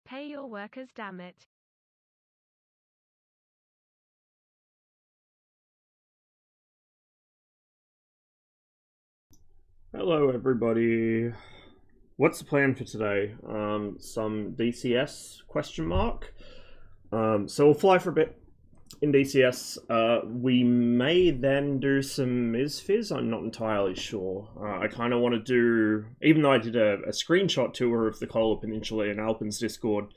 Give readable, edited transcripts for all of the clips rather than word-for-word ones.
Pay your workers, damn it. Hello everybody. What's the plan for today? Some DCS question mark. So we'll fly for a bit in DCS. We may then do some MIS-Fizz, I'm not entirely sure. I kind of want to do, even though I did a screenshot tour of the Kola Peninsula in Alpen's Discord,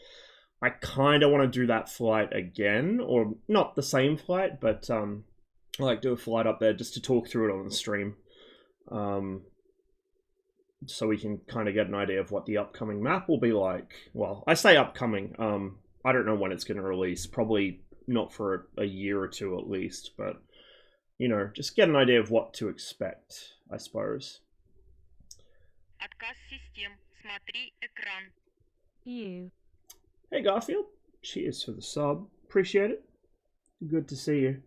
I kind of want to do that flight again, or not the same flight, but like do a flight up there just to talk through it on the stream. So we can kind of get an idea of what the upcoming map will be like. Well, I say upcoming. I don't know when it's going to release. Probably not for a year or two at least. But, you know, just get an idea of what to expect, I suppose. Отказ систем. Смотри экран. You. Hey, Garfield. Cheers for the sub. Appreciate it. Good to see you.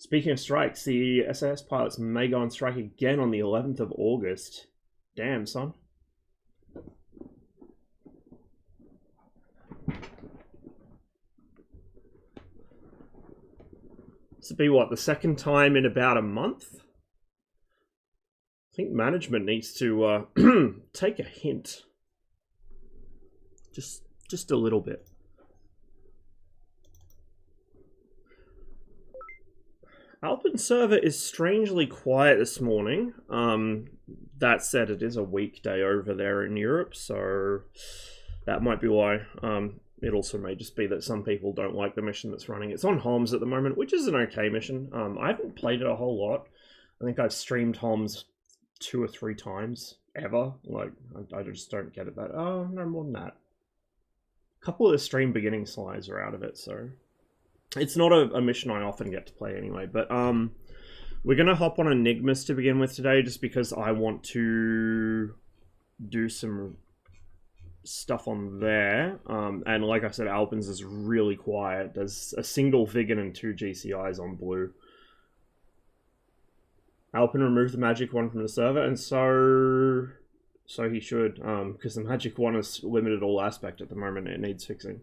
Speaking of strikes, the SAS pilots may go on strike again on the 11th of August. Damn, son. This would be, what, the second time in about a month? I think management needs to take a hint. Just a little bit. Alpen server is strangely quiet this morning. That said, it is a weekday over there in Europe, so that might be why. It also may just be that some people don't like the mission that's running. It's on Homs at the moment, which is an okay mission. I haven't played it a whole lot. I think I've streamed Homs 2 or 3 times, ever. Like, I just don't get it that... Oh, no more than that. A couple of the stream beginning slides are out of it, so... It's not a mission I often get to play anyway, but we're going to hop on Enigmas to begin with today, just because I want to do some stuff on there. And like I said, Alpen's is really quiet. There's a single Viggen and 2 GCIs on blue. Alpen removed the Magic One from the server, and so he should, because the Magic One is limited all aspect at the moment. It needs fixing.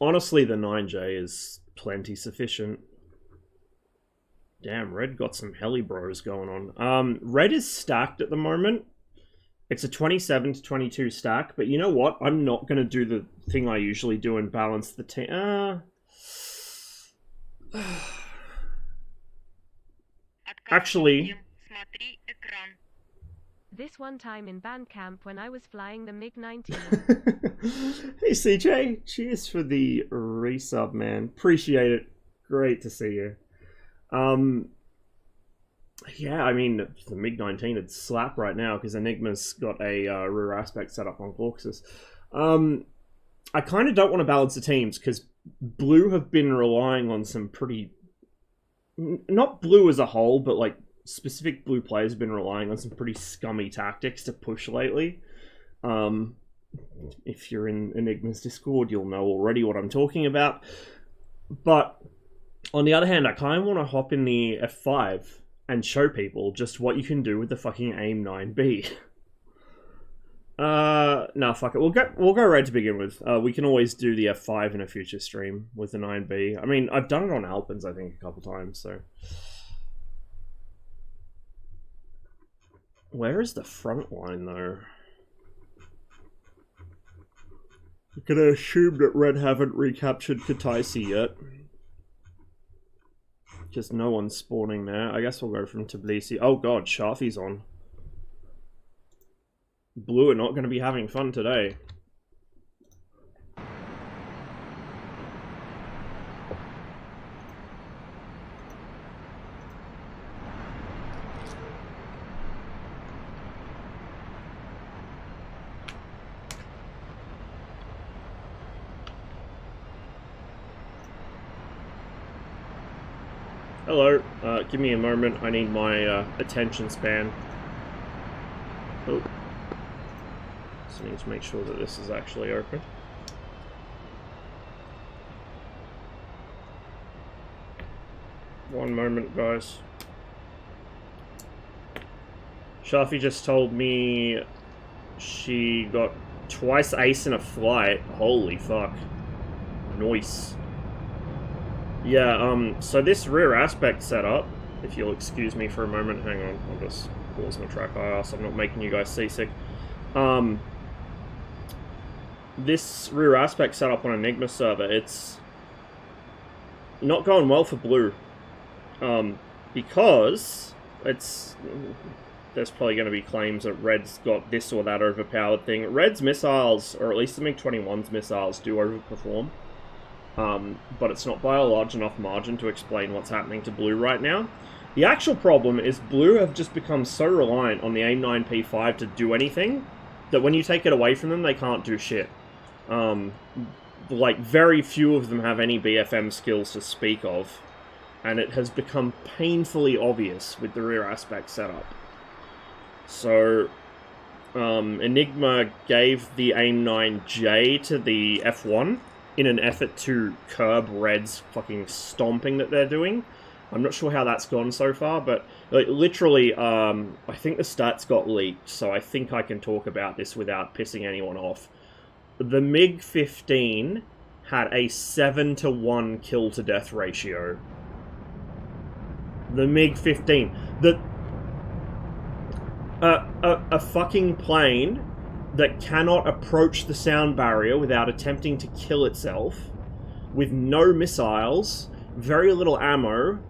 Honestly, the 9J is plenty sufficient. Damn, Red got some heli bros going on. Red is stacked at the moment. It's a 27 to 22 stack, but you know what? I'm not going to do the thing I usually do and balance the team. Actually... This one time in band camp when I was flying the MiG-21. Hey CJ, cheers for the resub, man. Appreciate it. Great to see you. Yeah, I mean, the MiG-19 would slap right now because Enigma's got a rear aspect set up on Caucasus. I kind of don't want to balance the teams because Blue have been relying on some pretty... Not Blue as a whole, but like specific Blue players have been relying on some pretty scummy tactics to push lately. If you're in Enigma's Discord, you'll know already what I'm talking about. But on the other hand, I kind of want to hop in the F-5 and show people just what you can do with the fucking AIM 9B. No, fuck it. We'll go red to begin with. We can always do the F-5 in a future stream with the 9B. I mean, I've done it on Alpens, I think, a couple times, so... Where is the front line, though? I'm gonna assume that Red haven't recaptured Kutaisi yet. Just no one's spawning there. I guess we'll go from Tbilisi. Oh god, Shafi's on. Blue are not going to be having fun today. Hello, give me a moment, I need my attention span. Oh. Just need to make sure that this is actually open. One moment, guys. Shafi just told me she got twice ace in a flight. Holy fuck. Nice. Yeah, so this rear aspect setup, if you'll excuse me for a moment, hang on, I'll just pause my track IR so I'm not making you guys seasick. This rear aspect setup on Enigma server, it's not going well for blue. Because there's probably going to be claims that Red's got this or that overpowered thing. Red's missiles, or at least the MiG-21's missiles, do overperform. But it's not by a large enough margin to explain what's happening to blue right now. The actual problem is blue have just become so reliant on the AIM-9P5 to do anything that when you take it away from them, they can't do shit. Like, very few of them have any BFM skills to speak of. And it has become painfully obvious with the rear aspect setup. So, Enigma gave the AIM-9J to the F1 in an effort to curb Red's fucking stomping that they're doing. I'm not sure how that's gone so far, but like, literally, I think the stats got leaked, so I think I can talk about this without pissing anyone off. The MiG-15 had a 7-to-1 kill-to-death ratio. The MiG-15. A fucking plane that cannot approach the sound barrier without attempting to kill itself, with no missiles, very little ammo,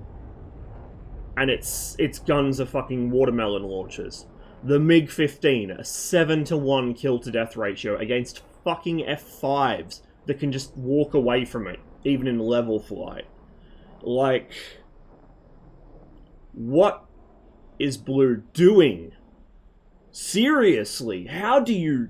and its guns are fucking watermelon launchers. The MiG-15, a 7-to-1 kill-to-death ratio against fucking F-5s that can just walk away from it, even in level flight. Like, what is blue doing? Seriously, how do you...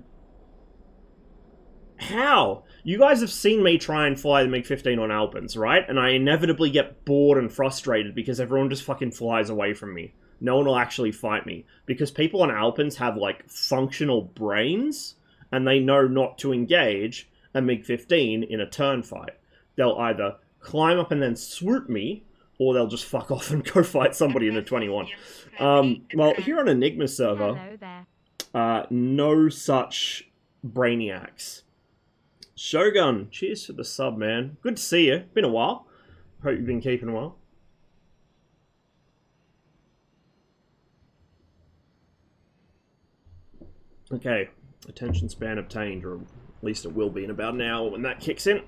How? You guys have seen me try and fly the MiG-15 on Alpines, right? And I inevitably get bored and frustrated because everyone just fucking flies away from me. No one will actually fight me. Because people on Alpines have, like, functional brains, and they know not to engage a MiG-15 in a turn fight. They'll either climb up and then swoop me, or they'll just fuck off and go fight somebody in a 21. Well, here on Enigma server, no such brainiacs. Shogun, cheers for the sub, man. Good to see you. Been a while. Hope you've been keeping well. Okay, attention span obtained, or at least it will be in about an hour when that kicks in.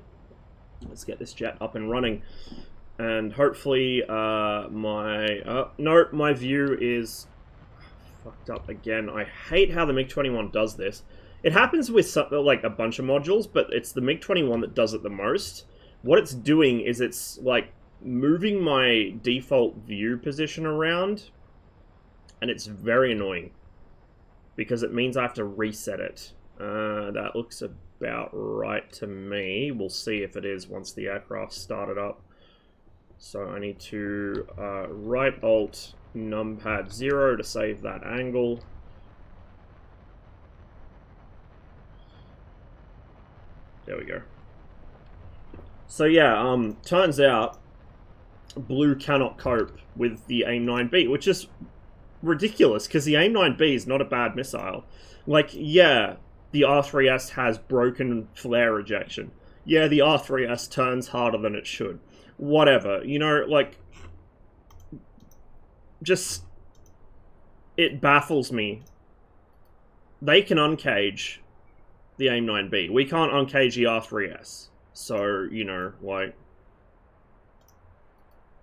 Let's get this jet up and running. And hopefully, my view is fucked up again. I hate how the MiG-21 does this. It happens with like a bunch of modules, but it's the MiG-21 that does it the most. What it's doing is it's like moving my default view position around, and it's very annoying because it means I have to reset it. That looks about right to me. We'll see if it is once the aircraft's started up. So I need to right alt numpad 0 to save that angle. There we go. So yeah, turns out blue cannot cope with the AIM-9B, which is ridiculous because the AIM-9B is not a bad missile. Like, yeah, the R3S has broken flare ejection. Yeah, the R3S turns harder than it should. Whatever, you know, like, just, it baffles me. They can uncage the AIM-9B. We can't uncage the R3S. So, you know, like,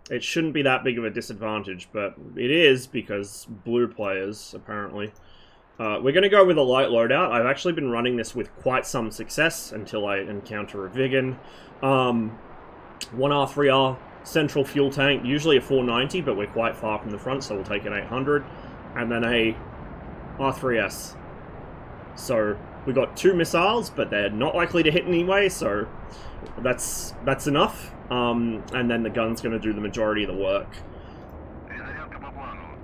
it shouldn't be that big of a disadvantage, but it is because blue players, apparently. We're going to go with a light loadout. I've actually been running this with quite some success until I encounter a Viggen. 1R3R central fuel tank, usually a 490, but we're quite far from the front, so we'll take an 800, and then a R3S. So we got 2 missiles, but they're not likely to hit anyway, so that's enough. And then the gun's going to do the majority of the work.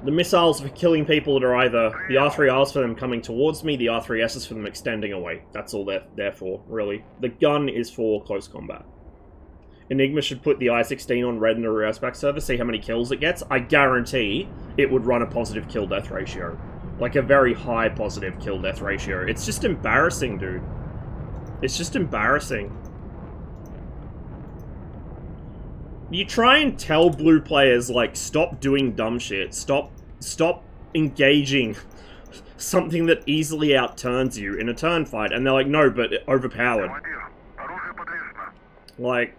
The missiles for killing people that are either the R3Rs for them coming towards me, the R3Ss for them extending away. That's all they're there for, really. The gun is for close combat. Enigma should put the I-16 on red in the rear spec server, see how many kills it gets. I guarantee it would run a positive kill-death ratio. Like a very high positive kill-death ratio. It's just embarrassing, dude. It's just embarrassing. You try and tell blue players, like, stop doing dumb shit. Stop engaging something that easily outturns you in a turn fight. And they're like, no, but overpowered. Like,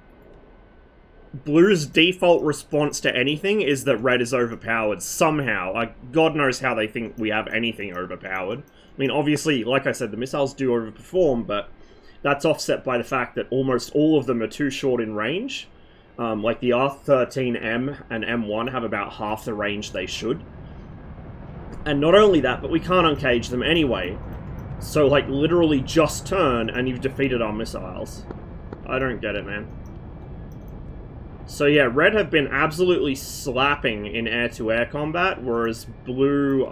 blue's default response to anything is that red is overpowered somehow. Like, God knows how they think we have anything overpowered. I mean, obviously, like I said, the missiles do overperform, but that's offset by the fact that almost all of them are too short in range. Like the R13M and M1 have about half the range they should. And not only that, but we can't uncage them anyway. So, like, literally just turn and you've defeated our missiles. I don't get it, man. So yeah, red have been absolutely slapping in air-to-air combat, whereas blue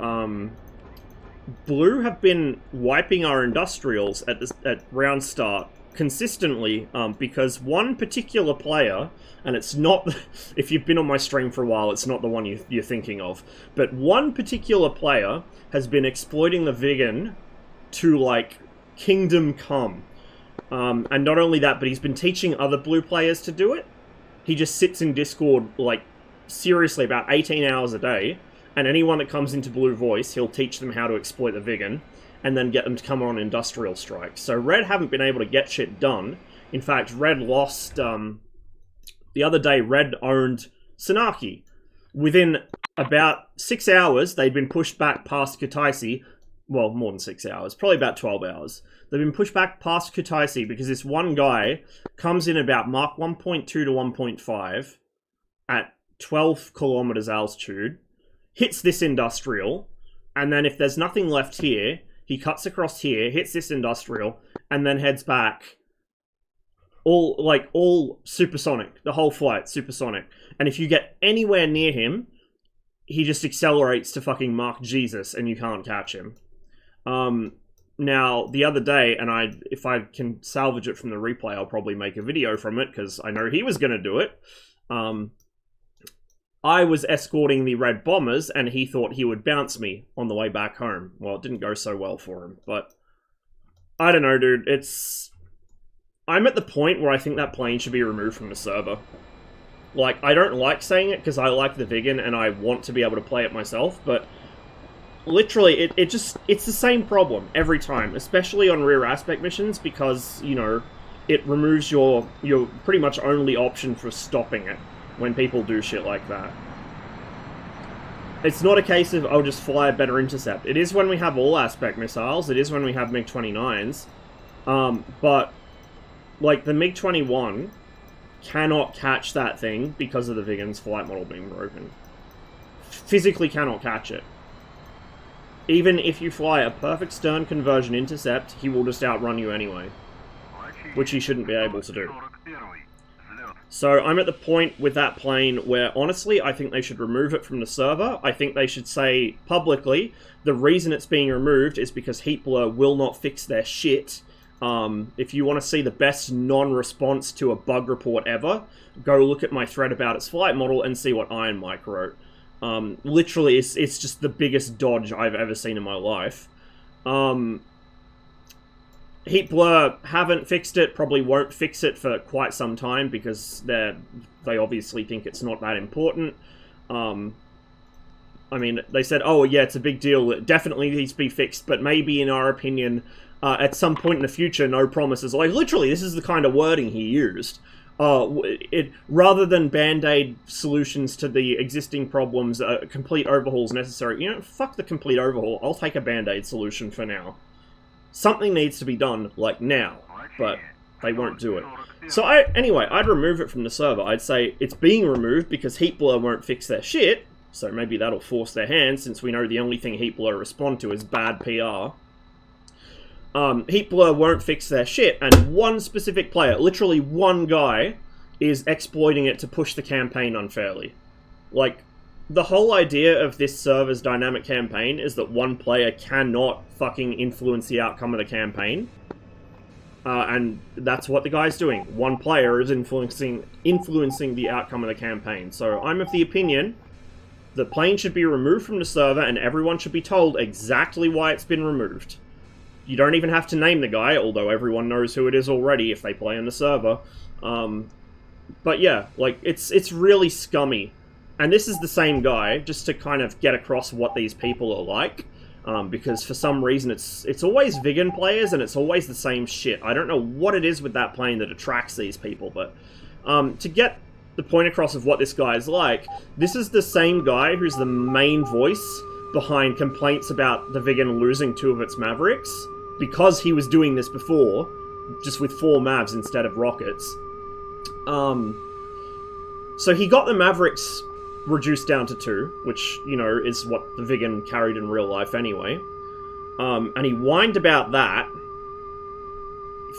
have been wiping our industrials at round start consistently, because one particular player, and it's not, if you've been on my stream for a while, it's not the one you're thinking of, but one particular player has been exploiting the Viggen to, like, kingdom come. And not only that, but he's been teaching other blue players to do it. He just sits in Discord, like, seriously, about 18 hours a day, and anyone that comes into Blue Voice, he'll teach them how to exploit the Viggen, and then get them to come on industrial strikes. So red haven't been able to get shit done. In fact, red lost, the other day, red owned Sanaki. Within about 6 hours, they'd been pushed back past Kutaisi. Well, more than 6 hours, probably about 12 hours. They've been pushed back past Kutaisi because this one guy comes in about Mach 1.2 to 1.5 at 12 kilometers altitude, hits this industrial, and then if there's nothing left here, he cuts across here, hits this industrial, and then heads back. All supersonic. The whole flight, supersonic. And if you get anywhere near him, he just accelerates to fucking Mach Jesus, and you can't catch him. Now, the other day, and if I can salvage it from the replay, I'll probably make a video from it, because I know he was going to do it. I was escorting the red bombers, and he thought he would bounce me on the way back home. Well, it didn't go so well for him, but I don't know, dude. I'm at the point where I think that plane should be removed from the server. Like, I don't like saying it, because I like the Viggen, and I want to be able to play it myself, but literally, it's the same problem every time, especially on rear aspect missions, because, you know, it removes your pretty much only option for stopping it when people do shit like that. It's not a case of, I'll just fly a better intercept. It is when we have all aspect missiles, it is when we have MiG-29s, but, like, the MiG-21 cannot catch that thing because of the Viggen's flight model being broken. Physically cannot catch it. Even if you fly a perfect stern conversion intercept, he will just outrun you anyway. Which he shouldn't be able to do. So I'm at the point with that plane where, honestly, I think they should remove it from the server. I think they should say publicly, the reason it's being removed is because Heat Blur will not fix their shit. If you want to see the best non-response to a bug report ever, go look at my thread about its flight model and see what Iron Mike wrote. Literally, it's just the biggest dodge I've ever seen in my life. Heat Blur haven't fixed it, probably won't fix it for quite some time, because they obviously think it's not that important. I mean, they said, oh yeah, it's a big deal, it definitely needs to be fixed, but maybe in our opinion, at some point in the future, no promises. Like, literally, this is the kind of wording he used. Rather than band-aid solutions to the existing problems, complete overhauls necessary. You know, fuck the complete overhaul. I'll take a band-aid solution for now. Something needs to be done, like, now. But they won't do it. So, anyway, I'd remove it from the server. I'd say it's being removed because Heat Blur won't fix their shit. So maybe that'll force their hand, since we know the only thing Heat Blur respond to is bad PR. Heat Blur won't fix their shit, and one specific player, literally one guy, is exploiting it to push the campaign unfairly. Like, the whole idea of this server's dynamic campaign is that one player cannot fucking influence the outcome of the campaign. And that's what the guy's doing. One player is influencing the outcome of the campaign. So I'm of the opinion The plane should be removed from the server, and everyone should be told exactly why it's been removed. You don't even have to name the guy, although everyone knows who it is already if they play on the server. But yeah, like, it's really scummy. And this is the same guy, just to kind of get across what these people are like. Because for some reason it's always Viggen players, and it's always the same shit. I don't know what it is with that plane that attracts these people, but to get the point across of what this guy is like, this is the same guy who's the main voice behind complaints about the Viggen losing 2 of its Mavericks, because he was doing this before, just with 4 Mavs instead of rockets. So he got the Mavericks reduced down to 2, which, you know, is what the Viggen carried in real life anyway. And he whined about that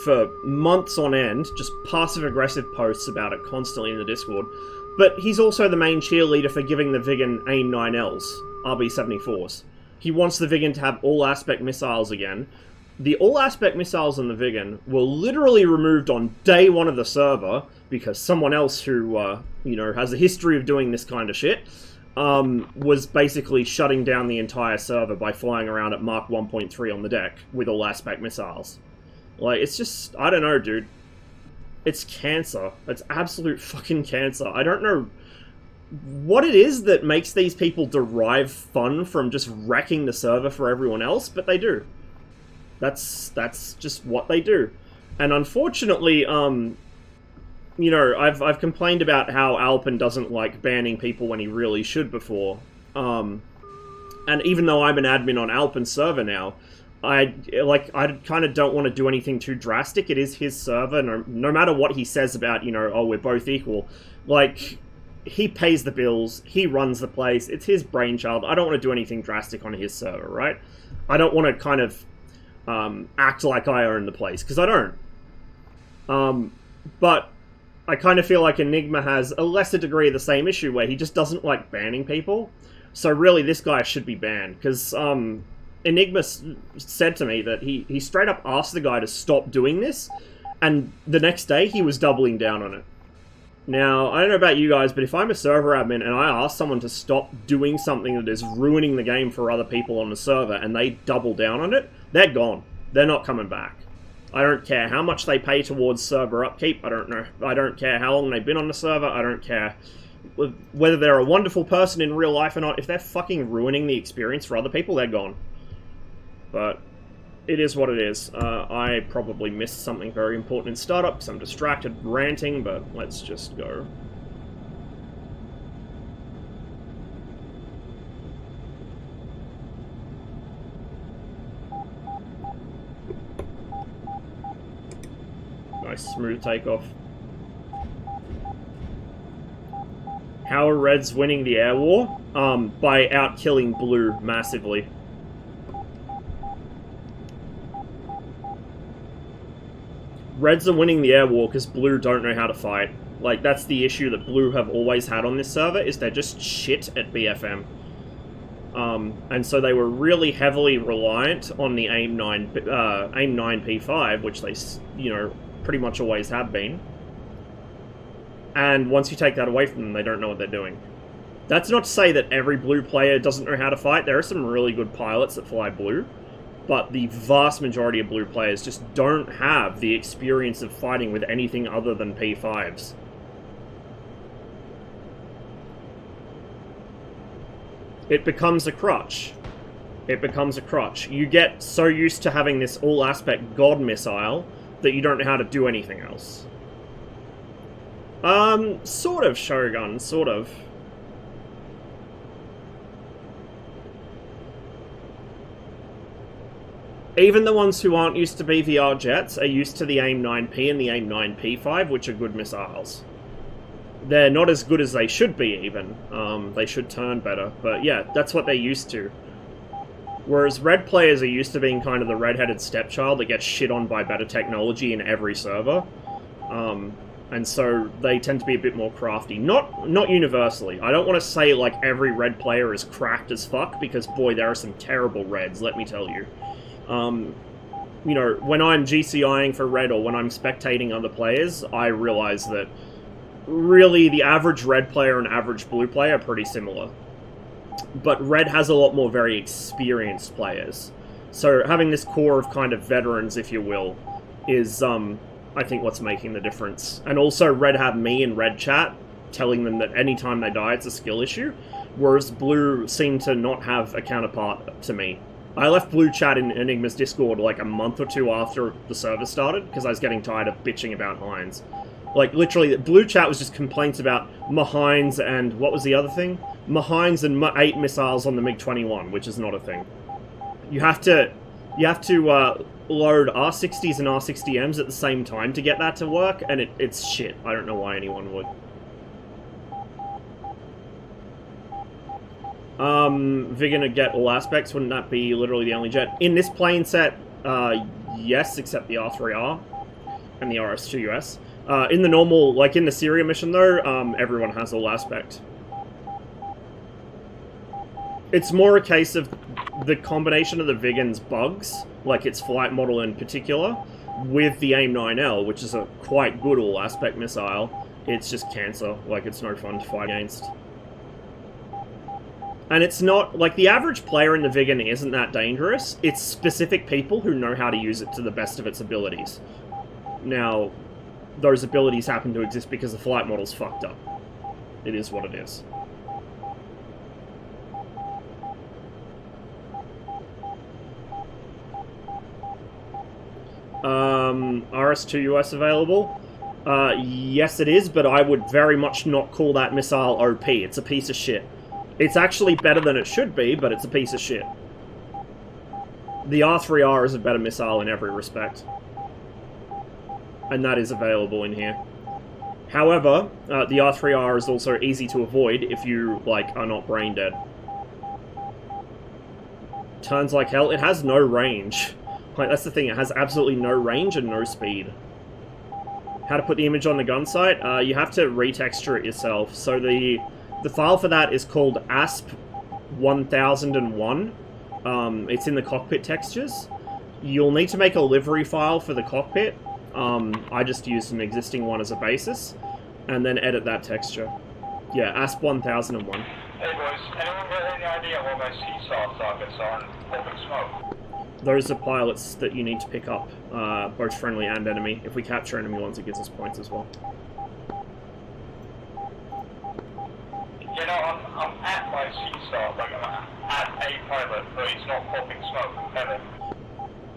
for months on end, just passive-aggressive posts about it constantly in the Discord. But he's also the main cheerleader for giving the Viggen AIM-9Ls, RB-74s. He wants the Viggen to have all-aspect missiles again. The all-aspect missiles on the Viggen were literally removed on day 1 of the server, because someone else who, you know, has a history of doing this kind of shit, was basically shutting down the entire server by flying around at Mark 1.3 on the deck with all-aspect missiles. Like, it's just, I don't know, dude. It's cancer. It's absolute fucking cancer. I don't know what it is that makes these people derive fun from just wrecking the server for everyone else, but they do. That's just what they do. And unfortunately, you know, I've complained about how Alpin doesn't like banning people when he really should before. And even though I'm an admin on Alpin's server now, I kind of don't want to do anything too drastic. It is his server, no matter what he says about, you know, oh, we're both equal. Like, he pays the bills, he runs the place, it's his brainchild. I don't want to do anything drastic on his server, right? I don't want to kind of act like I own the place, because I don't. But I kind of feel like Enigma has a lesser degree of the same issue, where he just doesn't like banning people. So really, this guy should be banned, because Enigma said to me that he straight up asked the guy to stop doing this, and the next day he was doubling down on it. Now, I don't know about you guys, but if I'm a server admin and I ask someone to stop doing something that is ruining the game for other people on the server, and they double down on it, they're gone. They're not coming back. I don't care how much they pay towards server upkeep. I don't care how long they've been on the server. I don't care whether they're a wonderful person in real life or not. If they're fucking ruining the experience for other people, they're gone. But it is what it is. I probably missed something very important in startup because I'm distracted ranting, but let's just go. Nice smooth takeoff. How are Reds winning the air war? By out-killing Blue massively. Reds are winning the air war because Blue don't know how to fight. Like, that's the issue that Blue have always had on this server, is they're just shit at BFM. And so they were really heavily reliant on the AIM-9 P5, which they, you know, pretty much always have been. And once you take that away from them, they don't know what they're doing. That's not to say that every Blue player doesn't know how to fight. There are some really good pilots that fly Blue, but the vast majority of Blue players just don't have the experience of fighting with anything other than P5s. It becomes a crutch. It becomes a crutch. You get so used to having this all-aspect God missile that you don't know how to do anything else. Sort of, Shogun, sort of. Even the ones who aren't used to BVR jets are used to the AIM-9P and the AIM-9P5, which are good missiles. They're not as good as they should be, even. They should turn better, but yeah, that's what they're used to. Whereas Red players are used to being kind of the red-headed stepchild that gets shit on by better technology in every server. And so they tend to be a bit more crafty. Not universally. I don't want to say, like, every Red player is cracked as fuck, because, boy, there are some terrible Reds, let me tell you. You know, when I'm GCIing for Red or when I'm spectating other players, I realize that really the average Red player and average Blue player are pretty similar. but Red has a lot more very experienced players. So having this core of kind of veterans, if you will, is, I think, what's making the difference. And also, Red have me in Red chat, telling them that anytime they die, it's a skill issue, whereas Blue seem to not have a counterpart to me. I left Blue chat in Enigma's Discord like a month or two after the server started, because I was getting tired of bitching about Hines. Like, literally, Blue chat was just complaints about Mahines and, what was the other thing? Mahines and 8 missiles on the MiG-21, which is not a thing. You have to load R60s and R60Ms at the same time to get that to work, and it's shit. I don't know why anyone would. Viggen to get all aspects, wouldn't that be literally the only jet? In this plane set, yes, except the R3R and the RS-2US. In the normal, like in the Syria mission though, everyone has all aspect. It's more a case of the combination of the Viggen's bugs, like its flight model in particular, with the AIM-9L, which is a quite good all aspect missile. It's just cancer, like it's no fun to fight against. And it's not, like, the average player in the Viggen isn't that dangerous. It's specific people who know how to use it to the best of its abilities. Now, those abilities happen to exist because the flight model's fucked up. It is what it is. RS-2US available? Yes it is, but I would very much not call that missile OP. It's a piece of shit. It's actually better than it should be, but it's a piece of shit. The R3R is a better missile in every respect. And that is available in here. However, the R3R is also easy to avoid if you, like, are not brain dead. Turns like hell. It has no range. Like, that's the thing, it has absolutely no range and no speed. How to put the image on the gun sight? You have to retexture it yourself. So the file for that is called ASP1001. It's in the cockpit textures. You'll need to make a livery file for the cockpit. I just used an existing one as a basis, and then edit that texture. Yeah, ASP1001. Hey boys, anyone got any idea what my CSAR targets are on open smoke? Those are pilots that you need to pick up, both friendly and enemy. If we capture enemy ones, it gives us points as well. You know, I'm at my CSAR, like I'm at a pilot, but he's not popping smoke, ever.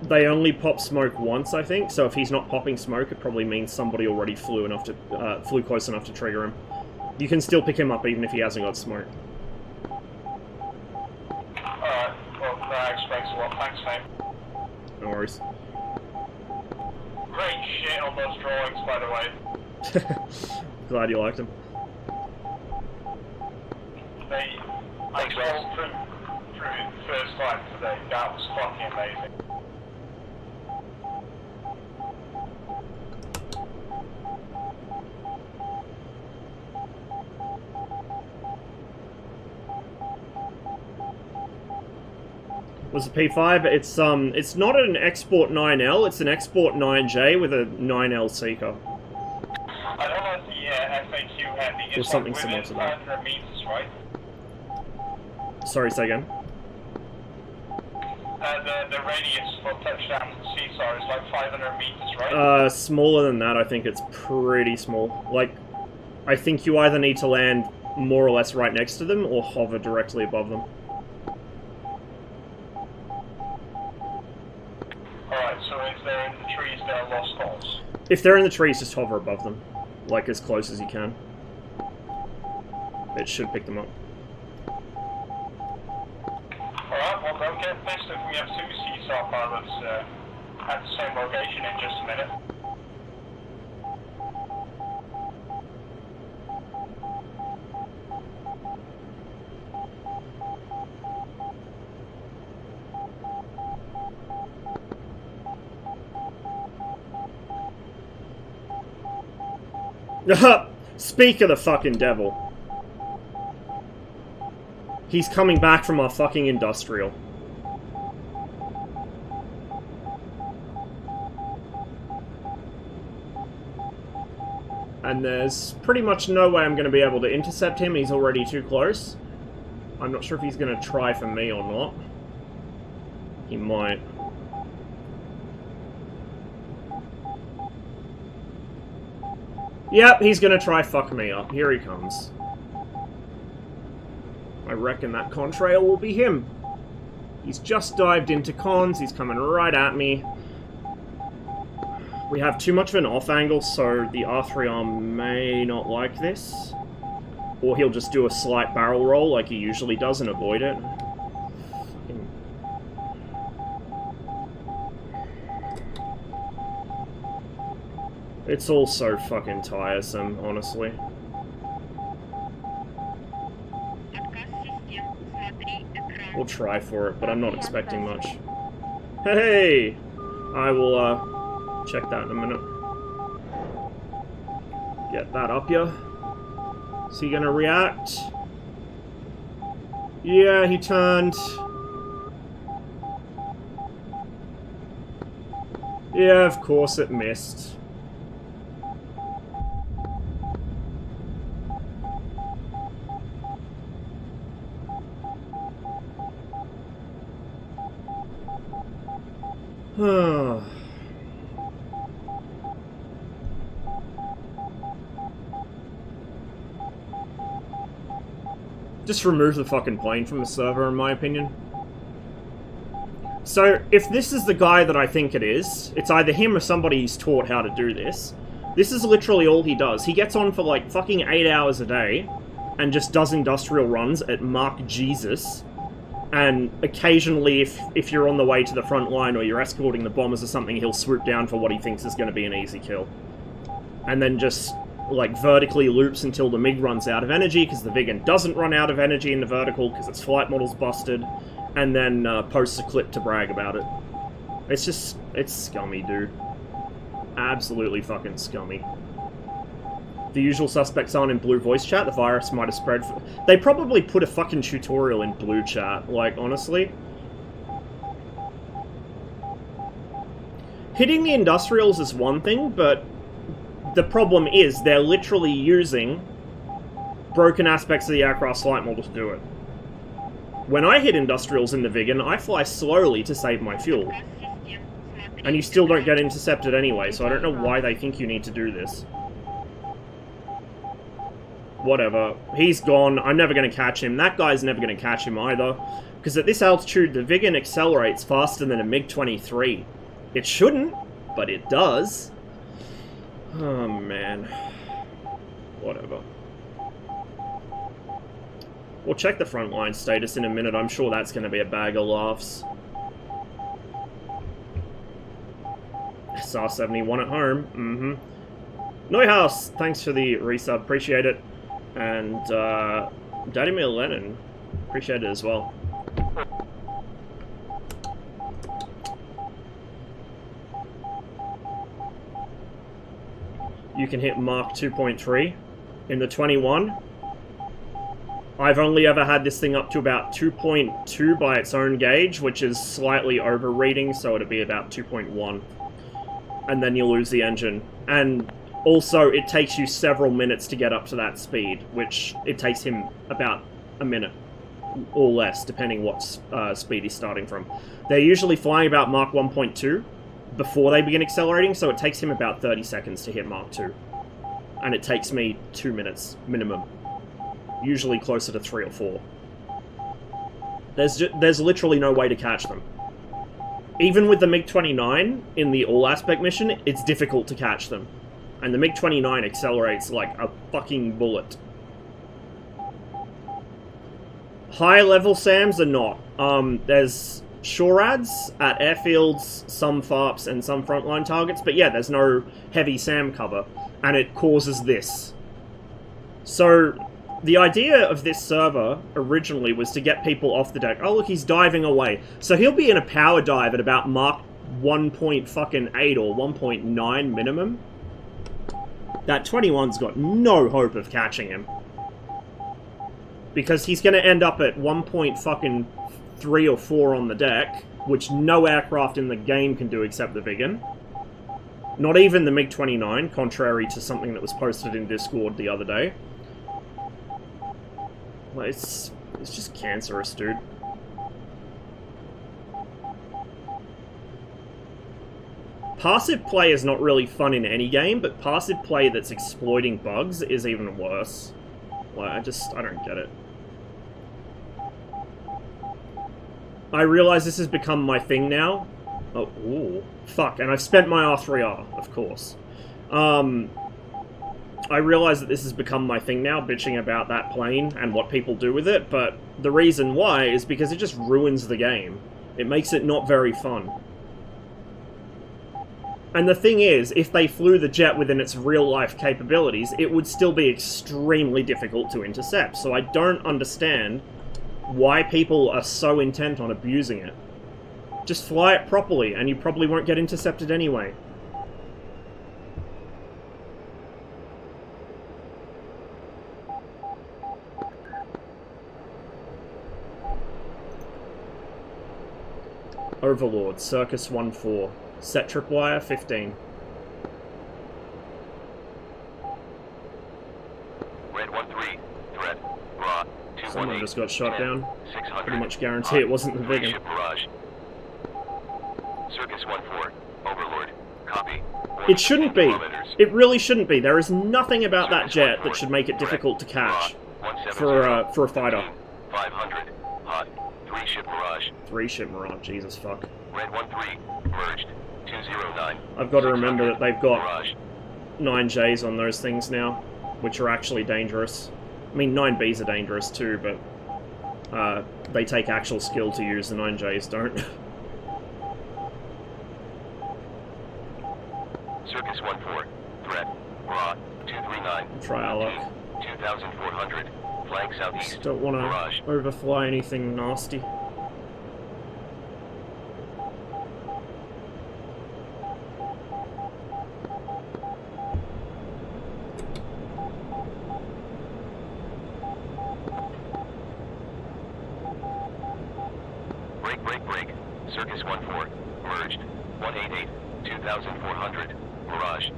They only pop smoke once, I think, so if he's not popping smoke, it probably means somebody already flew close enough to trigger him. You can still pick him up even if he hasn't got smoke. Alright, well, that explains a lot. Thanks, mate. No worries. Great shit on those drawings, by the way. Glad you liked them. I scrolled through the first time today. That was fucking amazing. Was the P5? It's not an Export 9L, it's an Export 9J with a 9L seeker. I don't know if the FAQ had the... Or something similar to that. 500 meters, right? Sorry, say again? The radius for touchdown CSAR is like 500 meters, right? Smaller than that, I think it's pretty small. Like, I think you either need to land more or less right next to them, or hover directly above them. Alright, so if they're in the trees, they're lost calls. If they're in the trees, just hover above them. Like, as close as you can. It should pick them up. Alright, well, don't get pissed if we have two CSAR pilots at the same location in just a minute. Speak of the fucking devil. He's coming back from our fucking industrial. And there's pretty much no way I'm going to be able to intercept him. He's already too close. I'm not sure if he's going to try for me or not. He might. Yep, he's going to try fuck me up. Here he comes. I reckon that contrail will be him. He's just dived into cons. He's coming right at me. We have too much of an off angle, so the R3R may not like this. Or he'll just do a slight barrel roll like he usually does and avoid it. It's all so fucking tiresome, honestly. We'll try for it, but I'm not expecting much. Hey! I will, check that in a minute. Get that up here. Is he gonna react? Yeah, he turned. Yeah, of course it missed. Just remove the fucking plane from the server, in my opinion. So, if this is the guy that I think it is, it's either him or somebody he's taught how to do this. This is literally all he does. He gets on for like fucking 8 hours a day and just does industrial runs at Mark Jesus. And occasionally, if you're on the way to the front line or you're escorting the bombers or something, he'll swoop down for what he thinks is going to be an easy kill. And then just, like, vertically loops until the MiG runs out of energy, because the Viggen doesn't run out of energy in the vertical, because its flight model's busted, and then posts a clip to brag about it. It's just, it's scummy, dude. Absolutely fucking scummy. The usual suspects aren't in blue voice chat. The virus might have spread. They probably put a fucking tutorial in blue chat, like, honestly. Hitting the industrials is one thing, but the problem is they're literally using broken aspects of the aircraft's flight model to do it. When I hit industrials in the Viggen, I fly slowly to save my fuel. And you still don't get intercepted anyway, so I don't know why they think you need to do this. Whatever. He's gone. I'm never going to catch him. That guy's never going to catch him either. Because at this altitude, the Viggen accelerates faster than a MiG-23. It shouldn't, but it does. Oh, man. Whatever. We'll check the frontline status in a minute. I'm sure that's going to be a bag of laughs. SR-71 at home. Neuhaus, thanks for the resub. Appreciate it. And, Vladimir Lenin, appreciate it as well. You can hit Mark 2.3 in the 21. I've only ever had this thing up to about 2.2 by its own gauge, which is slightly overreading, so it'll be about 2.1. And then you lose the engine. And also, it takes you several minutes to get up to that speed, which it takes him about a minute or less, depending what speed he's starting from. They're usually flying about Mach 1.2 before they begin accelerating, so it takes him about 30 seconds to hit Mach 2. And it takes me 2 minutes, minimum. Usually closer to 3 or 4. There's literally no way to catch them. Even with the MiG-29 in the all-aspect mission, it's difficult to catch them. And the MiG-29 accelerates like a fucking bullet. High-level SAMs are not. There's SHORADs at airfields, some FARPs, and some frontline targets, but yeah, there's no heavy SAM cover, and it causes this. So, the idea of this server originally was to get people off the deck. Oh, look, he's diving away. So he'll be in a power dive at about Mach 1.8 or 1.9 minimum. That 21's got no hope of catching him. Because he's going to end up at 1.3 or 4 on the deck, which no aircraft in the game can do except the Viggen. Not even the MiG-29, contrary to something that was posted in Discord the other day. It's It's just cancerous, dude. Passive play is not really fun in any game, but passive play that's exploiting bugs is even worse. Like, I don't get it. I realize this has become my thing now. Oh, ooh. Fuck, and I've spent my R3R, of course. I realize that this has become my thing now, bitching about that plane and what people do with it, but the reason why is because it just ruins the game. It makes it not very fun. And the thing is, if they flew the jet within its real-life capabilities, it would still be extremely difficult to intercept, so I don't understand why people are so intent on abusing it. Just fly it properly, and you probably won't get intercepted anyway. Overlord, Circus 1-4. Set tripwire, 15. Red 1-3, threat, raw, 218. Someone just got shot 10, down. 600. Pretty much guarantee it wasn't the Viggen. Circus 1-4, Overlord, copy. It shouldn't be. It really shouldn't be. There is nothing about that jet that should make it difficult to catch for a fighter. 500, hot, 3-ship Mirage. 3-ship Mirage, Jesus fuck. Red 1-3, merged, 209. I've got to remember that they've got Mirage. 9Js on those things now, which are actually dangerous. I mean, 9Bs are dangerous too, but they take actual skill to use, the 9Js don't. Circus 1-4, threat, raw, 239. Try our luck. 2,400, flank southeast. Just don't want Mirage. to overfly anything nasty. Break. Circus 1-4, merged, 188, 2,400, Mirage.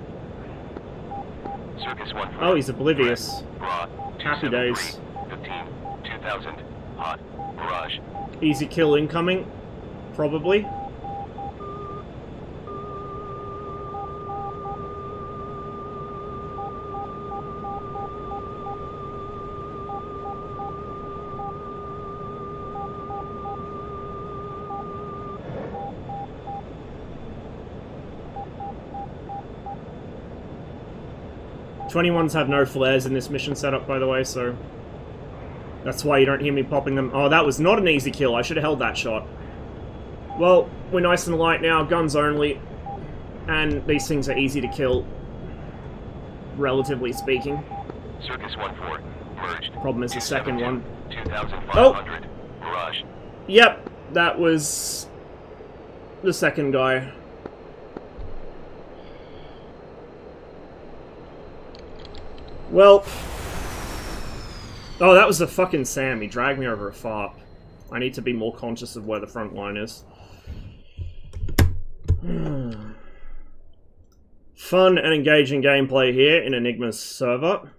Circus 1-4. Oh, he's oblivious. Raw, Happy days. 15, 2,000, hot, Mirage. Easy kill incoming. Probably. '21s have no flares in this mission setup, by the way, so that's why you don't hear me popping them. Oh, that was not an easy kill. I should have held that shot. Well, we're nice and light now, guns only, and these things are easy to kill, relatively speaking. Circus 1-4, merged. Problem is the second one. 2,500, Mirage. Yep, that was the second guy. Well, oh, that was a fucking Sam. He dragged me over a FARP. I need to be more conscious of where the front line is. Fun and engaging gameplay here in Enigma's server,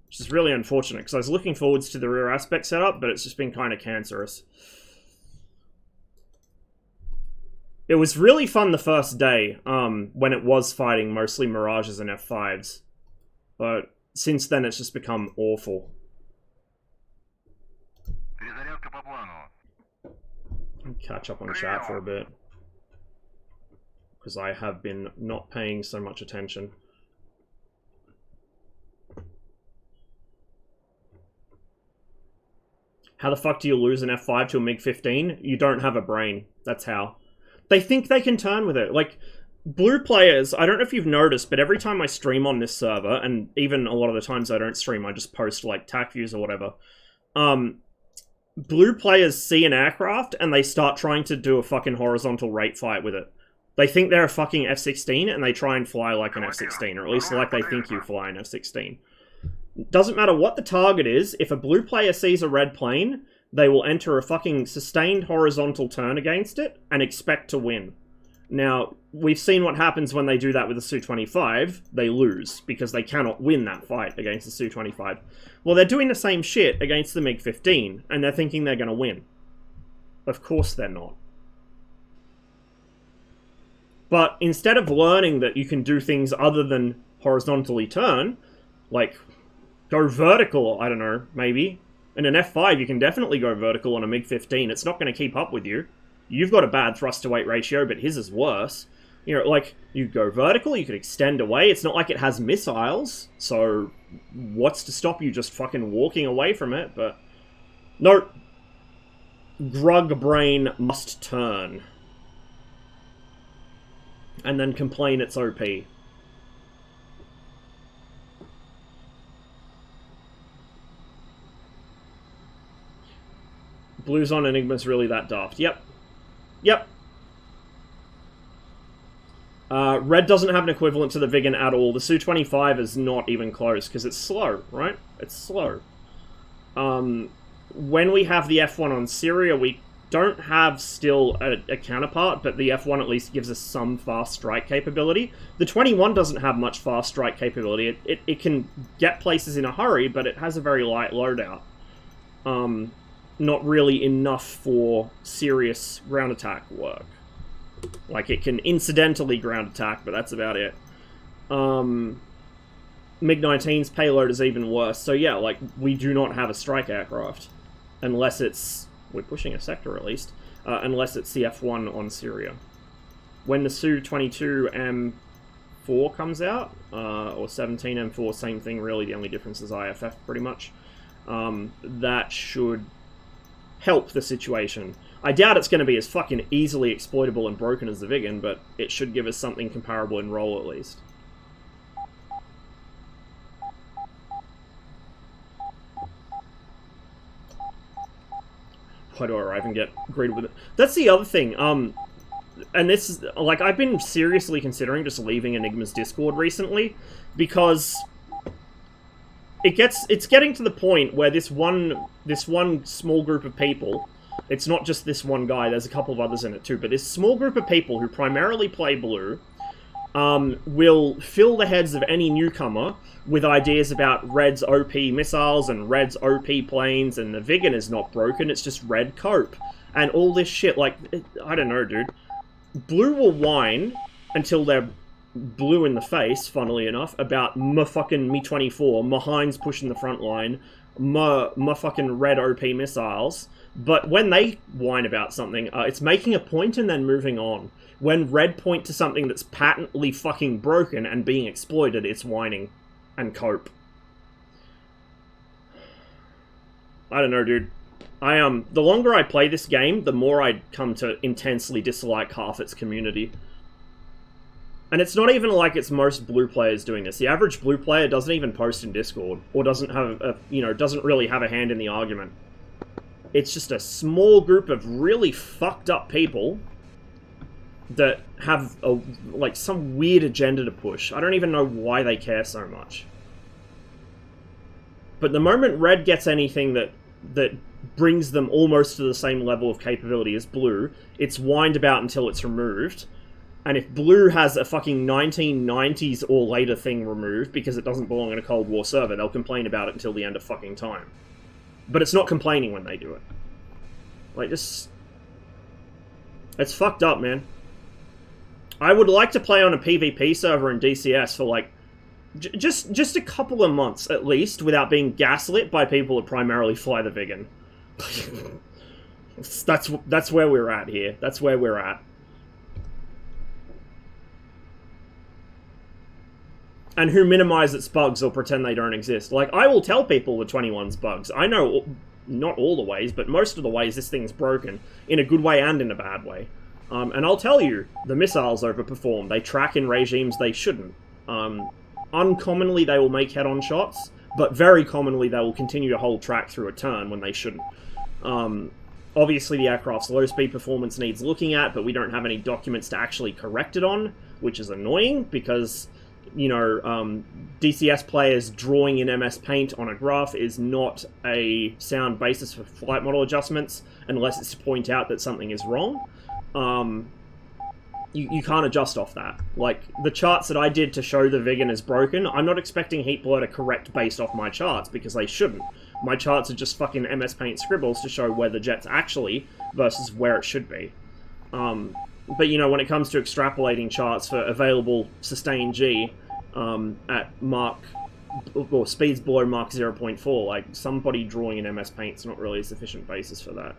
which is really unfortunate because I was looking forwards to the rear aspect setup, but it's just been kind of cancerous. It was really fun the first day, when it was fighting mostly Mirages and F-5s, but since then it's just become awful. I'll catch up on chat for a bit, because I have been not paying so much attention. How the fuck do you lose an F-5 to a MiG-15? You don't have a brain. That's how. They think they can turn with it. Like, blue players, I don't know if you've noticed, but every time I stream on this server, and even a lot of the times I don't stream, I just post, like, TAC views or whatever, blue players see an aircraft, and they start trying to do a fucking horizontal rate fight with it. They think they're a fucking F-16, and they try and fly like an F-16, or at least like they think you fly an F-16. Doesn't matter what the target is, if a blue player sees a red plane, they will enter a fucking sustained horizontal turn against it, and expect to win. Now, we've seen what happens when they do that with the Su-25. They lose, because they cannot win that fight against the Su-25. Well, they're doing the same shit against the MiG-15, and they're thinking they're going to win. Of course they're not. But instead of learning that you can do things other than horizontally turn, like, go vertical, I don't know, maybe. In an F-5, you can definitely go vertical on a MiG-15. It's not going to keep up with you. You've got a bad thrust-to-weight ratio, but his is worse. You know, like, you go vertical, you can extend away. It's not like it has missiles, so what's to stop you just fucking walking away from it? But no, Grug brain must turn. And then complain it's OP. Blues on Enigma's really that daft. Yep. Yep. Red doesn't have an equivalent to the Viggen at all. The Su-25 is not even close, because it's slow, right? It's slow. When we have the F1 on Syria, we don't have still a counterpart, but the F1 at least gives us some fast strike capability. The 21 doesn't have much fast strike capability. It can get places in a hurry, but it has a very light loadout. Not really enough for serious ground attack work. Like, it can incidentally ground attack, but that's about it. MiG-19's payload is even worse. So yeah, like, we do not have a strike aircraft. Unless it's... we're pushing a sector, at least. Unless it's the F1 on Syria. When the Su-22 M4 comes out, or 17 M4, same thing really, the only difference is IFF, pretty much. That should help the situation. I doubt it's going to be as fucking easily exploitable and broken as the Viggen, but it should give us something comparable in role at least. Why do I arrive and get greeted with it? That's the other thing, and this is, like, I've been seriously considering just leaving Enigma's Discord recently, because it's getting to the point where this one small group of people, it's not just this one guy, there's a couple of others in it too, but this small group of people who primarily play blue will fill the heads of any newcomer with ideas about Red's OP missiles and Red's OP planes, and the Viggen is not broken, it's just Red cope. And all this shit, like, I don't know, dude. Blue will whine until they're blue in the face, funnily enough, about fucking MiG-24, Heinz pushing the front line, fucking Red OP missiles. But when they whine about something, it's making a point and then moving on. When Red point to something that's patently fucking broken and being exploited, it's whining and cope. I don't know, dude. The longer I play this game, the more I come to intensely dislike half its community. And it's not even like it's most blue players doing this. The average blue player doesn't even post in Discord, or doesn't have doesn't really have a hand in the argument. It's just a small group of really fucked up people that have like some weird agenda to push. I don't even know why they care so much. But the moment Red gets anything that brings them almost to the same level of capability as blue, it's whined about until it's removed. And if blue has a fucking 1990s or later thing removed because it doesn't belong in a Cold War server, they'll complain about it until the end of fucking time. But it's not complaining when they do it. Like, just... it's fucked up, man. I would like to play on a PvP server in DCS for, like, just a couple of months, at least, without being gaslit by people that primarily fly the Viggen. That's where we're at here. That's where we're at. And who minimize its bugs or pretend they don't exist. Like, I will tell people the 21's bugs. I know, not all the ways, but most of the ways this thing's broken, in a good way and in a bad way. And I'll tell you, the missiles overperform. They track in regimes they shouldn't. Uncommonly, they will make head-on shots, but very commonly they will continue to hold track through a turn when they shouldn't. Obviously, the aircraft's low-speed performance needs looking at, but we don't have any documents to actually correct it on, which is annoying, because... you know, DCS players drawing in MS Paint on a graph is not a sound basis for flight model adjustments, unless it's to point out that something is wrong. you can't adjust off that. Like, the charts that I did to show the Viggen is broken, I'm not expecting Heat Blur to correct based off my charts, because they shouldn't. My charts are just fucking MS Paint scribbles to show where the jet's actually versus where it should be. But, you know, when it comes to extrapolating charts for available sustained G at Mach, or speeds below Mach 0.4, like, somebody drawing in MS Paint's not really a sufficient basis for that.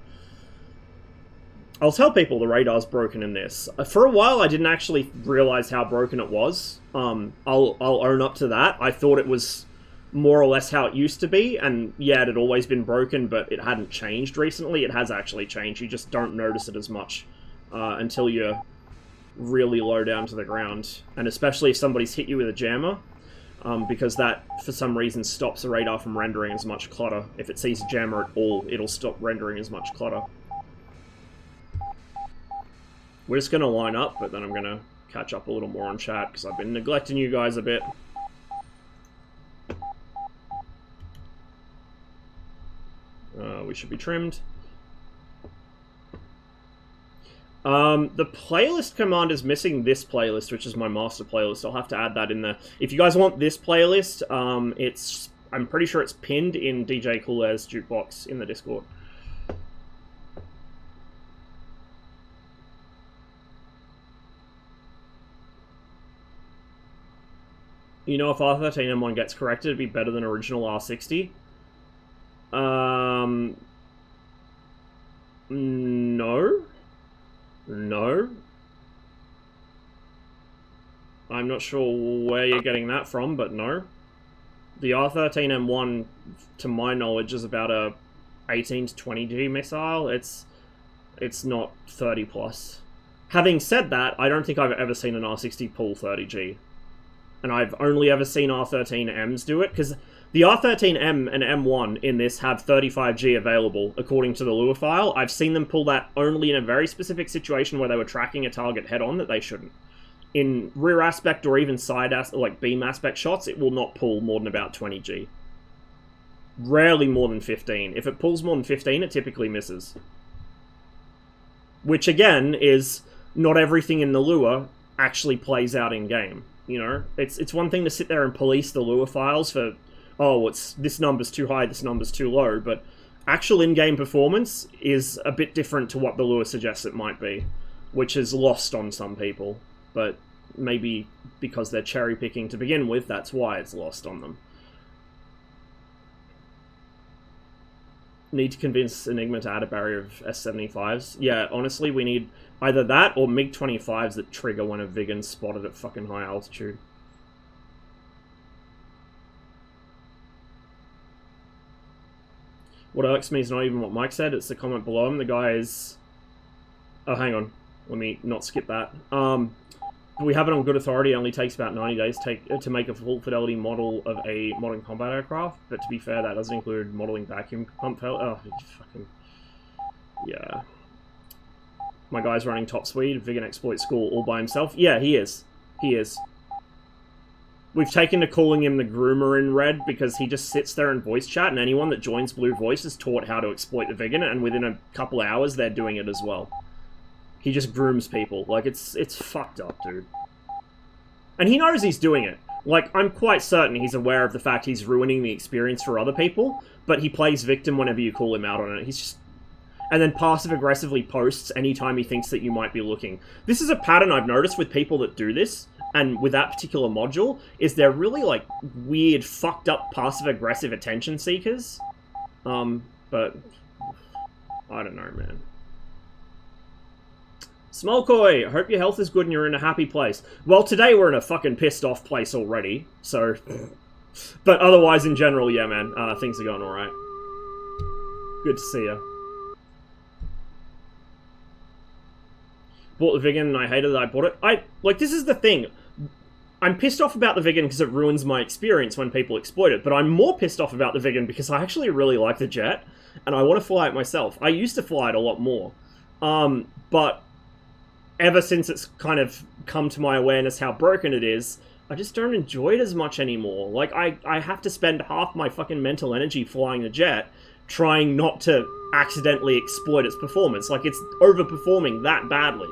I'll tell people the radar's broken in this. For a while, I didn't actually realize how broken it was. I'll own up to that. I thought it was more or less how it used to be, and yeah, it had always been broken, but it hadn't changed recently. It has actually changed. You just don't notice it as much until you're really low down to the ground, and especially if somebody's hit you with a jammer, because that, for some reason, stops the radar from rendering as much clutter. If it sees a jammer at all, it'll stop rendering as much clutter. We're just going to line up, but then I'm going to catch up a little more on chat, because I've been neglecting you guys a bit. We should be trimmed. The playlist command is missing this playlist, which is my master playlist. I'll have to add that in there. If you guys want this playlist, I'm pretty sure it's pinned in DJ Cool Air's jukebox in the Discord. You know, if R13M1 gets corrected, it'd be better than original R60. No. No. I'm not sure where you're getting that from, but no. The R13M1, to my knowledge, is about a 18 to 20G missile. It's not 30 plus. Having said that, I don't think I've ever seen an R60 pull 30G. And I've only ever seen R13Ms do it, because the R13M and M1 in this have 35G available, according to the lure file. I've seen them pull that only in a very specific situation where they were tracking a target head-on that they shouldn't. In rear aspect or even side aspect, like beam aspect shots, it will not pull more than about 20G. Rarely more than 15. If it pulls more than 15, it typically misses. Which, again, is not everything in the lure actually plays out in-game. You know, it's one thing to sit there and police the lure files for, oh, this number's too high, this number's too low, but actual in-game performance is a bit different to what the lure suggests it might be, which is lost on some people, but maybe because they're cherry-picking to begin with, that's why it's lost on them. Need to convince Enigma to add a barrier of S-75s. Yeah, honestly, we need either that or MiG-25s that trigger when a Viggen's spotted at fucking high altitude. What irks me is not even what Mike said, it's the comment below him. The guy is... Oh, hang on. Let me not skip that. We have it on good authority. It only takes about 90 days to make a full fidelity model of a modern combat aircraft. But to be fair, that doesn't include modeling vacuum pump fail. Oh, fucking... Yeah. My guy's running top speed, Viggen exploit school all by himself. Yeah, he is. He is. We've taken to calling him the groomer in red because he just sits there and voice chat, and anyone that joins Blue Voice is taught how to exploit the Viggen, and within a couple hours they're doing it as well. He just grooms people. Like, it's fucked up, dude. And he knows he's doing it. Like, I'm quite certain he's aware of the fact he's ruining the experience for other people, but he plays victim whenever you call him out on it. He's just... And then passive-aggressively posts anytime he thinks that you might be looking. This is a pattern I've noticed with people that do this, and with that particular module, is they're really, like, weird, fucked up, passive-aggressive attention seekers. But... I don't know, man. Smolkoi, I hope your health is good and you're in a happy place. Well, today we're in a fucking pissed off place already, so... But otherwise, in general, yeah, man, things are going alright. Good to see ya. Bought the Viggen and I hated that I bought it. Like, this is the thing. I'm pissed off about the Viggen because it ruins my experience when people exploit it, but I'm more pissed off about the Viggen because I actually really like the jet, and I want to fly it myself. I used to fly it a lot more. But... ever since it's kind of come to my awareness how broken it is, I just don't enjoy it as much anymore. Like, I have to spend half my fucking mental energy flying the jet, trying not to accidentally exploit its performance. Like, it's overperforming that badly.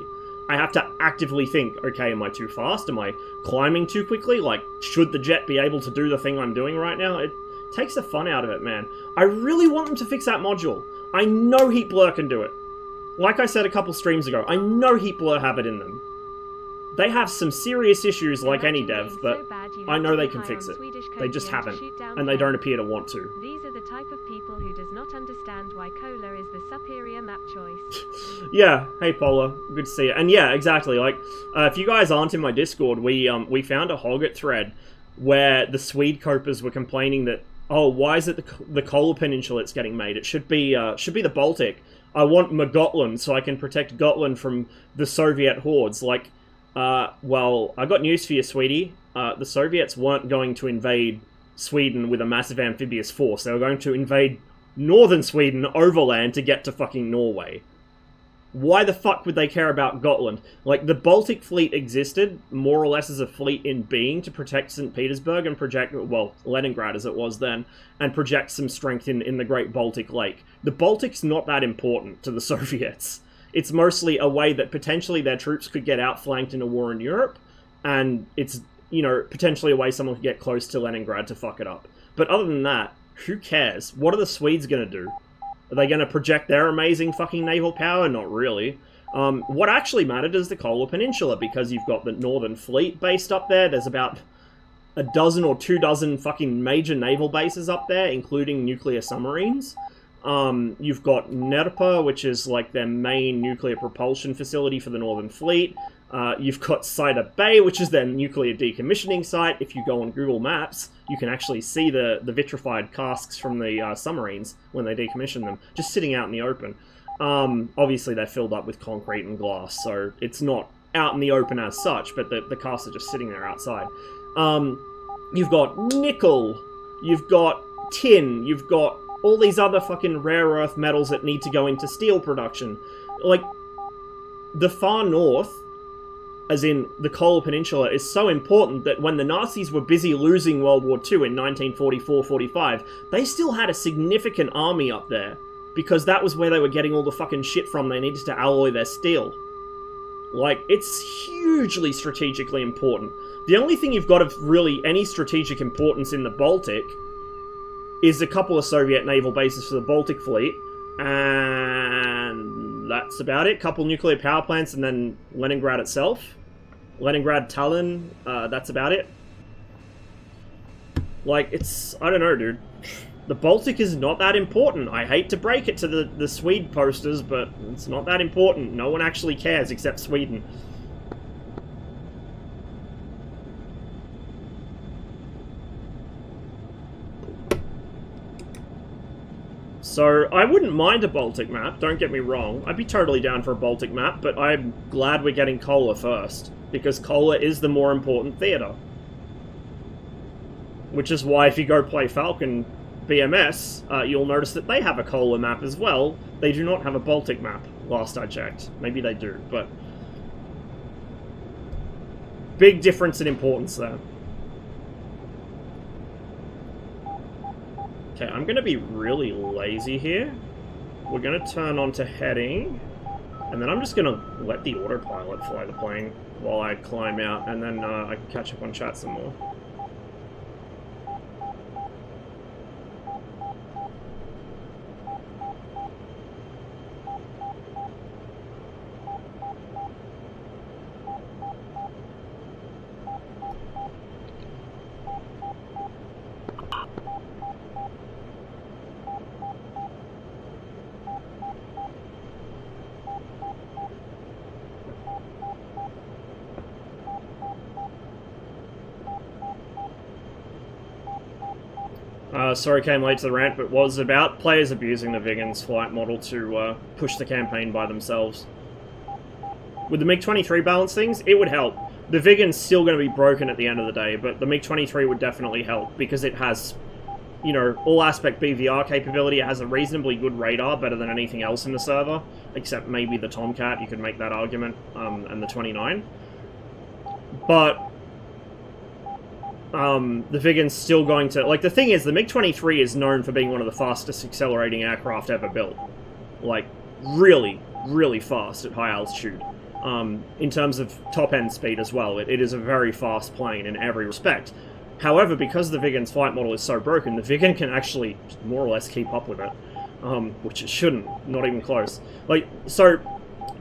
I have to actively think, okay, am I too fast? Am I climbing too quickly? Like, should the jet be able to do the thing I'm doing right now? It takes the fun out of it, man. I really want them to fix that module. I know Heat Blur can do it. Like I said a couple streams ago, I know Heat Blur have it in them. They have some serious issues like any dev, but I know they can fix it. They just haven't, and they don't appear to want to. These are the type of people who does not understand why Cola is the superior map choice. Yeah, hey Polar, good to see you. And yeah, exactly, like, if you guys aren't in my Discord, we found a Hoggett thread where the Swede copers were complaining that, oh, why is it the Kola Peninsula that's getting made? It should be the Baltic. I want Gotland so I can protect Gotland from the Soviet hordes. Like, well, I got news for you, sweetie. The Soviets weren't going to invade Sweden with a massive amphibious force. They were going to invade northern Sweden overland to get to fucking Norway. Why the fuck would they care about Gotland? Like, the Baltic fleet existed, more or less as a fleet in being, to protect St. Petersburg and project, well, Leningrad as it was then, and project some strength in the Great Baltic Lake. The Baltic's not that important to the Soviets. It's mostly a way that potentially their troops could get outflanked in a war in Europe, and it's, you know, potentially a way someone could get close to Leningrad to fuck it up. But other than that, who cares? What are the Swedes gonna do? Are they going to project their amazing fucking naval power? Not really. What actually mattered is the Kola Peninsula, because you've got the Northern Fleet based up there. There's about a dozen or 2 dozen fucking major naval bases up there, including nuclear submarines. You've got Nerpa, which is like their main nuclear propulsion facility for the Northern Fleet. You've got Sida Bay, which is their nuclear decommissioning site. If you go on Google Maps, you can actually see the vitrified casks from the submarines when they decommission them, just sitting out in the open. Obviously, they're filled up with concrete and glass, so it's not out in the open as such, but the casks are just sitting there outside. You've got nickel, you've got tin, you've got all these other fucking rare earth metals that need to go into steel production. Like, the far north, as in the Kola Peninsula, is so important that when the Nazis were busy losing World War II in 1944-45, they still had a significant army up there, because that was where they were getting all the fucking shit from they needed to alloy their steel. Like, it's hugely strategically important. The only thing you've got of really any strategic importance in the Baltic is a couple of Soviet naval bases for the Baltic Fleet, and that's about it. Couple nuclear power plants, and then Leningrad itself. Leningrad, Tallinn, that's about it. Like, it's... I don't know, dude. The Baltic is not that important. I hate to break it to the Swede posters, but it's not that important. No one actually cares except Sweden. So, I wouldn't mind a Baltic map, don't get me wrong. I'd be totally down for a Baltic map, but I'm glad we're getting Kola first, because Kola is the more important theatre. Which is why if you go play Falcon BMS, you'll notice that they have a Kola map as well. They do not have a Baltic map, last I checked. Maybe they do, but... big difference in importance there. Okay, I'm going to be really lazy here. We're going to turn on to heading, and then I'm just going to let the autopilot fly the plane while I climb out, and then I can catch up on chat some more. Sorry came late to the rant, but was about players abusing the Viggen's flight model to push the campaign by themselves. With the MiG-23 balance things, it would help. The Viggen's still going to be broken at the end of the day, but the MiG-23 would definitely help, because it has, you know, all-aspect BVR capability. It has a reasonably good radar, better than anything else in the server, except maybe the Tomcat, you could make that argument, and the 29. But... the Viggen's still going to... like, the thing is, the MiG-23 is known for being one of the fastest accelerating aircraft ever built. Like, really, really fast at high altitude. in terms of top-end speed as well. It is a very fast plane in every respect. However, because the Viggen's flight model is so broken, the Viggen can actually more or less keep up with it, which it shouldn't, not even close. Like, so,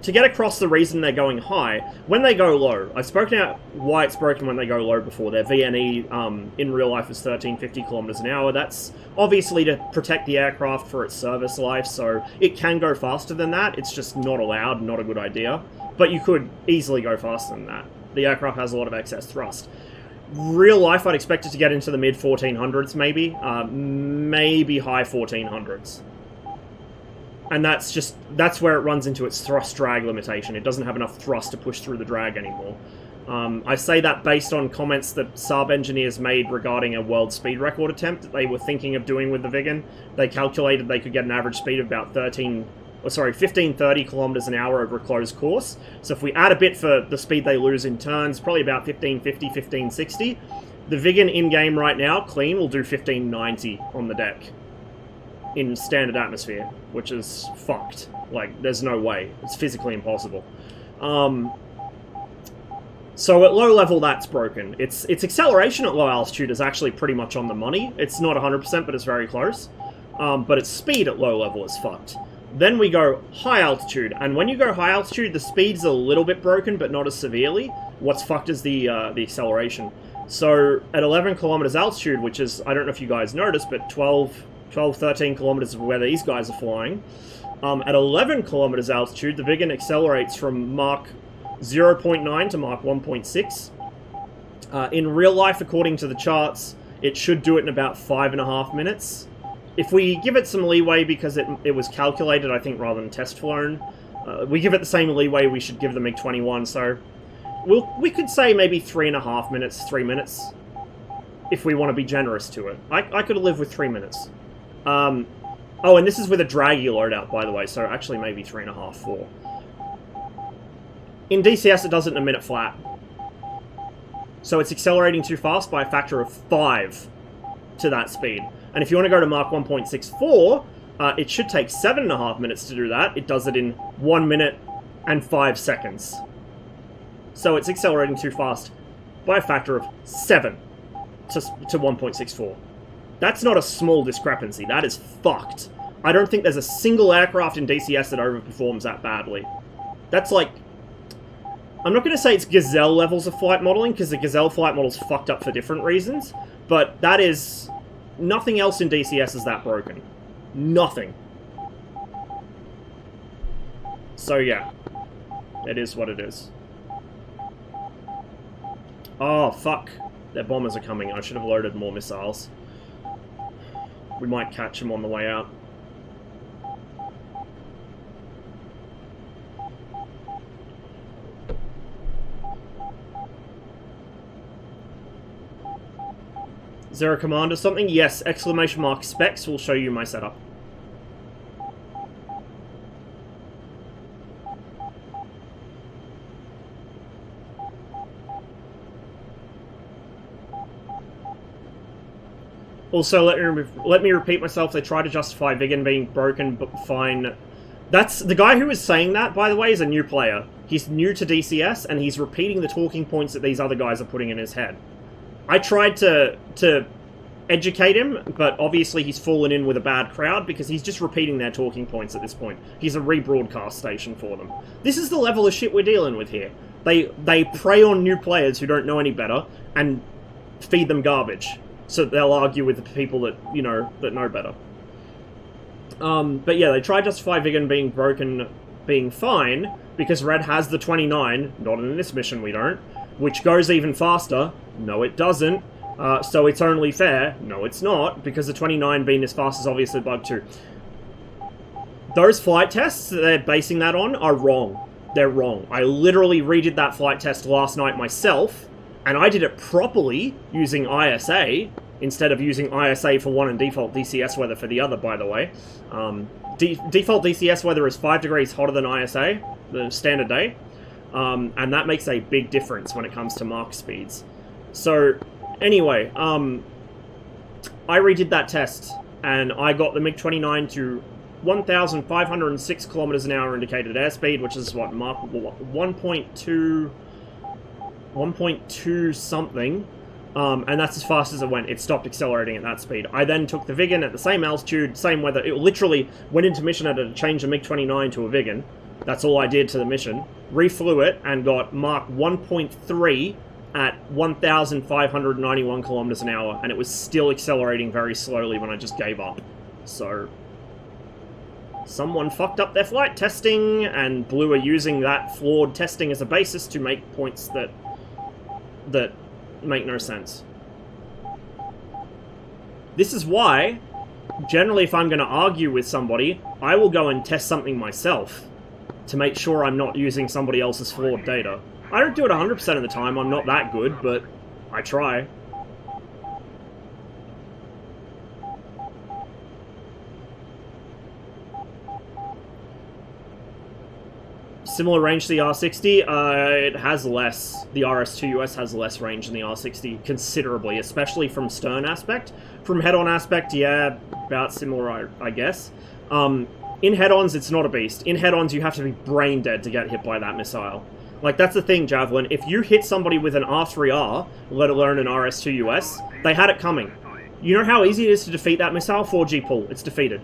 to get across the reason they're going high, when they go low, I've spoken out why it's broken when they go low before. Their VNE in real life is 1350 kilometers an hour. That's obviously to protect the aircraft for its service life, so it can go faster than that. It's just not allowed, not a good idea. But you could easily go faster than that. The aircraft has a lot of excess thrust. Real life, I'd expect it to get into the mid 1400s, maybe. Maybe high 1400s. And that's where it runs into its thrust drag limitation. It doesn't have enough thrust to push through the drag anymore. I say that based on comments that Saab engineers made regarding a world speed record attempt that they were thinking of doing with the Viggen. They calculated they could get an average speed of about 1530 kilometers an hour over a closed course. So if we add a bit for the speed they lose in turns, probably about 1550, 1560. The Viggen in-game right now, clean, will do 1590 on the deck in standard atmosphere, which is fucked. Like, there's no way. It's physically impossible. So at low level, that's broken. Its acceleration at low altitude is actually pretty much on the money. It's not 100%, but it's very close. But its speed at low level is fucked. Then we go high altitude, and when you go high altitude, the speed's a little bit broken, but not as severely. What's fucked is the acceleration. So at 11 kilometers altitude, which is, I don't know if you guys noticed, but 12, 13 kilometers of where these guys are flying. At 11 kilometers altitude, the Viggen accelerates from Mach 0.9 to Mach 1.6. In real life, according to the charts, it should do it in about 5.5 minutes. If we give it some leeway because it was calculated, I think, rather than test flown, we give it the same leeway we should give the MiG-21, so we could say maybe 3.5 minutes, 3 minutes, if we want to be generous to it. I could live with 3 minutes. Oh, and this is with a draggy loadout, by the way, so actually maybe 3.5, 4. In DCS, it does it in a minute flat. So it's accelerating too fast by a factor of 5 to that speed. And if you want to go to Mach 1.64, it should take 7.5 minutes to do that. It does it in 1 minute and 5 seconds. So it's accelerating too fast by a factor of 7 to 1.64. That's not a small discrepancy. That is fucked. I don't think there's a single aircraft in DCS that overperforms that badly. That's like... I'm not going to say it's Gazelle levels of flight modeling, because the Gazelle flight model's fucked up for different reasons, but that is... Nothing else in DCS is that broken. Nothing. So yeah, it is what it is. Oh, fuck. Their bombers are coming. I should have loaded more missiles. We might catch them on the way out. Is there a command or something? Yes, exclamation mark specs will show you my setup. Also, let me repeat myself, they try to justify Viggen being broken, but fine. That's the guy who is saying that, by the way, is a new player. He's new to DCS, and he's repeating the talking points that these other guys are putting in his head. I tried to educate him, but obviously he's fallen in with a bad crowd because he's just repeating their talking points at this point. He's a rebroadcast station for them. This is the level of shit we're dealing with here. They prey on new players who don't know any better and feed them garbage. So they'll argue with the people that, you know, that know better. But yeah, they try to justify Viggen being broken being fine because Red has the 29, not in this mission we don't, which goes even faster. No, it doesn't. So it's only fair. No, it's not, because the 29 being as fast is obviously bug 2. Those flight tests that they're basing that on are wrong. They're wrong. I literally redid that flight test last night myself, and I did it properly using ISA instead of using ISA for one and default DCS weather for the other, by the way. Default DCS weather is 5 degrees hotter than ISA, the standard day, and that makes a big difference when it comes to Mach speeds. So, anyway, I redid that test, and I got the MiG-29 to 1,506 kilometers an hour indicated airspeed, which is what, Mark 1.2 something. And that's as fast as it went. It stopped accelerating at that speed. I then took the Viggen at the same altitude, same weather. It literally went into mission at a change the MiG-21 to a Viggen. That's all I did to the mission. Reflew it and got Mach 1.3 at 1,591 kilometers an hour, and it was still accelerating very slowly when I just gave up. So someone fucked up their flight testing, and Blue are using that flawed testing as a basis to make points that make no sense. This is why, generally, if I'm going to argue with somebody, I will go and test something myself to make sure I'm not using somebody else's flawed data. I don't do it 100% of the time, I'm not that good, but I try. Similar range to the R60, it has less. The RS2US has less range than the R60, considerably, especially from stern aspect. From head-on aspect, yeah, about similar, I guess. In head-ons, it's not a beast. In head-ons, you have to be brain dead to get hit by that missile. Like, that's the thing, Javelin. If you hit somebody with an R3R, let alone an RS2US, they had it coming. You know how easy it is to defeat that missile? 4G pull, it's defeated.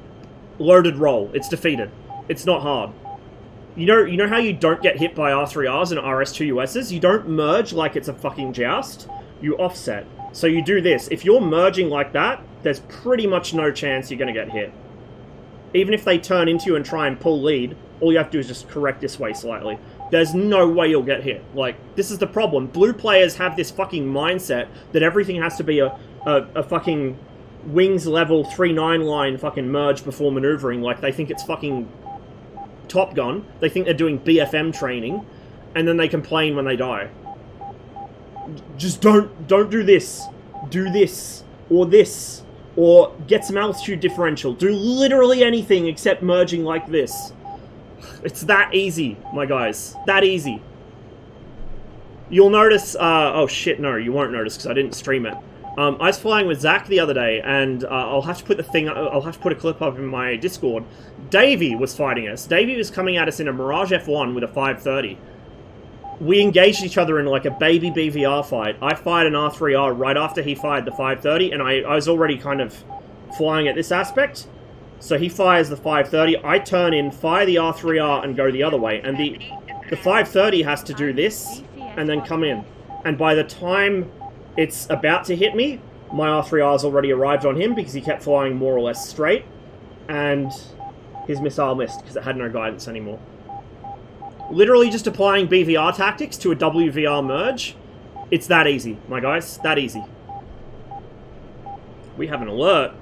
Loaded roll, it's defeated. It's not hard. You know how you don't get hit by R3Rs and RS2USs? You don't merge like it's a fucking joust. You offset. So you do this. If you're merging like that, there's pretty much no chance you're going to get hit. Even if they turn into you and try and pull lead, all you have to do is just correct this way slightly. There's no way you'll get hit. Like, this is the problem. Blue players have this fucking mindset that everything has to be a fucking wings level 3-9 line fucking merge before maneuvering. Like, they think it's fucking Top Gun. They think they're doing BFM training, and then they complain when they die. Just don't do this. Do this. Or get some altitude differential. Do literally anything except merging like this. It's that easy, my guys. That easy. You'll notice, oh shit, no, you won't notice because I didn't stream it. I was flying with Zach the other day, and I'll have to put a clip up in my Discord. Davey was fighting us. Davey was coming at us in a Mirage F1 with a 530. We engaged each other in like a baby BVR fight. I fired an R3R right after he fired the 530, and I was already kind of flying at this aspect. So he fires the 530, I turn in, fire the R3R, and go the other way. And the 530 has to do this, and then come in. And by the time it's about to hit me, my R3R's already arrived on him because he kept flying more or less straight, and his missile missed because it had no guidance anymore. Literally just applying BVR tactics to a WVR merge. It's that easy, my guys. That easy. We have an alert.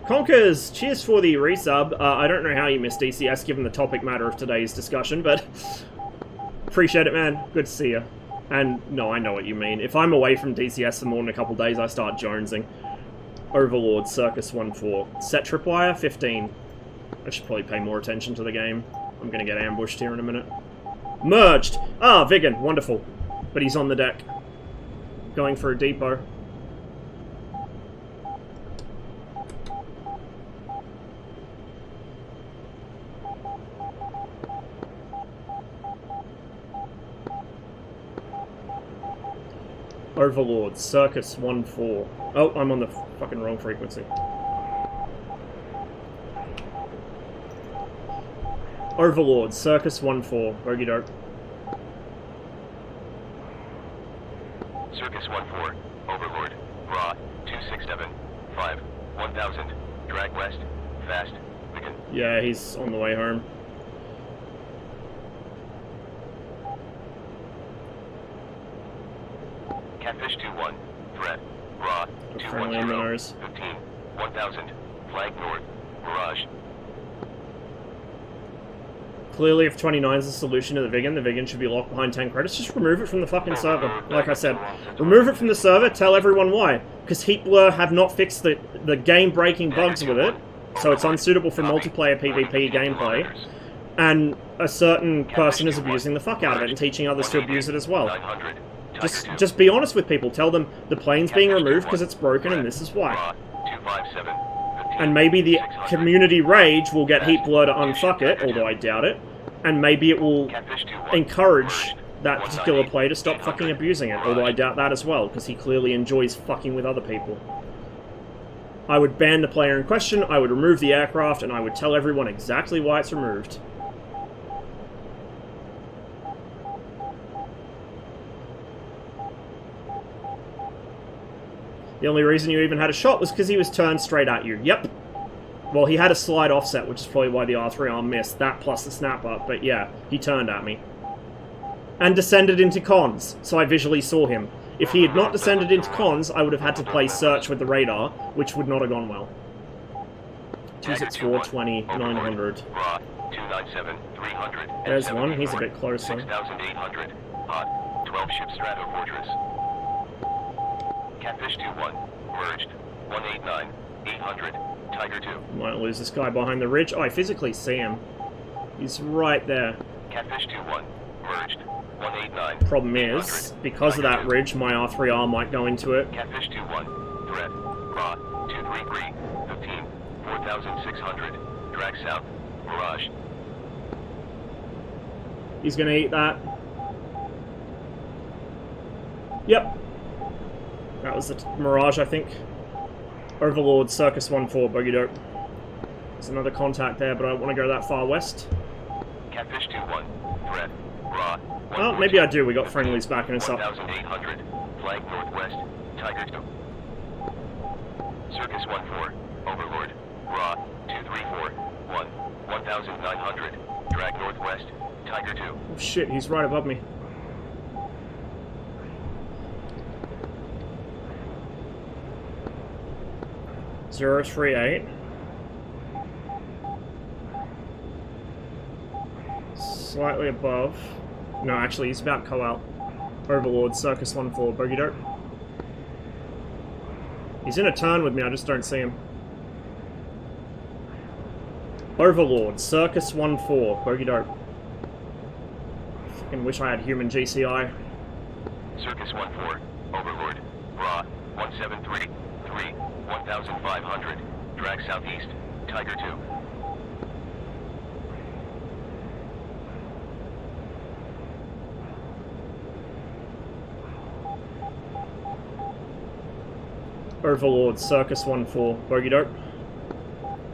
Conkers, cheers for the resub. I don't know how you missed DCS given the topic matter of today's discussion, but appreciate it, man. Good to see you. And no, I know what you mean. If I'm away from DCS for more than a couple days, I start jonesing. Overlord, Circus 1-4. Set tripwire, 15. I should probably pay more attention to the game. I'm gonna get ambushed here in a minute. Merged! Ah, Viggen, wonderful. But he's on the deck. Going for a depot. Overlord, Circus 1-4. Oh, I'm on the fucking wrong frequency. Overlord, Circus 1-4. Okie doke. Circus 1-4. Overlord. Raw. 2675. 1000. Drag west. Fast. Viggen. Yeah, he's on the way home. Catfish 2-1. Threat. Raw. Friendly on the 210. nose. 15. 1000. Flag north. Barrage. Clearly, if 29 is the solution to the Viggen should be locked behind 10 credits. Just remove it from the fucking server. Like I said, remove it from the server, tell everyone why. Because Heat Blur have not fixed the game-breaking bugs with it, so it's unsuitable for multiplayer PvP gameplay. And a certain person is abusing the fuck out of it and teaching others to abuse it as well. Just be honest with people. Tell them the plane's being removed because it's broken and this is why. 257. And maybe the community rage will get Heat Blur to unfuck it, although I doubt it. And maybe it will encourage that particular player to stop fucking abusing it, although I doubt that as well, because he clearly enjoys fucking with other people. I would ban the player in question, I would remove the aircraft, and I would tell everyone exactly why it's removed. The only reason you even had a shot was because he was turned straight at you. Yep. Well, he had a slight offset, which is probably why the R3R missed. That plus the snap up, but yeah, he turned at me. And descended into cons, so I visually saw him. If he had not descended into cons, I would have had to play search with the radar, which would not have gone well. 264, 20, 900. 297, 300. There's one, he's a bit closer. 6,800. Hot. 12 ship Strato Fortress. Catfish 2-1. Merged. 189, 800. Tiger 2. Might lose this guy behind the ridge. Oh, I physically see him. He's right there. Catfish 2-1. Merged. 189. Problem is, because of that ridge, my R3R might go into it. Catfish 2-1. Threat. Raw. 233. 15. 4,600. Drag south. Mirage. He's gonna eat that. Yep. That was the Mirage, I think. Overlord, Circus 1-4, bogey dope. There's another contact there, but I don't want to go that far west. Catfish 2-1. Threat. Raw. Oh, maybe I do. We got friendlies backing us up. 1,800. Flank northwest. Tiger 2. Circus 1-4. Overlord. Raw. 234. 1. 1,900. Drag northwest. Tiger 2. Oh shit, he's right above me. Zero 38. Slightly above. No, actually, he's about co out. Overlord, Circus 1-4, bogey dope. He's in a turn with me, I just don't see him. Overlord, Circus 1-4, bogey dope. Fucking wish I had human GCI. Circus 1-4. Overlord. Raw. 173. 3. 1,500. Drag southeast. Tiger 2. Overlord, Circus 1-4, bogey dope.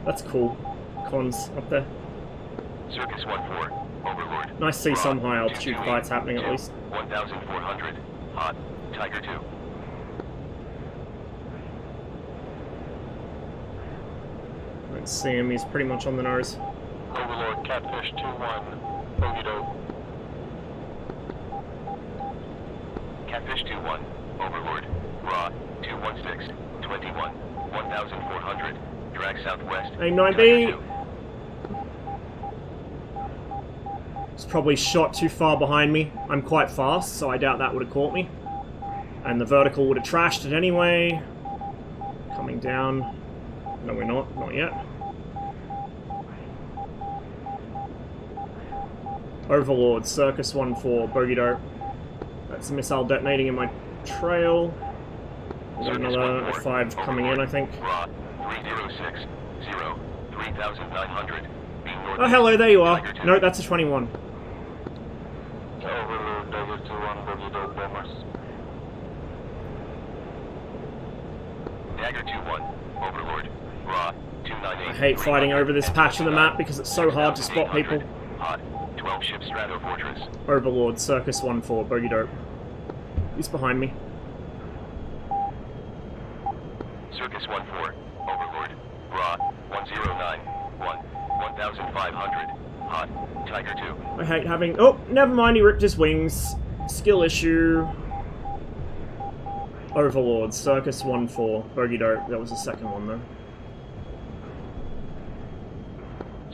That's cool. Cons up there. Circus 1-4. Overlord. Nice to see some high altitude fights happening at least. 1,400. Hot. Tiger 2. Don't see him, he's pretty much on the nose. Overlord, Catfish 2-1, bogey dope. Catfish 2-1. Overlord. Raw. 216. 21. 1,400. Drag southwest. A9B! It's probably shot too far behind me. I'm quite fast, so I doubt that would have caught me. And the vertical would have trashed it anyway. Coming down. No, we're not. Not yet. Overlord, Circus 1-4, bogey dope. That's a missile detonating in my trail. We've got another F-5 coming in, I think. Raw. 306. 0. 3,900. Oh, hello, there you are. No, that's a 21. Overlord, Dagger 2-1, bogey dope, bombers. Dagger 2-1. Overlord. Raw. 298. I hate fighting over this patch of the map because it's so hard to spot people. Hot. 12 ship Strato Fortress. Overlord, Circus 1-4, bogey dope. He's behind me. Circus 1-4. Overlord. Raw. 109. 1. 1,500. Hot. Tiger 2. I hate having... Oh, never mind, he ripped his wings. Skill issue. Overlord, Circus 1-4, bogey dope. That was the second one, though.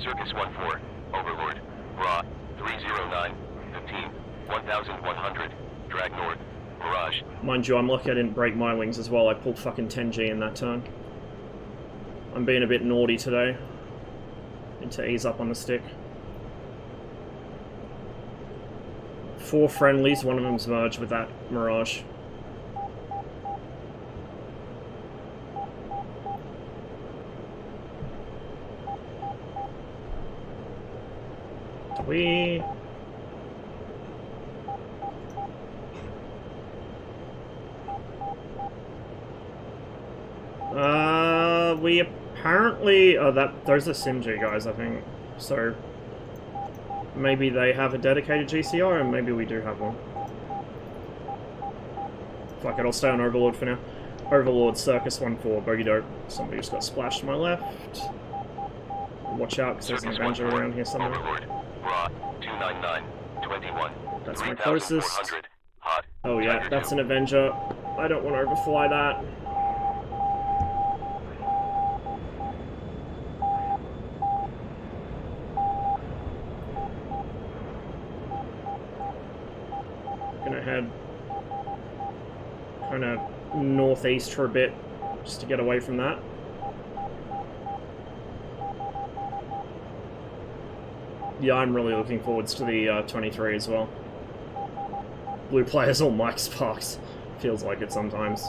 Circus 1-4. Overlord. Raw. 309. 15. 1,100. Drag north. Mirage. Mind you, I'm lucky I didn't break my wings as well. I pulled fucking 10G in that turn. I'm being a bit naughty today. Need to ease up on the stick. 4 friendlies, one of them's merged with that Mirage. we? We apparently... Oh, those are SimG guys, I think. So, maybe they have a dedicated GCR, and maybe we do have one. Fuck it, I'll stay on Overlord for now. Overlord, Circus 1-4, bogey dope. Somebody just got splashed to my left. Watch out, because there's an Avenger around here somewhere. Overlord, Raw, 299, 21. That's my closest. Hot. Oh yeah, that's an Avenger. I don't want to overfly that. Gonna head kind of northeast for a bit, just to get away from that. Yeah, I'm really looking forwards to the 23 as well. Blue players all Mike Sparks. Feels like it sometimes.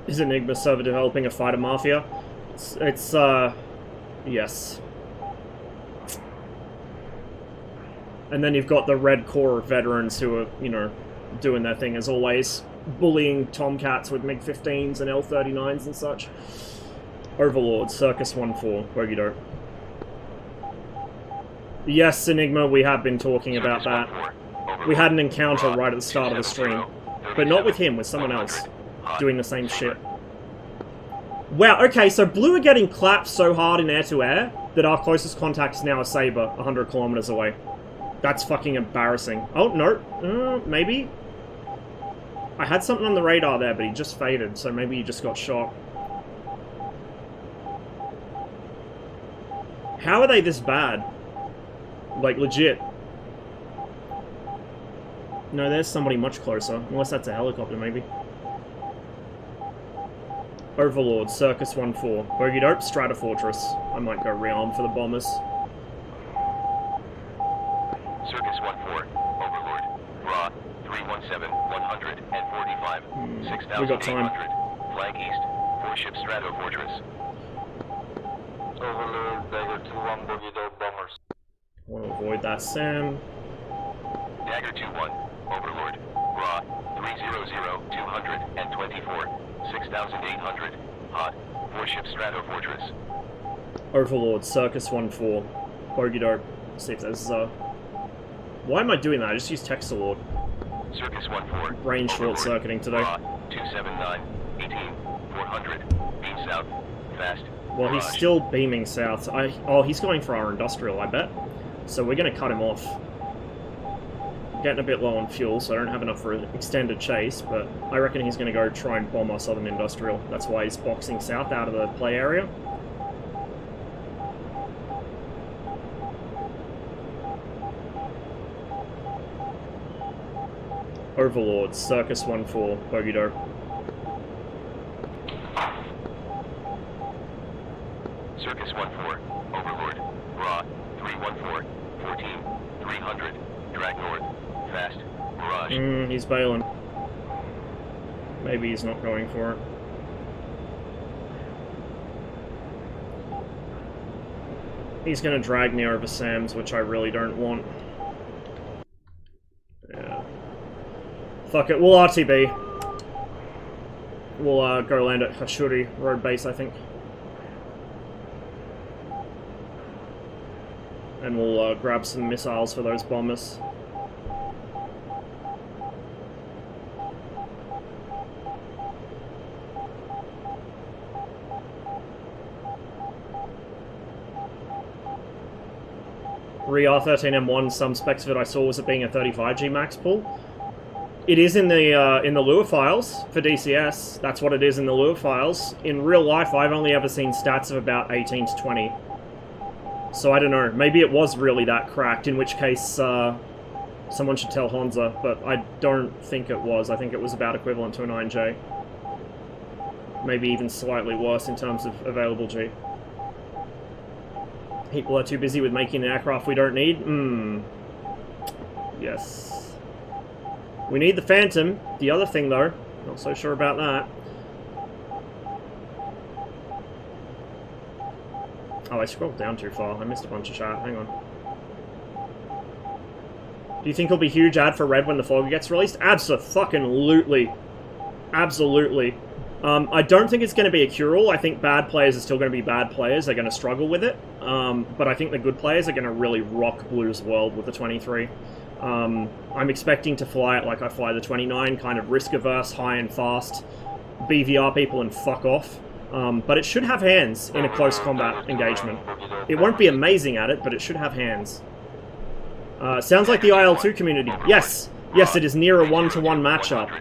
Is Enigma server developing a fighter mafia? It's yes. And then you've got the Red Corps veterans who are, you know, doing their thing as always, bullying Tomcats with MiG-15s and L-39s and such. Overlord, Circus 1-4, bogey dope. Yes, Enigma, we have been talking about that. We had an encounter right at the start of the stream, but not with him, with someone else, doing the same shit. Wow, okay, so Blue are getting clapped so hard in air-to-air that our closest contact is now a Sabre, 100 kilometers away. That's fucking embarrassing. Oh, no. Maybe? I had something on the radar there, but he just faded, so maybe he just got shot. How are they this bad? Like, legit. No, there's somebody much closer. Unless that's a helicopter, maybe. Overlord, Circus 1-4. Bogey dope, Strata Fortress. I might go rearm for the bombers. Circus 1-4, Overlord, Raw, 317, 145, 6,800, flank east, 4-ship Strato Fortress. Overlord, Dagger 2-1, bogey dope bombers. Want to avoid that Sam. Dagger 2-1, Overlord, Raw, 300, 224, 6,800, hot, 4-ship Strato Fortress. Overlord, Circus 1-4. Bogey dope. See if there's Why am I doing that? I just used Texalord. Circus 1-4. Range short-circuiting today. 279, 18, 400, beam south, fast. Well, he's still beaming south. Oh, he's going for our industrial, I bet. So we're going to cut him off. Getting a bit low on fuel, so I don't have enough for an extended chase, but I reckon he's going to go try and bomb our southern industrial. That's why he's boxing south out of the play area. Overlord, Circus 1-4, bogey dope. Circus 1-4, Overlord, Raw, 314, 14, 300, drag north, fast, barrage. He's bailing. Maybe he's not going for it. He's gonna drag me over Sam's, which I really don't want. Yeah. Fuck it, we'll RTB. We'll go land at Hashuri Road Base, I think. And we'll grab some missiles for those bombers. R13M1, some specs of it I saw was it being a 35G max pull. It is in the lure files for DCS. That's what it is in the lure files. In real life, I've only ever seen stats of about 18 to 20. So I don't know. Maybe it was really that cracked, in which case someone should tell Honza, but I don't think it was. I think it was about equivalent to a 9J. Maybe even slightly worse in terms of available G. People are too busy with making an aircraft we don't need. Yes. We need the Phantom. The other thing, though, not so sure about that. Oh, I scrolled down too far. I missed a bunch of chat. Hang on. Do you think it'll be huge ad for Red when the Fogger gets released? Abso-fucking-lutely. Absolutely. I don't think it's going to be a cure-all. I think bad players are still going to be bad players. They're going to struggle with it. But I think the good players are going to really rock Blue's world with the 23. I'm expecting to fly it like I fly the 29, kind of risk-averse, high and fast, BVR people and fuck off. But it should have hands in a close combat engagement. It won't be amazing at it, but it should have hands. Sounds like the IL-2 community. Yes! Yes, it is near a 1-to-1 matchup.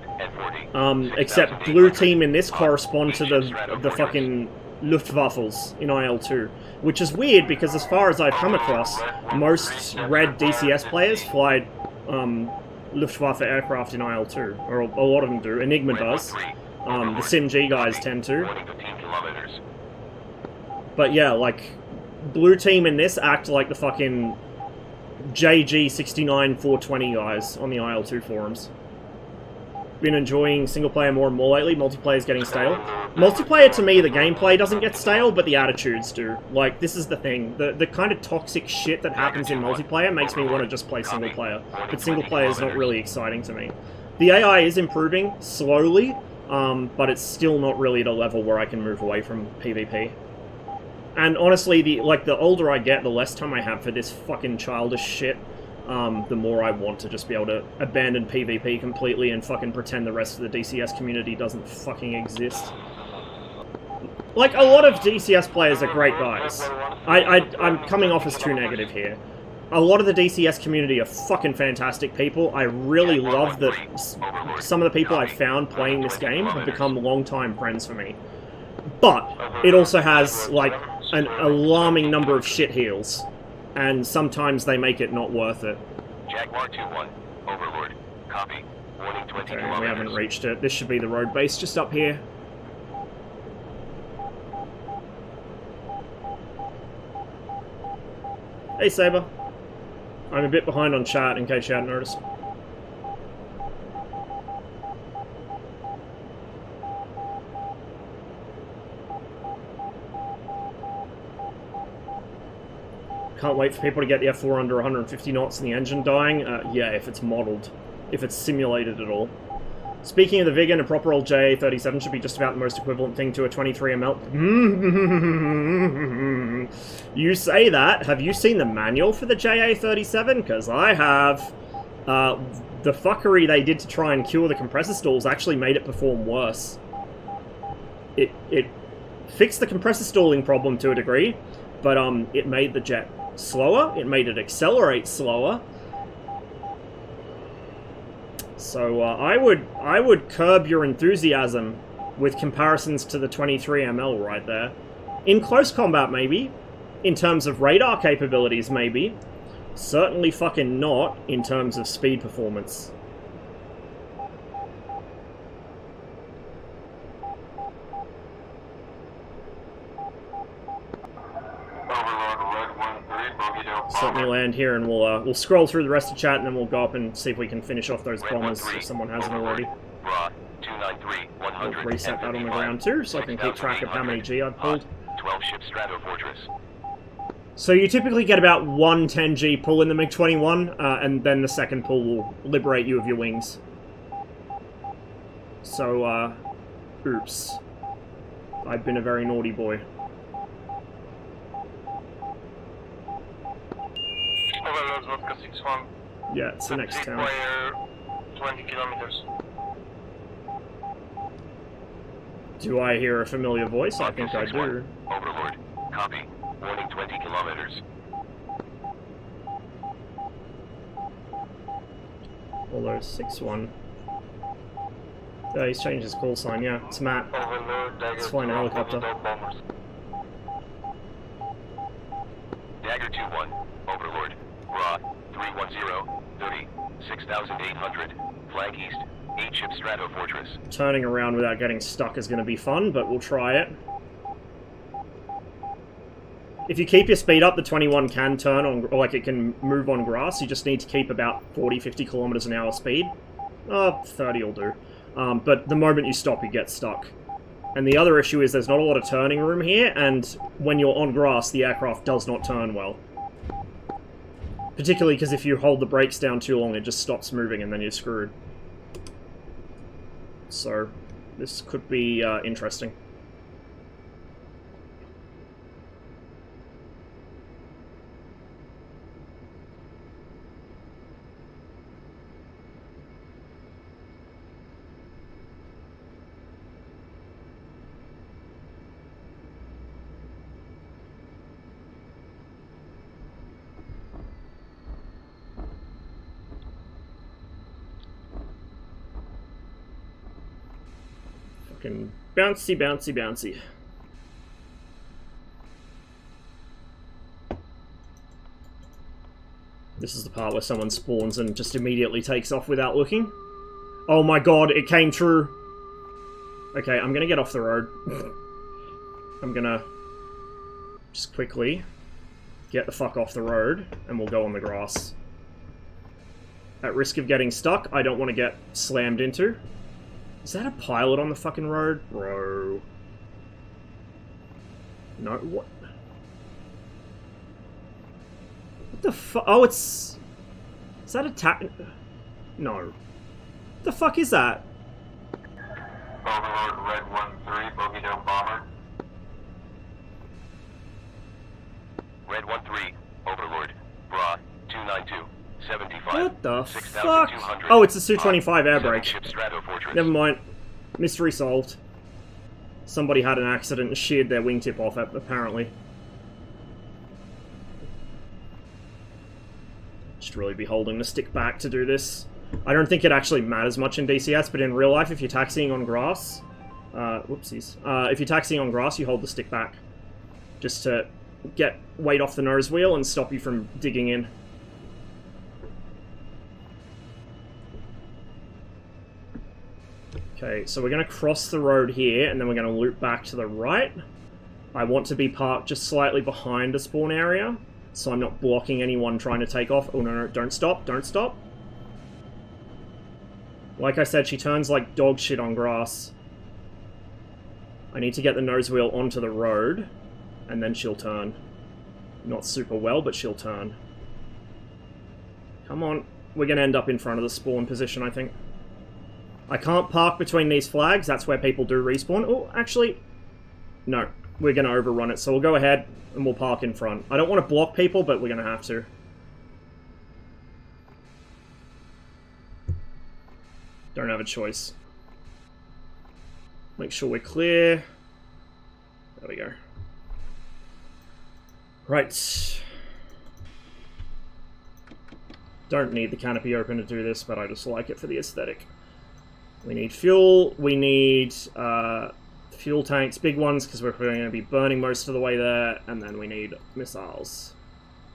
Except blue team in this correspond to the fucking Luftwaffles in IL-2. Which is weird, because as far as I've come across, most red DCS players fly Luftwaffe aircraft in IL-2. Or a lot of them do. Enigma does. The SimG guys tend to. But yeah, like, blue team in this act like the fucking JG69 420 guys on the IL-2 forums. Been enjoying single player more and more lately. Multiplayer's getting stale. Multiplayer, to me, the gameplay doesn't get stale, but the attitudes do. Like, this is the thing. The kind of toxic shit that happens in multiplayer makes me want to just play single player. But single player is not really exciting to me. The AI is improving, slowly, but it's still not really at a level where I can move away from PvP. And honestly, the older I get, the less time I have for this fucking childish shit. The more I want to just be able to abandon PvP completely and fucking pretend the rest of the DCS community doesn't fucking exist. Like, a lot of DCS players are great guys. I'm coming off as too negative here. A lot of the DCS community are fucking fantastic people. I really love that some of the people I've found playing this game have become long-time friends for me. But it also has, like, an alarming number of shitheels. And sometimes they make it not worth it. Jaguar 2-1, Overlord. Copy. Warning 20 Okay, kilometers. we haven't reached it. This should be the road base just up here. Hey, Saber. I'm a bit behind on chat, in case you hadn't noticed. Can't wait for people to get the F4 under 150 knots and the engine dying. Yeah, if it's modeled. If it's simulated at all. Speaking of the Viggen, a proper old JA-37 should be just about the most equivalent thing to a 23 ml. You say that. Have you seen the manual for the JA-37? Because I have. The fuckery they did to try and cure the compressor stalls actually made it perform worse. It fixed the compressor stalling problem to a degree, but it made the jet slower, it made it accelerate slower. So I would curb your enthusiasm with comparisons to the 23 ml right there. In close combat, maybe. In terms of radar capabilities, maybe. Certainly fucking not in terms of speed performance. Certainly land here, and we'll scroll through the rest of chat, and then we'll go up and see if we can finish off those bombers if someone hasn't already. I'll reset that on the ground too, so I can keep track of how many G I've pulled. 12-ship Strato Fortress. So you typically get about 1 10G pull in the MiG-21, and then the second pull will liberate you of your wings. So, oops. I've been a very naughty boy. Yeah, it's the next town. 20 kilometers. Do I hear a familiar voice? I think I do. Overlord. Copy. Warning 20 kilometers. Although 6-1. He's changed his call sign, yeah. It's Matt. It's flying a helicopter. Dagger 2-1. Overlord. Raw. 310. 30. 6,800. Flank east. 8-ship Strato Fortress. Turning around without getting stuck is going to be fun, but we'll try it. If you keep your speed up, the 21 can turn on, or like it can move on grass. You just need to keep about 40-50 kilometers an hour speed. 30 will do. But the moment you stop, you get stuck. And the other issue is there's not a lot of turning room here, and when you're on grass, the aircraft does not turn well. Particularly because if you hold the brakes down too long, it just stops moving and then you're screwed. So, this could be interesting. Fucking bouncy, bouncy, bouncy. This is the part where someone spawns and just immediately takes off without looking. Oh my god, it came true. Okay, I'm gonna get off the road. I'm gonna just quickly get the fuck off the road and we'll go on the grass. At risk of getting stuck, I don't want to get slammed into. Is that a pilot on the fucking road? Bro. No, what? What the fuck? Oh, it's... Is that a No. What the fuck is that? Overlord Red 1-3, Bogey Dome Bomber. Red 1-3, Overlord, Bra, 292, 75. What the fuck? Oh, it's a Su-25 air brake. Never mind. Mystery solved. Somebody had an accident and sheared their wingtip off, apparently. Should really be holding the stick back to do this. I don't think it actually matters much in DCS, but in real life, if you're taxiing on grass... whoopsies. If you're taxiing on grass, you hold the stick back. Just to get weight off the nose wheel and stop you from digging in. Okay, so we're going to cross the road here, and then we're going to loop back to the right. I want to be parked just slightly behind a spawn area, so I'm not blocking anyone trying to take off. Oh, no, no, don't stop, don't stop. Like I said, she turns like dog shit on grass. I need to get the nose wheel onto the road, and then she'll turn. Not super well, but she'll turn. Come on. We're going to end up in front of the spawn position, I think. I can't park between these flags. That's where people do respawn. Oh, actually, no. We're going to overrun it. So we'll go ahead and we'll park in front. I don't want to block people, but we're going to have to. Don't have a choice. Make sure we're clear. There we go. Right. Don't need the canopy open to do this, but I just like it for the aesthetic. We need fuel, we need fuel tanks, big ones, because we're going to be burning most of the way there, and then we need missiles.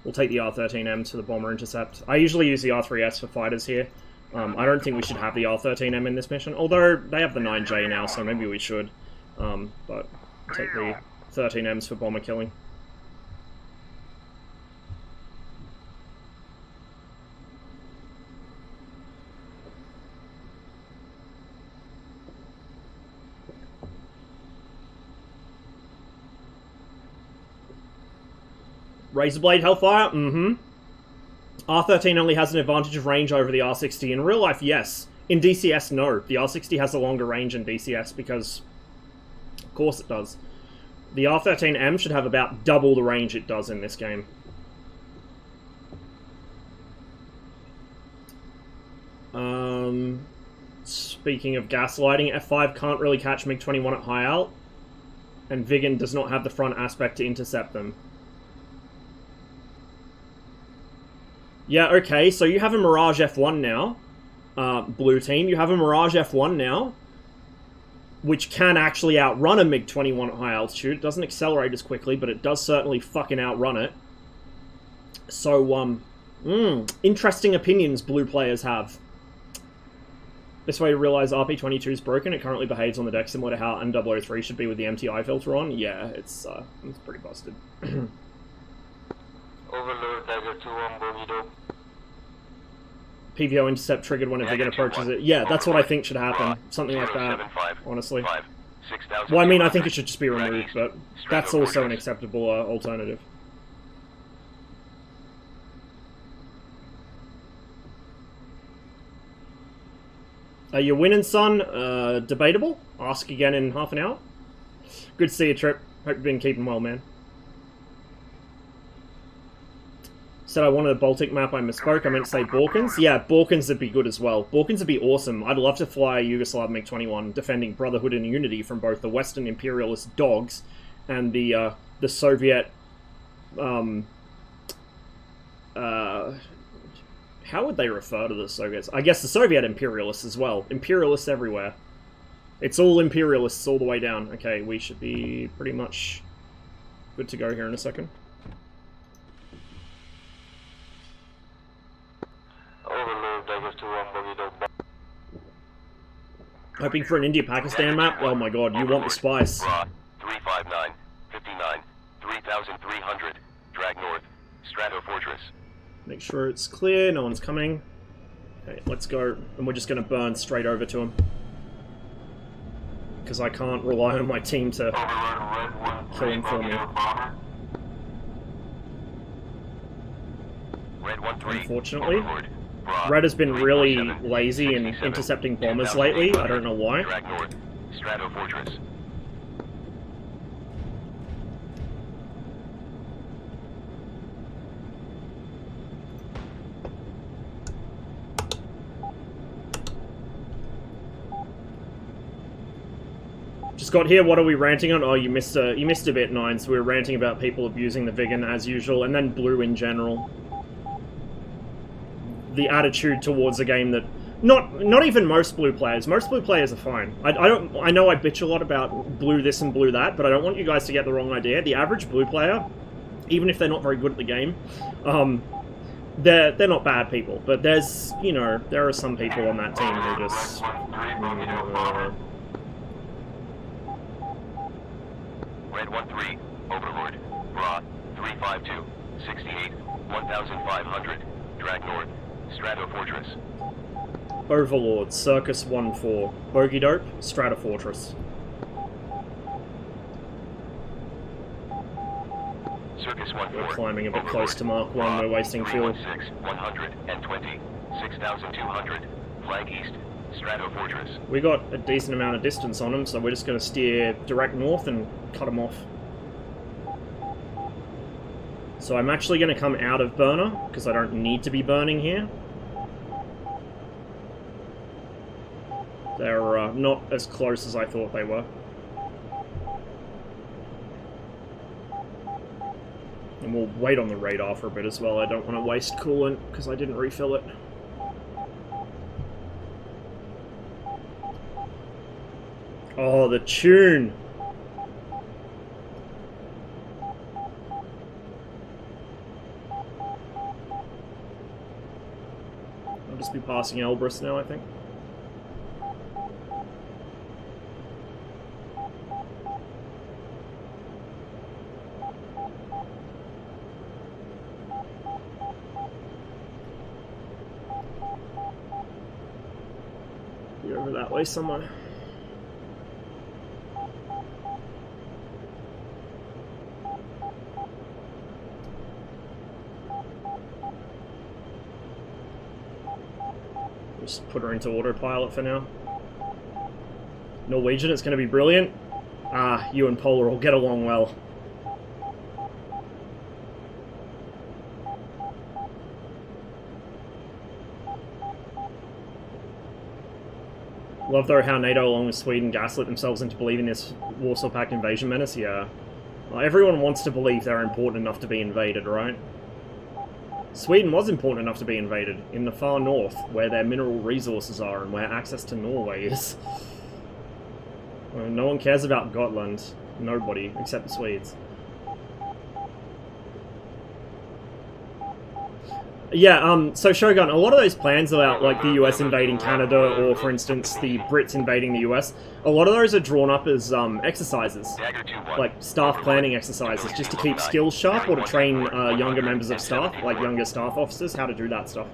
We'll take the R-13M to the bomber intercept. I usually use the R-3S for fighters here. I don't think we should have the R-13M in this mission, although they have the 9J now, so maybe we should. But take the 13Ms for bomber killing. Razorblade Hellfire? Mm-hmm. R13 only has an advantage of range over the R60. In real life, yes. In DCS, no. The R60 has a longer range in DCS because... Of course it does. The R13M should have about double the range it does in this game. Speaking of gaslighting, F-5 can't really catch MiG-21 at high alt. And Viggen does not have the front aspect to intercept them. Yeah, okay, so you have a Mirage F1 now, blue team. You have a Mirage F1 now, which can actually outrun a MiG-21 at high altitude. It doesn't accelerate as quickly, but it does certainly fucking outrun it. So, interesting opinions blue players have. This way you realize RP-22 is broken. It currently behaves on the deck similar to how N003 should be with the MTI filter on. Yeah, it's pretty busted. Overlord Tiger 2 on bogey dope. PVO intercept triggered when a Viggen approaches it. Yeah, that's what I think should happen. Something like that, honestly. Well, I mean, I think it should just be removed, but that's also an acceptable alternative. You're winning, son. Debatable. Ask again in half an hour. Good to see you, Trip. Hope you've been keeping well, man. Said I wanted a Baltic map, I misspoke. I meant to say Balkans. Yeah, Balkans would be good as well. Balkans would be awesome. I'd love to fly a Yugoslav MiG-21, defending brotherhood and unity from both the Western imperialist dogs and the Soviet... how would they refer to the Soviets? I guess the Soviet imperialists as well. Imperialists everywhere. It's all imperialists all the way down. Okay, we should be pretty much good to go here in a second. Hoping for an India-Pakistan map? Oh my god, you want the spice. 359, 59, 3,300, drag north, Strato Fortress. Make sure it's clear, no one's coming. Okay, let's go, and we're just going to burn straight over to him. Because I can't rely on my team to kill him for me. Unfortunately. Red has been really lazy in intercepting bombers lately, I don't know why. Drag north, Strato Fortress. Just got here, what are we ranting on? Oh, you missed a bit, Nine, so we were ranting about people abusing the Viggen as usual, and then blue in general. The attitude towards a game that... Not even most blue players. Most blue players are fine. I know I bitch a lot about blue this and blue that, but I don't want you guys to get the wrong idea. The average blue player, even if they're not very good at the game, they're not bad people. But there's, you know, there are some people on that team who just... Red 1-3, Overlord, Bra, 352, 68, 1,500, drag north, Strato Fortress. Overlord, Circus 1-4, Bogey Dope, Strato Fortress. Circus 1-4. We're climbing a bit close to Mark 1, we're wasting fuel. 120, 6,200, flag east, Strato Fortress. We got a decent amount of distance on him, so we're just going to steer direct north and cut him off. So I'm actually going to come out of burner, because I don't need to be burning here. They're not as close as I thought they were. And we'll wait on the radar for a bit as well. I don't want to waste coolant, because I didn't refill it. Oh, the tune! I'll just be passing Elbrus now, I think. Be over that way somewhere. Just put her into autopilot for now. Norwegian, it's going to be brilliant. Ah, you and Polar will get along well. Love though how NATO along with Sweden gaslit themselves into believing this Warsaw Pact invasion menace. Yeah. Well, everyone wants to believe they're important enough to be invaded, right? Sweden was important enough to be invaded, in the far north, where their mineral resources are and where access to Norway is. Well, no one cares about Gotland. Nobody, except the Swedes. Yeah, so Shogun, a lot of those plans about, like, the US invading Canada, or, for instance, the Brits invading the US, a lot of those are drawn up as, exercises. Dagger 2-1. Like, staff planning exercises, just to keep skills sharp, or to train, younger members of staff, like younger staff officers, how to do that stuff.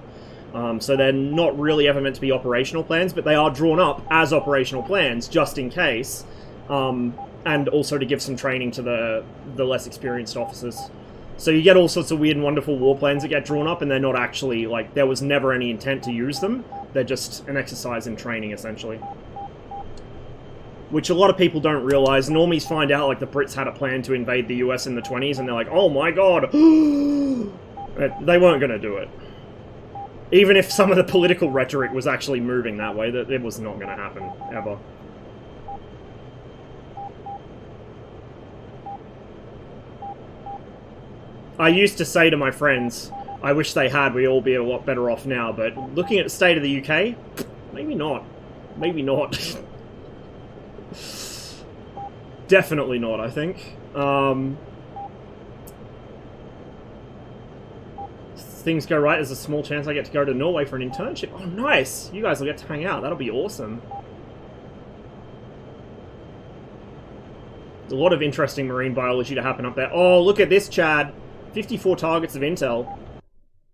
So they're not really ever meant to be operational plans, but they are drawn up as operational plans, just in case, and also to give some training to the less experienced officers. So you get all sorts of weird and wonderful war plans that get drawn up, and they're not actually, like, there was never any intent to use them. They're just an exercise in training, essentially. Which a lot of people don't realize. Normies find out, like, the Brits had a plan to invade the US in the 20s, and they're like, oh my god! They weren't gonna do it. Even if some of the political rhetoric was actually moving that way, that it was not gonna happen, ever. I used to say to my friends, I wish they had, we'd all be a lot better off now, but looking at the state of the UK, maybe not. Maybe not. Definitely not, I think. Things go right, there's a small chance I get to go to Norway for an internship. Oh, nice! You guys will get to hang out, that'll be awesome. There's a lot of interesting marine biology to happen up there. Oh, look at this, Chad! 54 targets of intel.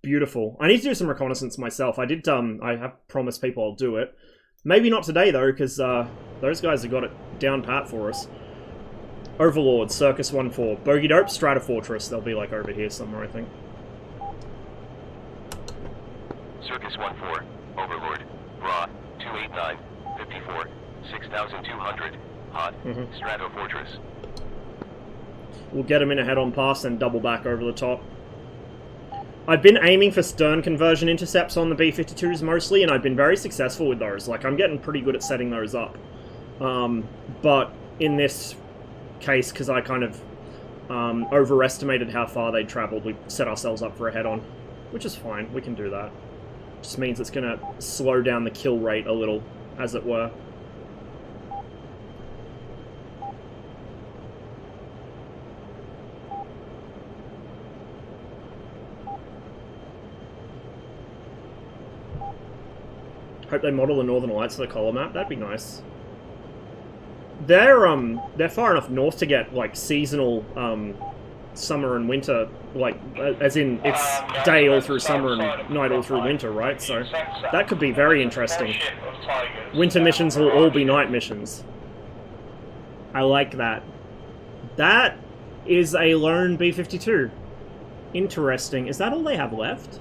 Beautiful. I need to do some reconnaissance myself. I did, I have promised people I'll do it. Maybe not today, though, because, those guys have got it down pat for us. Overlord, Circus 1-4. Bogey Dope, Stratofortress. They'll be, like, over here somewhere, I think. Circus 1-4. Overlord. Raw. 289. 54. 6,200. Hot. Stratofortress. We'll get them in a head-on pass and double back over the top. I've been aiming for stern conversion intercepts on the B-52s mostly, and I've been very successful with those. Like, I'm getting pretty good at setting those up. But in this case, because I kind of overestimated how far they'd traveled, we set ourselves up for a head-on, which is fine. We can do that. Just means it's going to slow down the kill rate a little, as it were. Hope they model the Northern Lights of the color map. That'd be nice. They're far enough north to get, like, seasonal summer and winter, like, as in it's day all through summer and night all through winter, right? So that could be very interesting. Winter missions will all be night missions. I like that. That is a lone B-52. Interesting. Is that all they have left?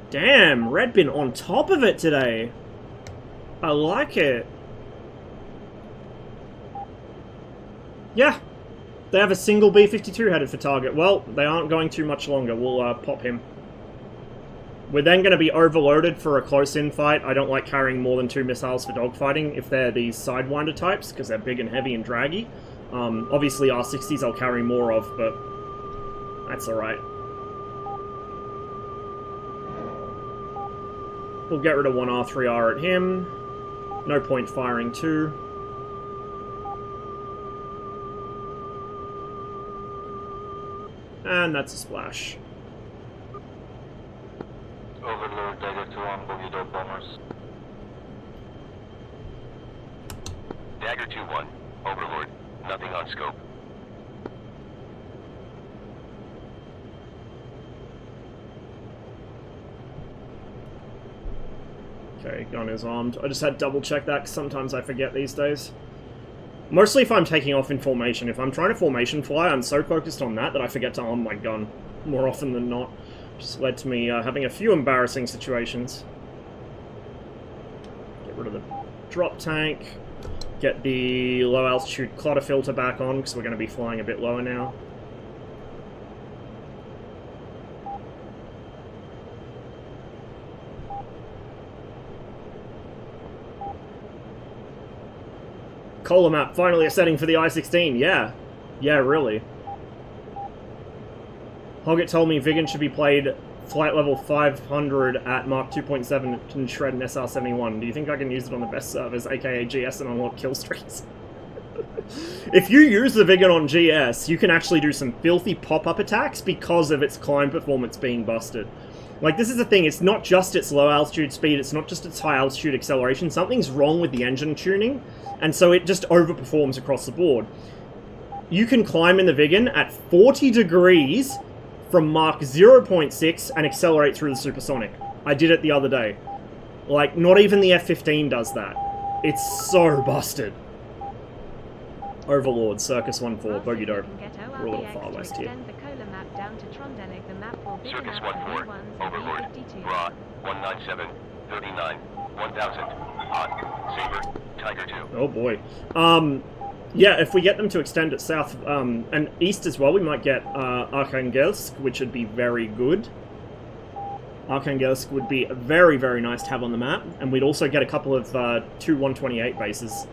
Damn, Red been on top of it today. I like it. Yeah, they have a single B-52 headed for target. Well, they aren't going too much longer. We'll pop him. We're then going to be overloaded for a close-in fight. I don't like carrying more than 2 missiles for dogfighting if they're these Sidewinder types, because they're big and heavy and draggy. Obviously, R60s I'll carry more of, but that's alright. We'll get rid of 1 R3R at him. No point firing 2. And that's a splash. Overlord, Dagger 2-1, Bogey Dope bombers. Dagger 2-1. Overlord. Nothing on scope. Okay, gun is armed. I just had to double check that because sometimes I forget these days. Mostly if I'm taking off in formation. If I'm trying to formation fly, I'm so focused on that I forget to arm my gun more often than not. Just led to me having a few embarrassing situations. Get rid of the drop tank. Get the low altitude clutter filter back on because we're going to be flying a bit lower now. Color map, finally a setting for the I-16, yeah. Yeah, really. Hoggett told me Viggen should be played flight level 500 at Mark 2.7 can shred an SR-71. Do you think I can use it on the best servers, aka GS, and unlock kill streaks? If you use the Viggen on GS, you can actually do some filthy pop-up attacks because of its climb performance being busted. Like, this is the thing, it's not just its low altitude speed, it's not just its high altitude acceleration, something's wrong with the engine tuning, and so it just overperforms across the board. You can climb in the Viggen at 40 degrees from Mach 0.6 and accelerate through the supersonic. I did it the other day. Like, not even the F-15 does that. It's so busted. Overlord, Circus 1-4, Bogey Dope. We're a little far west here. Circus 1-4, Overlord, Raw, 197, 39, 1000, Hot, Saber, Tiger 2. Oh boy. Yeah, if we get them to extend it south and east as well, we might get Arkhangelsk, which would be very good. Arkhangelsk would be very, very nice to have on the map, and we'd also get a couple of 2 128 bases.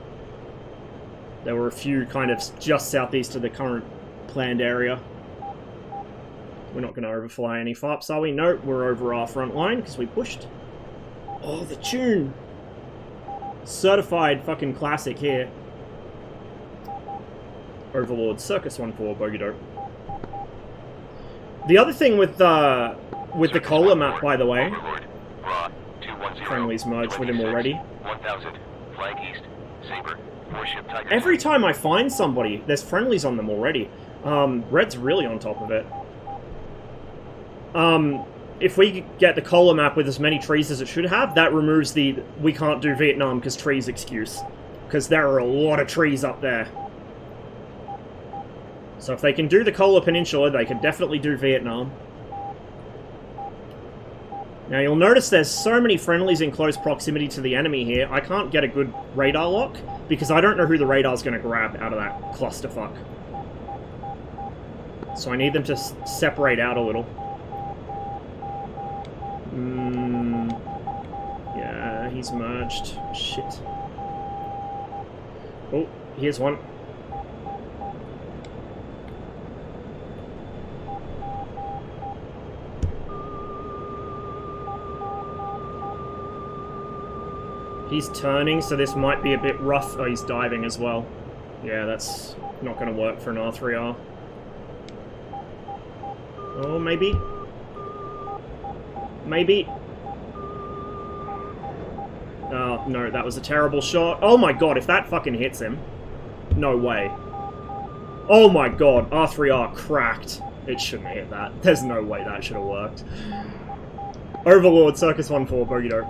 There were a few kind of just southeast of the current planned area. We're not going to overfly any FARPs, are we? No, we're over our front line because we pushed. Oh, the tune! Certified fucking classic here. Overlord, Circus 1-4, Bogey Dope. The other thing with the Kohler map, by the way, Overlord, Raw, 210, friendlies merged with him 26, already. 1000, Flag East, Saber, 4-ship Tiger. Every time I find somebody, there's friendlies on them already. Red's really on top of it. If we get the Kohler map with as many trees as it should have, that removes the we can't do Vietnam because trees excuse. Because there are a lot of trees up there. So if they can do the Kohler Peninsula, they can definitely do Vietnam. Now you'll notice there's so many friendlies in close proximity to the enemy here, I can't get a good radar lock, because I don't know who the radar's going to grab out of that clusterfuck. So I need them to separate out a little. Yeah, he's merged. Shit. Oh, here's one. He's turning, so this might be a bit rough. Oh, he's diving as well. Yeah, that's not going to work for an R3R. Oh, maybe? Maybe? Oh, no, that was a terrible shot. Oh my god, if that fucking hits him. No way. Oh my god, R3R cracked. It shouldn't hit that. There's no way that should have worked. Overlord, Circus 1-4, Bogey Dope.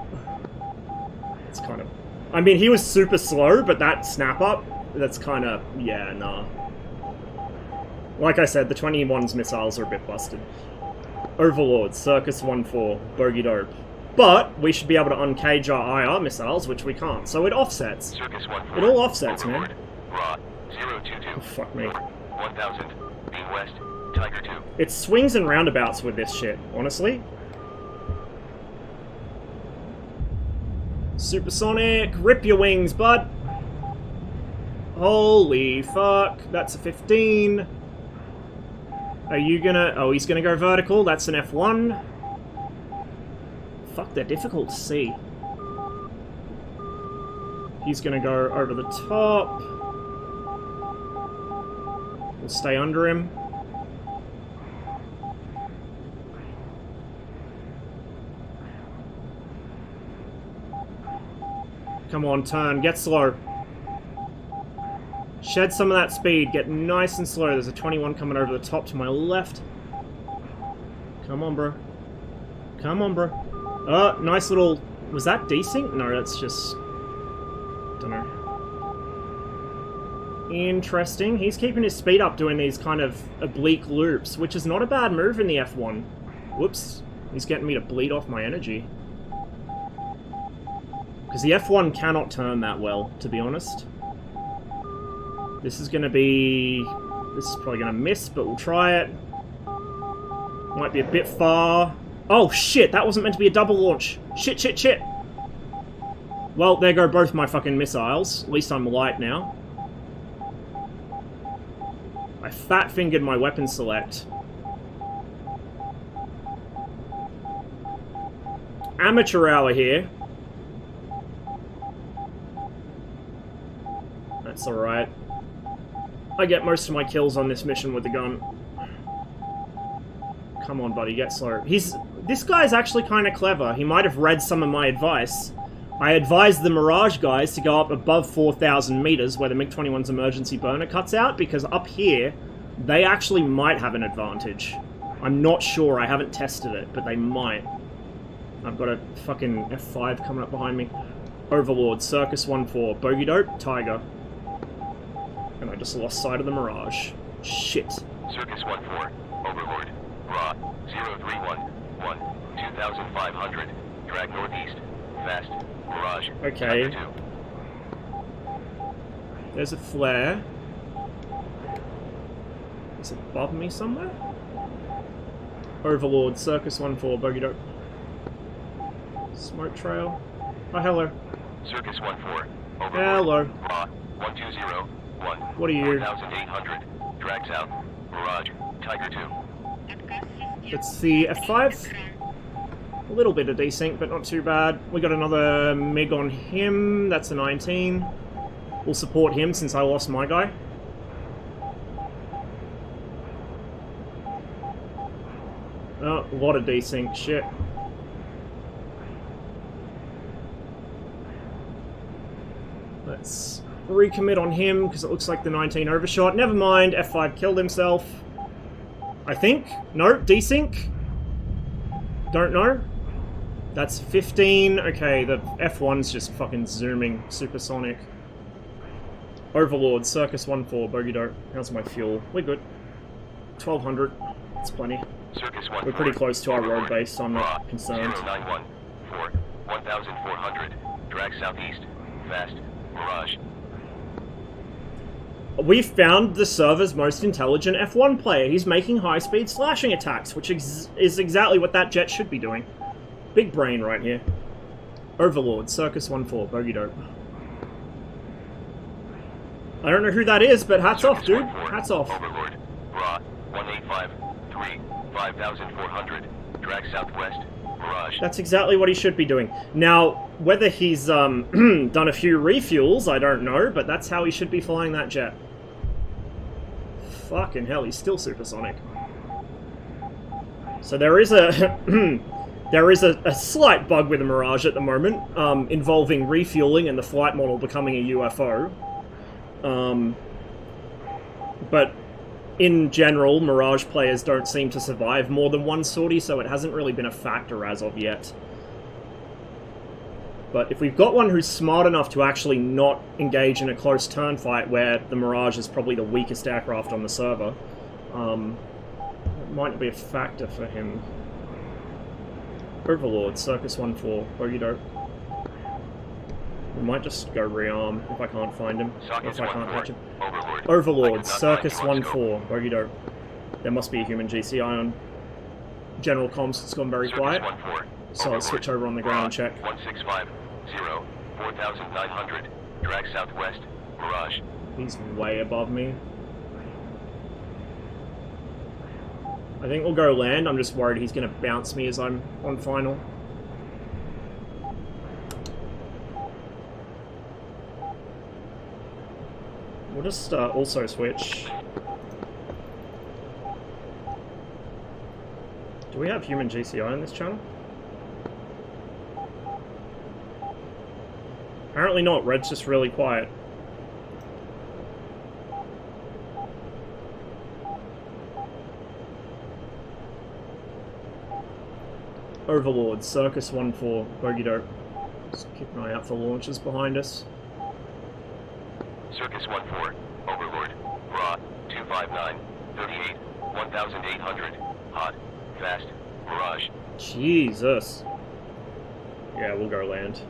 It's kind of... I mean, he was super slow, but that snap-up, that's kind of... Yeah, nah. Like I said, the 21's missiles are a bit busted. Overlord, Circus 1-4, Bogey Dope. But we should be able to uncage our IR missiles, which we can't, so it offsets. Circus 1-4, It all offsets, Overlord, man. Raw, 022, Oh, fuck me. 1000, Beam West, Tiger 2. It swings and roundabouts with this shit, honestly. Supersonic, rip your wings, bud. Holy fuck, that's a 15. Are you gonna... Oh, he's gonna go vertical, that's an F1. Fuck, they're difficult to see. He's gonna go over the top. We'll stay under him. Come on, turn. Get slow. Shed some of that speed. Get nice and slow. There's a 21 coming over the top to my left. Come on, bro. Come on, bro. Oh, nice little... Was that desync? No, that's just... Don't know. Interesting. He's keeping his speed up doing these kind of oblique loops, which is not a bad move in the F1. Whoops. He's getting me to bleed off my energy. Because the F1 cannot turn that well, to be honest. This is going to be... This is probably going to miss, but we'll try it. Might be a bit far. Oh, shit! That wasn't meant to be a double launch. Shit, shit, shit! Well, there go both my fucking missiles. At least I'm light now. I fat-fingered my weapon select. Amateur hour here. That's alright. I get most of my kills on this mission with the gun. Come on, buddy, get slow. He's... this guy's actually kind of clever. He might have read some of my advice. I advised the Mirage guys to go up above 4,000 meters where the MiG-21's emergency burner cuts out, because up here, they actually might have an advantage. I'm not sure, I haven't tested it, but they might. I've got a fucking F-5 coming up behind me. Overlord, Circus 1-4, Bogey Dope, Tiger. And I just lost sight of the Mirage. Shit. Circus 1-4, Overlord, Ra, 031, 2,500, drag northeast, fast, Mirage, okay. Tiger 2. There's a flare. Is it above me somewhere? Overlord, Circus 1-4, Bogey Dope. Smoke trail. Oh, hello. Circus 1-4, Overlord, Hello. Ra, 1201, What are you? 4,800, drag south, Mirage, Tiger 2. Отказ систем. It's the F-5. Экран. A little bit of desync, but not too bad. We got another MiG on him. That's a 19. We'll support him since I lost my guy. Oh, a lot of desync. Shit. Let's recommit on him, because it looks like the 19 overshot. Never mind, F5 killed himself. I think? No, desync? Don't know. That's 15. Okay, the F1's just fucking zooming. Supersonic. Overlord, Circus 1-4, Bogey Dope. How's my fuel? We're good. 1,200. That's plenty. Circus 1-4, We're pretty close to our road Overlord, base, so I'm Ra, not concerned. 091, 1,400, drag southeast, fast, Mirage. We found the server's most intelligent F1 player. He's making high-speed slashing attacks, which is exactly what that jet should be doing. Big brain right here. Overlord, Circus 1-4, Bogey Dope. I don't know who that is, but hats off, dude. Hats off. Overlord, Ra, 1853, 5,400, drag southwest, Mirage. That's exactly what he should be doing. Now, whether he's done a few refuels, I don't know, but that's how he should be flying that jet. Fucking hell, he's still supersonic. So there is a there is a slight bug with the Mirage at the moment, involving refueling and the flight model becoming a UFO. But in general, Mirage players don't seem to survive more than one sortie, so it hasn't really been a factor as of yet. But if we've got one who's smart enough to actually not engage in a close turn fight where the Mirage is probably the weakest aircraft on the server, it might be a factor for him. Overlord, Circus 1-4, Bogey Dope. We might just go rearm if I can't find him, or if I can't catch him. Overlord, Circus 1-4, Bogey Dope. There must be a human GCI on general comms. It's gone very quiet, so I'll switch over on the ground and check. 1650, 4,900, drag southwest, Mirage. He's way above me. I think we'll go land. I'm just worried he's going to bounce me as I'm on final. We'll just also switch. Do we have human GCI on this channel? Apparently not. Red's just really quiet. Overlord, Circus 1-4, Bogey Dope. Just keep an eye out for launches behind us. Circus 1-4, Overlord, Ra, 259, 38, 1,800, hot, fast, Mirage. Jesus. Yeah, we'll go land.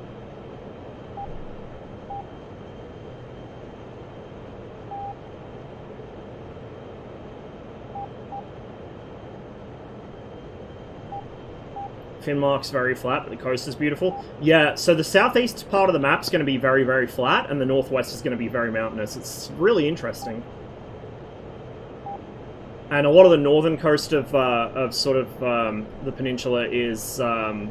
Finnmark's very flat, but the coast is beautiful. Yeah, so the southeast part of the map's going to be very, very flat, and the northwest is going to be very mountainous. It's really interesting. And a lot of the northern coast of the peninsula is... the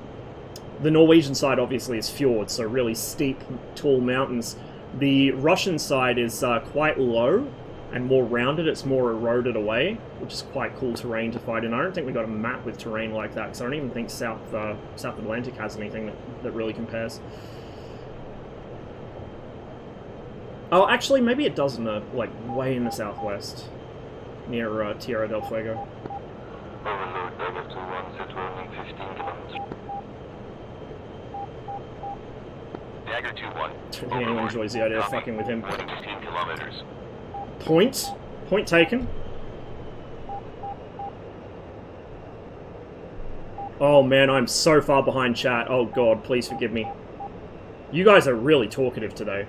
Norwegian side, obviously, is fjords, so really steep, tall mountains. The Russian side is quite low, and more rounded. It's more eroded away, which is quite cool terrain to fight in. I don't think we got a map with terrain like that, because I don't even think South Atlantic has anything that really compares. Oh, actually, maybe it does in the, like, way in the southwest, near Tierra del Fuego. Overload Dagger 2-1, set warning 15 kilometers. Dagger 2-1. Anyone enjoys the idea of fucking with him. Warning 15 kilometers. Point. Point taken. Oh man, I'm so far behind chat. Oh god, please forgive me. You guys are really talkative today.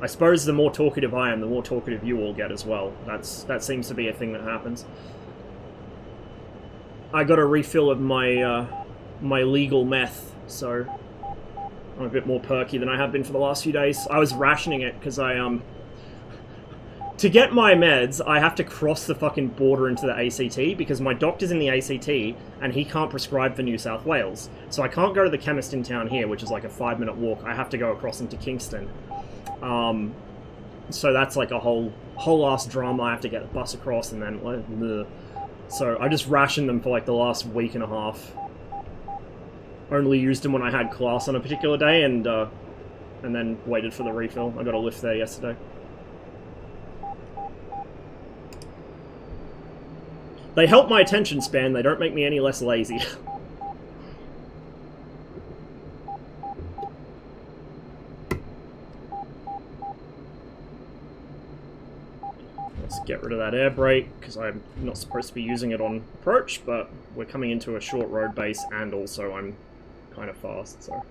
I suppose the more talkative I am, the more talkative you all get as well. That seems to be a thing that happens. I got a refill of my my legal meth, so I'm a bit more perky than I have been for the last few days. I was rationing it because to get my meds, I have to cross the fucking border into the ACT because my doctor's in the ACT and he can't prescribe for New South Wales. So I can't go to the chemist in town here, which is like a 5-minute walk. I have to go across into Kingston. So that's like a whole ass drama. I have to get a bus across and then bleh. So I just rationed them for like the last week and a half. Only used them when I had class on a particular day and then waited for the refill. I got a lift there yesterday. They help my attention span, they don't make me any less lazy. Let's get rid of that air brake, because I'm not supposed to be using it on approach, but we're coming into a short road base, and also I'm kind of fast, so...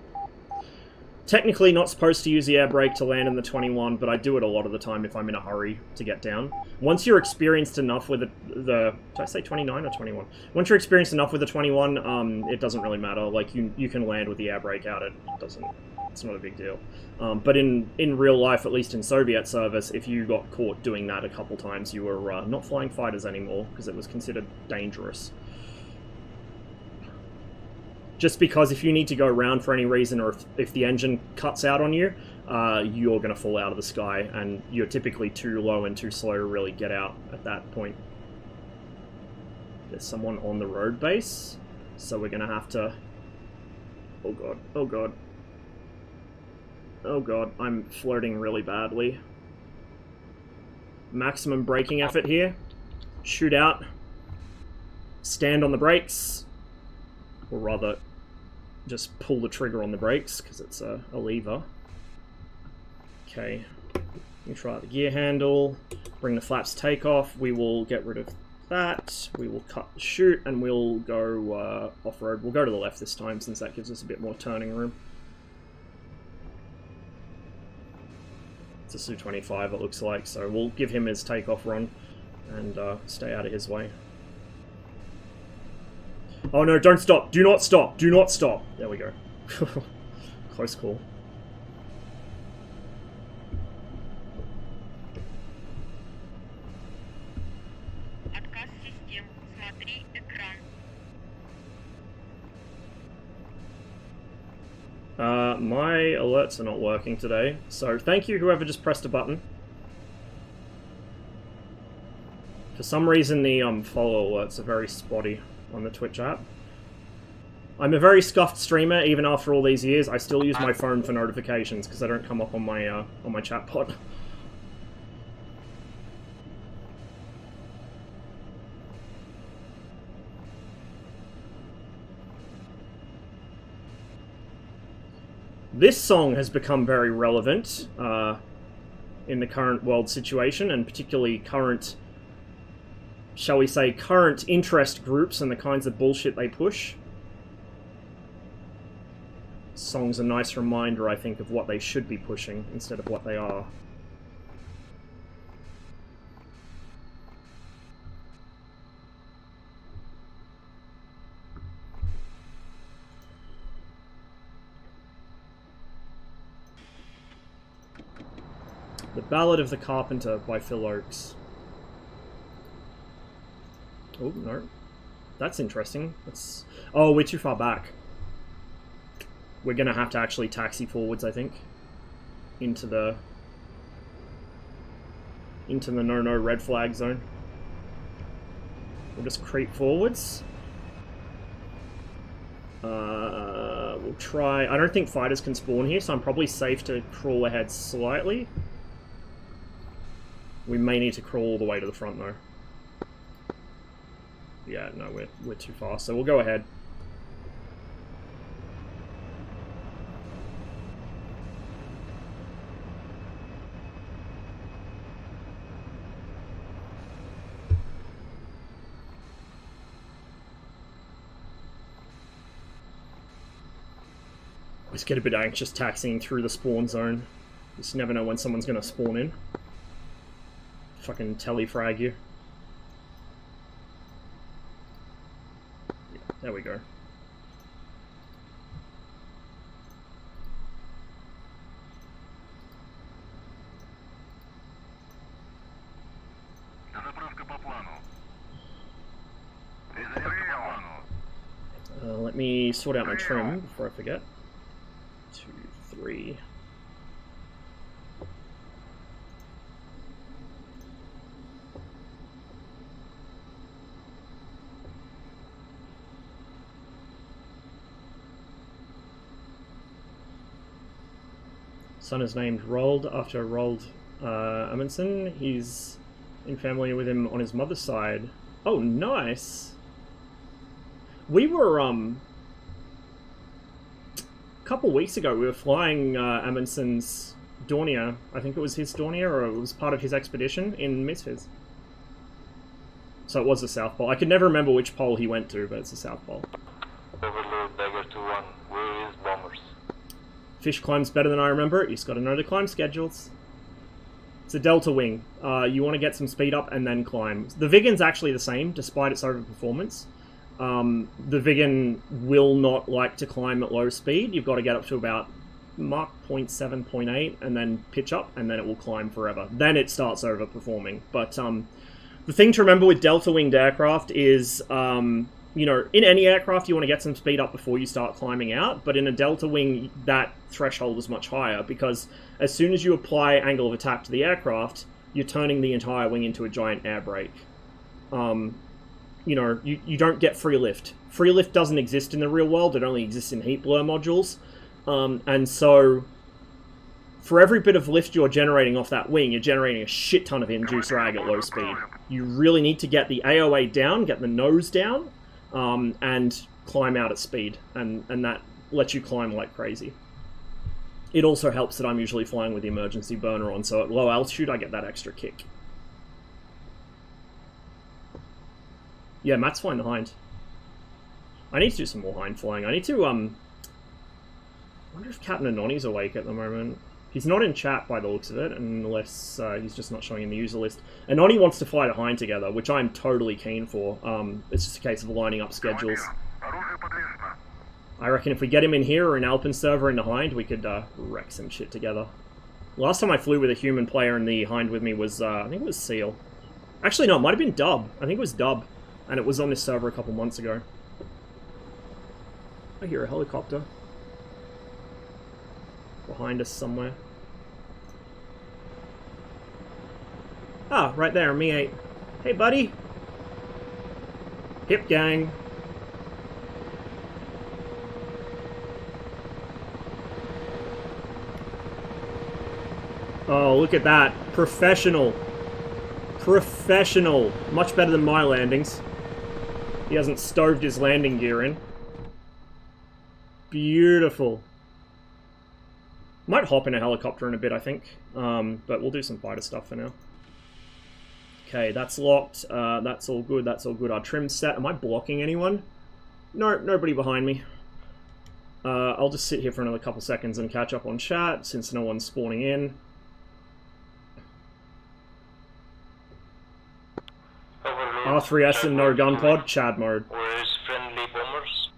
Technically not supposed to use the air brake to land in the 21, but I do it a lot of the time if I'm in a hurry to get down. Once you're experienced enough with did I say 29 or 21? Once you're experienced enough with the 21, it doesn't really matter. Like, you can land with the air brake out. It's not a big deal. But in real life, at least in Soviet service, if you got caught doing that a couple times, you were not flying fighters anymore, because it was considered dangerous. Just because if you need to go around for any reason, or if the engine cuts out on you, you're going to fall out of the sky, and you're typically too low and too slow to really get out at that point. There's someone on the road base, so we're going to have to... Oh god, oh god. Oh god, I'm floating really badly. Maximum braking effort here. Shoot out. Stand on the brakes. Or rather... just pull the trigger on the brakes, because it's a lever. Okay, neutral out the gear handle, bring the flaps to take off, we will get rid of that, we will cut the chute, and we'll go off-road. We'll go to the left this time, since that gives us a bit more turning room. It's a Su-25 it looks like, so we'll give him his takeoff run, and stay out of his way. Oh no, don't stop! Do not stop! Do not stop! There we go. Close call. Отказ систем. Смотри экран. My alerts are not working today, so thank you whoever just pressed a button. For some reason the follow alerts are very spotty on the Twitch app. I'm a very scuffed streamer, even after all these years. I still use my phone for notifications because they don't come up on my chat pod. This song has become very relevant in the current world situation, and particularly current, shall we say, current interest groups and the kinds of bullshit they push. Song's a nice reminder, I think, of what they should be pushing instead of what they are. The Ballad of the Carpenter by Phil Oakes. Oh, no. That's interesting. That's... Oh, we're too far back. We're gonna have to actually taxi forwards, I think. Into the... into the no red flag zone. We'll just creep forwards. We'll try... I don't think fighters can spawn here, so I'm probably safe to crawl ahead slightly. We may need to crawl all the way to the front, though. Yeah, no, we're too fast, so we'll go ahead. Always get a bit anxious taxiing through the spawn zone. You just never know when someone's gonna spawn in. Fucking telefrag you. Yeah, there we go. Let me sort out my trim before I forget. 2, 3. Son is named Roald after Roald Amundsen. He's in family with him on his mother's side. Oh, nice. We were a couple weeks ago, we were flying Amundsen's Dornier. I think it was his Dornier, or it was part of his expedition in Misfits. So it was the South Pole. I could never remember which pole he went to, but it's the South Pole. Overlord Dagger 2-1, where is bombers? Fish climbs better than I remember it. You just got to know the climb schedules. It's a delta wing. You want to get some speed up and then climb. The Viggen's actually the same, despite its overperformance. The Viggen will not like to climb at low speed. You've got to get up to about Mach 0.7, 0.8, and then pitch up, and then it will climb forever. Then it starts overperforming. But the thing to remember with delta-winged aircraft is, you know, in any aircraft you want to get some speed up before you start climbing out, but in a delta wing that threshold is much higher, because as soon as you apply angle of attack to the aircraft, you're turning the entire wing into a giant air brake. You know, you don't get free lift. Free lift doesn't exist in the real world, it only exists in heat blur modules. And so, for every bit of lift you're generating off that wing, you're generating a shit ton of induced drag at low speed. You really need to get the AOA down, get the nose down, and climb out at speed, and that lets you climb like crazy. It also helps that I'm usually flying with the emergency burner on, so at low altitude I get that extra kick. Yeah, Matt's flying the Hind. I need to do some more Hind flying. I need to, I wonder if Captain Anoni's awake at the moment. He's not in chat by the looks of it, unless he's just not showing in the user list. Anoni wants to fly the Hind together, which I'm totally keen for. It's just a case of lining up schedules. I reckon if we get him in here or in Alpin server in the Hind, we could wreck some shit together. Last time I flew with a human player in the Hind with me was, I think it was Seal. Actually, no, it might have been Dub. I think it was Dub. And it was on this server a couple months ago. I hear a helicopter. Behind us somewhere. Ah, right there, Me-8. Hey, buddy! Hip gang. Oh, look at that. Professional. Professional. Much better than my landings. He hasn't stoved his landing gear in. Beautiful. Might hop in a helicopter in a bit, I think. But we'll do some fighter stuff for now. Okay, that's locked. That's all good. That's all good. Our trim's set. Am I blocking anyone? No, nobody behind me. I'll just sit here for another couple seconds and catch up on chat, since no one's spawning in. R3S and no gun pod, Chad mode. Where is friendly bombers?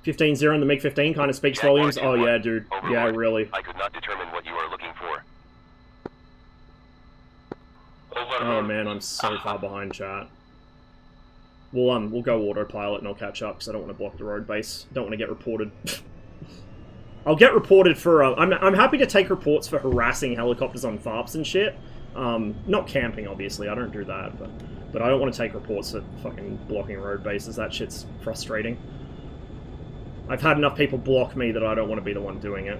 15-0 in the MiG-15 kind of speaks volumes. Oh yeah, dude. Overlord. Yeah, really. I could not determine what you are looking for. Oh man, I'm so far behind, chat. We'll go autopilot and I'll catch up because I don't want to block the road base. Don't want to get reported. I'll get reported for... I'm happy to take reports for harassing helicopters on FARPs and shit. Not camping, obviously, I don't do that, but I don't want to take reports for fucking blocking road bases. That shit's frustrating. I've had enough people block me that I don't want to be the one doing it.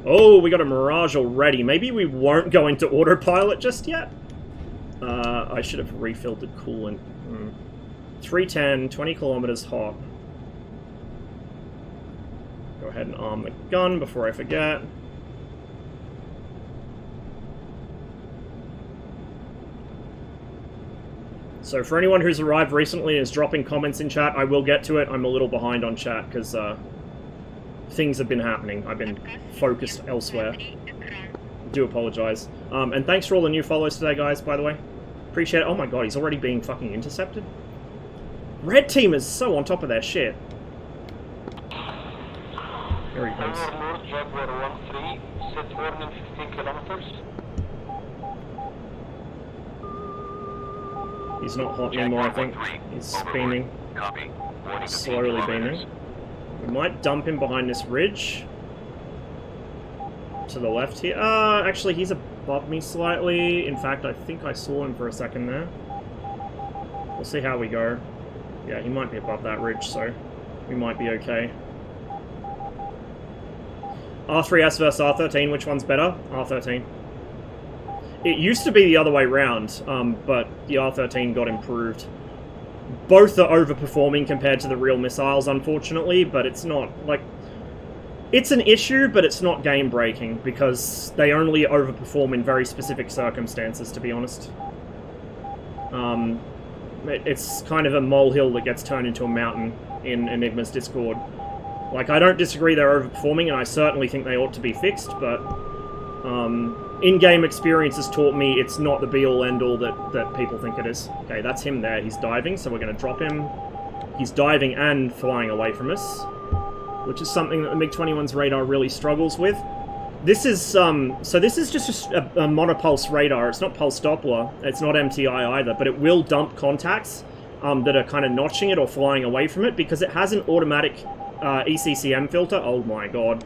Oh, we got a Mirage already. Maybe we won't go into autopilot just yet? I should have refilled the coolant. 310, 20 kilometers hot. Go ahead and arm the gun before I forget. So for anyone who's arrived recently and is dropping comments in chat, I will get to it. I'm a little behind on chat because things have been happening. I've been focused elsewhere. Do apologize. And thanks for all the new follows today, guys, by the way. Appreciate it. Oh my god, he's already being fucking intercepted? Red team is so on top of their shit. Here he comes. He's not hot anymore, I think. He's beaming. Slowly beaming. We might dump him behind this ridge. To the left here. Actually, he's above me slightly. In fact, I think I saw him for a second there. We'll see how we go. Yeah, he might be above that ridge, so we might be okay. R3S versus R13, which one's better? R13. It used to be the other way round, but the R13 got improved. Both are overperforming compared to the real missiles, unfortunately, but it's not, like... It's an issue, but it's not game-breaking, because they only overperform in very specific circumstances, to be honest. It's kind of a molehill that gets turned into a mountain in Enigma's Discord. Like, I don't disagree they're overperforming, and I certainly think they ought to be fixed, but... in-game experience has taught me it's not the be-all end-all that people think it is. Okay, that's him there. He's diving, so we're going to drop him. He's diving and flying away from us, which is something that the MiG-21's radar really struggles with. This is, so this is just a monopulse radar. It's not pulse Doppler. It's not MTI either, but it will dump contacts that are kind of notching it or flying away from it because it has an automatic ECCM filter. Oh my god.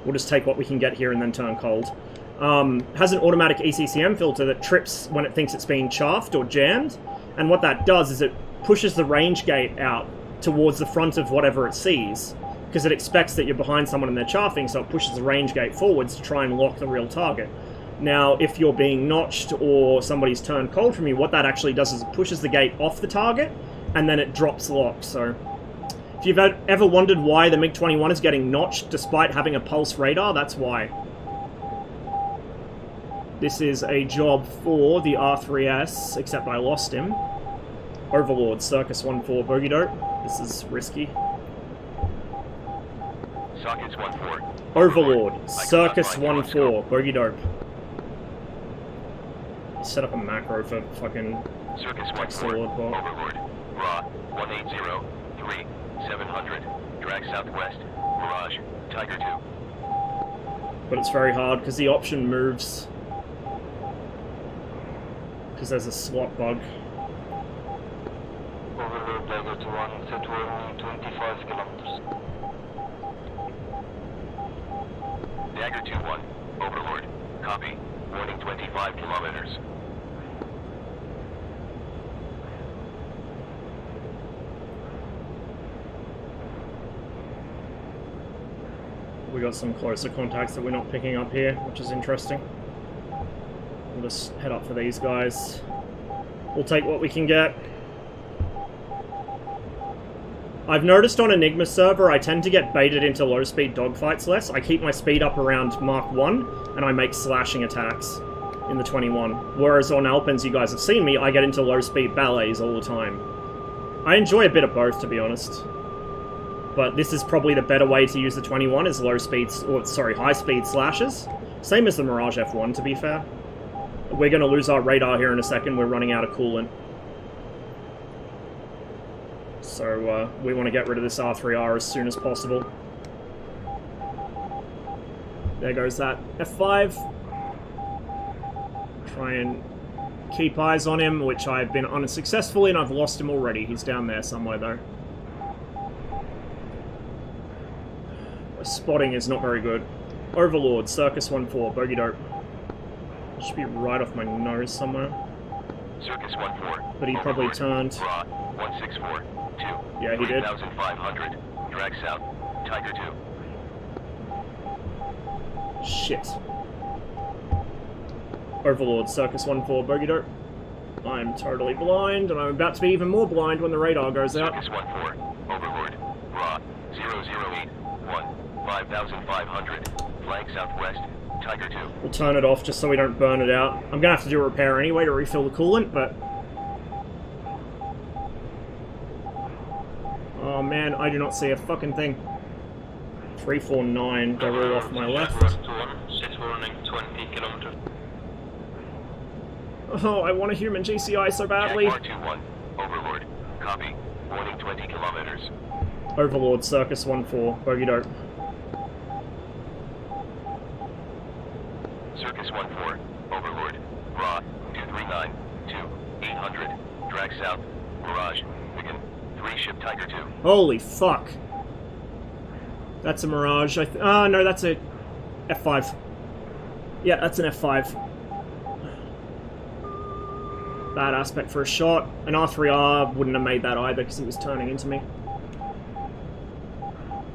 We'll just take what we can get here and then turn cold. Has an automatic ECCM filter that trips when it thinks it's being chaffed or jammed, and what that does is it pushes the range gate out towards the front of whatever it sees, because it expects that you're behind someone and they're chaffing, so it pushes the range gate forwards to try and lock the real target. Now, if you're being notched or somebody's turned cold from you, what that actually does is it pushes the gate off the target, and then it drops lock. So, if you've ever wondered why the MiG-21 is getting notched despite having a pulse radar, that's why. This is a job for the R3S, except I lost him. Overlord, Circus 1-4, bogey dope. This is risky. Sockets 1-4. Overlord, Circus 1-4, bogey dope. Set up a macro for fucking Circus 1-4. Overlord. Raw 180 700. Drag southwest. Mirage. Tiger 2. But it's very hard because the option moves. Because there's a slot bug. Overlord Tiger 2-1, set warning 25 kilometers. Dagger 2-1, Overlord. Copy. Warning 25 kilometers. We got some closer contacts that we're not picking up here, which is interesting. We'll just head up for these guys. We'll take what we can get. I've noticed on Enigma server, I tend to get baited into low-speed dogfights less. I keep my speed up around Mark 1, and I make slashing attacks in the 21. Whereas on Alpins, you guys have seen me, I get into low-speed ballets all the time. I enjoy a bit of both, to be honest. But this is probably the better way to use the 21, is high-speed slashes. Same as the Mirage F1, to be fair. We're going to lose our radar here in a second, we're running out of coolant. So, we want to get rid of this R3R as soon as possible. There goes that F-5. Try and keep eyes on him, which I've been unsuccessful in. I've lost him already. He's down there somewhere, though. Spotting is not very good. Overlord, Circus 1-4, bogey dope. Should be right off my nose somewhere. Circus 1-4. But he probably turned. Raw 164. 2. Yeah, he did. 3,500. Drag south. Tiger 2. Shit. Overlord, Circus 1-4, bogey dope. I'm totally blind, and I'm about to be even more blind when the radar goes out. Circus 1-4. Overlord. Raw 008. 5,500. Flank southwest. Tiger 2. We'll turn it off just so we don't burn it out. I'm gonna have to do a repair anyway to refill the coolant, but... Oh man, I do not see a fucking thing. 349, they're all off my left. Set warning 20 kilometers. Oh, I want a human GCI so badly. Jaguar 2-1. Overlord. Copy. Warning 20 kilometers. Overlord, Circus 1-4, bogey dope. Circus 1-4. Overlord. Raw 239. 800. Drag south. Mirage. Viggen. 3 ship Tiger 2. Holy fuck. That's a Mirage. No, that's a F-5. Yeah, that's an F-5. Bad aspect for a shot. An R3R wouldn't have made that either because he was turning into me.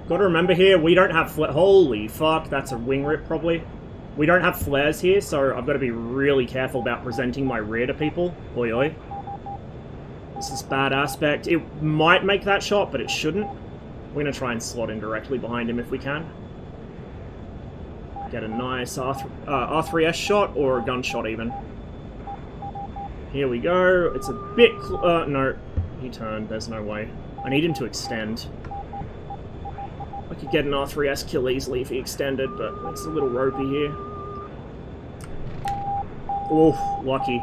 Gotta remember here, we don't have holy fuck, that's a wing rip probably. We don't have flares here, so I've got to be really careful about presenting my rear to people. Oi oi. This is bad aspect. It might make that shot, but it shouldn't. We're gonna try and slot in directly behind him if we can. Get a nice R3S shot, or a gunshot even. Here we go. It's a bit no. He turned. There's no way. I need him to extend. I could get an R3S kill easily if he extended, but it's a little ropey here. Oof, lucky.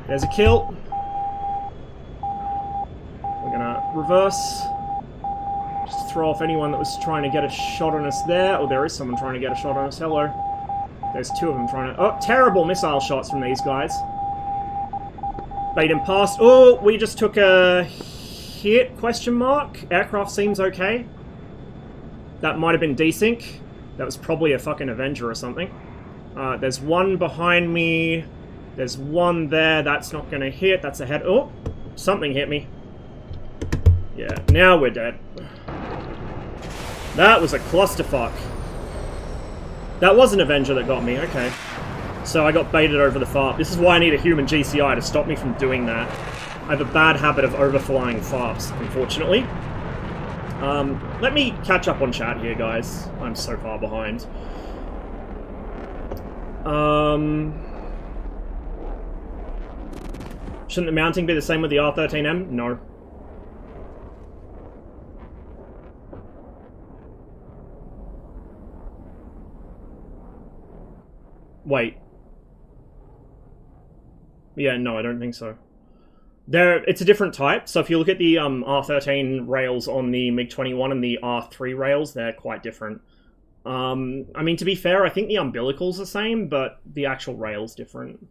There's a kill. We're gonna reverse. Just throw off anyone that was trying to get a shot on us there. Oh, there is someone trying to get a shot on us. Hello. There's two of them trying to... Oh, terrible missile shots from these guys. Bait him past. Oh, we just took a hit, question mark. Aircraft seems okay. That might have been desync. That was probably a fucking Avenger or something. There's one behind me. There's one there. That's not going to hit. That's a head. Oh, something hit me. Yeah, now we're dead. That was a clusterfuck. That was an Avenger that got me, okay. So I got baited over the FARP. This is why I need a human GCI to stop me from doing that. I have a bad habit of overflying FARPs, unfortunately. Let me catch up on chat here, guys. I'm so far behind. Shouldn't the mounting be the same with the R13M? No. Wait. Yeah, no, I don't think so. It's a different type, so if you look at the R13 rails on the MiG-21 and the R3 rails, they're quite different. I mean, to be fair, I think the umbilical's the same, but the actual rail's different.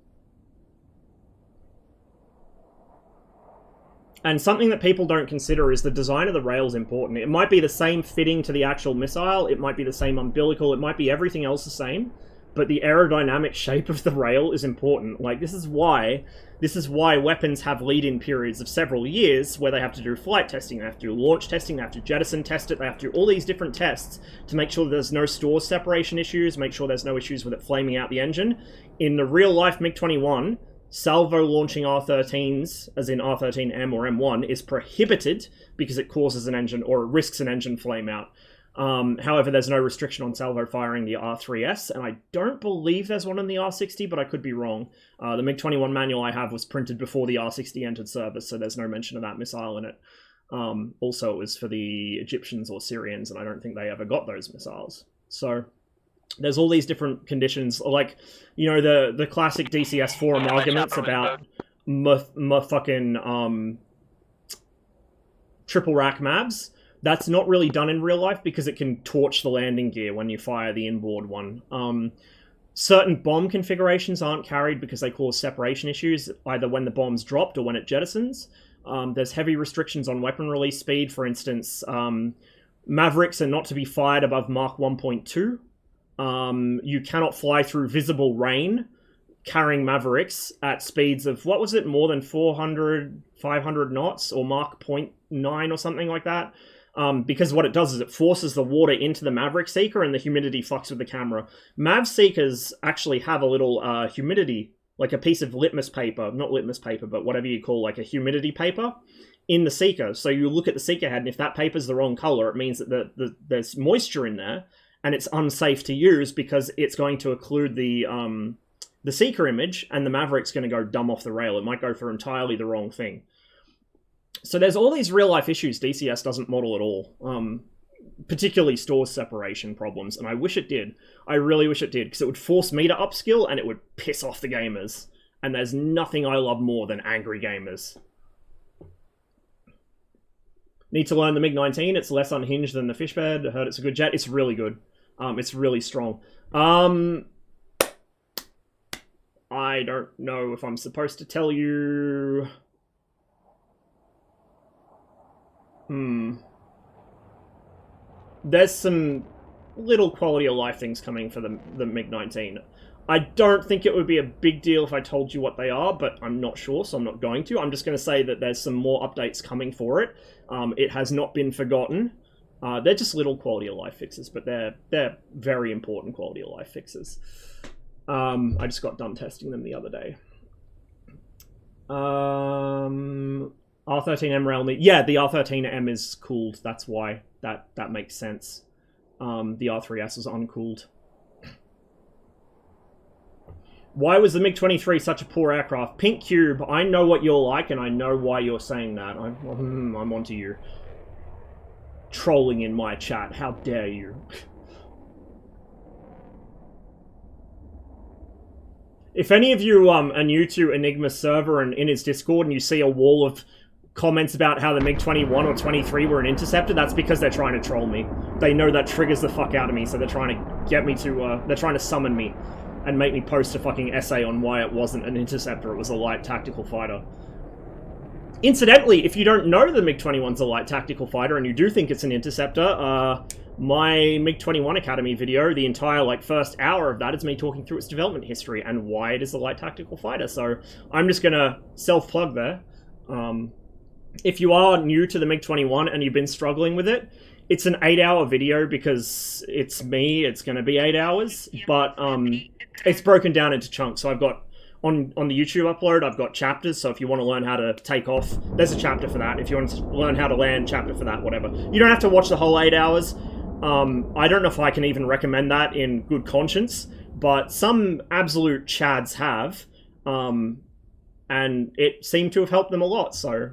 And something that people don't consider is the design of the rail's important. It might be the same fitting to the actual missile, it might be the same umbilical, it might be everything else the same, but the aerodynamic shape of the rail is important. Like, this is why weapons have lead-in periods of several years where they have to do flight testing, they have to do launch testing, they have to jettison test it, they have to do all these different tests to make sure that there's no store separation issues, make sure there's no issues with it flaming out the engine. In the real-life MiG-21, salvo launching R13s, as in R13M or M1, is prohibited because it causes an engine, or it risks an engine flame out. However, there's no restriction on salvo firing the R3S, and I don't believe there's one in the R60, but I could be wrong. The MiG-21 manual I have was printed before the R60 entered service, so there's no mention of that missile in it. Also, it was for the Egyptians or Syrians, and I don't think they ever got those missiles. So, there's all these different conditions, like, you know, the classic DCS forum arguments about fucking triple rack MABs. That's not really done in real life because it can torch the landing gear when you fire the inboard one. Certain bomb configurations aren't carried because they cause separation issues, either when the bomb's dropped or when it jettisons. There's heavy restrictions on weapon release speed. For instance, Mavericks are not to be fired above Mach 1.2. You cannot fly through visible rain carrying Mavericks at speeds of, what was it, more than 400, 500 knots, or Mach 0.9 or something like that. Because what it does is it forces the water into the Maverick Seeker and the humidity fucks with the camera. Mav Seekers actually have a little humidity, like a piece of litmus paper, not litmus paper, but whatever you call like a humidity paper in the Seeker. So you look at the Seeker head, and if that paper's the wrong color, it means that there's moisture in there, and it's unsafe to use because it's going to occlude the Seeker image, and the Maverick's going to go dumb off the rail. It might go for entirely the wrong thing. So there's all these real-life issues DCS doesn't model at all, particularly stores separation problems, and I wish it did. I really wish it did, because it would force me to upskill, and it would piss off the gamers. And there's nothing I love more than angry gamers. Need to learn the MiG-19. It's less unhinged than the Fishbed. I heard it's a good jet. It's really good. It's really strong. I don't know if I'm supposed to tell you... There's some little quality of life things coming for the MiG-19. I don't think it would be a big deal if I told you what they are, but I'm not sure, so I'm not going to. I'm just going to say that there's some more updates coming for it. It has not been forgotten. They're just little quality of life fixes, but they're very important quality of life fixes. I just got done testing them the other day. R13M rail. Yeah, the R13M is cooled. That's why. That makes sense. The R3S is uncooled. Why was the MiG-23 such a poor aircraft? Pink Cube, I know what you're like, and I know why you're saying that. I'm onto you. Trolling in my chat. How dare you? If any of you are new to Enigma's server and in its Discord and you see a wall of comments about how the MiG-21 or 23 were an interceptor, that's because they're trying to troll me. They know that triggers the fuck out of me, so they're trying to get me to, they're trying to summon me and make me post a fucking essay on why it wasn't an interceptor, it was a light tactical fighter. Incidentally, if you don't know the MiG-21's a light tactical fighter and you do think it's an interceptor, my MiG-21 Academy video, the entire first hour of that is me talking through its development history and why it is a light tactical fighter. So I'm just gonna self-plug there. If you are new to the MiG-21 and you've been struggling with it, it's an 8-hour video because it's me, it's gonna be 8 hours, but it's broken down into chunks. So I've got, on the YouTube upload, I've got chapters, so if you want to learn how to take off, there's a chapter for that. If you want to learn how to land, chapter for that, whatever. You don't have to watch the whole 8 hours. I don't know if I can even recommend that in good conscience, but some absolute chads have, and it seemed to have helped them a lot, so...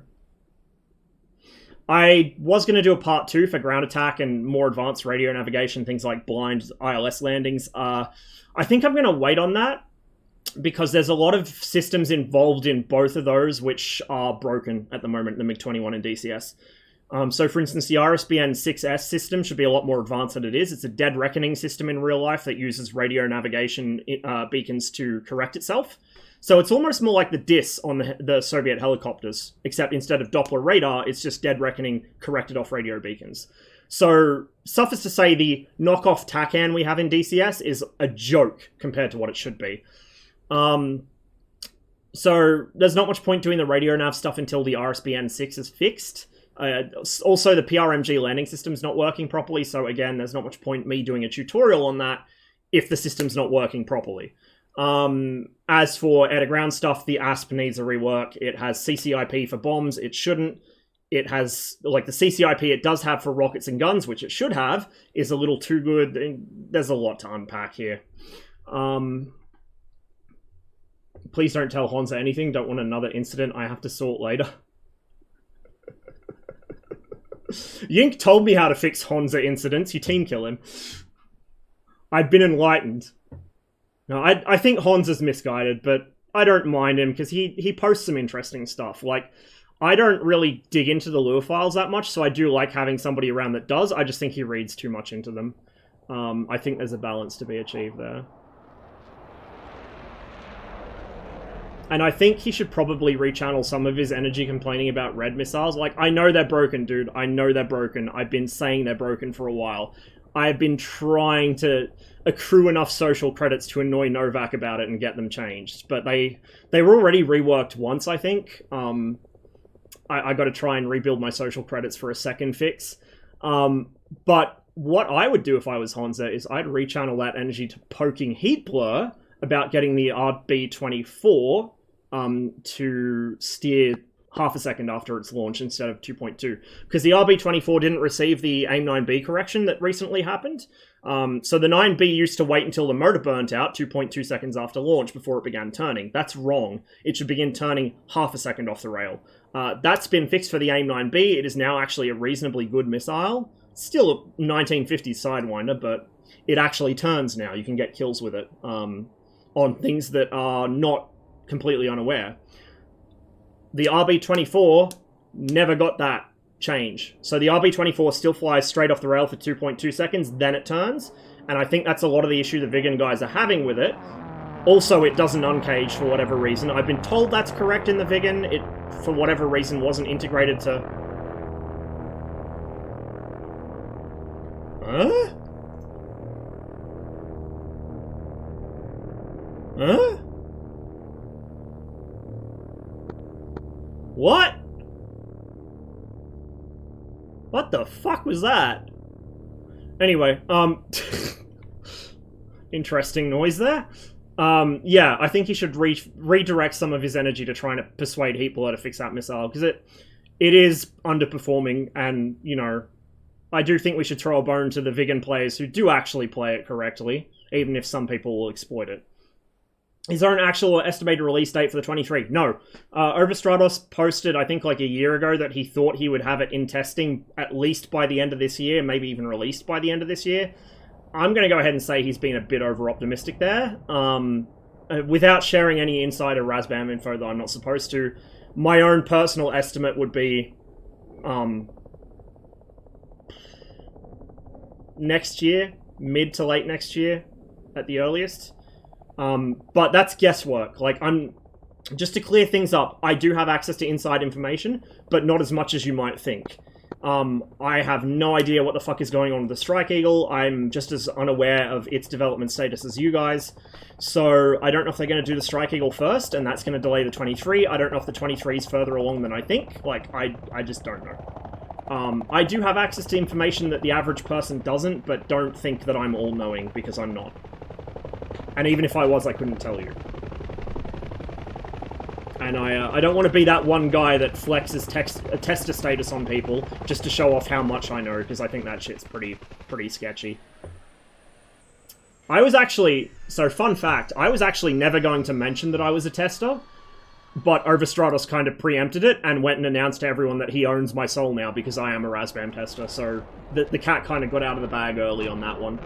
I was going to do a part 2 for ground attack and more advanced radio navigation, things like blind ILS landings. I think I'm going to wait on that, because there's a lot of systems involved in both of those which are broken at the moment, the MiG-21 and DCS. So for instance, the RSBN 6S system should be a lot more advanced than it is. It's a dead reckoning system in real life that uses radio navigation beacons to correct itself. So it's almost more like the DIS on the Soviet helicopters, except instead of Doppler radar, it's just dead reckoning corrected off radio beacons. So suffice to say, the knockoff TACAN we have in DCS is a joke compared to what it should be. So there's not much point doing the radio nav stuff until the RSBN 6 is fixed. Also, the PRMG landing system's not working properly, so again, there's not much point me doing a tutorial on that if the system's not working properly. As for air-to-ground stuff, the ASP needs a rework. It has CCIP for bombs, it shouldn't. It has, the CCIP it does have for rockets and guns, which it should have, is a little too good. There's a lot to unpack here. Please don't tell Honza anything. Don't want another incident I have to sort later. Yink told me how to fix Honza incidents. You team kill him. I've been enlightened. No, I think Honza's misguided, but I don't mind him because he posts some interesting stuff. I don't really dig into the lure files that much, so I do like having somebody around that does. I just think he reads too much into them. I think there's a balance to be achieved there. And I think he should probably rechannel some of his energy complaining about red missiles. Like, I know they're broken, dude. I know they're broken. I've been saying they're broken for a while. I've been trying to accrue enough social credits to annoy Novak about it and get them changed. But they were already reworked once, I think. I got to try and rebuild my social credits for a second fix. But what I would do if I was Honza is I'd rechannel that energy to poking heat blur about getting the RB-24 to steer half a second after its launch instead of 2.2. Because the RB-24 didn't receive the AIM-9B correction that recently happened. So the 9B used to wait until the motor burnt out 2.2 seconds after launch before it began turning. That's wrong. It should begin turning half a second off the rail. That's been fixed for the AIM-9B. It is now actually a reasonably good missile. Still a 1950s Sidewinder, but it actually turns now. You can get kills with it on things that are not completely unaware. The RB-24 never got that change. So the RB-24 still flies straight off the rail for 2.2 seconds, then it turns. And I think that's a lot of the issue the Viggen guys are having with it. Also, it doesn't uncage for whatever reason. I've been told that's correct in the Viggen. It, for whatever reason, wasn't integrated to... Huh? Huh? What? What the fuck was that? Anyway, interesting noise there. Yeah, I think he should redirect some of his energy to trying to persuade Heatblur to fix that missile, because it is underperforming, and, you know, I do think we should throw a bone to the Viggen players who do actually play it correctly, even if some people will exploit it. Is there an actual estimated release date for the 23? No. Overstratos posted, I think like a year ago, that he thought he would have it in testing at least by the end of this year, maybe even released by the end of this year. I'm going to go ahead and say he's been a bit over-optimistic there. Without sharing any insider Razbam info that I'm not supposed to, my own personal estimate would be next year, mid to late next year at the earliest. But that's guesswork. Like, just to clear things up, I do have access to inside information, but not as much as you might think. I have no idea what the fuck is going on with the Strike Eagle. I'm just as unaware of its development status as you guys. So I don't know if they're going to do the Strike Eagle first, and that's going to delay the 23. I don't know if the 23 is further along than I think. Like, I just don't know. I do have access to information that the average person doesn't, but don't think that I'm all-knowing, because I'm not. And even if I was, I couldn't tell you. And I don't want to be that one guy that flexes tester status on people just to show off how much I know, because I think that shit's pretty sketchy. I was actually... So, fun fact, I was actually never going to mention that I was a tester, but Overstratos kind of preempted it and went and announced to everyone that he owns my soul now because I am a Razbam tester, so the cat kind of got out of the bag early on that one.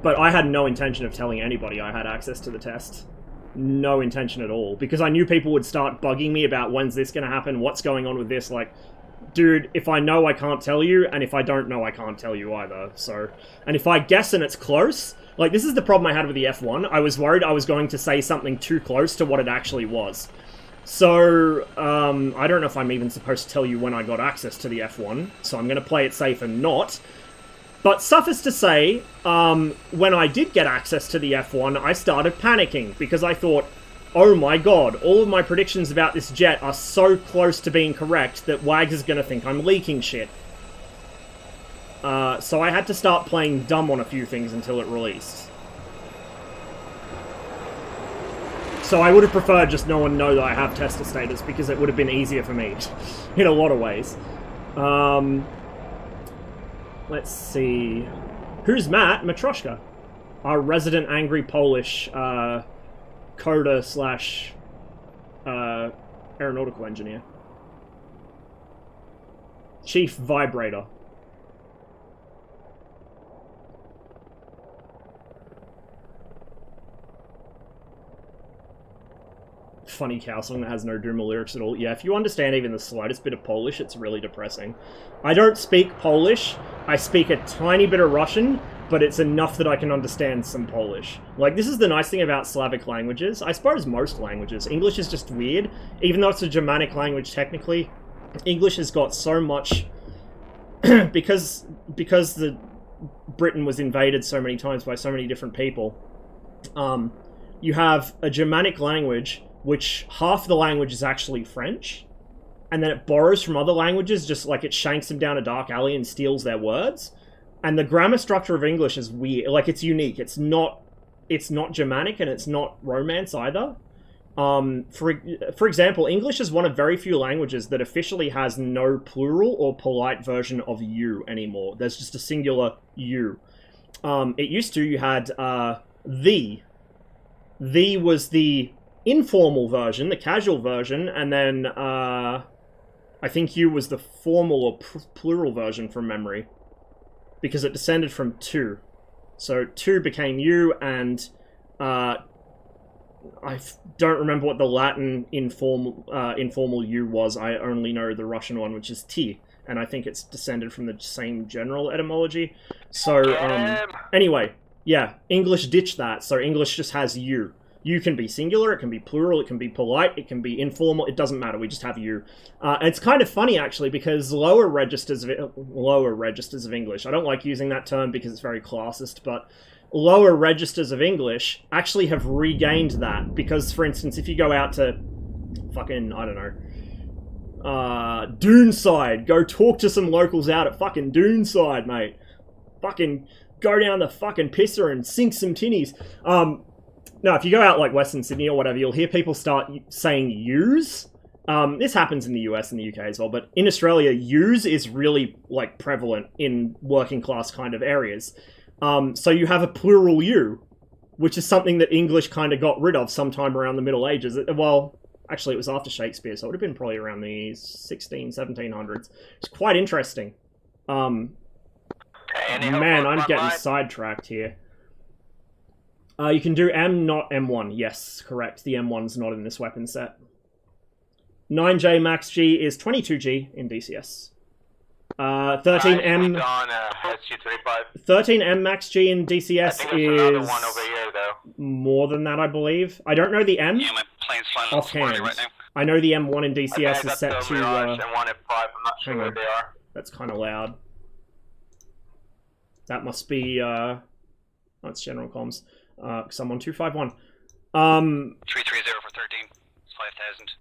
But I had no intention of telling anybody I had access to the test. No intention at all. Because I knew people would start bugging me about when's this going to happen, what's going on with this. Like, dude, if I know, I can't tell you, and if I don't know, I can't tell you either. So, and if I guess and it's close, like, this is the problem I had with the F1. I was worried I was going to say something too close to what it actually was. So, I don't know if I'm even supposed to tell you when I got access to the F1, so I'm going to play it safe and not. But suffice to say, when I did get access to the F1, I started panicking, because I thought, oh my god, all of my predictions about this jet are so close to being correct that Wags is going to think I'm leaking shit. So I had to start playing dumb on a few things until it released. So I would have preferred just no one know that I have tester status, because it would have been easier for me, in a lot of ways. Let's see. Who's Matt? Matroshka. Our resident angry Polish coder slash aeronautical engineer. Chief Vibrator. funny cow song that has no Duma lyrics at all. Yeah, if you understand even the slightest bit of Polish, it's really depressing. I don't speak Polish. I speak a tiny bit of Russian, but it's enough that I can understand some Polish. Like, this is the nice thing about Slavic languages. I suppose most languages. English is just weird. Even though it's a Germanic language technically, English has got so much... because Britain was invaded so many times by so many different people, you have a Germanic language, which half the language is actually French, and then it borrows from other languages, just like it shanks them down a dark alley and steals their words. And the grammar structure of English is weird. Like, it's unique. It's not Germanic, and it's not Romance either. For example, English is one of very few languages that officially has no plural or polite version of you anymore. There's just a singular you. It used to, you had the. The was the informal version, the casual version, and then I think you was the formal or plural version from memory, because it descended from to. So to became you, and I don't remember what the Latin informal U was. I only know the Russian one, which is T, and I think it's descended from the same general etymology. So, anyway, yeah, English ditched that, so English just has U. U can be singular, it can be plural, it can be polite, it can be informal, it doesn't matter, we just have U. And it's kind of funny, actually, because lower registers of English, I don't like using that term because it's very classist, but lower registers of English actually have regained that, because, for instance, if you go out to fucking, I don't know, Doonside, go talk to some locals out at fucking Doonside, mate. Fucking go down the fucking pisser and sink some tinnies. No, if you go out like Western Sydney or whatever, you'll hear people start saying use. This happens in the US and the UK as well, but in Australia, use is really, like, prevalent in working class kind of areas. So you have a plural you, which is something that English kind of got rid of sometime around the Middle Ages. Well, actually, it was after Shakespeare, so it would have been probably around the 1700s. It's quite interesting. Man, I'm getting sidetracked here. You can do M, not M1. Yes, correct. The M1's not in this weapon set. 9J max G is 22G in DCS. 13M... 13M max G in DCS is... one over here, though. More than that, I believe. I don't know the M. Yeah, my plane's flying offhand. right now. I know the M1 in DCS is set to... and one at 5, I'm not sure where they are. That's kind of loud. That must be... Oh, it's general comms. Because I'm on 251. 330 for 13. It's 5,000.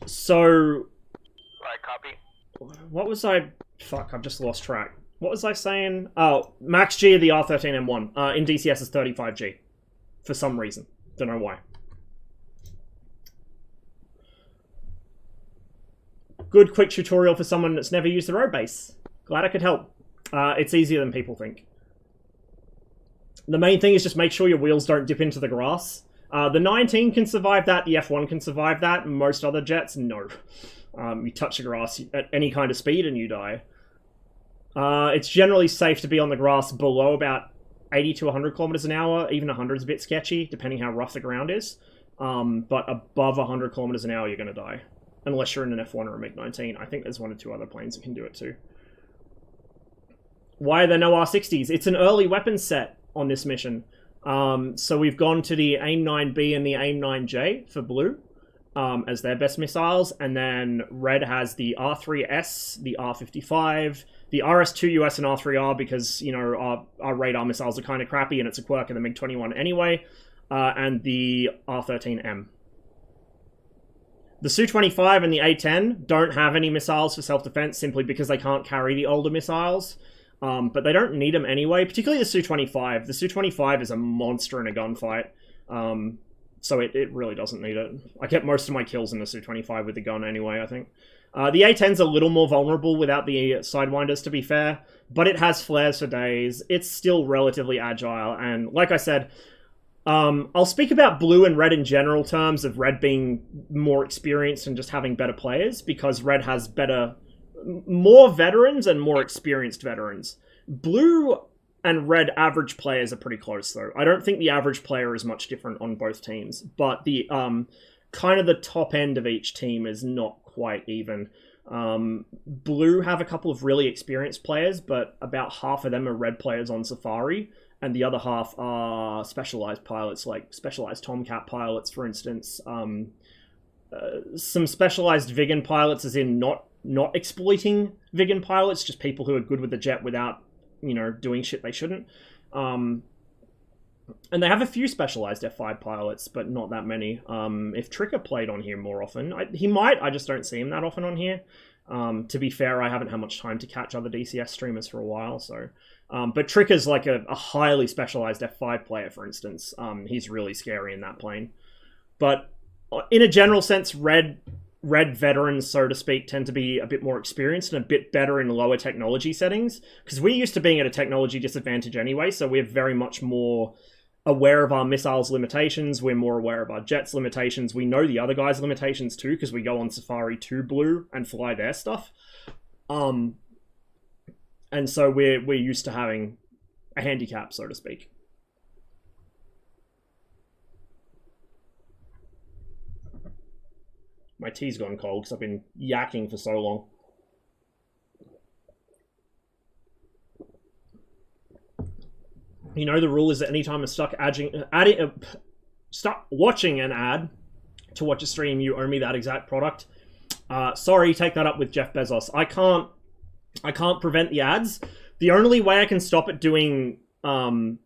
So... Right, copy. What was I... Fuck, I've just lost track. What was I saying? Oh, max G of the R13M1 in DCS is 35G. For some reason. Don't know why. Good quick tutorial for someone that's never used the road base. Glad I could help. It's easier than people think. The main thing is just make sure your wheels don't dip into the grass. The 19 can survive that, the F1 can survive that, most other jets, no. You touch the grass at any kind of speed and you die. It's generally safe to be on the grass below about 80 to 100 kilometers an hour. Even 100 is a bit sketchy, depending how rough the ground is. But above 100 kilometers an hour, you're going to die. Unless you're in an F1 or a MiG-19. I think there's 1 or 2 other planes that can do it too. Why are there no R60s? It's an early weapons set on this mission. So we've gone to the AIM-9B and the AIM-9J for blue as their best missiles, and then red has the R3S, the R55, the RS-2US and R3R because, you know, our radar missiles are kind of crappy and it's a quirk of the MiG-21 anyway, and the R13M. The Su-25 and the A-10 don't have any missiles for self-defense simply because they can't carry the older missiles. But they don't need them anyway, particularly the Su-25. The Su-25 is a monster in a gunfight, so it really doesn't need it. I get most of my kills in the Su-25 with the gun anyway, I think. The A-10's a little more vulnerable without the Sidewinders, to be fair, but it has flares for days. It's still relatively agile, and like I said, I'll speak about blue and red in general terms of red being more experienced and just having better players, because red has more veterans and more experienced veterans. Blue and red average players are pretty close, though. I don't think the average player is much different on both teams, but the kind of the top end of each team is not quite even. Blue have a couple of really experienced players, but about half of them are red players on Safari, and the other half are specialized pilots, like specialized Tomcat pilots, for instance. Some specialized Viggen pilots, as in not exploiting Viggen pilots, just people who are good with the jet without, you know, doing shit they shouldn't. And they have a few specialized F-5 pilots, but not that many. If Tricker played on here more often, he might, I just don't see him that often on here. To be fair, I haven't had much time to catch other DCS streamers for a while, so... but Tricker's like a highly specialized F-5 player, for instance. He's really scary in that plane. But in a general sense, red veterans, so to speak, tend to be a bit more experienced and a bit better in lower technology settings, because we're used to being at a technology disadvantage anyway, so we're very much more aware of our missiles limitations, we're more aware of our jets limitations, we know the other guys' limitations too, because we go on Safari to Blue and fly their stuff. And so we're used to having a handicap, so to speak. My tea's gone cold because I've been yakking for so long. You know, the rule is that anytime I'm stuck stop watching an ad to watch a stream, you owe me that exact product. Sorry, take that up with Jeff Bezos. I can't prevent the ads. The only way I can stop it doing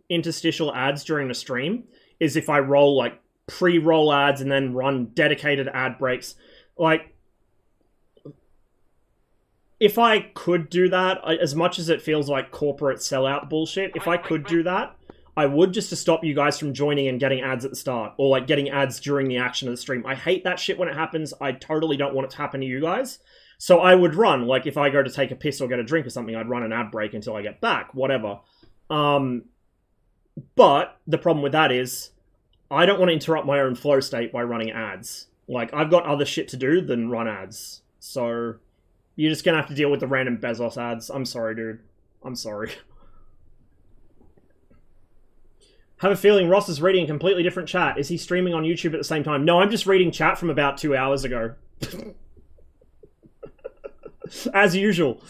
interstitial ads during the stream is if I roll like pre-roll ads and then run dedicated ad breaks. Like, if I could do that, as much as it feels like corporate sellout bullshit, if I could do that, I would, just to stop you guys from joining and getting ads at the start, or like getting ads during the action of the stream. I hate that shit when it happens. I totally don't want it to happen to you guys. So I would run, like if I go to take a piss or get a drink or something, I'd run an ad break until I get back, whatever. But the problem with that is, I don't want to interrupt my own flow state by running ads. Like, I've got other shit to do than run ads. So, you're just gonna have to deal with the random Bezos ads. I'm sorry, dude. I'm sorry. Have a feeling Ross is reading a completely different chat. Is he streaming on YouTube at the same time? No, I'm just reading chat from about 2 hours ago. As usual.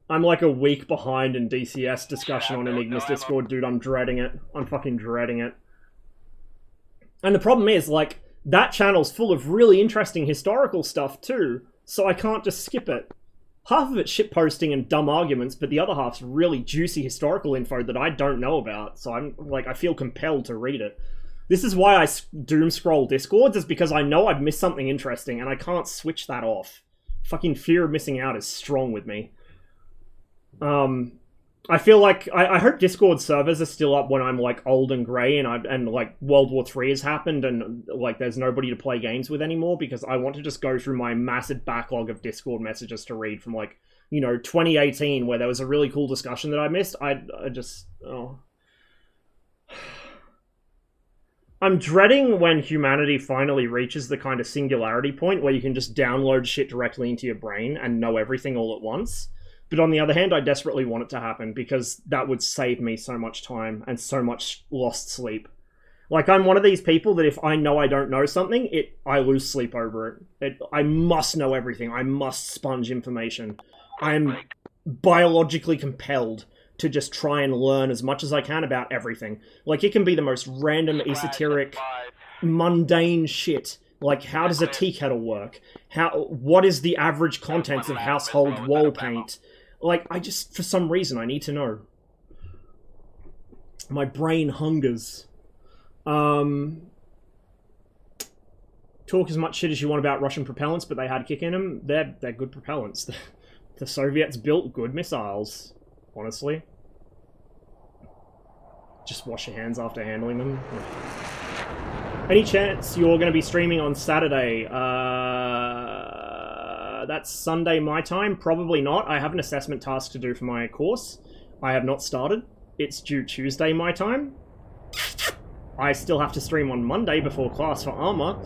I'm like a week behind in DCS discussion on Enigma's Discord, dude. I'm dreading it. I'm fucking dreading it. And the problem is, like, that channel's full of really interesting historical stuff too, so I can't just skip it. Half of it's shitposting and dumb arguments, but the other half's really juicy historical info that I don't know about, so I'm like, I feel compelled to read it. This is why I doom scroll Discords, is because I know I've missed something interesting and I can't switch that off. Fucking fear of missing out is strong with me. I feel like I hope Discord servers are still up when I'm like old and grey and like World War III has happened and like there's nobody to play games with anymore, because I want to just go through my massive backlog of Discord messages to read from, like, you know, 2018, where there was a really cool discussion that I missed. I just, oh. I'm dreading when humanity finally reaches the kind of singularity point where you can just download shit directly into your brain and know everything all at once. But on the other hand, I desperately want it to happen, because that would save me so much time and so much lost sleep. Like, I'm one of these people that if I know I don't know something, I lose sleep over it. I must know everything. I must sponge information. I'm biologically compelled to just try and learn as much as I can about everything. Like, it can be the most random, esoteric, mundane shit. Like, how does a tea kettle work? What is the average contents of household wall paint? Like, I just, for some reason, I need to know. My brain hungers. Talk as much shit as you want about Russian propellants, but they had kick in them. They're good propellants. The Soviets built good missiles, honestly. Just wash your hands after handling them. Any chance you're going to be streaming on Saturday? That's Sunday my time? Probably not. I have an assessment task to do for my course. I have not started. It's due Tuesday my time. I still have to stream on Monday before class for armor.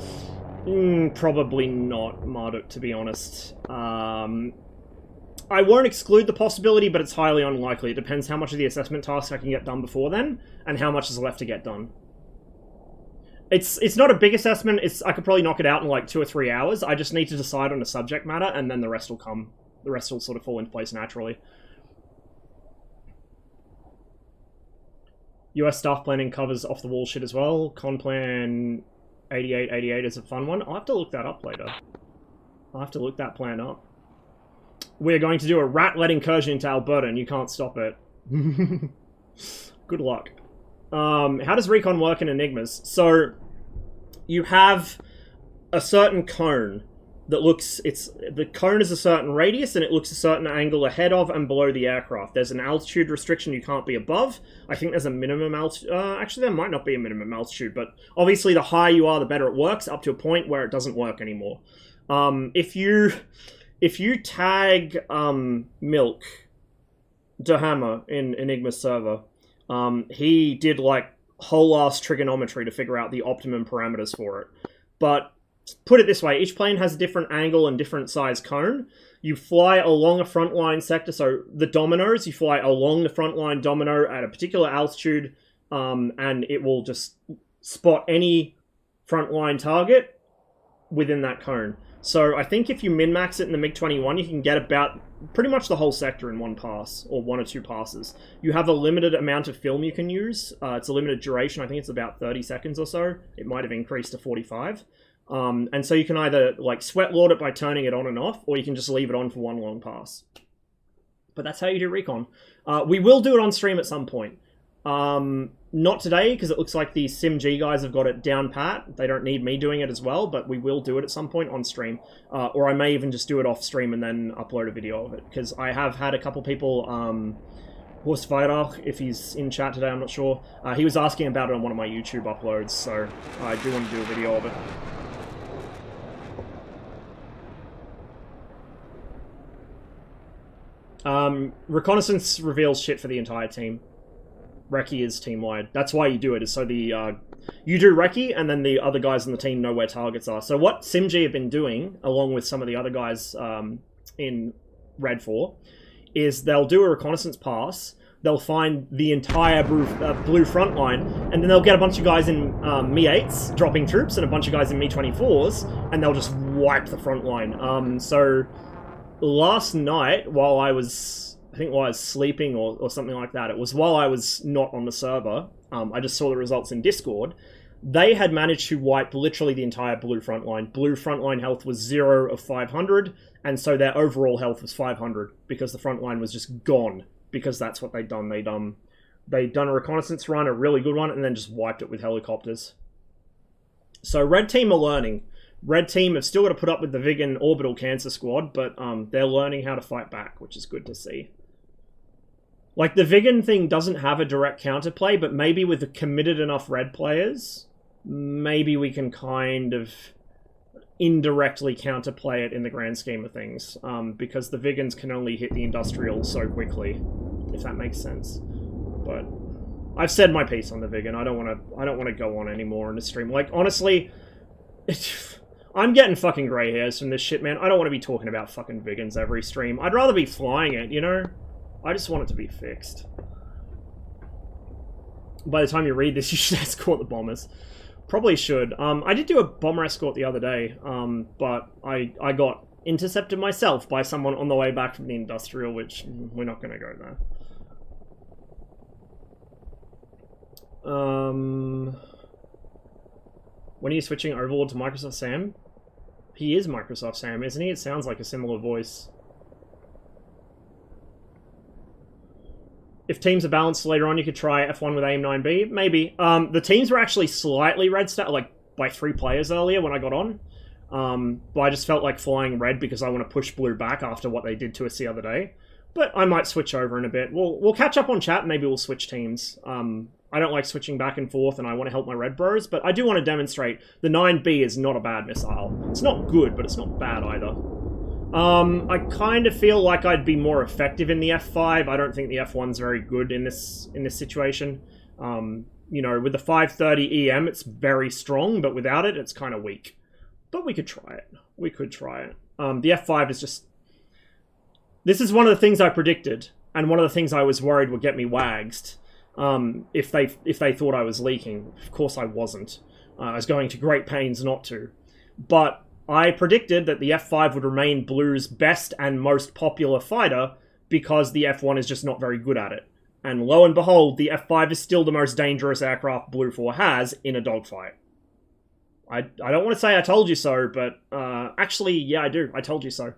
Probably not, Marduk, to be honest. I won't exclude the possibility, but it's highly unlikely. It depends how much of the assessment task I can get done before then, and how much is left to get done. It's not a big assessment. I could probably knock it out in like 2 or 3 hours. I just need to decide on the subject matter, and then the rest will come. The rest will sort of fall into place naturally. US staff planning covers off-the-wall shit as well. Con plan 8888 is a fun one. I'll have to look that up later. I'll have to look that plan up. We're going to do a rat-led incursion into Alberta, and you can't stop it. Good luck. How does recon work in Enigmas? So, you have a certain cone that looks... the cone is a certain radius, and it looks a certain angle ahead of and below the aircraft. There's an altitude restriction you can't be above. I think there's a minimum altitude... actually, there might not be a minimum altitude, but obviously the higher you are, the better it works, up to a point where it doesn't work anymore. If you tag Milk DeHammer in Enigma's server, he did like whole ass trigonometry to figure out the optimum parameters for it. But put it this way, each plane has a different angle and different size cone. You fly along a frontline sector, so the dominoes, you fly along the frontline domino at a particular altitude, and it will just spot any frontline target within that cone. So I think if you min-max it in the MiG-21, you can get about pretty much the whole sector in one pass, or 1 or 2 passes. You have a limited amount of film you can use. It's a limited duration. I think it's about 30 seconds or so. It might have increased to 45. And so you can either like sweat lord it by turning it on and off, or you can just leave it on for one long pass. But that's how you do recon. We will do it on stream at some point. Not today, because it looks like the SimG guys have got it down pat. They don't need me doing it as well, but we will do it at some point on stream. Or I may even just do it off stream and then upload a video of it, because I have had a couple people, Horst Weirach, if he's in chat today, I'm not sure. He was asking about it on one of my YouTube uploads, so I do want to do a video of it. Reconnaissance reveals shit for the entire team. Recce is team-wide. That's why you do it, is so the, you do Recce, and then the other guys on the team know where targets are. So what SimG have been doing, along with some of the other guys in Red 4, is they'll do a reconnaissance pass, they'll find the entire blue front line, and then they'll get a bunch of guys in Mi-8s dropping troops, and a bunch of guys in Mi-24s, and they'll just wipe the front line. So last night, while I was... I think while I was sleeping or something like that, it was while I was not on the server, I just saw the results in Discord, they had managed to wipe literally the entire blue front line. Blue front line health was 0 of 500, and so their overall health was 500, because the front line was just gone, because that's what they'd done. They'd done a reconnaissance run, a really good one, and then just wiped it with helicopters. So Red Team are learning. Red Team have still got to put up with the Viggen Orbital Cancer Squad, but they're learning how to fight back, which is good to see. Like, the Viggen thing doesn't have a direct counterplay, but maybe with the committed enough Red players, maybe we can kind of indirectly counterplay it in the grand scheme of things, because the Viggens can only hit the industrial so quickly, if that makes sense. But I've said my piece on the Viggen. I don't want to go on anymore in the stream. Like, honestly, I'm getting fucking grey hairs from this shit, man. I don't want to be talking about fucking Viggens every stream. I'd rather be flying it, you know? I just want it to be fixed. By the time you read this, you should escort the bombers. Probably should. I did do a bomber escort the other day, but I got intercepted myself by someone on the way back from the industrial, which we're not going to go there. When are you switching Overlord to Microsoft Sam? He is Microsoft Sam, isn't he? It sounds like a similar voice. If teams are balanced later on, you could try F1 with AIM-9B. Maybe. The teams were actually slightly red stat, like by 3 players earlier when I got on. But I just felt like flying red because I want to push blue back after what they did to us the other day. But I might switch over in a bit. We'll catch up on chat. Maybe we'll switch teams. I don't like switching back and forth, and I want to help my red bros. But I do want to demonstrate the 9B is not a bad missile. It's not good, but it's not bad either. I kind of feel like I'd be more effective in the F-5. I don't think the F-1's very good in this situation. You know, with the 530 EM, it's very strong, but without it, it's kind of weak. But we could try it. We could try it. The F-5 is just... This is one of the things I predicted, and one of the things I was worried would get me wagsed if they thought I was leaking. Of course I wasn't. I was going to great pains not to. But I predicted that the F-5 would remain Blue's best and most popular fighter because the F-1 is just not very good at it. And lo and behold, the F-5 is still the most dangerous aircraft Blue 4 has in a dogfight. I don't want to say I told you so, but actually, yeah, I do. I told you so.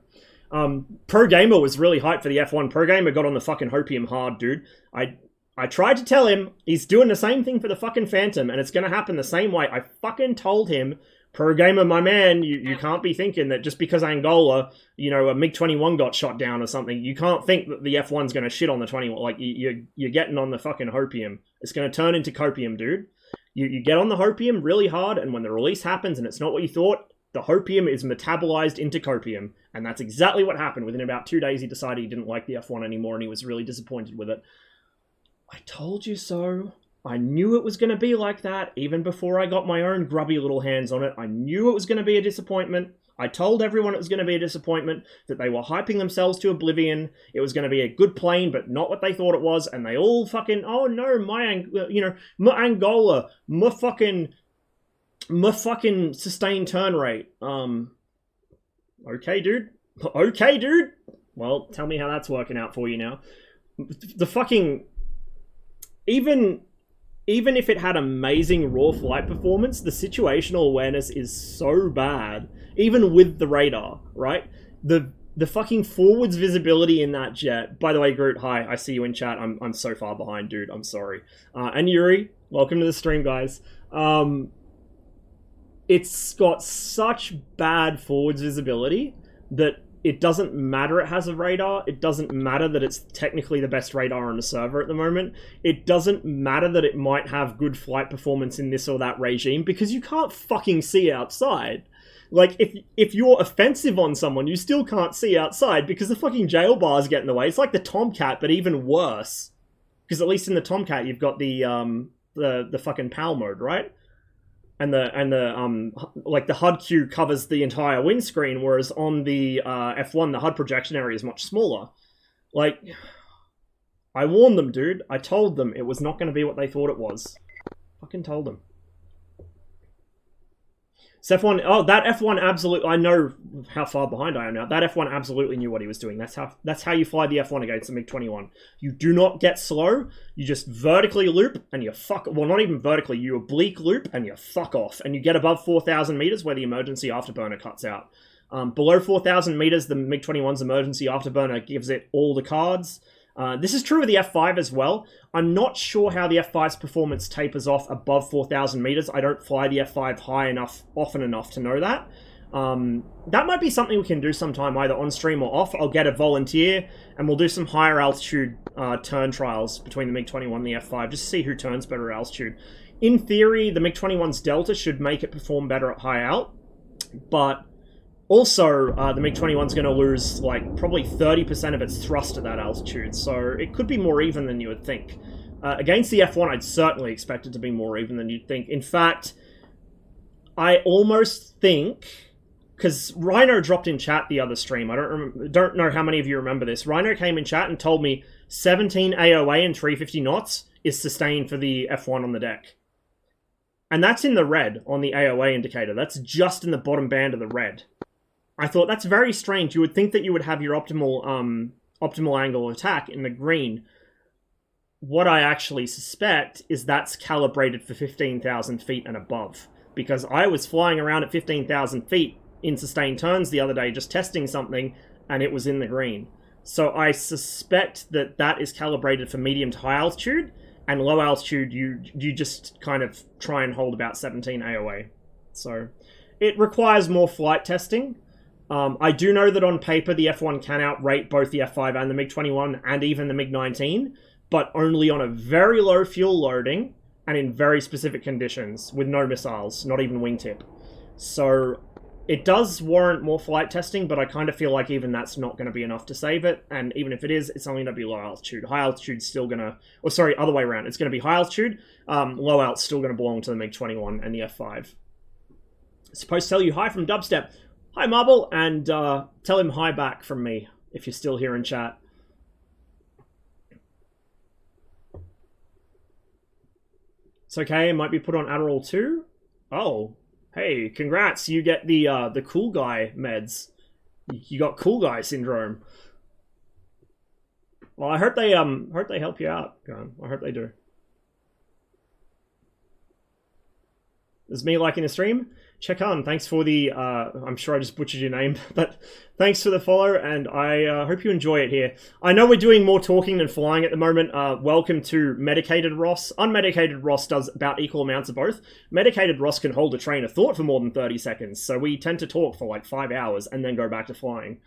Pro Gamer was really hyped for the F1. Pro Gamer got on the fucking hopium hard, dude. I tried to tell him he's doing the same thing for the fucking Phantom, and it's going to happen the same way. I fucking told him, Pro Gamer, my man, you can't be thinking that just because Angola, you know, a MiG-21 got shot down or something, you can't think that the F1's going to shit on the 21. Like, you're getting on the fucking hopium. It's going to turn into copium, dude. You get on the hopium really hard, and when the release happens and it's not what you thought, the hopium is metabolized into copium. And that's exactly what happened. Within about 2 days, he decided he didn't like the F1 anymore, and he was really disappointed with it. I told you so. I knew it was going to be like that, even before I got my own grubby little hands on it. I knew it was going to be a disappointment. I told everyone it was going to be a disappointment, that they were hyping themselves to oblivion. It was going to be a good plane, but not what they thought it was, and they all fucking, oh no, my Angola, my fucking sustained turn rate. Okay, dude. Okay, dude. Well, tell me how that's working out for you now. The fucking... Even if it had amazing raw flight performance, the situational awareness is so bad, even with the radar, right? The fucking forwards visibility in that jet... By the way, Groot, hi, I see you in chat. I'm so far behind, dude. I'm sorry. And Yuri, welcome to the stream, guys. It's got such bad forwards visibility that it doesn't matter it has a radar. It doesn't matter that it's technically the best radar on the server at the moment. It doesn't matter that it might have good flight performance in this or that regime, because you can't fucking see outside. Like, if you're offensive on someone, you still can't see outside because the fucking jail bars get in the way. It's like the Tomcat, but even worse. Because at least in the Tomcat, you've got the fucking PAL mode, right? And the HUD queue covers the entire windscreen, whereas on the F1, the HUD projection area is much smaller. Like, I warned them, dude. I told them it was not going to be what they thought it was. Fucking told them. So F1, oh, that F1 absolutely, I know how far behind I am now. That F1 absolutely knew what he was doing. That's how you fly the F1 against the MiG-21. You do not get slow, you just vertically loop and you fuck, well, not even vertically, you oblique loop and you fuck off. And you get above 4,000 meters where the emergency afterburner cuts out. Below 4,000 meters, the MiG-21's emergency afterburner gives it all the cards. This is true of the F-5 as well. I'm not sure how the F-5's performance tapers off above 4,000 meters. I don't fly the F-5 high enough, often enough to know that. That might be something we can do sometime, either on stream or off. I'll get a volunteer, and we'll do some higher altitude turn trials between the MiG-21 and the F-5, just to see who turns better at altitude. In theory, the MiG-21's delta should make it perform better at high alt, but... Also, the MiG-21's going to lose, like, probably 30% of its thrust at that altitude, so it could be more even than you would think. Against the F1, I'd certainly expect it to be more even than you'd think. In fact, I almost think... Because Rhino dropped in chat the other stream. I don't know how many of you remember this. Rhino came in chat and told me 17 AOA and 350 knots is sustained for the F1 on the deck. And that's in the red on the AOA indicator. That's just in the bottom band of the red. I thought, that's very strange. You would think that you would have your optimal angle of attack in the green. What I actually suspect is that's calibrated for 15,000 feet and above. Because I was flying around at 15,000 feet in sustained turns the other day, just testing something, and it was in the green. So I suspect that that is calibrated for medium to high altitude, and low altitude, you just kind of try and hold about 17 AOA. So it requires more flight testing. I do know that on paper the F1 can outrate both the F5 and the MiG-21 and even the MiG-19, but only on a very low fuel loading and in very specific conditions with no missiles, not even wingtip. So it does warrant more flight testing, but I kind of feel like even that's not going to be enough to save it, and even if it is, it's only going to be low altitude. High altitude's still going to... Or sorry, other way around. It's going to be high altitude, low alt's still going to belong to the MiG-21 and the F5. Supposed to tell you hi from Dubstep. Hi, Marble, and tell him hi back from me. if you're still here in chat. It's okay, it might be put on Adderall too. Oh, hey, congrats, you get the cool guy meds. You got cool guy syndrome. Well, I hope they help you out, I hope they do. Is me liking the stream? Check on. Thanks for the, I'm sure I just butchered your name, but thanks for the follow, and I hope you enjoy it here. I know we're doing more talking than flying at the moment. Welcome to Medicated Ross. Unmedicated Ross does about equal amounts of both. Medicated Ross can hold a train of thought for more than 30 seconds, so we tend to talk for like 5 hours and then go back to flying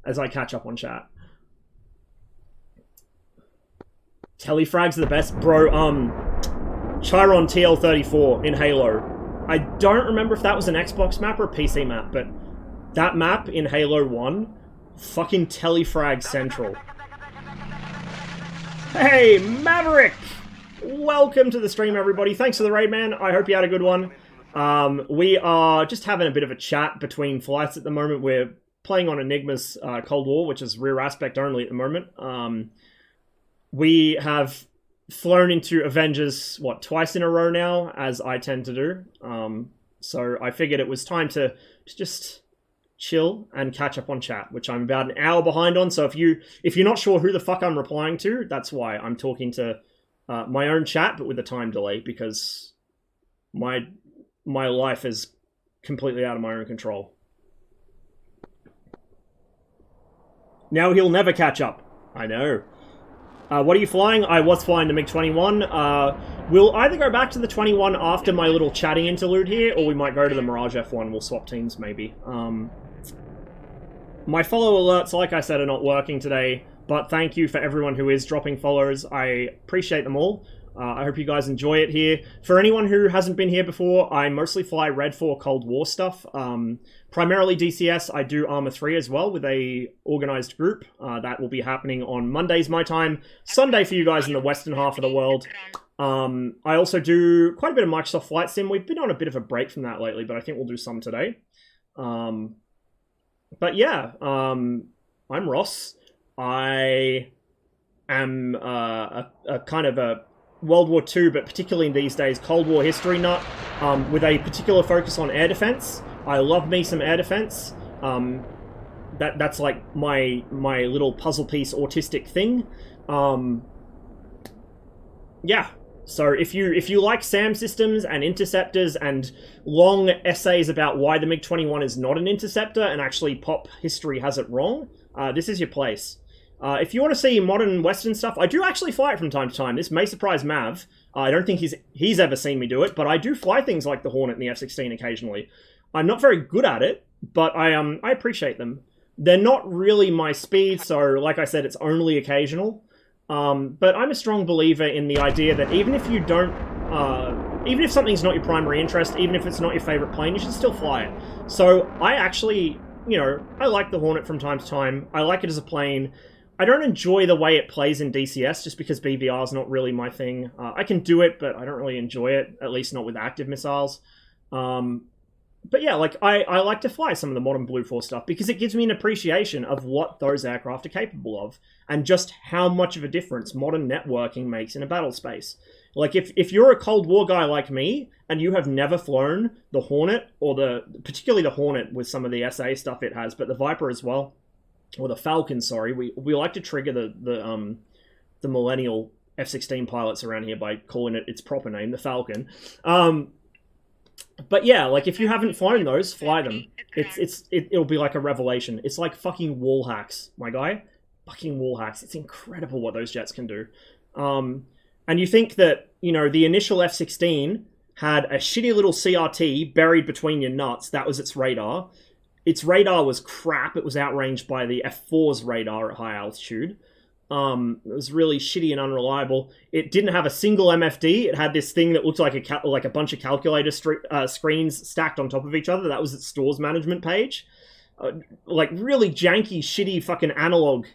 as I catch up on chat. Telefrags are the best. Bro, Chiron TL34 in Halo. I don't remember if that was an Xbox map or a PC map, but that map in Halo 1, fucking Telefrag Central. Hey, Maverick! Welcome to the stream, everybody. Thanks for the raid, man. I hope you had a good one. We are just having a bit of a chat between flights at the moment. We're playing on Enigma's Cold War, which is rear aspect only at the moment. We have flown into Avengers, what, twice in a row now, as I tend to do. So I figured it was time to just chill and catch up on chat, which I'm about an hour behind on. So if you're not sure who the fuck I'm replying to, that's why I'm talking to my own chat, but with a time delay, because my life is completely out of my own control. Now he'll never catch up. I know. What are you flying? I was flying the MiG-21. We'll either go back to the 21 after my little chatting interlude here, or we might go to the Mirage F1. We'll swap teams, maybe. My follow alerts, like I said, are not working today, but thank you for everyone who is dropping follows. I appreciate them all. I hope you guys enjoy it here. For anyone who hasn't been here before, I mostly fly Red 4 Cold War stuff. Primarily DCS. I do Armor 3 as well with a organized group. That will be happening on Mondays my time, Sunday for you guys in the western half of the world. I also do quite a bit of Microsoft Flight Sim. We've been on a bit of a break from that lately, but I think we'll do some today. But yeah, I'm Ross. I am a kind of a World War II, but particularly in these days, Cold War history nut, with a particular focus on air defense. I love me some air defense. That's like my little puzzle piece autistic thing. Yeah. So if you like SAM systems and interceptors and long essays about why the MiG-21 is not an interceptor and actually pop history has it wrong, this is your place. If you want to see modern Western stuff, I do actually fly it from time to time. This may surprise Mav. I don't think he's ever seen me do it, but I do fly things like the Hornet and the F-16 occasionally. I'm not very good at it, but I appreciate them. They're not really my speed, so like I said, it's only occasional. But I'm a strong believer in the idea that even if you don't, even if something's not your primary interest, even if it's not your favorite plane, you should still fly it. So I actually, I like the Hornet from time to time. I like it as a plane. I don't enjoy the way it plays in DCS, just because BVR is not really my thing. I can do it, but I don't really enjoy it, at least not with active missiles. But yeah, like I like to fly some of the modern Blue Force stuff because it gives me an appreciation of what those aircraft are capable of and just how much of a difference modern networking makes in a battle space. Like if you're a Cold War guy like me and you have never flown the Hornet, or particularly the Hornet with some of the SA stuff it has, but the Viper as well, or the Falcon, sorry, we like to trigger the millennial F-16 pilots around here by calling it its proper name, the Falcon. But yeah, like if you haven't flown those, fly them. It'll be like a revelation. It's like fucking wall hacks, my guy. Fucking wall hacks. It's incredible what those jets can do. And you think that, the initial F-16 had a shitty little CRT buried between your nuts. That was its radar. Its radar was crap. It was outranged by the F4's radar at high altitude. It was really shitty and unreliable. It didn't have a single MFD. It had this thing that looked like a bunch of calculator screens stacked on top of each other. That was its stores management page. Like really janky, shitty fucking analog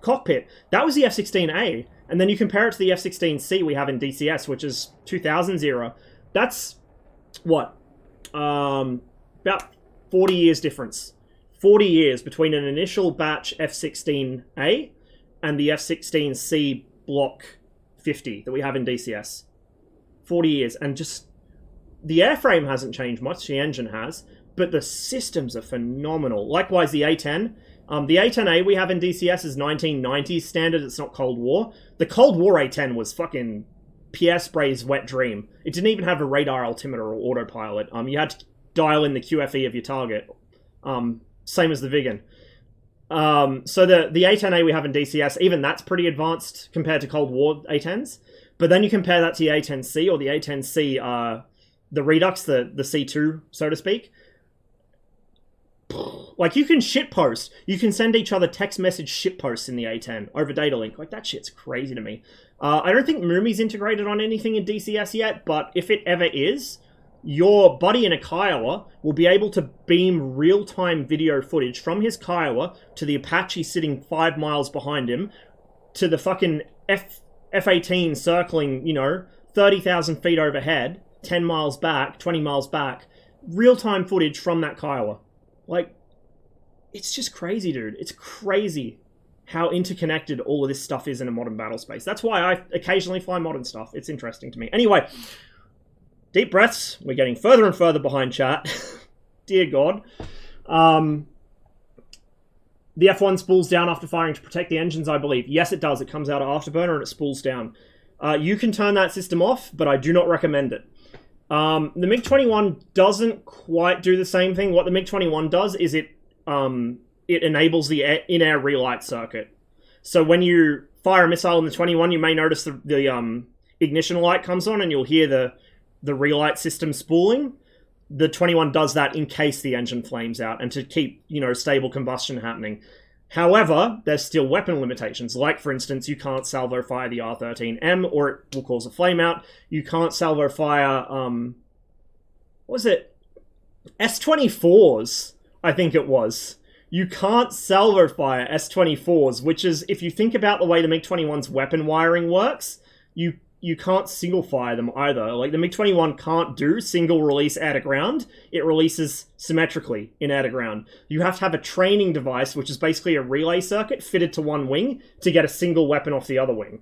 cockpit. That was the F-16A. And then you compare it to the F-16C we have in DCS, which is 2000 era. That's, what? About 40 years difference. 40 years between an initial batch F-16A and the F-16C Block 50 that we have in DCS. 40 years, and just the airframe hasn't changed much, the engine has, but the systems are phenomenal. Likewise, the A-10. The A-10A we have in DCS is 1990s standard, it's not Cold War. The Cold War A-10 was fucking Pierre Spray's wet dream. It didn't even have a radar altimeter or autopilot. You had to dial in the QFE of your target. Same as the Viggen. So the A-10A we have in DCS, even that's pretty advanced compared to Cold War A-10s. But then you compare that to the A-10C or the A-10C, the Redux, the C2, so to speak. Like, you can shitpost. You can send each other text message shitposts in the A-10 over data link. Like, that shit's crazy to me. I don't think Mumi's integrated on anything in DCS yet, but if it ever is, your buddy in a Kiowa will be able to beam real-time video footage from his Kiowa to the Apache sitting 5 miles behind him, to the fucking F-18 circling, 30,000 feet overhead, 10 miles back, 20 miles back. Real-time footage from that Kiowa. Like, it's just crazy, dude. It's crazy how interconnected all of this stuff is in a modern battle space. That's why I occasionally fly modern stuff. It's interesting to me. Anyway, deep breaths. We're getting further and further behind chat. Dear God. The F1 spools down after firing to protect the engines, I believe. Yes, it does. It comes out of afterburner and it spools down. You can turn that system off, but I do not recommend it. The MiG-21 doesn't quite do the same thing. What the MiG-21 does is it enables the in-air relight circuit. So when you fire a missile in the 21, you may notice the ignition light comes on and you'll hear the relight system spooling. The 21 does that in case the engine flames out and to keep, stable combustion happening. However, there's still weapon limitations. Like, for instance, you can't salvo fire the R13M or it will cause a flame out. You can't salvo fire, what was it? S-24s, I think it was. You can't salvo fire S-24s, which is, if you think about the way the MiG-21's weapon wiring works, you can't single fire them either. Like, the MiG-21 can't do single release air to ground. It releases symmetrically in air to ground. You have to have a training device, which is basically a relay circuit fitted to one wing to get a single weapon off the other wing.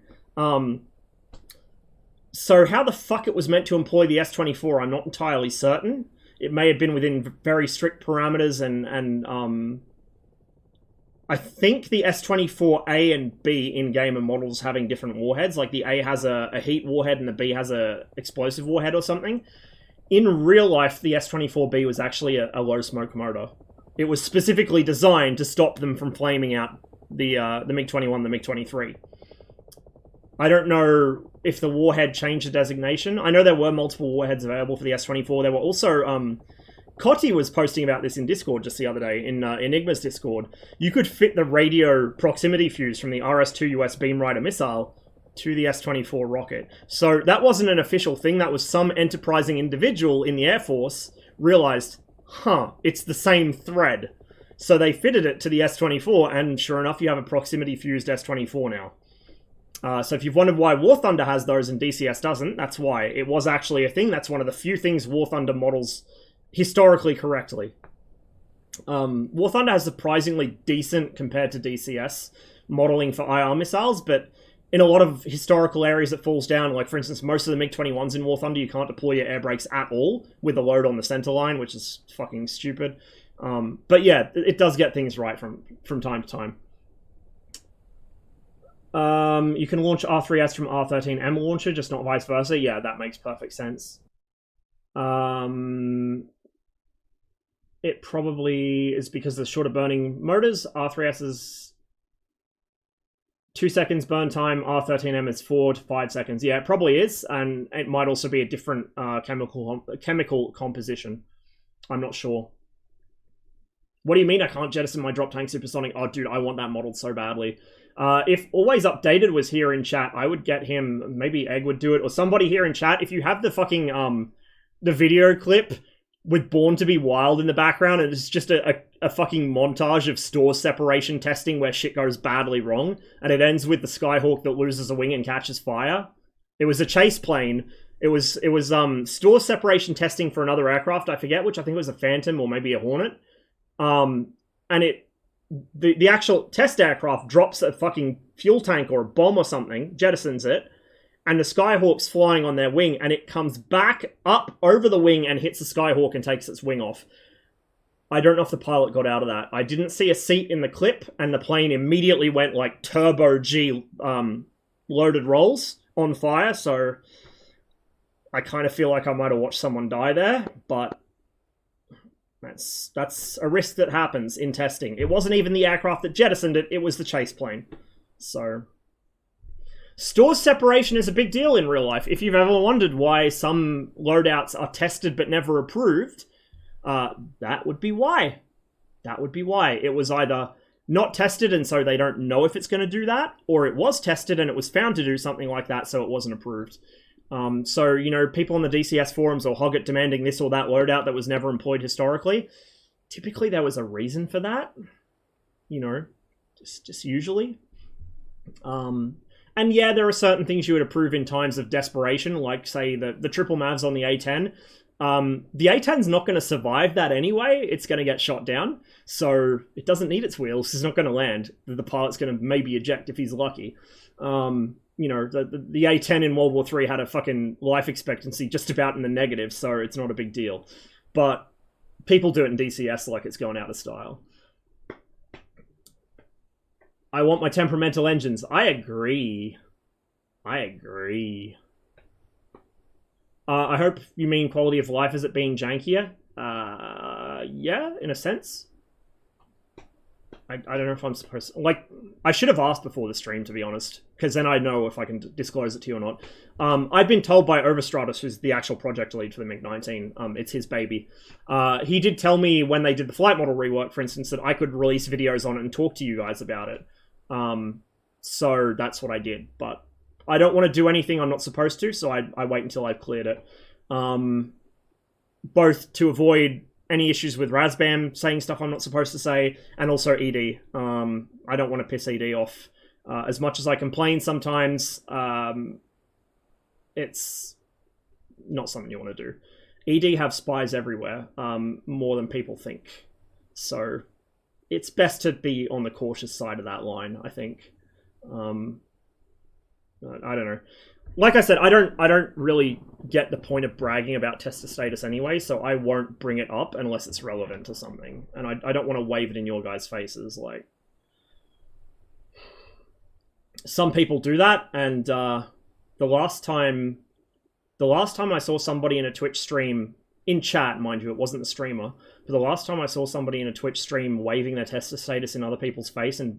So how the fuck it was meant to employ the S-24, I'm not entirely certain. It may have been within very strict parameters and I think the S-24A and B in-game are models having different warheads. Like, the A has a heat warhead and the B has a explosive warhead or something. In real life, the S-24B was actually a low-smoke motor. It was specifically designed to stop them from flaming out the MiG-21, the MiG-23. I don't know if the warhead changed the designation. I know there were multiple warheads available for the S-24. There were also... Cotty was posting about this in Discord just the other day, in Enigma's Discord. You could fit the radio proximity fuse from the RS-2 US Beam Rider missile to the S-24 rocket. So that wasn't an official thing, that was some enterprising individual in the Air Force realized, it's the same thread. So they fitted it to the S-24, and sure enough, you have a proximity fused S-24 now. So if you've wondered why War Thunder has those and DCS doesn't, that's why. It was actually a thing. That's one of the few things War Thunder models historically correctly. War Thunder has surprisingly decent, compared to DCS, modeling for IR missiles, but in a lot of historical areas it falls down. Like, for instance, most of the MiG-21s in War Thunder, you can't deploy your air brakes at all with a load on the center line, which is fucking stupid. But yeah, it does get things right from time to time. You can launch R3S from R13M launcher, just not vice versa. Yeah, that makes perfect sense. It probably is because of the shorter burning motors. R3S is 2 seconds burn time, R13M is 4 to 5 seconds. Yeah, it probably is, and it might also be a different chemical composition. I'm not sure. What do you mean I can't jettison my drop tank supersonic? Oh, dude, I want that modeled so badly. If Always Updated was here in chat, I would get him. Maybe Egg would do it, or somebody here in chat. If you have the fucking the video clip with Born to be Wild in the background, and it's just a fucking montage of store separation testing where shit goes badly wrong, and it ends with the Skyhawk that loses a wing and catches fire. It was a chase plane. It was store separation testing for another aircraft. I forget which. I think it was a Phantom or maybe a Hornet. and the actual test aircraft drops a fucking fuel tank or a bomb or something, jettisons it, and the Skyhawk's flying on their wing, and it comes back up over the wing and hits the Skyhawk and takes its wing off. I don't know if the pilot got out of that. I didn't see a seat in the clip, and the plane immediately went like turbo G loaded rolls on fire, so I kind of feel like I might have watched someone die there, but that's a risk that happens in testing. It wasn't even the aircraft that jettisoned it, it was the chase plane. So stores separation is a big deal in real life. If you've ever wondered why some loadouts are tested but never approved, that would be why. That would be why. It was either not tested and so they don't know if it's going to do that, or it was tested and it was found to do something like that, so it wasn't approved. So, you know, people on the DCS forums or Hoggit demanding this or that loadout that was never employed historically, typically there was a reason for that. You know, just usually. And yeah, there are certain things you would approve in times of desperation, like, say, the triple Mavs on the A-10. The A-10's not going to survive that anyway. It's going to get shot down. So it doesn't need its wheels. It's not going to land. The pilot's going to maybe eject if he's lucky. You know, the A-10 in World War III had a fucking life expectancy just about in the negative, so it's not a big deal. But people do it in DCS like it's going out of style. I want my temperamental engines. I agree. I hope you mean quality of life. Is it being jankier? Yeah, in a sense. I don't know if I'm supposed to... Like, I should have asked before the stream, to be honest, because then I know if I can disclose it to you or not. I've been told by Overstratus, who's the actual project lead for the MiG-19, it's his baby. He did tell me when they did the flight model rework, for instance, that I could release videos on it and talk to you guys about it. So that's what I did, but I don't want to do anything I'm not supposed to, so I wait until I've cleared it. Both to avoid any issues with Razbam saying stuff I'm not supposed to say, and also ED. I don't want to piss ED off. As much as I complain sometimes, it's not something you want to do. ED have spies everywhere, more than people think. So it's best to be on the cautious side of that line, I think. I don't know. Like I said, I don't really get the point of bragging about tester status anyway, so I won't bring it up unless it's relevant to something. And I don't want to wave it in your guys' faces. Like, some people do that, and the last time I saw somebody in a Twitch stream, in chat, mind you, it wasn't the streamer, but the last time I saw somebody in a Twitch stream waving their tester status in other people's face and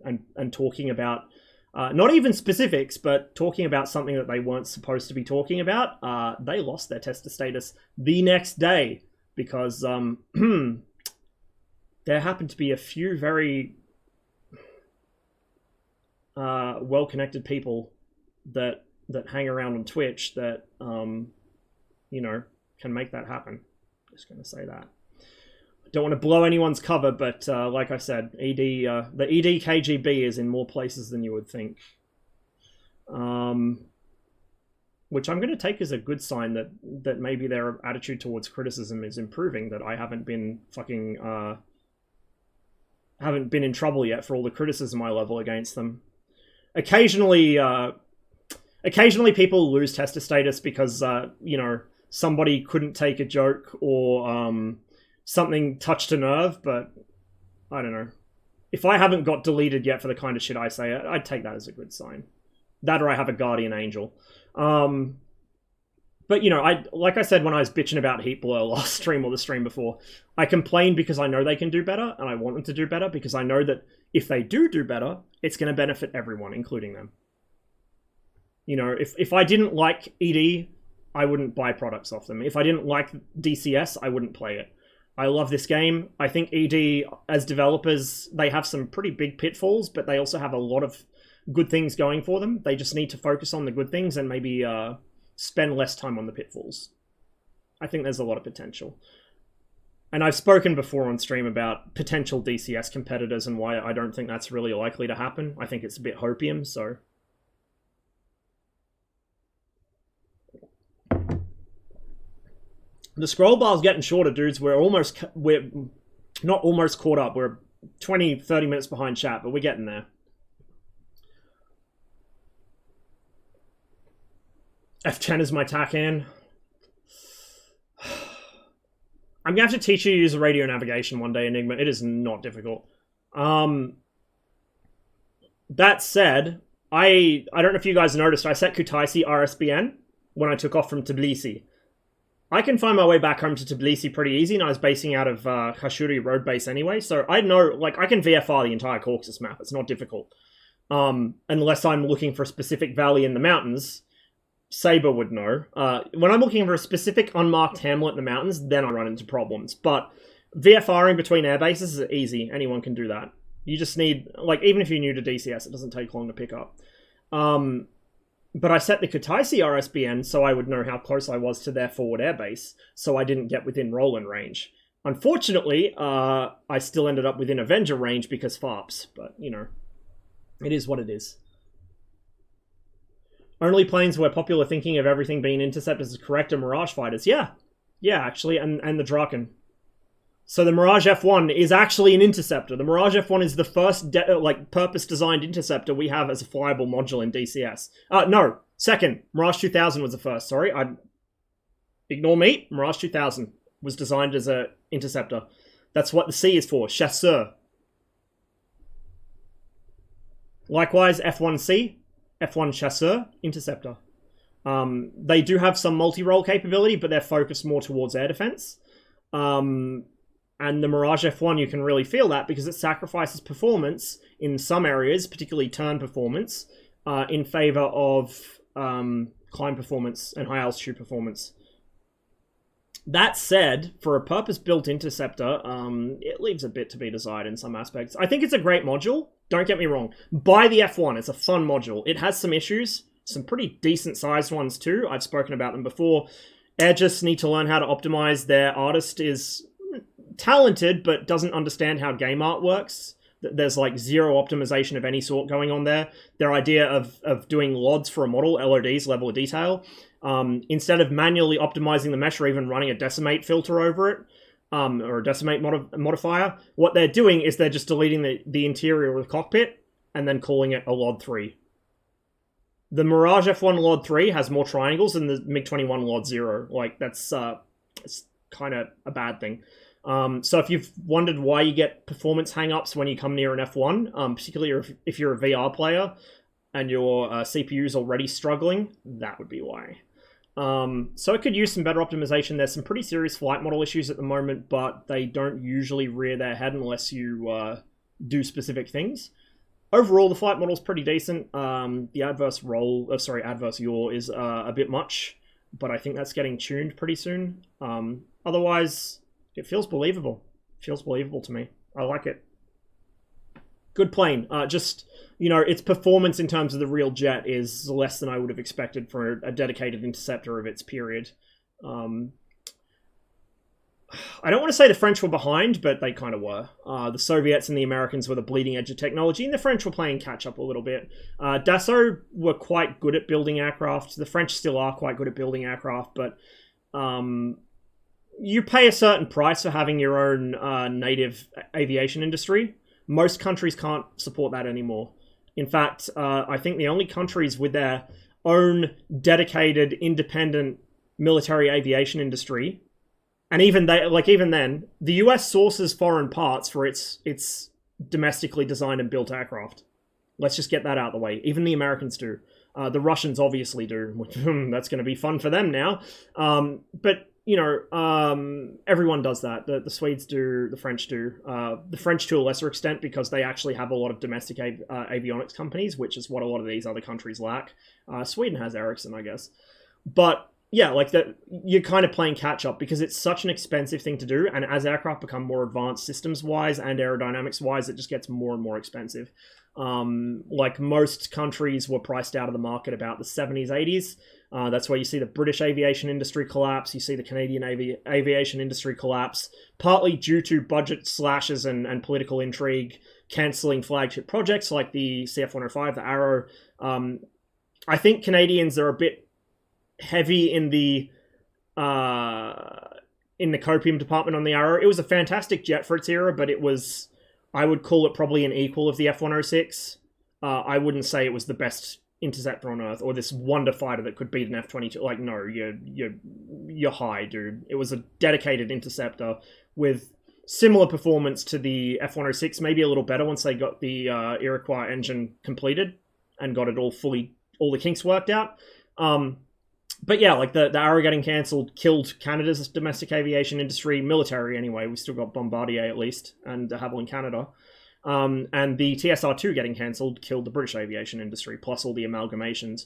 talking about not even specifics, but talking about something that they weren't supposed to be talking about, they lost their tester status the next day because there happened to be a few very well-connected people that hang around on Twitch that you know, can make that happen. Just going to say that. Don't want to blow anyone's cover, but like I said, the ED KGB is in more places than you would think. Which I'm going to take as a good sign that maybe their attitude towards criticism is improving, that I haven't been fucking... haven't been in trouble yet for all the criticism I level against them. Occasionally people lose tester status because, you know, somebody couldn't take a joke or... something touched a nerve, but I don't know. If I haven't got deleted yet for the kind of shit I say, I'd take that as a good sign. That or I have a guardian angel. But, you know, like I said when I was bitching about Heat Blur last stream or the stream before, I complain because I know they can do better, and I want them to do better because I know that if they do better, it's going to benefit everyone, including them. You know, if I didn't like ED, I wouldn't buy products off them. If I didn't like DCS, I wouldn't play it. I love this game. I think ED, as developers, they have some pretty big pitfalls, but they also have a lot of good things going for them. They just need to focus on the good things and maybe spend less time on the pitfalls. I think there's a lot of potential. And I've spoken before on stream about potential DCS competitors and why I don't think that's really likely to happen. I think it's a bit hopium, so... The scroll bar's getting shorter, dudes. We're not almost caught up. We're 20, 30 minutes behind chat, but we're getting there. F10 is my TACAN. I'm going to have to teach you to use radio navigation one day, Enigma. It is not difficult. That said, I don't know if you guys noticed, I set Kutaisi RSBN when I took off from Tbilisi. I can find my way back home to Tbilisi pretty easy, and I was basing out of Khashuri road base anyway, so I know, like, I can VFR the entire Caucasus map. It's not difficult. Unless I'm looking for a specific valley in the mountains. Saber would know. When I'm looking for a specific unmarked hamlet in the mountains, then I run into problems. But VFRing between air bases is easy. Anyone can do that. You just need, like, even if you're new to DCS, it doesn't take long to pick up. But I set the Kutaisi RSBN so I would know how close I was to their forward air base, so I didn't get within Roland range. Unfortunately, I still ended up within Avenger range because FARPs, but, you know, it is what it is. Only planes where popular thinking of everything being interceptors is correct are Mirage fighters. Yeah, actually, and the Draken. So the Mirage F1 is actually an interceptor. The Mirage F1 is the first purpose-designed interceptor we have as a flyable module in DCS. No, second. Mirage 2000 was the first. Sorry, ignore me. Mirage 2000 was designed as an interceptor. That's what the C is for, chasseur. Likewise, F1C. F1 Chasseur, Interceptor. They do have some multi-role capability, but they're focused more towards air defense. And the Mirage F1, you can really feel that because it sacrifices performance in some areas, particularly turn performance, in favor of climb performance and high altitude performance. That said, for a purpose-built interceptor, it leaves a bit to be desired in some aspects. I think it's a great module. Don't get me wrong. Buy the F1. It's a fun module. It has some issues. Some pretty decent-sized ones, too. I've spoken about them before. Airgists need to learn how to optimize. Their artist is talented, but doesn't understand how game art works. There's, like, zero optimization of any sort going on there. Their idea of doing LODs for a model, LODs, level of detail, instead of manually optimizing the mesh or even running a decimate filter over it, or a decimate modifier, what they're doing is they're just deleting the interior of the cockpit and then calling it a LOD 3. The Mirage F1 LOD 3 has more triangles than the MiG-21 LOD 0. Like, that's it's kind of a bad thing. So if you've wondered why you get performance hang-ups when you come near an F1, particularly if you're a VR player and your CPU is already struggling, that would be why. So it could use some better optimization. There's some pretty serious flight model issues at the moment, but they don't usually rear their head unless you do specific things. Overall, the flight model's pretty decent. The adverse yaw is a bit much, but I think that's getting tuned pretty soon. Otherwise, it feels believable. It feels believable to me. I like it. Good plane. Just, you know, its performance in terms of the real jet is less than I would have expected for a dedicated interceptor of its period. I don't want to say the French were behind, but they kind of were. The Soviets and the Americans were the bleeding edge of technology, and the French were playing catch-up a little bit. Dassault were quite good at building aircraft. The French still are quite good at building aircraft, but you pay a certain price for having your own native aviation industry. Most countries can't support that anymore. In fact, I think the only countries with their own dedicated, independent military aviation industry, and even then, the US sources foreign parts for its domestically designed and built aircraft. Let's just get that out of the way. Even the Americans do. The Russians obviously do. That's going to be fun for them now. But you know, everyone does that. The Swedes do, the French do. The French to a lesser extent because they actually have a lot of domestic avionics companies, which is what a lot of these other countries lack. Sweden has Ericsson, I guess. But yeah, like that, you're kind of playing catch up because it's such an expensive thing to do, and as aircraft become more advanced systems-wise and aerodynamics-wise, it just gets more and more expensive. Like most countries were priced out of the market about the 70s, 80s. That's where you see the British aviation industry collapse, you see the Canadian aviation industry collapse, partly due to budget slashes and political intrigue, cancelling flagship projects like the CF-105, the Arrow. I think Canadians are a bit heavy in the copium department on the Arrow. It was a fantastic jet for its era, but it was I would call it probably an equal of the F-106. I wouldn't say it was the best interceptor on Earth or this wonder fighter that could beat an F-22. Like, no, you're high, dude. It was a dedicated interceptor with similar performance to the F-106, maybe a little better once they got the Iroquois engine completed and got it all the kinks worked out. But yeah, like the Arrow getting cancelled killed Canada's domestic aviation industry, military anyway. We still got Bombardier at least, and de Havilland Canada. And the TSR-2 getting cancelled killed the British aviation industry, plus all the amalgamations.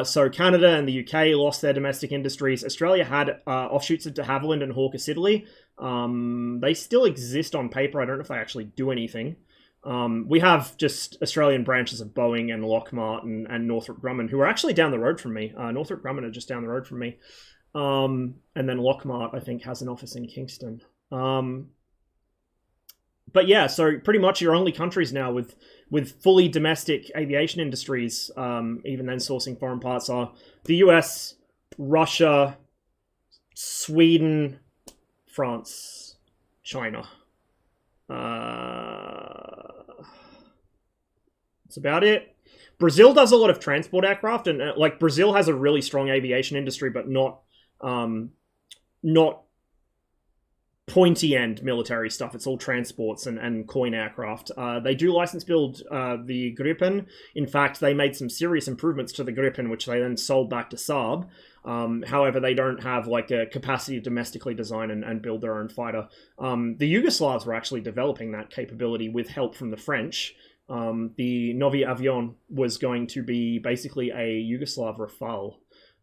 So Canada and the UK lost their domestic industries. Australia had offshoots of de Havilland and Hawker Siddeley. They still exist on paper. I don't know if they actually do anything. We have just Australian branches of Boeing and Lockheed and Northrop Grumman, who are actually down the road from me. Northrop Grumman are just down the road from me. And then Lockheed, I think, has an office in Kingston. But yeah, so pretty much your only countries now with fully domestic aviation industries, even then sourcing foreign parts, are the US, Russia, Sweden, France, China. That's about it. Brazil does a lot of transport aircraft, and like Brazil has a really strong aviation industry, but not pointy end military stuff. It's all transports and coin aircraft. They do license build the Gripen. In fact, they made some serious improvements to the Gripen, which they then sold back to Saab. However, they don't have like a capacity to domestically design and build their own fighter. The Yugoslavs were actually developing that capability with help from the French. The Novi Avion was going to be basically a Yugoslav Rafale.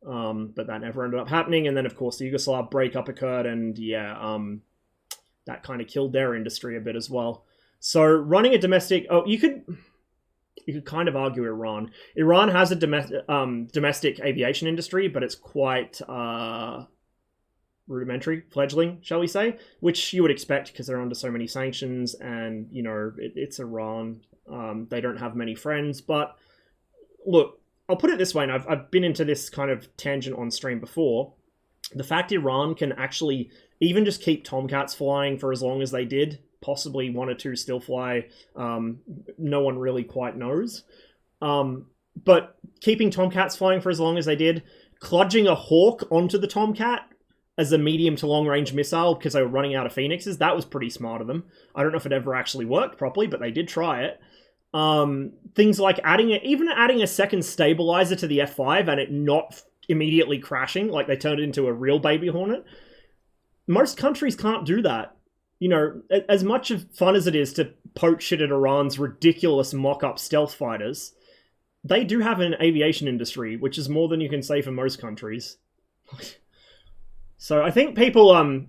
But that never ended up happening. And then, of course, the Yugoslav breakup occurred, and yeah, that kind of killed their industry a bit as well. So running a domestic... Oh, you could kind of argue Iran. Iran has a domestic aviation industry, but it's quite rudimentary, fledgling, shall we say, which you would expect because they're under so many sanctions, and, you know, it's Iran. They don't have many friends, but look, I'll put it this way, and I've been into this kind of tangent on stream before. The fact Iran can actually even just keep Tomcats flying for as long as they did, possibly one or two still fly, no one really quite knows. But keeping Tomcats flying for as long as they did, cludging a Hawk onto the Tomcat as a medium to long range missile because they were running out of Phoenixes, that was pretty smart of them. I don't know if it ever actually worked properly, but they did try it. Things like adding a second stabilizer to the F-5 and it not immediately crashing, like they turned it into a real baby Hornet. Most countries can't do that. You know, as much of fun as it is to poach shit at Iran's ridiculous mock-up stealth fighters, they do have an aviation industry, which is more than you can say for most countries. So I think people,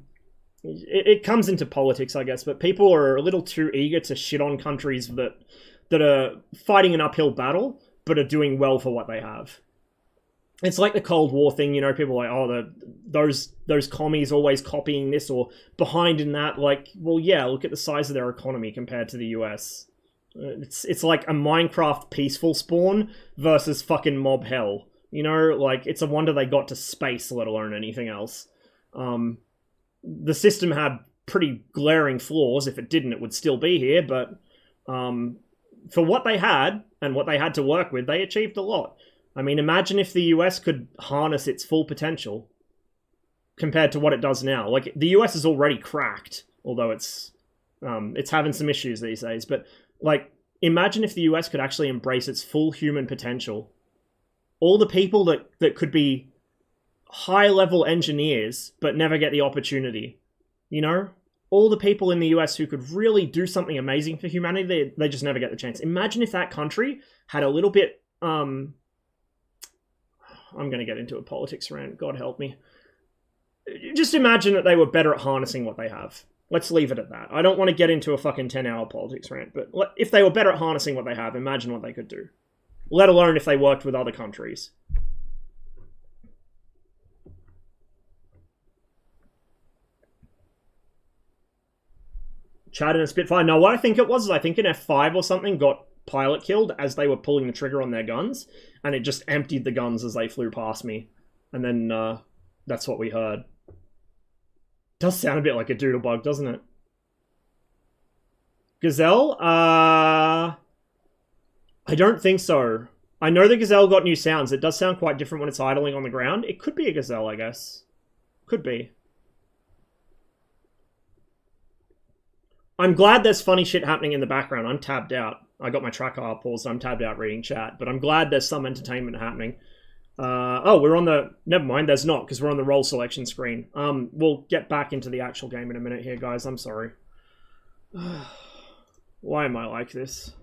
it comes into politics, I guess, but people are a little too eager to shit on countries that are fighting an uphill battle, but are doing well for what they have. It's like the Cold War thing, you know, people are like, oh, those commies always copying this or behind in that. Like, well, yeah, look at the size of their economy compared to the US. It's like a Minecraft peaceful spawn versus fucking mob hell. You know, like, it's a wonder they got to space, let alone anything else. The system had pretty glaring flaws. If it didn't, it would still be here, but for what they had and what they had to work with, they achieved a lot. I mean, imagine if the US could harness its full potential compared to what it does now. Like, the US is already cracked, although it's having some issues these days. But, like, imagine if the US could actually embrace its full human potential. All the people that could be high-level engineers but never get the opportunity. You know? All the people in the US who could really do something amazing for humanity, they just never get the chance. Imagine if that country had a little bit... I'm going to get into a politics rant, God help me. Just imagine that they were better at harnessing what they have. Let's leave it at that. I don't want to get into a fucking 10-hour politics rant, but if they were better at harnessing what they have, imagine what they could do. Let alone if they worked with other countries. Chad in a Spitfire. No, what I think it was is I think an F-5 or something got pilot killed as they were pulling the trigger on their guns, and it just emptied the guns as they flew past me. And then that's what we heard. Does sound a bit like a doodlebug, doesn't it? Gazelle? I don't think so. I know the Gazelle got new sounds. It does sound quite different when it's idling on the ground. It could be a Gazelle, I guess. Could be. I'm glad there's funny shit happening in the background. I'm tabbed out. I got my tracker paused. I'm tabbed out reading chat. But I'm glad there's some entertainment happening. Oh, we're on the... Never mind, there's not, because we're on the role selection screen. We'll get back into the actual game in a minute here, guys. I'm sorry. Why am I like this?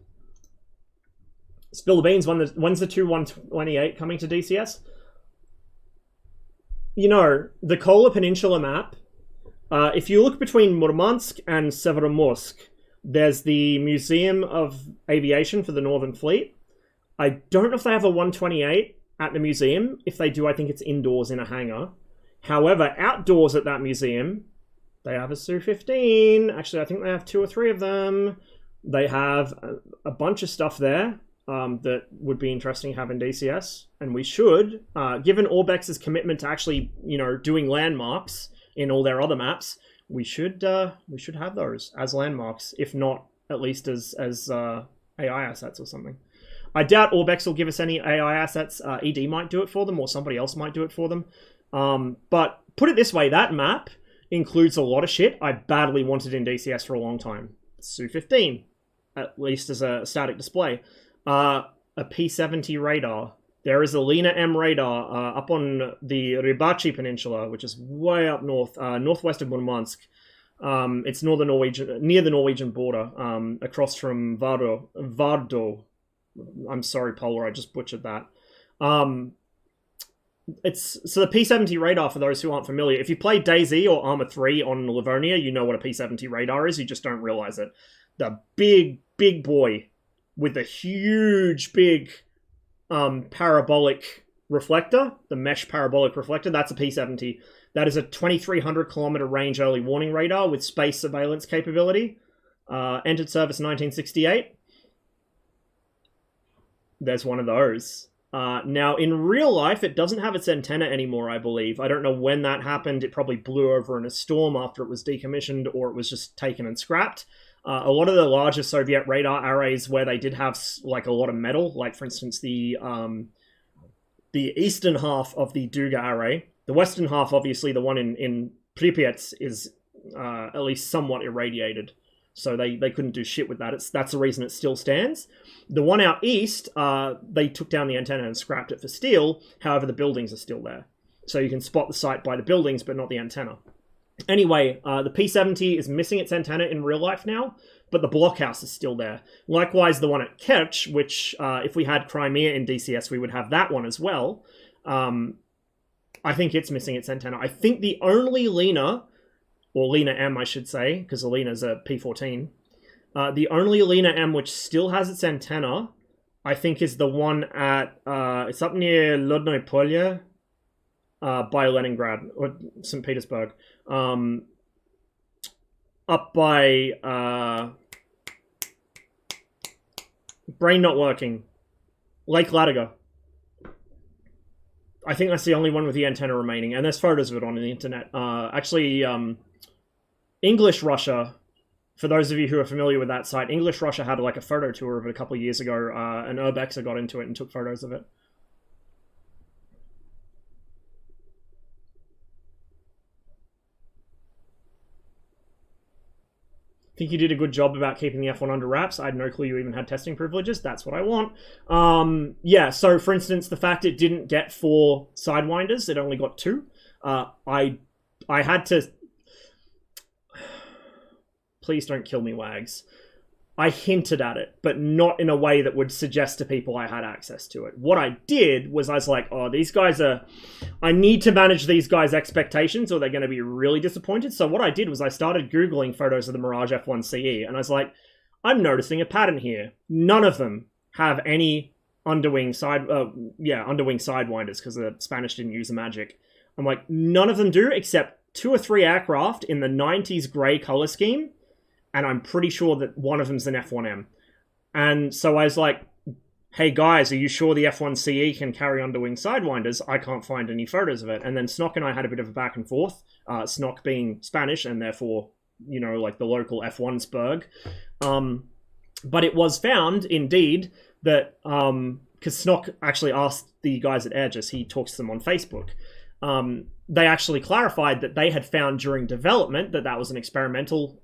Spill the beans. When's the 2-128 coming to DCS? You know, the Kola Peninsula map, if you look between Murmansk and Severomorsk, there's the Museum of Aviation for the Northern Fleet. I don't know if they have a 128 at the museum. If they do, I think it's indoors in a hangar. However, outdoors at that museum, they have a Su-15. Actually, I think they have 2 or 3 of them. They have a bunch of stuff there. That would be interesting having DCS, and we should, given Orbex's commitment to actually, you know, doing landmarks in all their other maps, we should have those as landmarks, if not at least as AI assets or something. I doubt Orbex will give us any AI assets. ED might do it for them, or somebody else might do it for them. But put it this way, that map includes a lot of shit I badly wanted in DCS for a long time. Su-15, at least as a static display. A P-70 radar. There is a Lena M radar up on the Rybachi Peninsula, which is way up north, northwest of Murmansk. It's near the Norwegian border, across from Vardo. I'm sorry, Polar, I just butchered that. So the P-70 radar, for those who aren't familiar, if you play DayZ or Arma 3 on Livonia, you know what a P-70 radar is, you just don't realize it. The big boy with a huge, big parabolic reflector, the mesh parabolic reflector, that's a P-70. That is a 2,300 kilometer range early warning radar with space surveillance capability. Entered service 1968. There's one of those. Now, in real life, it doesn't have its antenna anymore, I believe. I don't know when that happened. It probably blew over in a storm after it was decommissioned, or it was just taken and scrapped. A lot of the larger Soviet radar arrays where they did have like a lot of metal, like for instance the eastern half of the Duga array, the western half, obviously the one in Pripyat, is at least somewhat irradiated, so they couldn't do shit with that. That's the reason it still stands. The one out east, they took down the antenna and scrapped it for steel. However, the buildings are still there, so you can spot the site by the buildings, but not the antenna. Anyway, the P-70 is missing its antenna in real life now, but the blockhouse is still there. Likewise, the one at Kerch, which if we had Crimea in DCS, we would have that one as well. I think it's missing its antenna. I think the only Lena, or Lena M, I should say, because the Lena's a P-14, the only Lena M which still has its antenna, I think, is the one at, it's up near Lodnoye Polye, by Leningrad, or St. Petersburg. Up by brain not working, Lake Ladoga. I think that's the only one with the antenna remaining, and there's photos of it on the internet. Actually, English Russia, for those of you who are familiar with that site, English Russia had like a photo tour of it a couple of years ago, and Urbexer got into it and took photos of it. Think you did a good job about keeping the F1 under wraps. I had no clue you even had testing privileges. That's what I want. Yeah, so for instance, the fact it didn't get 4 Sidewinders, it only got 2. I had to... Please don't kill me, Wags. I hinted at it, but not in a way that would suggest to people I had access to it. What I did was I was like, oh, these guys are... I need to manage these guys' expectations or they're going to be really disappointed. So what I did was I started Googling photos of the Mirage F1 CE, and I was like, I'm noticing a pattern here. None of them have any underwing sidewinders, because the Spanish didn't use the magic. I'm like, none of them do, except 2 or 3 aircraft in the 90s grey colour scheme, and I'm pretty sure that one of them's an F1M. And so I was like, hey guys, are you sure the F1 CE can carry underwing sidewinders? I can't find any photos of it. And then Snock and I had a bit of a back and forth, Snock being Spanish and therefore like the local F1 Spurg. But it was found, indeed, that, because Snock actually asked the guys at Aegis, he talks to them on Facebook, they actually clarified that they had found during development that was an experimental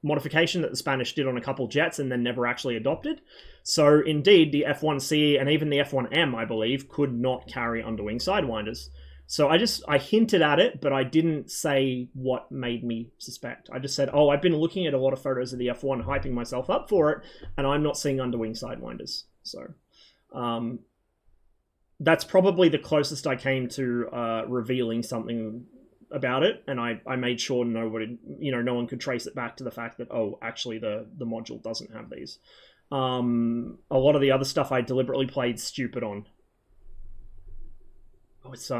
modification that the Spanish did on a couple jets and then never actually adopted. So indeed, the F1C and even the F1M, I believe, could not carry underwing sidewinders. So I hinted at it, but I didn't say what made me suspect. I just said, oh, I've been looking at a lot of photos of the F1, hyping myself up for it, and I'm not seeing underwing sidewinders. So that's probably the closest I came to revealing something about it, and I made sure no one could trace it back to the fact that, oh, actually the module doesn't have these. A lot of the other stuff I deliberately played stupid on. Oh, it's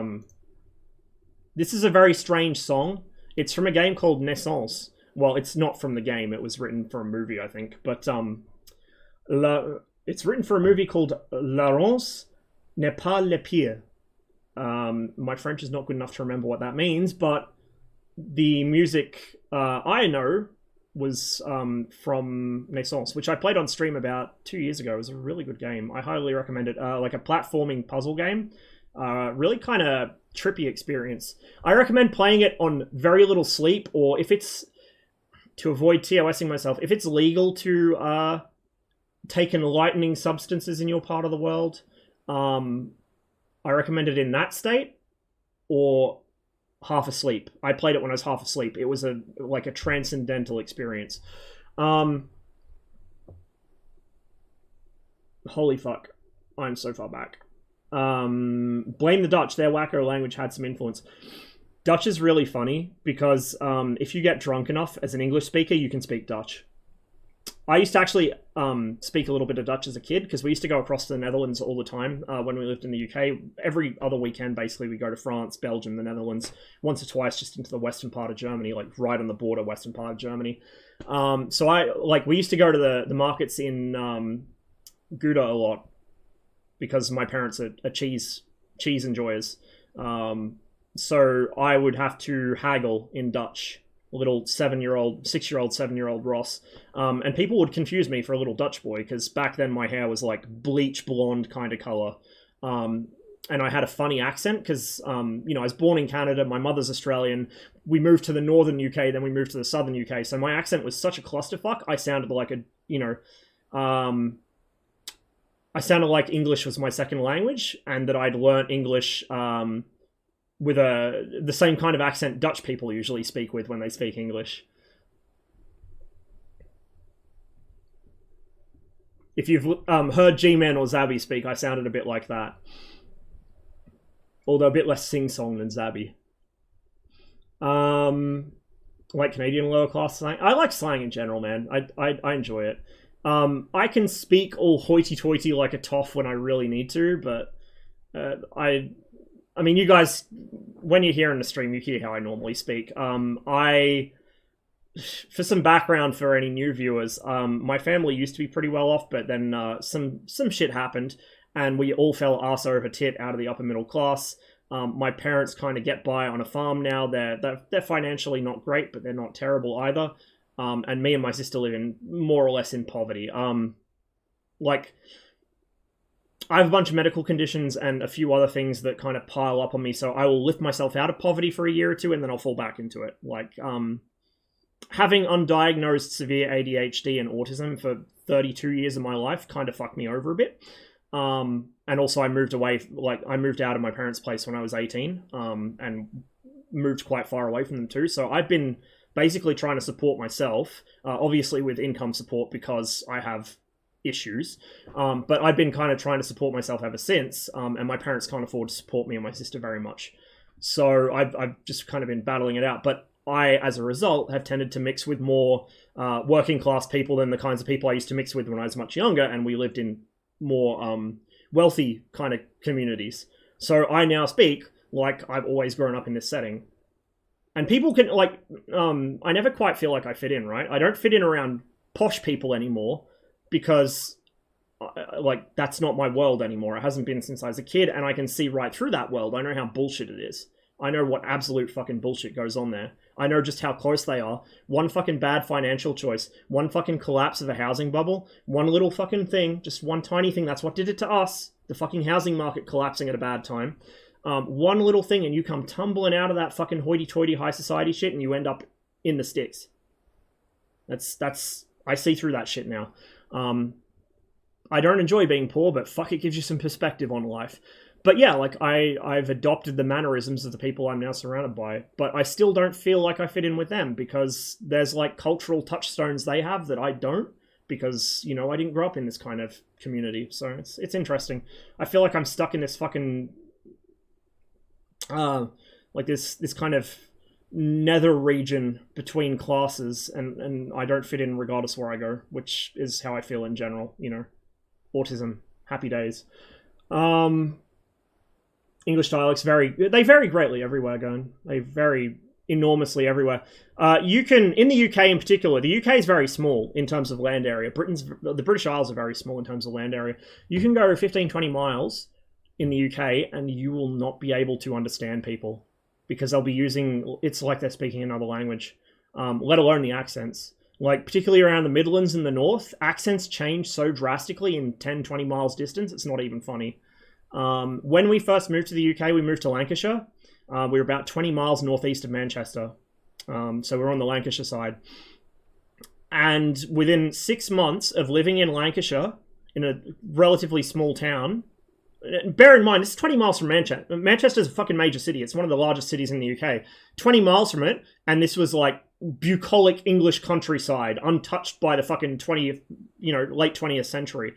this is a very strange song. It's from a game called Naissance. Well, it's not from the game. It was written for a movie, I think. But it's written for a movie called La Rance n'est pas le pire. My French is not good enough to remember what that means, but the music I know was from Naissance, which I played on stream about 2 years ago. It was a really good game. I highly recommend it. Like a platforming puzzle game. Really kind of trippy experience. I recommend playing it on very little sleep, or if it's, to avoid TOSing myself, if it's legal to take enlightening substances in your part of the world, I recommend it in that state, or half asleep. I played it when I was half asleep. It was a transcendental experience. Holy fuck. I'm so far back. Blame the Dutch. Their wacko language had some influence. Dutch is really funny because if you get drunk enough as an English speaker, you can speak Dutch. I used to actually speak a little bit of Dutch as a kid because we used to go across to the Netherlands all the time when we lived in the UK. Every other weekend, basically, we go to France, Belgium, the Netherlands, once or twice just into the western part of Germany, like right on the border, western part of Germany. So we used to go to the markets in Gouda a lot because my parents are cheese enjoyers. So I would have to haggle in Dutch. Little 6-year-old, 7-year-old Ross. And people would confuse me for a little Dutch boy, because back then my hair was like bleach blonde kind of color. And I had a funny accent, because, I was born in Canada, my mother's Australian, we moved to the northern UK, then we moved to the southern UK, so my accent was such a clusterfuck, I sounded like I sounded like English was my second language, and that I'd learnt English, with the same kind of accent Dutch people usually speak with when they speak English. If you've heard G-Man or Zabby speak, I sounded a bit like that. Although a bit less sing-song than Zabby. Like Canadian lower class slang. I like slang in general, man. I enjoy it. I can speak all hoity-toity like a toff when I really need to, but I mean, you guys, when you're here in the stream, you hear how I normally speak. For some background for any new viewers, my family used to be pretty well off, but then some shit happened, and we all fell arse over tit out of the upper middle class. My parents kind of get by on a farm now. They're financially not great, but they're not terrible either. And me and my sister live in more or less in poverty. I have a bunch of medical conditions and a few other things that kind of pile up on me, so I will lift myself out of poverty for a year or two, and then I'll fall back into it. Having undiagnosed severe ADHD and autism for 32 years of my life kind of fucked me over a bit. And also I moved out of my parents' place when I was 18, and moved quite far away from them too, so I've been basically trying to support myself, obviously with income support because I have issues, but I've been kind of trying to support myself ever since, and my parents can't afford to support me and my sister very much, so I've just kind of been battling it out. But I, as a result, have tended to mix with more working class people than the kinds of people I used to mix with when I was much younger, and we lived in more wealthy kind of communities. So I now speak like I've always grown up in this setting, and people can I never quite feel like I fit in, right? I don't fit in around posh people anymore, because that's not my world anymore. It hasn't been since I was a kid, and I can see right through that world. I know how bullshit it is. I know what absolute fucking bullshit goes on there. I know just how close they are. One fucking bad financial choice, one fucking collapse of a housing bubble, one little fucking thing, just one tiny thing, that's what did it to us. The fucking housing market collapsing at a bad time. One little thing and you come tumbling out of that fucking hoity-toity high society shit and you end up in the sticks. That's I see through that shit now. I don't enjoy being poor, but fuck, it gives you some perspective on life. But yeah, like, I've adopted the mannerisms of the people I'm now surrounded by, but I still don't feel like I fit in with them, because there's, like, cultural touchstones they have that I don't, because, you know, I didn't grow up in this kind of community, so it's interesting. I feel like I'm stuck in this fucking, like, this kind of nether region between classes, and I don't fit in regardless where I go, which is how I feel in general, you know. Autism, happy days. English dialects they vary greatly everywhere, going. They vary enormously everywhere. You can, in the UK in particular, the UK is very small in terms of land area. The British Isles are very small in terms of land area. You can go 15, 20 miles in the UK and you will not be able to understand people, because they'll be using, it's like they're speaking another language, let alone the accents. Like, particularly around the Midlands and the North, accents change so drastically in 10, 20 miles distance, it's not even funny. When we first moved to the UK, we moved to Lancashire. We were about 20 miles northeast of Manchester. So we're on the Lancashire side. And within 6 months of living in Lancashire, in a relatively small town, bear in mind, this is 20 miles from Manchester. Manchester's a fucking major city. It's one of the largest cities in the UK. 20 miles from it, and this was like bucolic English countryside, untouched by the fucking 20th, you know, late 20th century.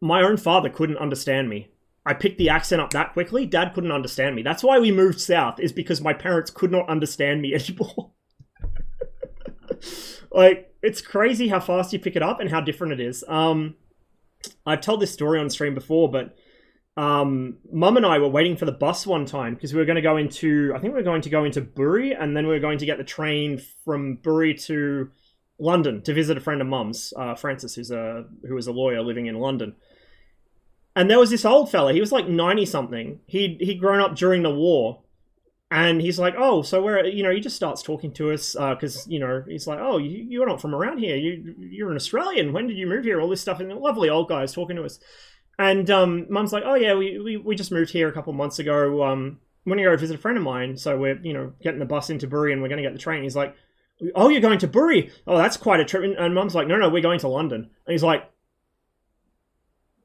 My own father couldn't understand me. I picked the accent up that quickly. Dad couldn't understand me. That's why we moved south, is because my parents could not understand me anymore. Like, it's crazy how fast you pick it up and how different it is. I've told this story on stream before, but Mum and I were waiting for the bus one time because we were going to go into, I think we were going to go into Bury, and then we were going to get the train from Bury to London to visit a friend of Mum's, Francis, who was a lawyer living in London. And there was this old fella, he was like 90-something. He'd grown up during the war. And he's like, oh, so where, you know, he just starts talking to us, because, you know, he's like, oh, you're not from around here. You're an Australian. When did you move here? All this stuff. And the lovely old guy is talking to us. And Mum's like, oh, yeah, we just moved here a couple of months ago. I'm going to go visit a friend of mine. So we're, you know, getting the bus into Bury and we're going to get the train. He's like, oh, you're going to Bury? Oh, that's quite a trip. And Mum's like, no, we're going to London. And he's like,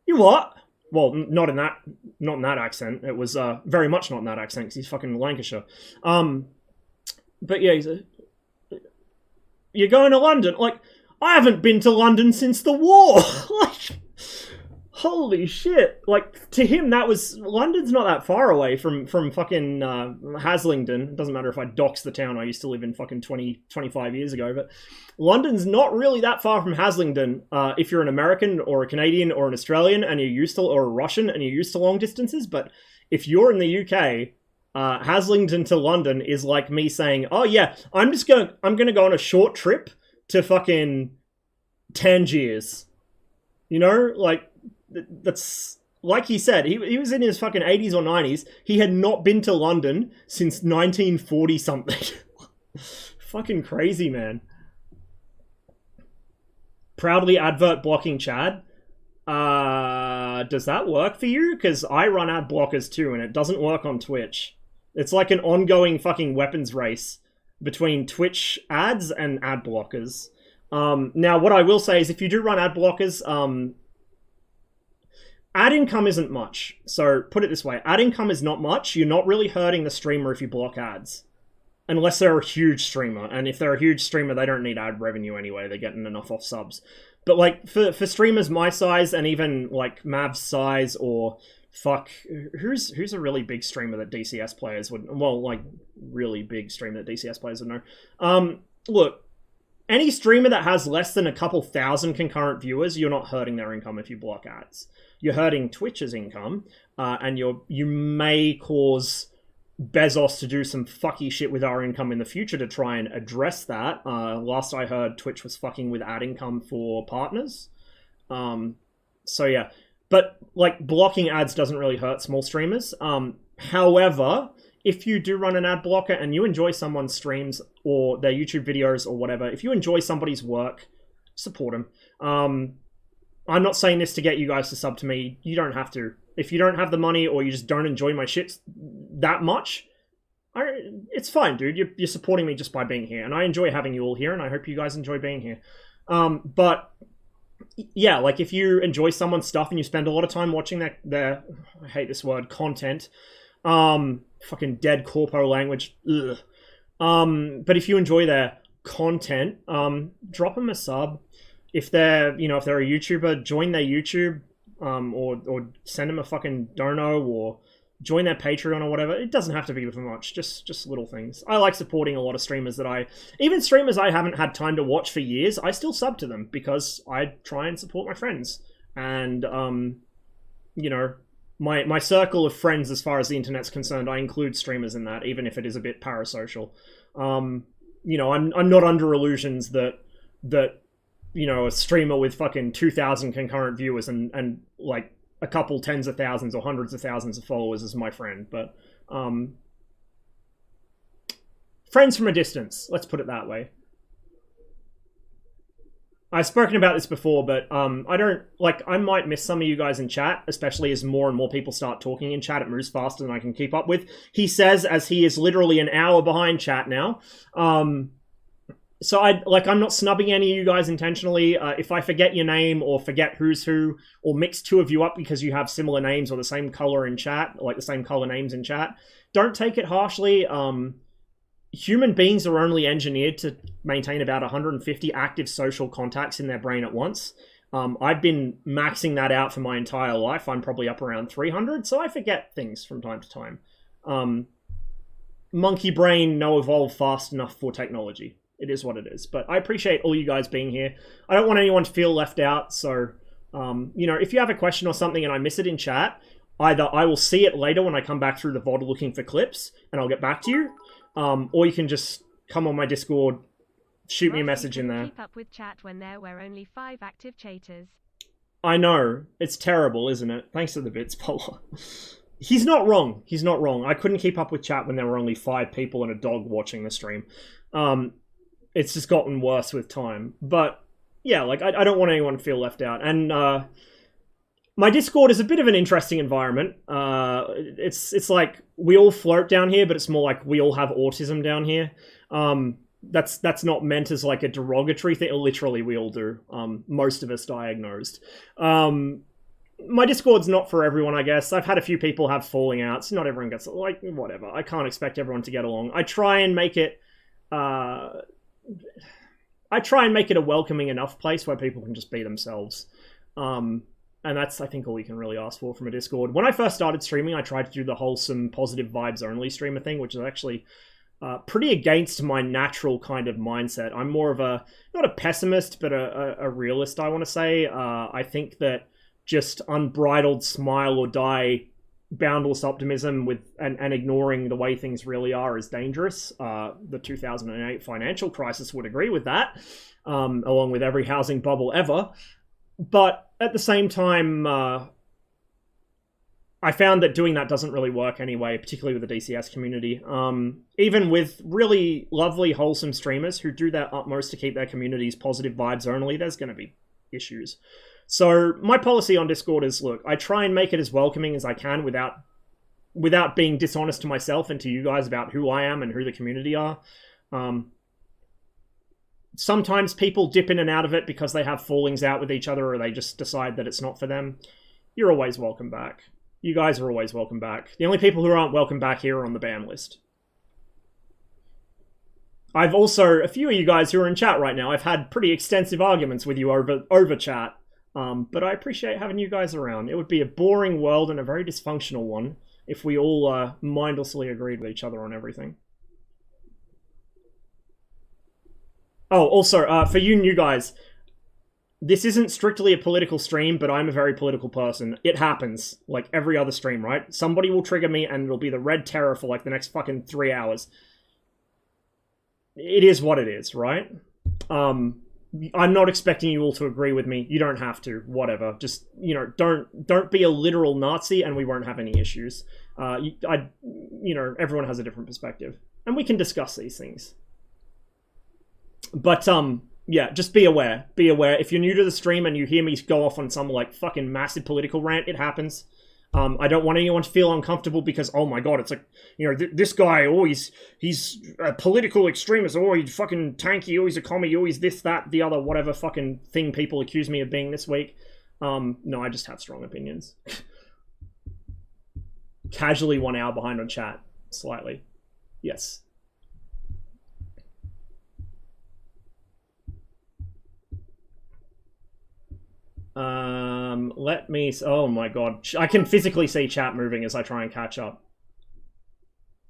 you what? Well, not in that accent. It was very much not in that accent, because he's fucking Lancashire. But yeah, he's you're going to London? Like, I haven't been to London since the war. Like, holy shit. Like, to him, London's not that far away from fucking Haslingden. It doesn't matter if I dox the town I used to live in fucking 25 years ago, but London's not really that far from Haslingden if you're an American or a Canadian or an Australian and you're used to, or a Russian and you're used to long distances. But if you're in the UK, Haslingden to London is like me saying, oh yeah, I'm gonna go on a short trip to fucking Tangiers. You know, like, that's, like he said, he was in his fucking 80s or 90s. He had not been to London since 1940 something. Fucking crazy, man. Proudly advert blocking Chad. Does that work for you? Because I run ad blockers too, and it doesn't work on Twitch. It's like an ongoing fucking weapons race between Twitch ads and ad blockers. Now, what I will say is, if you do run ad blockers, ad income isn't much. So, put it this way. Ad income is not much. You're not really hurting the streamer if you block ads. Unless they're a huge streamer. And if they're a huge streamer, they don't need ad revenue anyway. They're getting enough off subs. But, like, for streamers my size, and even, like, Mav's size, or, fuck, who's a really big streamer that DCS players would... Well, like, really big streamer that DCS players would know. Look, any streamer that has less than a couple thousand concurrent viewers, you're not hurting their income if you block ads. You're hurting Twitch's income, and you may cause Bezos to do some fucky shit with our income in the future to try and address that. Last I heard, Twitch was fucking with ad income for partners. So yeah. But, like, blocking ads doesn't really hurt small streamers. However, if you do run an ad blocker and you enjoy someone's streams or their YouTube videos or whatever, if you enjoy somebody's work, support them. I'm not saying this to get you guys to sub to me. You don't have to. If you don't have the money or you just don't enjoy my shit that much, it's fine, dude. You're supporting me just by being here. And I enjoy having you all here, and I hope you guys enjoy being here. But yeah, like if you enjoy someone's stuff and you spend a lot of time watching their I hate this word, content, fucking dead corpo language, ugh. But if you enjoy their content, drop them a sub. If they're a YouTuber, join their YouTube, or send them a fucking dono, or join their Patreon or whatever. It doesn't have to be for much, just little things. I like supporting a lot of streamers even streamers I haven't had time to watch for years, I still sub to them because I try and support my friends. And, my circle of friends as far as the internet's concerned, I include streamers in that, even if it is a bit parasocial. I'm not under illusions that a streamer with fucking 2,000 concurrent viewers and like a couple tens of thousands or hundreds of thousands of followers is my friend, but friends from a distance, let's put it that way. I've spoken about this before, but I might miss some of you guys in chat, especially as more and more people start talking in chat. It moves faster than I can keep up with. He says, as he is literally an hour behind chat now. So I'm not snubbing any of you guys intentionally. If I forget your name or forget who's who, or mix two of you up because you have similar names or the same color in chat, like the same color names in chat, don't take it harshly. Human beings are only engineered to maintain about 150 active social contacts in their brain at once. I've been maxing that out for my entire life. I'm probably up around 300, so I forget things from time to time. Monkey brain no evolve fast enough for technology. It is what it is. But I appreciate all you guys being here. I don't want anyone to feel left out. So, if you have a question or something and I miss it in chat, either I will see it later when I come back through the VOD looking for clips and I'll get back to you. Or you can just come on my Discord, shoot me a message in there. Keep up with chat when there were only 5 active chaters. I know. It's terrible, isn't it? Thanks for the bits, Polar. He's not wrong. He's not wrong. I couldn't keep up with chat when there were only 5 people and a dog watching the stream. It's just gotten worse with time. But yeah, I don't want anyone to feel left out. And my Discord is a bit of an interesting environment. It's like we all float down here, but it's more like we all have autism down here. That's not meant as like a derogatory thing. Literally, we all do. Most of us diagnosed. My Discord's not for everyone, I guess. I've had a few people have falling outs. Not everyone gets whatever. I can't expect everyone to get along. I try and make it a welcoming enough place where people can just be themselves. And that's, I think, all you can really ask for from a Discord. When I first started streaming, I tried to do the wholesome, positive vibes only streamer thing, which is actually pretty against my natural kind of mindset. I'm more of not a pessimist, but a realist, I want to say. I think that just unbridled smile or die boundless optimism and ignoring the way things really are is dangerous. The 2008 financial crisis would agree with that, along with every housing bubble ever. But at the same time, I found that doing that doesn't really work anyway, particularly with the DCS community. Even with really lovely, wholesome streamers who do their utmost to keep their communities positive vibes only, there's going to be issues. So my policy on Discord is, look, I try and make it as welcoming as I can without being dishonest to myself and to you guys about who I am and who the community are. Sometimes people dip in and out of it because they have fallings out with each other or they just decide that it's not for them. You're always welcome back. You guys are always welcome back. The only people who aren't welcome back here are on the ban list. I've also, a few of you guys who are in chat right now, I've had pretty extensive arguments with you over chat. But I appreciate having you guys around. It would be a boring world and a very dysfunctional one if we all mindlessly agreed with each other on everything. Oh, also, for you new guys, this isn't strictly a political stream, but I'm a very political person. It happens, like every other stream, right? Somebody will trigger me and it'll be the red terror for like the next fucking 3 hours. It is what it is, right? I'm not expecting you all to agree with me. You don't have to, whatever. Just, don't be a literal Nazi and we won't have any issues. Everyone has a different perspective, and we can discuss these things. But yeah, just be aware. Be aware. If you're new to the stream and you hear me go off on some like fucking massive political rant, it happens. I don't want anyone to feel uncomfortable because, oh my god, it's like, this guy, oh, he's a political extremist, oh, he's fucking tanky, oh, he's a commie, oh, he's this, that, the other, whatever fucking thing people accuse me of being this week. No, I just have strong opinions. Casually 1 hour behind on chat. Slightly. Yes. Let me... Oh my god. I can physically see chat moving as I try and catch up.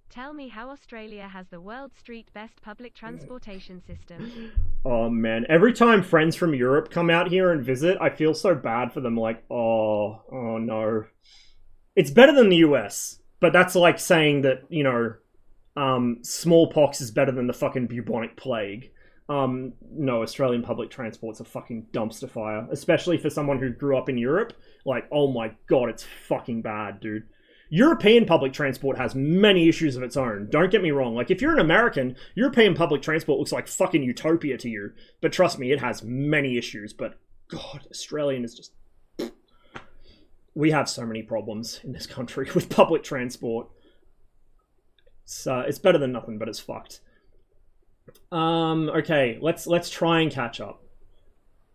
Tell me how Australia has the world street best public transportation system. Oh man. Every time friends from Europe come out here and visit, I feel so bad for them. Like, oh no. It's better than the US. But that's like saying that, smallpox is better than the fucking bubonic plague. No, Australian public transport's a fucking dumpster fire. Especially for someone who grew up in Europe. Like, oh my god, it's fucking bad, dude. European public transport has many issues of its own. Don't get me wrong. Like, if you're an American, European public transport looks like fucking utopia to you. But trust me, it has many issues. But, god, Australian is just... We have so many problems in this country with public transport. It's better than nothing, but it's fucked. Okay, let's try and catch up.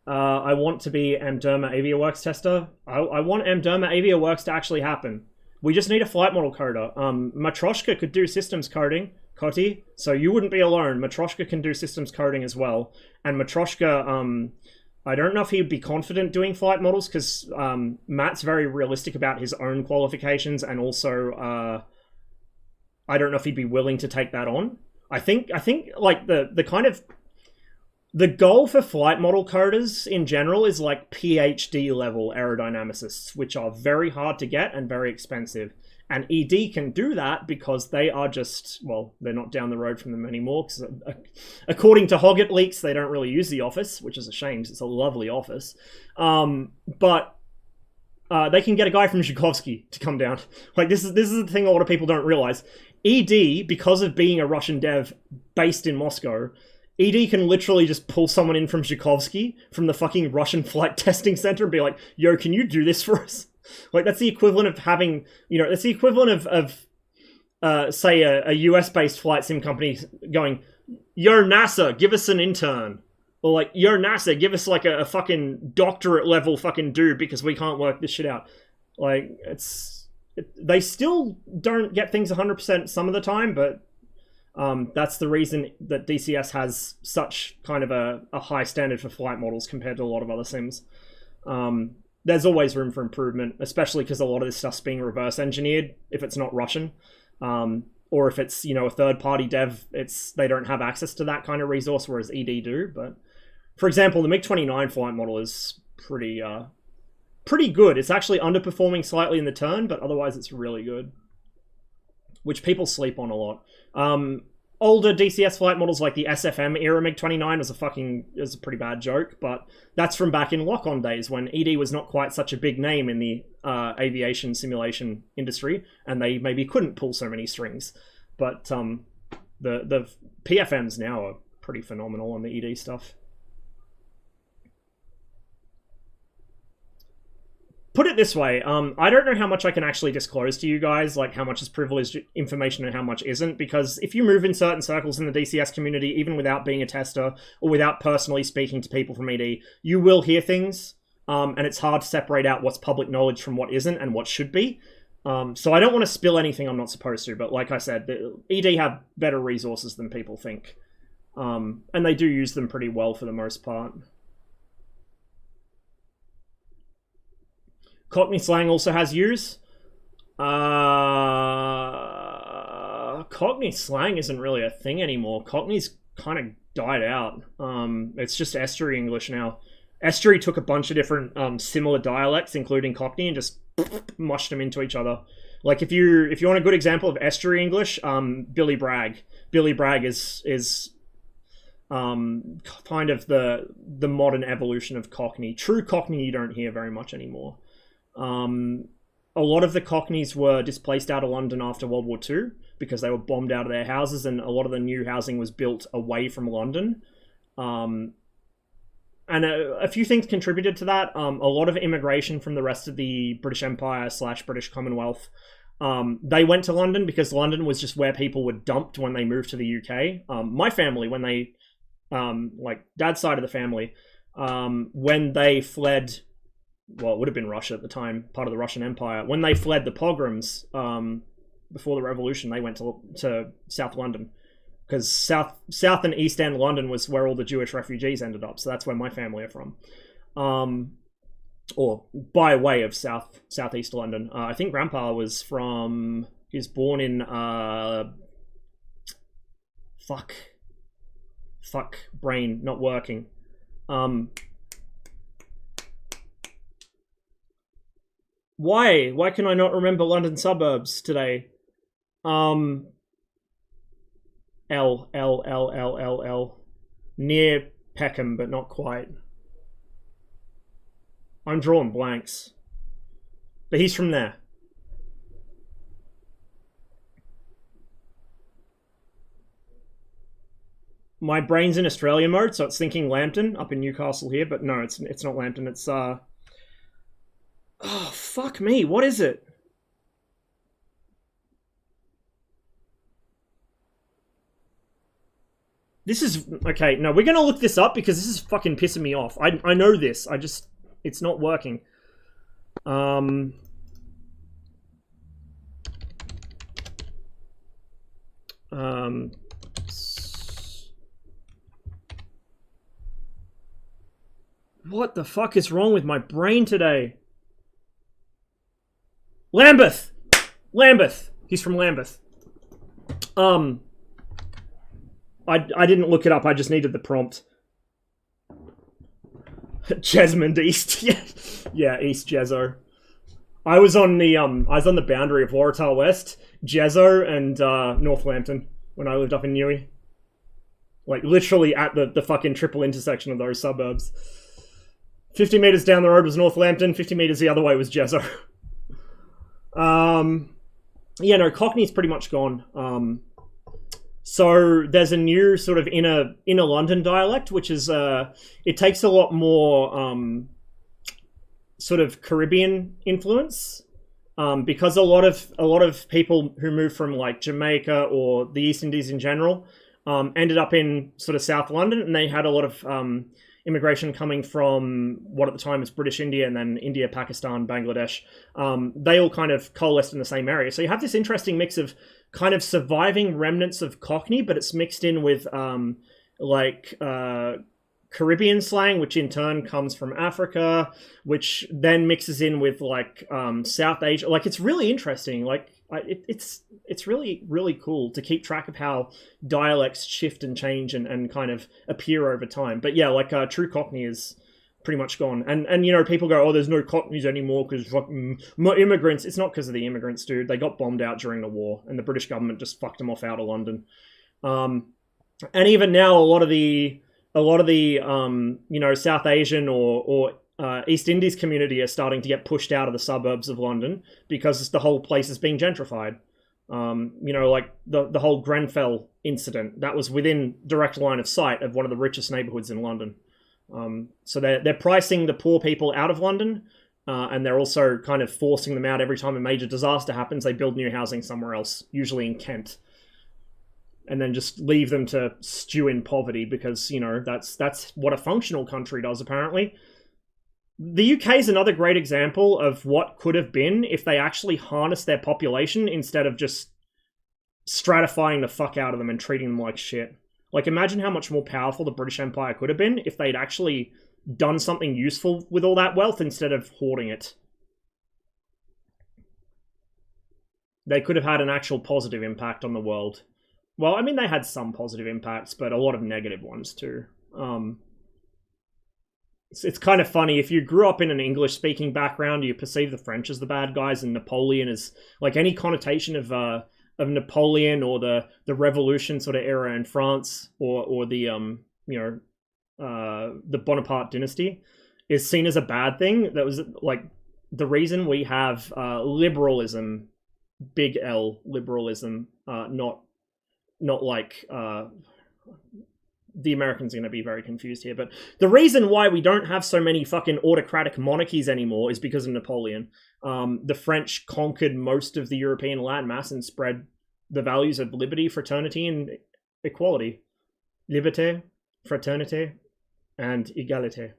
I want to be Amderma AviaWorks tester. I want Amderma AviaWorks to actually happen. We just need a flight model coder. Matroshka could do systems coding, Koti, so you wouldn't be alone. Matroshka can do systems coding as well. And Matroshka, I don't know if he'd be confident doing flight models, because Matt's very realistic about his own qualifications, and also I don't know if he'd be willing to take that on. I think like the kind of the goal for flight model coders in general is like PhD level aerodynamicists, which are very hard to get and very expensive. And ED can do that because they are just, well, they're not down the road from them anymore. Because according to Hoggett leaks, they don't really use the office, which is a shame because it's a lovely office. But they can get a guy from Zhukovsky to come down. Like this is the thing a lot of people don't realize. ED, because of being a Russian dev based in Moscow, ED can literally just pull someone in from Zhukovsky, from the fucking Russian flight testing center, and be like, yo, can you do this for us? Like, that's the equivalent of having, that's the equivalent of say, a US-based flight sim company going, yo, NASA, give us an intern. Or like, yo, NASA, give us like a fucking doctorate level fucking dude because we can't work this shit out. Like, they still don't get things 100% some of the time, but that's the reason that DCS has such kind of a high standard for flight models compared to a lot of other sims. There's always room for improvement, especially because a lot of this stuff's being reverse engineered if it's not Russian. Or if it's, a third-party dev, they don't have access to that kind of resource, whereas ED do. But, for example, the MiG-21 flight model is pretty good. It's actually underperforming slightly in the turn, but otherwise it's really good. Which people sleep on a lot. Older DCS flight models like the SFM era MiG-29 was a pretty bad joke, but that's from back in lock-on days when ED was not quite such a big name in the aviation simulation industry, and they maybe couldn't pull so many strings. But the PFMs now are pretty phenomenal on the ED stuff. Put it this way, I don't know how much I can actually disclose to you guys, like how much is privileged information and how much isn't, because if you move in certain circles in the DCS community, even without being a tester, or without personally speaking to people from ED, you will hear things, and it's hard to separate out what's public knowledge from what isn't and what should be. So I don't want to spill anything I'm not supposed to, but like I said, the ED have better resources than people think. And they do use them pretty well for the most part. Cockney slang also has use. Cockney slang isn't really a thing anymore. Cockney's kind of died out. It's just estuary English now. Estuary took a bunch of different similar dialects, including Cockney, and just mushed them into each other. Like if you want a good example of estuary English, Billy Bragg. Billy Bragg is kind of the modern evolution of Cockney. True Cockney you don't hear very much anymore. a lot of the Cockneys were displaced out of London after World War II because they were bombed out of their houses, and a lot of the new housing was built away from London. And a few things contributed to that. A lot of immigration from the rest of the British Empire / British Commonwealth. They went to London because London was just where people were dumped when they moved to the UK. My family, when they, like dad's side of the family, when they fled, well, it would have been Russia at the time, part of the Russian Empire. When they fled the pogroms before the revolution, they went to South London. Because South and East End London was where all the Jewish refugees ended up. So that's where my family are from. Or by way of southeast London. I think Grandpa was from... He was born in... Fuck. Brain not working. Why? Why can I not remember London suburbs today? L. Near Peckham, but not quite. I'm drawing blanks. But he's from there. My brain's in Australia mode, so it's thinking Lambton up in Newcastle here, but no, it's not Lambton, it's oh fuck me, what is it? This is... Okay, no, we're going to look this up because this is fucking pissing me off. I know this. It's not working. What the fuck is wrong with my brain today? Lambeth! He's from Lambeth. I didn't look it up, I just needed the prompt. Jesmond East. Yeah, East Jezzo. I was on the boundary of Waratah West, Jezzo, and North Lambton when I lived up in Newey. Like, literally at the fucking triple intersection of those suburbs. 50 metres down the road was North Lambton, 50 metres the other way was Jezzo. Yeah, no, Cockney's pretty much gone. So there's a new sort of inner London dialect, which is it takes a lot more sort of Caribbean influence, because a lot of people who moved from like Jamaica or the East Indies in general ended up in sort of South London, and they had a lot of immigration coming from what at the time was British India, and then India, Pakistan, Bangladesh. They all kind of coalesced in the same area. So you have this interesting mix of kind of surviving remnants of Cockney, but it's mixed in with Caribbean slang, which in turn comes from Africa, which then mixes in with like South Asia. Like, it's really interesting. Like, it's really, really cool to keep track of how dialects shift and change and kind of appear over time. But yeah, like true Cockney is pretty much gone. And you know, people go, oh, there's no Cockneys anymore because fucking immigrants. It's not because of the immigrants, dude. They got bombed out during the war, and the British government just fucked them off out of London. And even now, a lot of the you know, South Asian or East Indies community are starting to get pushed out of the suburbs of London because the whole place is being gentrified. You know, like the whole Grenfell incident, that was within direct line of sight of one of the richest neighborhoods in London. So they're pricing the poor people out of London, and they're also kind of forcing them out every time a major disaster happens. They build new housing somewhere else, usually in Kent, and then just leave them to stew in poverty because, you know, that's what a functional country does, apparently. The UK is another great example of what could have been if they actually harnessed their population instead of just stratifying the fuck out of them and treating them like shit. Like, imagine how much more powerful the British Empire could have been if they'd actually done something useful with all that wealth instead of hoarding it. They could have had an actual positive impact on the world. Well, I mean, they had some positive impacts, but a lot of negative ones too. It's kind of funny. If you grew up in an English-speaking background, you perceive the French as the bad guys and Napoleon as, like, any connotation of Napoleon or the Revolution sort of era in France or the you know, the Bonaparte dynasty is seen as a bad thing. That was like the reason we have liberalism, big L liberalism, not like the Americans are going to be very confused here, but the reason why we don't have so many fucking autocratic monarchies anymore is because of Napoleon. The French conquered most of the European landmass and spread the values of liberty, fraternity, and equality. Liberté, fraternité, and égalité.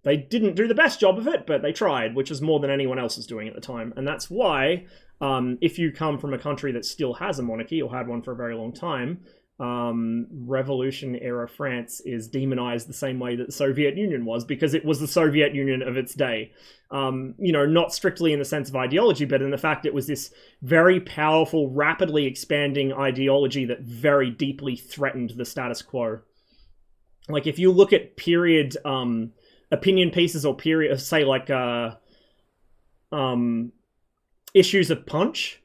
They didn't do the best job of it, but they tried, which was more than anyone else was doing at the time. And that's why, if you come from a country that still has a monarchy, or had one for a very long time, Revolution-era France is demonized the same way that the Soviet Union was, because it was the Soviet Union of its day. You know, not strictly in the sense of ideology, but in the fact it was this very powerful, rapidly expanding ideology that very deeply threatened the status quo. Like, if you look at period opinion pieces or period, say, like, issues of Punch,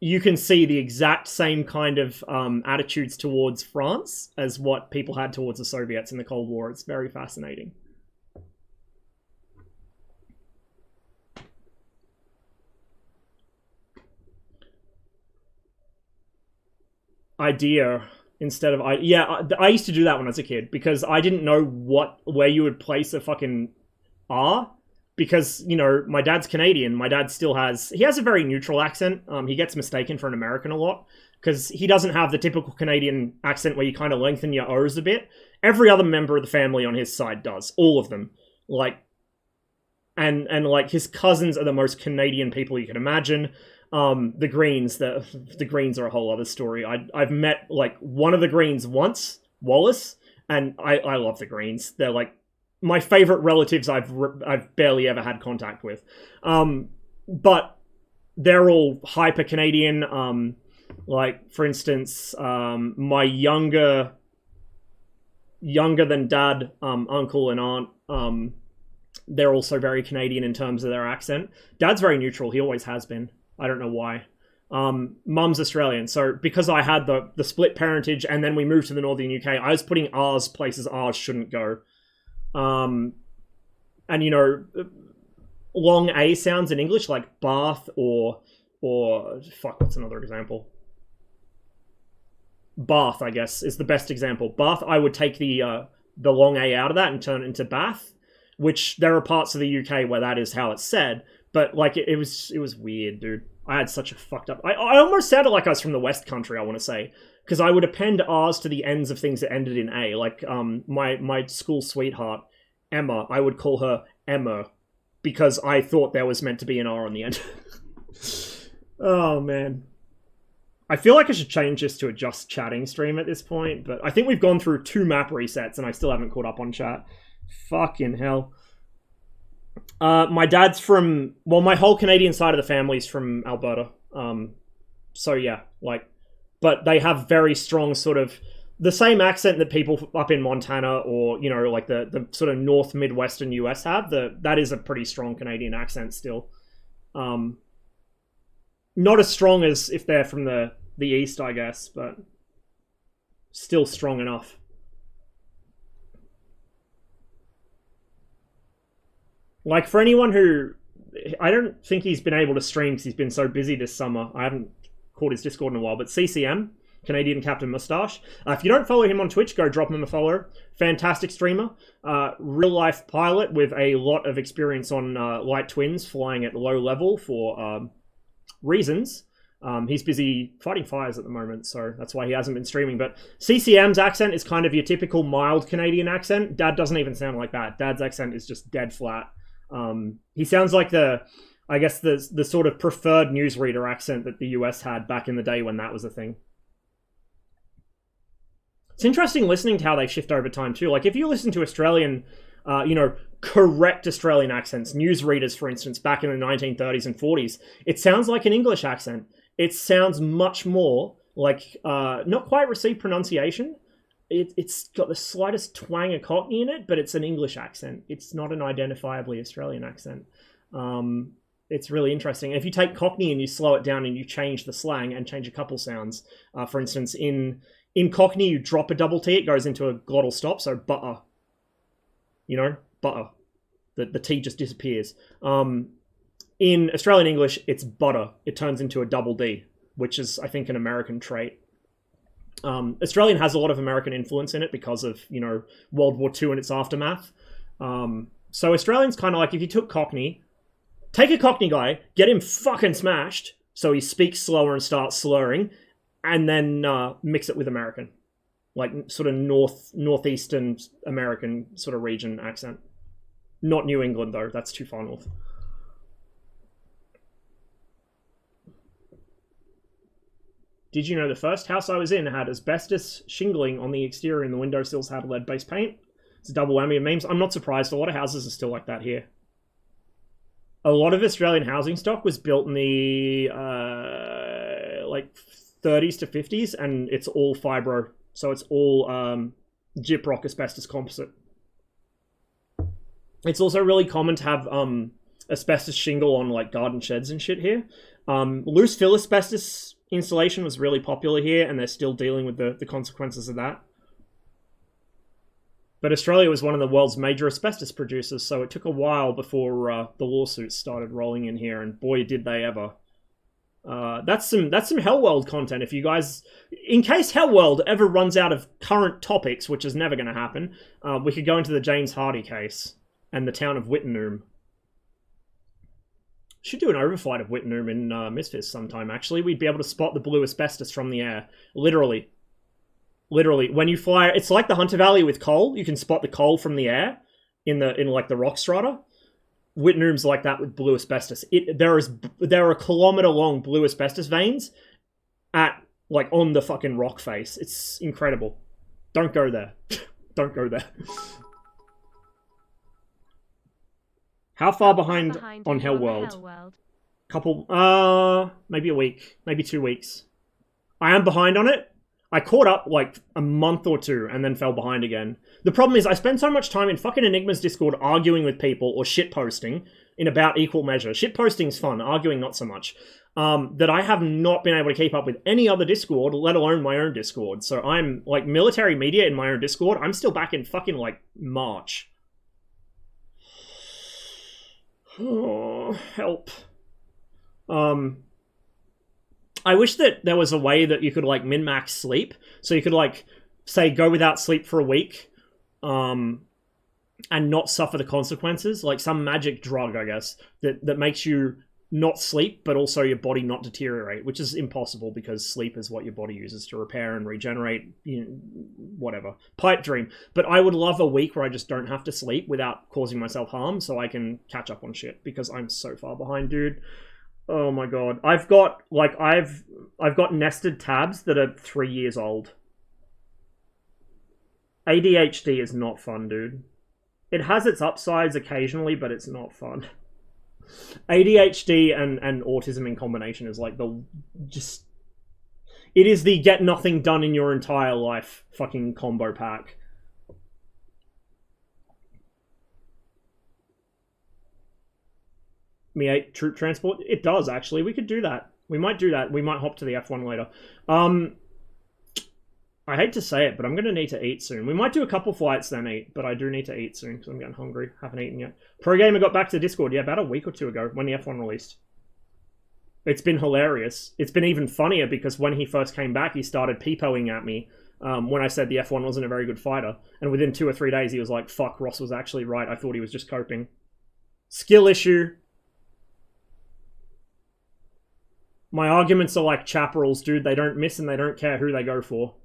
you can see the exact same kind of attitudes towards France as what people had towards the Soviets in the Cold War. It's very fascinating. Idea instead of I used to do that when I was a kid, because I didn't know where you would place a fucking R. Because, you know, my dad's Canadian. My dad he has a very neutral accent. He gets mistaken for an American a lot, because he doesn't have the typical Canadian accent where you kind of lengthen your O's a bit. Every other member of the family on his side does. All of them. Like, and like, his cousins are the most Canadian people you can imagine. The Greens are a whole other story. I've met, like, one of the Greens once, Wallace, and I love the Greens. They're, like, my favorite relatives I've barely ever had contact with. But they're all hyper Canadian. Like, for instance, my younger than dad, uncle and aunt, they're also very Canadian in terms of their accent. Dad's very neutral. He always has been. I don't know why. Mum's Australian. So because I had the split parentage and then we moved to the northern UK, I was putting R's places R's shouldn't go. And, you know, long A sounds in English, like Bath or fuck, what's another example? Bath, I guess, is the best example. Bath, I would take the long A out of that and turn it into Bath, which there are parts of the UK where that is how it's said, but, like, it was weird, dude. I had such a fucked up... I almost sounded like I was from the West Country, I want to say, because I would append R's to the ends of things that ended in A. Like, my school sweetheart, Emma, I would call her Emma, because I thought there was meant to be an R on the end. Oh, man. I feel like I should change this to a just chatting stream at this point, but I think we've gone through 2 map resets and I still haven't caught up on chat. Fucking hell. My dad's from... Well, my whole Canadian side of the family's from Alberta. So, yeah, like... But they have very strong sort of... The same accent that people up in Montana or, you know, like the sort of North Midwestern US have. That is a pretty strong Canadian accent still. Not as strong as if they're from the East, I guess, but still strong enough. Like, for anyone who... I don't think he's been able to stream because he's been so busy this summer. I haven't caught his Discord in a while, but CCM, Canadian Captain Moustache. If you don't follow him on Twitch, go drop him a follow. Fantastic streamer. Real-life pilot with a lot of experience on light twins, flying at low level for reasons. He's busy fighting fires at the moment, so that's why he hasn't been streaming. But CCM's accent is kind of your typical mild Canadian accent. Dad doesn't even sound like that. Dad's accent is just dead flat. He sounds like the sort of preferred newsreader accent that the US had back in the day when that was a thing. It's interesting listening to how they shift over time too. Like, if you listen to Australian, correct Australian accents, newsreaders, for instance, back in the 1930s and 40s, it sounds like an English accent. It sounds much more like, not quite received pronunciation. It's got the slightest twang of Cockney in it, but it's an English accent. It's not an identifiably Australian accent. It's really interesting. If you take Cockney and you slow it down and you change the slang and change a couple sounds, for instance, in Cockney, you drop a double T, it goes into a glottal stop, so butter. You know, butter. The T just disappears. In Australian English, it's butter. It turns into a double D, which is, I think, an American trait. Australian has a lot of American influence in it because of, you know, World War II and its aftermath. So Australian's kind of like, if you took Cockney, take a Cockney guy, get him fucking smashed so he speaks slower and starts slurring, and then mix it with American. Like sort of northeastern American sort of region accent. Not New England, though. That's too far north. Did you know the first house I was in had asbestos shingling on the exterior and the windowsills had lead-based paint? It's a double whammy of memes. I'm not surprised. A lot of houses are still like that here. A lot of Australian housing stock was built in the like 30s to 50s, and it's all fibro. So it's all gyprock asbestos composite. It's also really common to have asbestos shingle on like garden sheds and shit here. Loose fill asbestos installation was really popular here, and they're still dealing with the consequences of that. But Australia was one of the world's major asbestos producers, so it took a while before the lawsuits started rolling in here, and boy did they ever. That's some Hellworld content. If you guys, in case Hellworld ever runs out of current topics, which is never going to happen, we could go into the James Hardy case and the town of Wittenoom. Should do an overflight of Wittenoom in Misfits sometime, actually. We'd be able to spot the blue asbestos from the air. Literally. When you fly, it's like the Hunter Valley with coal. You can spot the coal from the air in like the rock strata. Wittenoom's like that with blue asbestos. There are kilometer-long blue asbestos veins on the fucking rock face. It's incredible. Don't go there. Don't go there. How far behind on Hellworld? Couple, maybe a week, maybe 2 weeks. I am behind on it. I caught up like a month or two and then fell behind again. The problem is I spend so much time in fucking Enigma's Discord arguing with people or shitposting in about equal measure. Shitposting's fun, arguing not so much. That I have not been able to keep up with any other Discord, let alone my own Discord. So I'm like military media in my own Discord. I'm still back in fucking like March. Oh, help. I wish that there was a way that you could like min-max sleep. So you could like, say, go without sleep for a week, and not suffer the consequences. Like some magic drug, I guess, that makes you not sleep, but also your body not deteriorate, which is impossible because sleep is what your body uses to repair and regenerate, you know, whatever. Pipe dream. But I would love a week where I just don't have to sleep without causing myself harm so I can catch up on shit because I'm so far behind, dude. Oh my god. I've got nested tabs that are 3 years old. ADHD is not fun, dude. It has its upsides occasionally, but it's not fun. ADHD and autism in combination is like it is the get nothing done in your entire life fucking combo pack. Mi-8 troop transport? It does, actually. We could do that. We might do that. We might hop to the F1 later. I hate to say it, but I'm going to need to eat soon. We might do a couple flights then eat, but I do need to eat soon because I'm getting hungry. Haven't eaten yet. Pro Gamer got back to Discord, yeah, about a week or two ago when the F1 released. It's been hilarious. It's been even funnier because when he first came back, he started peepoing at me when I said the F1 wasn't a very good fighter. And within 2 or 3 days, he was like, fuck, Ross was actually right. I thought he was just coping. Skill issue. My arguments are like chaparrals, dude. They don't miss and they don't care who they go for.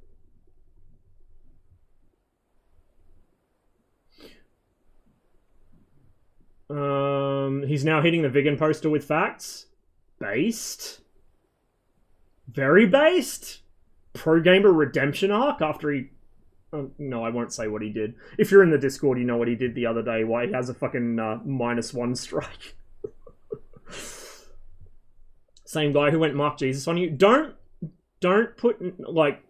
He's now hitting the Viggen poster with facts. Based. Very based. Pro Gamer redemption arc after he... no, I won't say what he did. If you're in the Discord, you know what he did the other day. Why he has a fucking -1 strike. Same guy who went Mark Jesus on you. Don't put like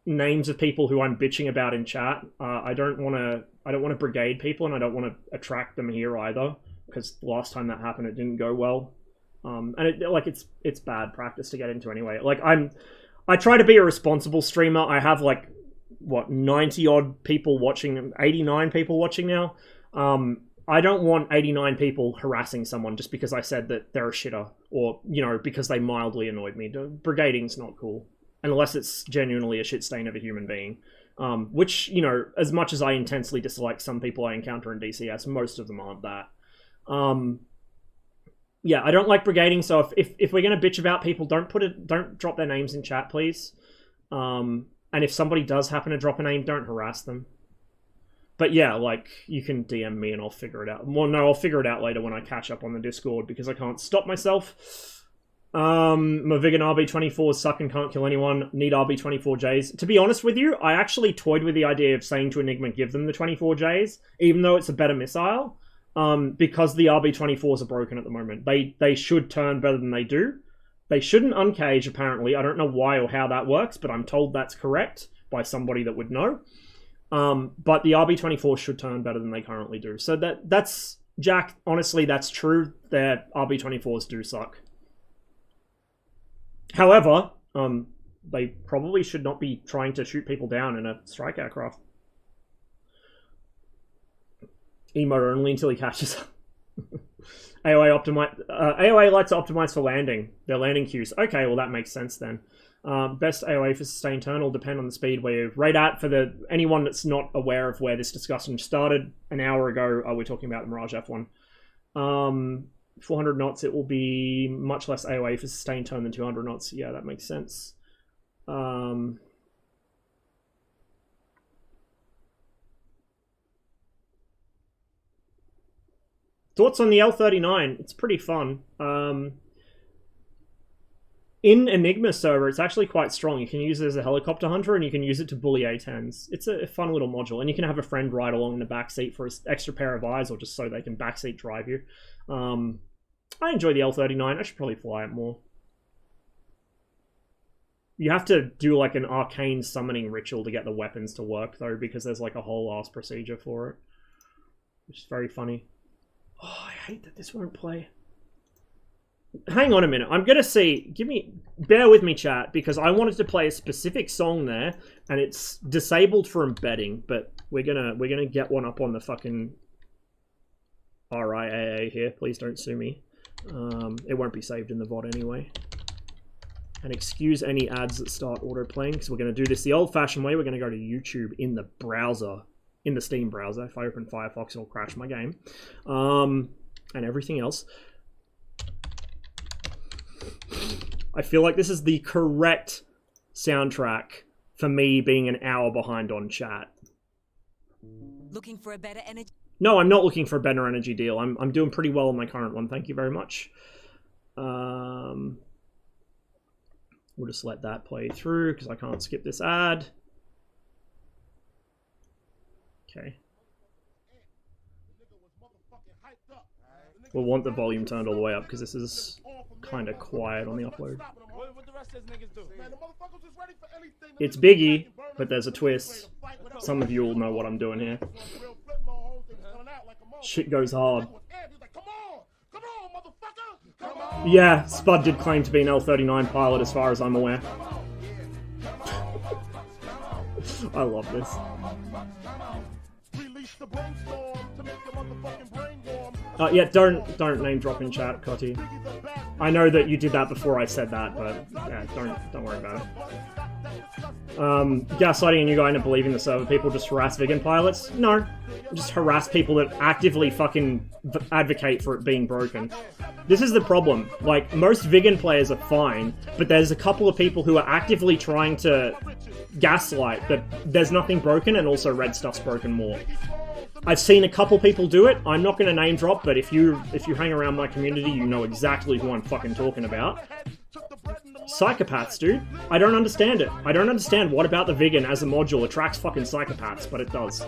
names of people who I'm bitching about in chat. I don't want to brigade people, and I don't want to attract them here either. Because last time that happened, it didn't go well. And it's bad practice to get into anyway. Like I try to be a responsible streamer. I have like 90 odd people watching, 89 people watching now. I don't want 89 people harassing someone just because I said that they're a shitter, or, you know, because they mildly annoyed me. Brigading's not cool. Unless it's genuinely a shit stain of a human being. Which, you know, as much as I intensely dislike some people I encounter in DCS, most of them aren't that. Yeah, I don't like brigading, so if we're going to bitch about people, don't drop their names in chat, please. And if somebody does happen to drop a name, don't harass them. But yeah, like, you can DM me and I'll figure it out. Well, no, I'll figure it out later when I catch up on the Discord, because I can't stop myself. My Viggen RB-24s suck and can't kill anyone. Need RB-24Js. To be honest with you, I actually toyed with the idea of saying to Enigma, give them the 24Js, even though it's a better missile, because the RB-24s are broken at the moment. They should turn better than they do. They shouldn't uncage, apparently. I don't know why or how that works, but I'm told that's correct by somebody that would know. But the RB-24 should turn better than they currently do. So that's Jack, honestly, that's true. Their RB-24s do suck. However, they probably should not be trying to shoot people down in a strike aircraft. Emo only until he catches up. AOA likes to optimize for landing. Their landing queues. Okay, well that makes sense then. Best AOA for sustained turn will depend on the speed we're right at. For anyone that's not aware of where this discussion started an hour ago, we're talking about the Mirage F1. 400 knots, it will be much less AOA for sustained turn than 200 knots. Yeah, that makes sense. Thoughts on the L-39? It's pretty fun. In Enigma server, it's actually quite strong. You can use it as a helicopter hunter, and you can use it to bully A-10s. It's a fun little module, and you can have a friend ride along in the backseat for an extra pair of eyes, or just so they can backseat drive you. I enjoy the L-39. I should probably fly it more. You have to do like an arcane summoning ritual to get the weapons to work, though, because there's like a whole ass procedure for it. Which is very funny. Oh, I hate that this won't play. Hang on a minute. I'm gonna see. Bear with me, chat, because I wanted to play a specific song there, and it's disabled for embedding. But we're gonna get one up on the fucking RIAA here. Please don't sue me. It won't be saved in the VOD anyway. And excuse any ads that start auto-playing, because we're going to do this the old-fashioned way. We're going to go to YouTube in the browser, in the Steam browser. If I open Firefox, it'll crash my game. And everything else. I feel like this is the correct soundtrack for me being an hour behind on chat. Looking for a better energy? No, I'm not looking for a better energy deal. I'm doing pretty well on my current one. Thank you very much. We'll just let that play through because I can't skip this ad. Okay. We'll want the volume turned all the way up because this is kind of quiet on the upload. It's Biggie, but there's a twist. Some of you will know what I'm doing here. Shit goes hard. Yeah, Spud did claim to be an L-39 pilot as far as I'm aware. I love this. Yeah, don't name drop in chat, Cotty. I know that you did that before I said that, but yeah, don't worry about it. Gaslighting and you going to believe in the server people just harass Viggen pilots? No. Just harass people that actively fucking advocate for it being broken. This is the problem. Like, most Viggen players are fine, but there's a couple of people who are actively trying to gaslight that there's nothing broken and also red stuff's broken more. I've seen a couple people do it. I'm not going to name drop, but if you hang around my community, you know exactly who I'm fucking talking about. Psychopaths, dude. I don't understand it. I don't understand what about the Viggen as a module attracts fucking psychopaths, but it does.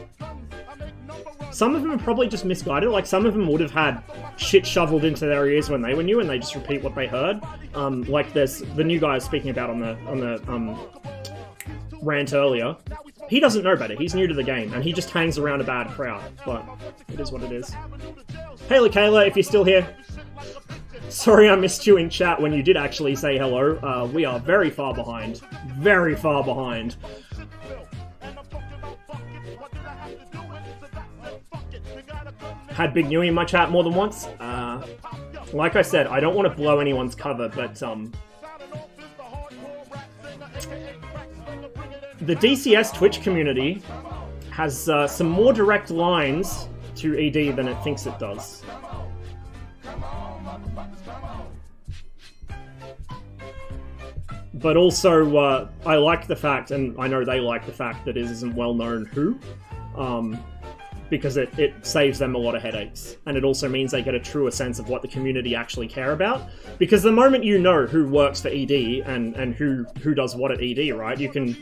Some of them are probably just misguided. Like, some of them would have had shit shoveled into their ears when they were new and they just repeat what they heard. Like there's the new guy I was speaking about on the rant earlier. He doesn't know better. He's new to the game, and he just hangs around a bad crowd. But it is what it is. Hey, Kayla, if you're still here. Sorry I missed you in chat when you did actually say hello. We are very far behind. Very far behind. had Big Newy in my chat more than once. Like I said, I don't want to blow anyone's cover, but the DCS Twitch community has some more direct lines to ED than it thinks it does. But also, I like the fact, and I know they like the fact, that it isn't well known who, because it saves them a lot of headaches. And it also means they get a truer sense of what the community actually care about. Because the moment you know who works for ED and who does what at ED, right, you can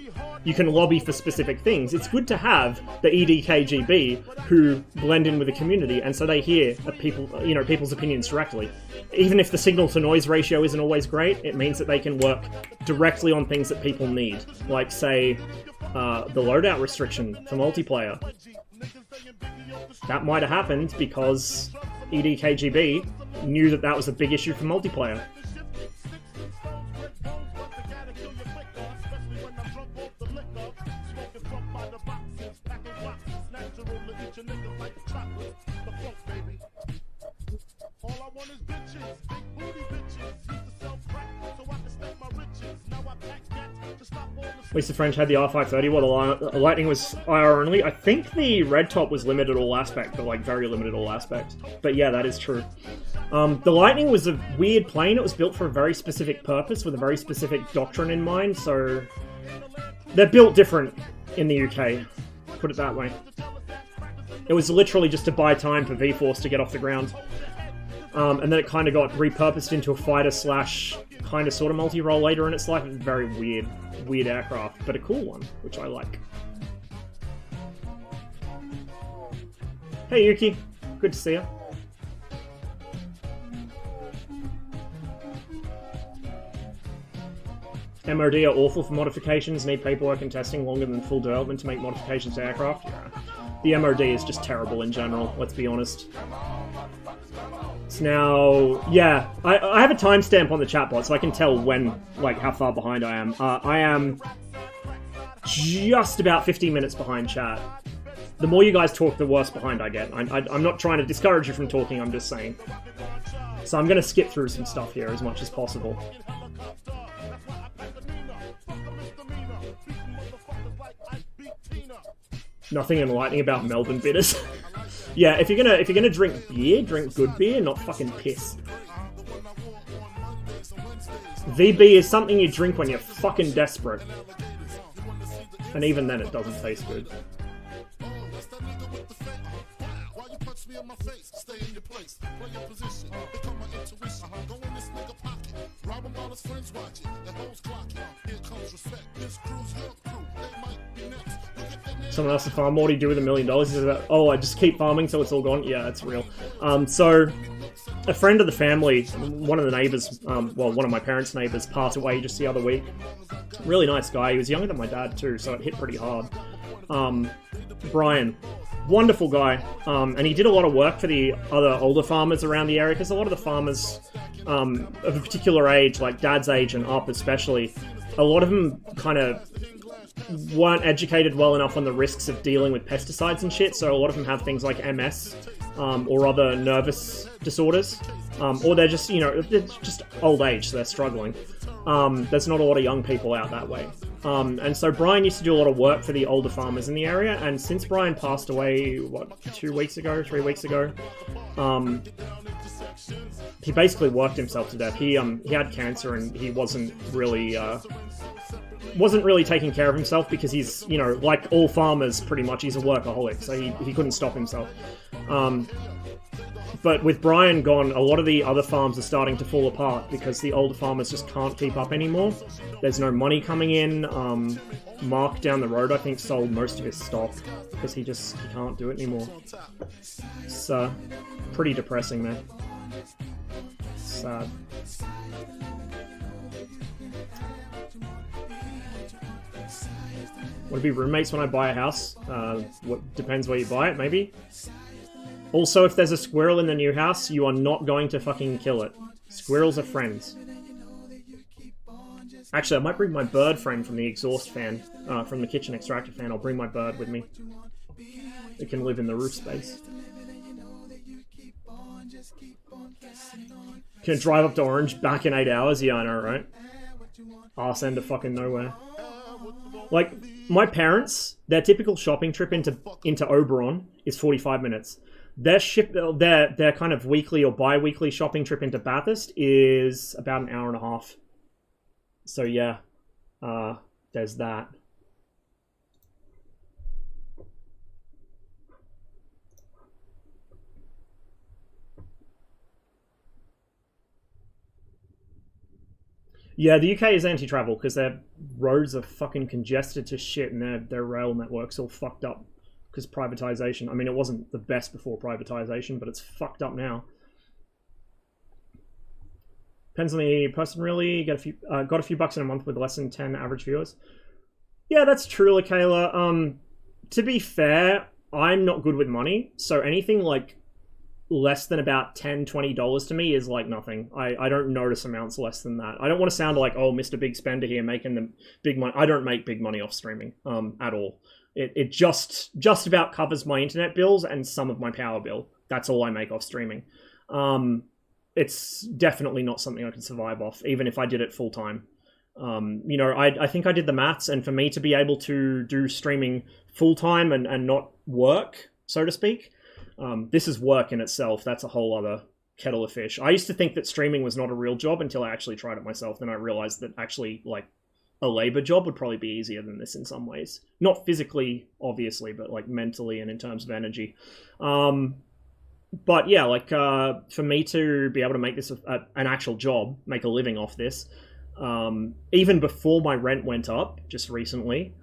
lobby for specific things. It's good to have the ED KGB who blend in with the community, and so they hear people's opinions directly. Even if the signal-to-noise ratio isn't always great, it means that they can work directly on things that people need. Like, say, the loadout restriction for multiplayer. That might have happened because EDKGB knew that was a big issue for multiplayer. At least the French had the R530 while the Lightning was IR only. I think the Red Top was limited all aspect, but like very limited all aspect. But yeah, that is true. The Lightning was a weird plane. It was built for a very specific purpose with a very specific doctrine in mind, so they're built different in the UK, put it that way. It was literally just to buy time for V-Force to get off the ground. And then it kind of got repurposed into a fighter slash kind of sort of multi-role later in its life. It's a very weird aircraft, but a cool one, which I like. Hey Yuki, good to see you. MOD are awful for modifications, need paperwork and testing longer than full development to make modifications to aircraft. Yeah. The MOD is just terrible in general, let's be honest. Now, yeah, I have a timestamp on the chatbot, so I can tell when, like, how far behind I am. I am just about 15 minutes behind chat. The more you guys talk, the worse behind I get. I'm not trying to discourage you from talking, I'm just saying. So I'm going to skip through some stuff here as much as possible. Nothing enlightening about Melbourne bitters. Yeah, if you're gonna drink beer, drink good beer, not fucking piss. VB is something you drink when you're fucking desperate. And even then it doesn't taste good. Someone asked if farm, what do you do with $1 million? He says, oh, I just keep farming so it's all gone. Yeah, it's real. So, a friend of the family, one of the neighbours, well, one of my parents' neighbours, passed away just the other week. Really nice guy. He was younger than my dad too, so it hit pretty hard. Brian, wonderful guy, and he did a lot of work for the other older farmers around the area, because a lot of the farmers of a particular age, like dad's age and up especially, a lot of them kind of weren't educated well enough on the risks of dealing with pesticides and shit, so a lot of them have things like MS or other nervous disorders, or they're just, you know, they're just old age, so they're struggling. There's not a lot of young people out that way. And so Brian used to do a lot of work for the older farmers in the area, and since Brian passed away, what, 3 weeks ago, he basically worked himself to death. He had cancer, and he wasn't really taking care of himself because he's, you know, like all farmers pretty much, he's a workaholic, so he couldn't stop himself. But with Brian gone, a lot of the other farms are starting to fall apart because the older farmers just can't keep up anymore. There's no money coming in. Mark down the road, I think, sold most of his stock because he can't do it anymore. It's pretty depressing, man. Sad. Want to be roommates when I buy a house? What depends where you buy it, maybe. Also, if there's a squirrel in the new house, you are not going to fucking kill it. Squirrels are friends. Actually, I might bring my bird friend from the exhaust fan, from the kitchen extractor fan. I'll bring my bird with me. It can live in the roof space. Can drive up to Orange back in 8 hours? Yeah, I know, right? Arse end of fucking nowhere. Like, my parents, their typical shopping trip into Oberon is 45 minutes. Their kind of weekly or bi-weekly shopping trip into Bathurst is about an hour and a half. So yeah, there's that. Yeah, the UK is anti-travel because their roads are fucking congested to shit and their rail network's all fucked up because privatization. I mean, it wasn't the best before privatization, but it's fucked up now. Depends on the person, really. Got a few bucks in a month with less than 10 average viewers. Yeah, that's true, Lakayla. To be fair, I'm not good with money, so anything like less than about $10, $20 to me is like nothing. I don't notice amounts less than that. I don't want to sound like, oh, Mr. Big Spender here making the big money. I don't make big money off streaming at all. It just about covers my internet bills and some of my power bill. That's all I make off streaming. It's definitely not something I can survive off, even if I did it full time. You know, I think I did the maths, and for me to be able to do streaming full time and not work, so to speak, this is work in itself. That's a whole other kettle of fish. I used to think that streaming was not a real job until I actually tried it myself. Then I realized that actually, like, a labor job would probably be easier than this in some ways. Not physically, obviously, but like mentally and in terms of energy. But yeah, like for me to be able to make this an actual job, make a living off this, even before my rent went up just recently,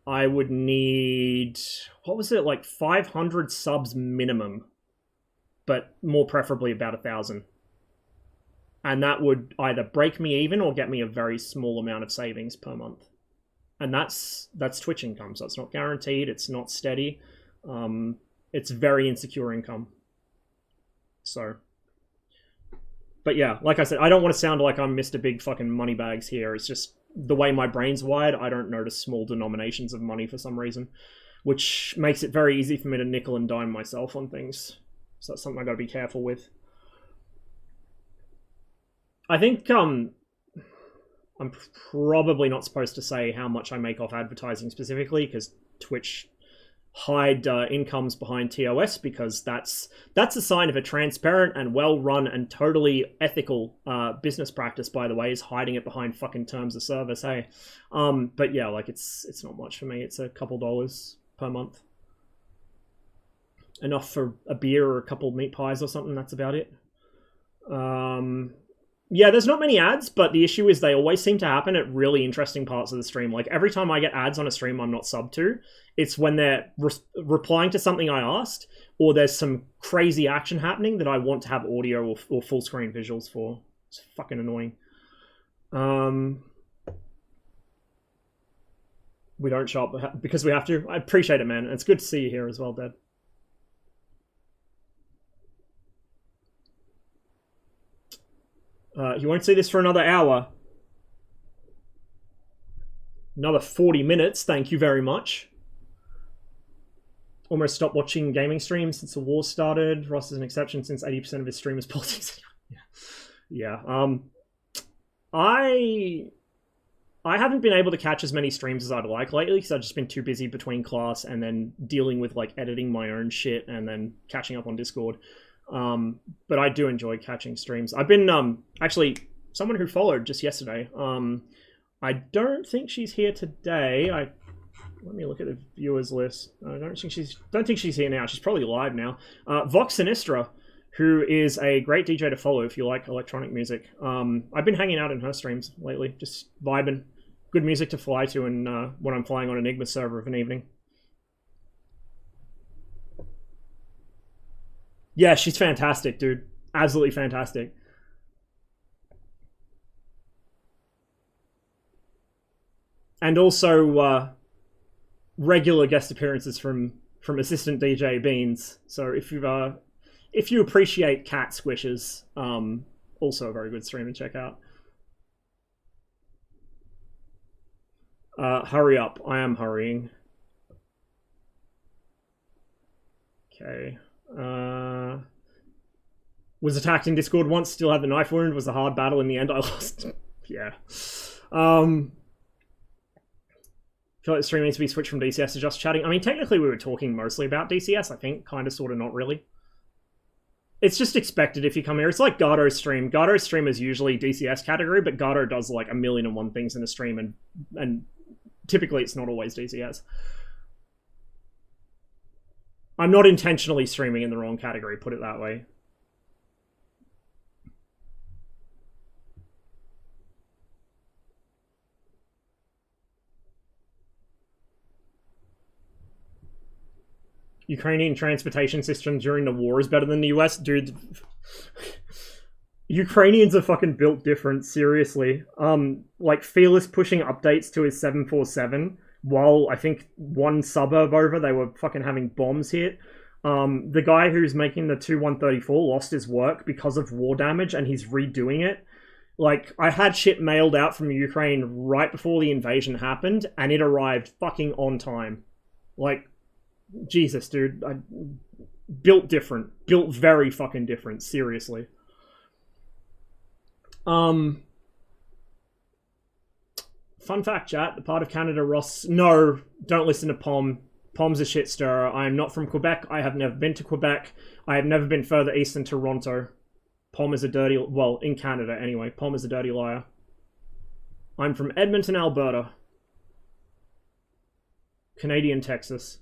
I would need, what was it, like 500 subs minimum, but more preferably about 1,000. And that would either break me even or get me a very small amount of savings per month. And that's Twitch income, so it's not guaranteed, it's not steady. It's very insecure income. So, but yeah, like I said, I don't want to sound like I'm Mr. Big fucking moneybags here. It's just the way my brain's wired, I don't notice small denominations of money for some reason, which makes it very easy for me to nickel and dime myself on things. So that's something I gotta be careful with. I think I'm probably not supposed to say how much I make off advertising specifically, because Twitch hide incomes behind TOS, because that's a sign of a transparent and well-run and totally ethical business practice, by the way, is hiding it behind fucking terms of service, hey? But yeah, like, it's not much for me. It's a couple dollars per month. Enough for a beer or a couple meat pies or something, that's about it. Yeah, there's not many ads, but the issue is they always seem to happen at really interesting parts of the stream. Like, every time I get ads on a stream I'm not subbed to, it's when they're replying to something I asked, or there's some crazy action happening that I want to have audio or full screen visuals for. It's fucking annoying. We don't show up because we have to. I appreciate it, man. It's good to see you here as well, Dad. You won't see this for another hour. Another 40 minutes, thank you very much. Almost stopped watching gaming streams since the war started. Ross is an exception since 80% of his stream is politics. Yeah. I haven't been able to catch as many streams as I'd like lately, because I've just been too busy between class and then dealing with, like, editing my own shit and then catching up on Discord. But I do enjoy catching streams. I've been, actually, someone who followed just yesterday, I don't think she's here today. Let me look at the viewers list. I don't think she's here now. She's probably live now. Vox Sinistra, who is a great DJ to follow if you like electronic music. I've been hanging out in her streams lately, just vibing. Good music to fly to when I'm flying on Enigma server of an evening. Yeah, she's fantastic, dude. Absolutely fantastic. And also regular guest appearances from assistant DJ Beans. So if you appreciate cat squishes, also a very good stream to check out. Hurry up. I am hurrying. Okay. Was attacked in Discord once, still had the knife wound, was a hard battle. In the end, I lost. Yeah. I feel like the stream needs to be switched from DCS to just chatting. I mean, technically we were talking mostly about DCS, I think. Kind of, sort of, not really. It's just expected if you come here. It's like Gardo's stream. Gardo's stream is usually DCS category, but Gardo does like 1,000,001 things in a stream, and typically it's not always DCS. I'm not intentionally streaming in the wrong category, put it that way. Ukrainian transportation system during the war is better than the US? Dude, Ukrainians are fucking built different, seriously. Like, Fearless pushing updates to his 747, while I think one suburb over, they were fucking having bombs hit. The guy who's making the Tu-134 lost his work because of war damage, and he's redoing it. Like, I had shit mailed out from Ukraine right before the invasion happened, and it arrived fucking on time. Like, Jesus, dude. Built different. Built very fucking different, seriously. Fun fact, chat. The part of Canada, Ross... No, don't listen to Pom. Pom's a shit stirrer. I am not from Quebec. I have never been to Quebec. I have never been further east than Toronto. Pom is a dirty... Well, in Canada, anyway. Pom is a dirty liar. I'm from Edmonton, Alberta. Canadian Texas.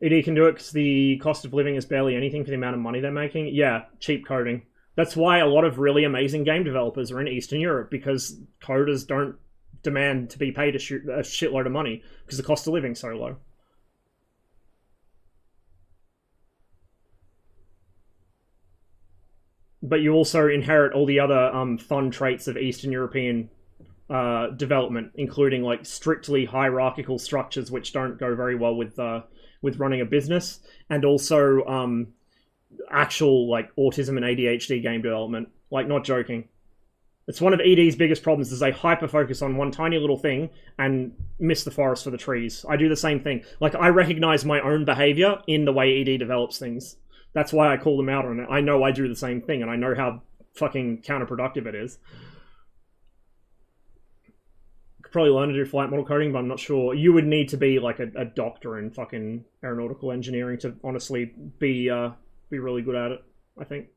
ED can do it because the cost of living is barely anything for the amount of money they're making. Yeah, cheap coding. That's why a lot of really amazing game developers are in Eastern Europe, because coders don't demand to be paid a shitload of money because the cost of living is so low. But you also inherit all the other fun traits of Eastern European development, including like strictly hierarchical structures, which don't go very well with running a business, and also actual like autism and ADHD game development. Like, not joking. It's one of ED's biggest problems, is they hyper focus on one tiny little thing and miss the forest for the trees. I do the same thing. Like, I recognize my own behavior in the way ED develops things. That's why I call them out on it. I know I do the same thing, and I know how fucking counterproductive it is. Could probably learn to do flight model coding, but I'm not sure. You would need to be like a doctor in fucking aeronautical engineering to honestly be really good at it, I think.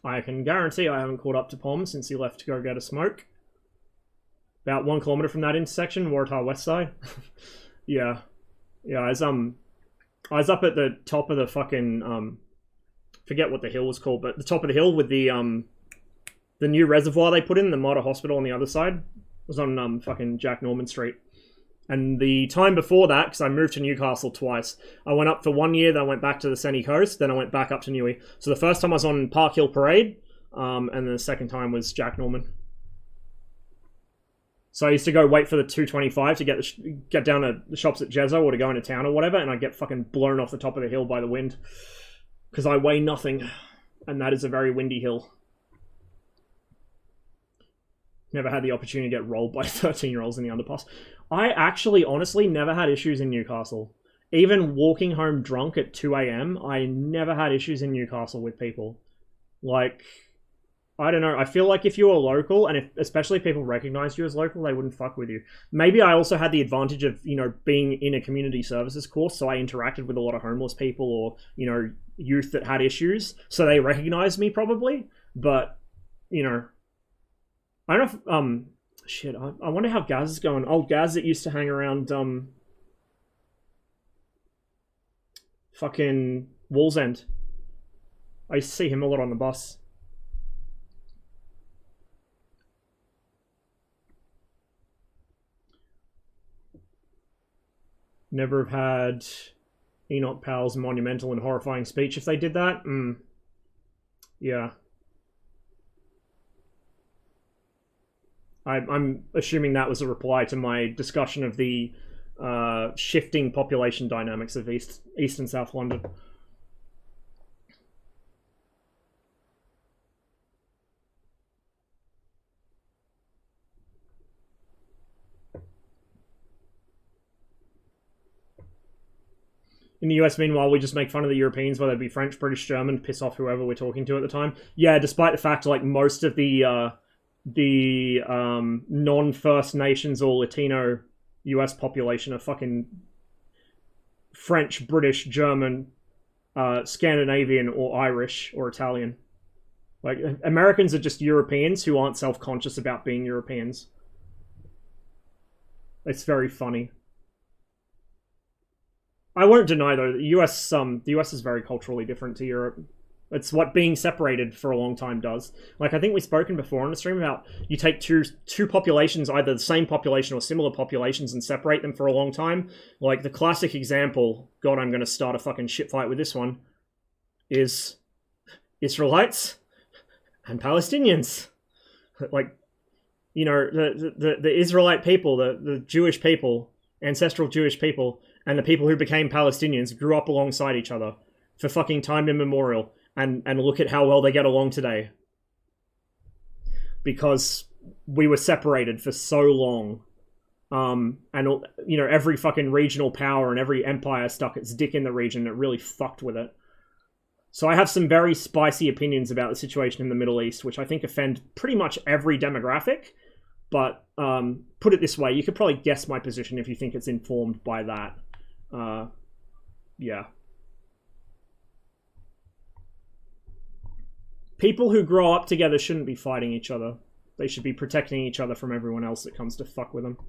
I can guarantee I haven't caught up to Pom since he left to go get a smoke. About 1 kilometer from that intersection, Waratah West Side. Yeah. I was up at the top of the fucking forget what the hill was called, but the top of the hill with the new reservoir they put in, the Mater Hospital on the other side. It was on fucking Jack Norman Street. And the time before that, because I moved to Newcastle twice, I went up for 1 year, then I went back to the Sunny Coast, then I went back up to Newey. So the first time I was on Park Hill Parade, and the second time was Jack Norman. So I used to go wait for the 225 to get down to the shops at Jezzo or to go into town or whatever, and I'd get fucking blown off the top of the hill by the wind. Because I weigh nothing, and that is a very windy hill. Never had the opportunity to get rolled by 13-year-olds in the underpass. I actually, honestly, never had issues in Newcastle. Even walking home drunk at 2 a.m, I never had issues in Newcastle with people. Like, I don't know. I feel like if you were local, and especially if people recognized you as local, they wouldn't fuck with you. Maybe I also had the advantage of, being in a community services course, so I interacted with a lot of homeless people or, youth that had issues, so they recognized me probably. But, I don't know if, shit, I wonder how Gaz is going. Old Gaz that used to hang around, fucking Wallsend. I used to see him a lot on the bus. Never have had Enoch Powell's monumental and horrifying speech if they did that. Yeah. I'm assuming that was a reply to my discussion of the shifting population dynamics of East and South London. In the US, meanwhile, we just make fun of the Europeans, whether it be French, British, German, piss off whoever we're talking to at the time. Yeah, despite the fact, like, most of the non-First Nations or Latino US population are fucking French, British, German, Scandinavian, or Irish, or Italian. Like, Americans are just Europeans who aren't self-conscious about being Europeans. It's very funny. I won't deny, though, the US is very culturally different to Europe. It's what being separated for a long time does. Like, I think we've spoken before on the stream about you take two populations, either the same population or similar populations, and separate them for a long time. Like, the classic example, God, I'm going to start a fucking shit fight with this one, is Israelites and Palestinians. Like, you know, the Israelite people, the Jewish people, ancestral Jewish people, and the people who became Palestinians grew up alongside each other for fucking time immemorial. And look at how well they get along today. Because we were separated for so long. And, you know, every fucking regional power and every empire stuck its dick in the region that really fucked with it. So I have some very spicy opinions about the situation in the Middle East, which I think offend pretty much every demographic. But put it this way, you could probably guess my position if you think it's informed by that. Yeah. People who grow up together shouldn't be fighting each other. They should be protecting each other from everyone else that comes to fuck with them.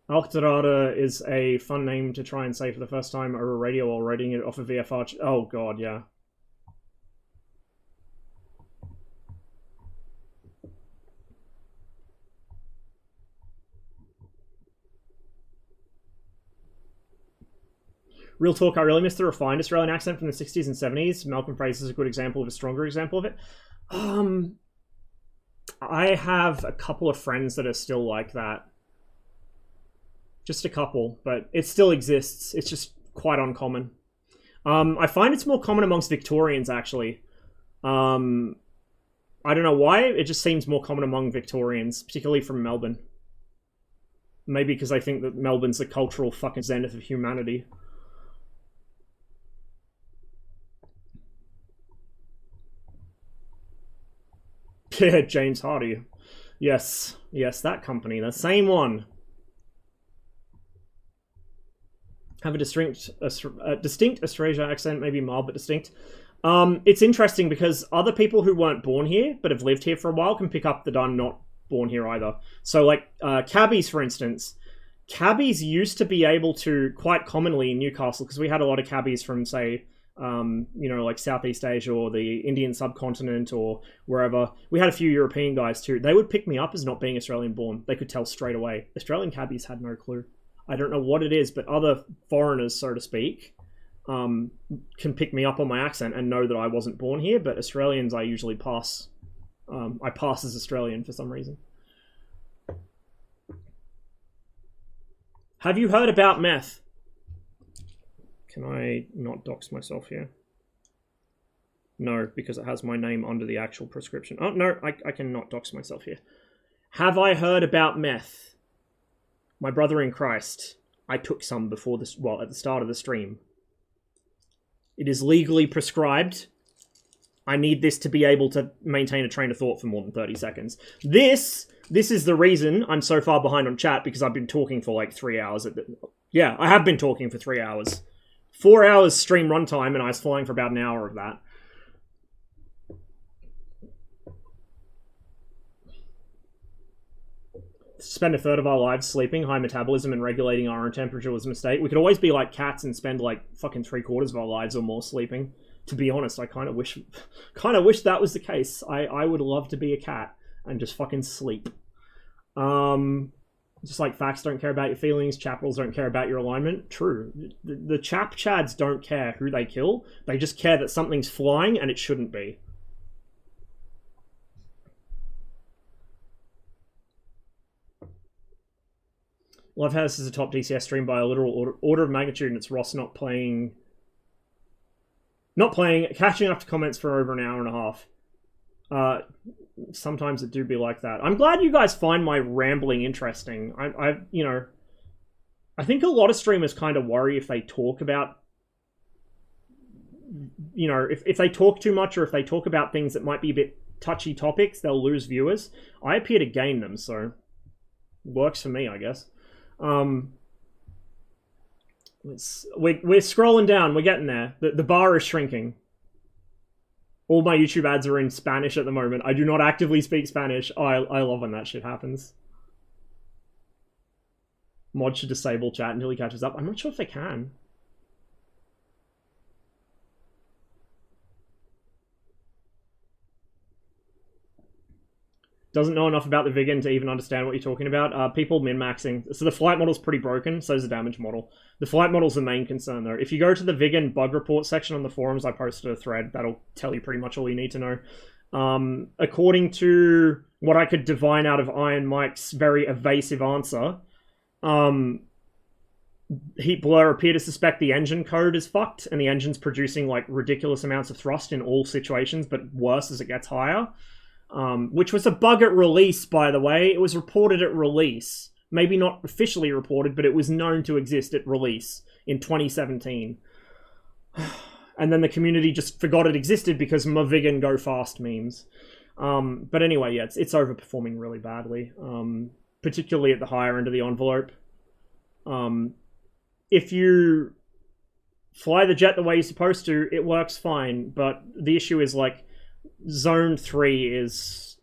Alctarada is a fun name to try and say for the first time over radio while reading it off of VFR. Oh god, yeah. Real talk, I really miss the refined Australian accent from the 60s and 70s. Malcolm Fraser's a good example of a stronger example of it. I have a couple of friends that are still like that. Just a couple, but it still exists. It's just quite uncommon. I find it's more common amongst Victorians, actually. I don't know why, it just seems more common among Victorians, particularly from Melbourne. Maybe because I think that Melbourne's the cultural fucking zenith of humanity. Yeah, James Hardy. Yes, that company, the same one. Have a distinct Austrasian accent, maybe mild but distinct. It's interesting because other people who weren't born here but have lived here for a while can pick up that I'm not born here either. So, like, cabbies, for instance. Cabbies used to be able to, quite commonly in Newcastle, because we had a lot of cabbies from, say, you know, like Southeast Asia or the Indian subcontinent or wherever. We had a few European guys too. They would pick me up as not being Australian born. They could tell straight away. Australian cabbies had no clue. I don't know what it is, but other foreigners, so to speak, can pick me up on my accent and know that I wasn't born here, but Australians I usually pass. I pass as Australian for some reason. Have you heard about meth? Can I not dox myself here? No, because it has my name under the actual prescription. Oh, no, I cannot dox myself here. Have I heard about meth? My brother in Christ, I took some before this, well, at the start of the stream. It is legally prescribed. I need this to be able to maintain a train of thought for more than 30 seconds. This is the reason I'm so far behind on chat, because I've been talking for like 3 hours. Yeah, I have been talking for 3 hours. 4 hours stream runtime, and I was flying for about an hour of that. Spend a third of our lives sleeping, high metabolism, and regulating our own temperature was a mistake. We could always be like cats and spend like fucking 3/4 of our lives or more sleeping. To be honest, I kind of wish that was the case. I would love to be a cat and just fucking sleep. Just like facts don't care about your feelings, chapels don't care about your alignment. True. The chads don't care who they kill. They just care that something's flying and it shouldn't be. Love how this is a top DCS stream by a literal order of magnitude, and it's Ross not playing, catching up to comments for over an hour and a half. Sometimes it do be like that. I'm glad you guys find my rambling interesting. You know, I think a lot of streamers kind of worry if they talk about, you know, if they talk too much or if they talk about things that might be a bit touchy topics, they'll lose viewers. I appear to gain them, so works for me, I guess. We're scrolling down. We're getting there. The bar is shrinking. All my YouTube ads are in Spanish at the moment. I do not actively speak Spanish. Oh, I love when that shit happens. Mod should disable chat until he catches up. I'm not sure if they can. Doesn't know enough about the Viggen to even understand what you're talking about. People min-maxing. So the flight model's pretty broken, so is the damage model. The flight model's the main concern, though. If you go to the Viggen bug report section on the forums, I posted a thread. That'll tell you pretty much all you need to know. According to what I could divine out of Iron Mike's very evasive answer, Heat Blur appear to suspect the engine code is fucked, and the engine's producing, like, ridiculous amounts of thrust in all situations, but worse as it gets higher. Which was a bug at release, by the way. It was reported at release. Maybe not officially reported, but it was known to exist at release in 2017. And then the community just forgot it existed because my Viggen go fast memes. But anyway, yeah, it's overperforming really badly. Particularly at the higher end of the envelope. If you fly the jet the way you're supposed to, it works fine. But the issue is, like, Zone 3 is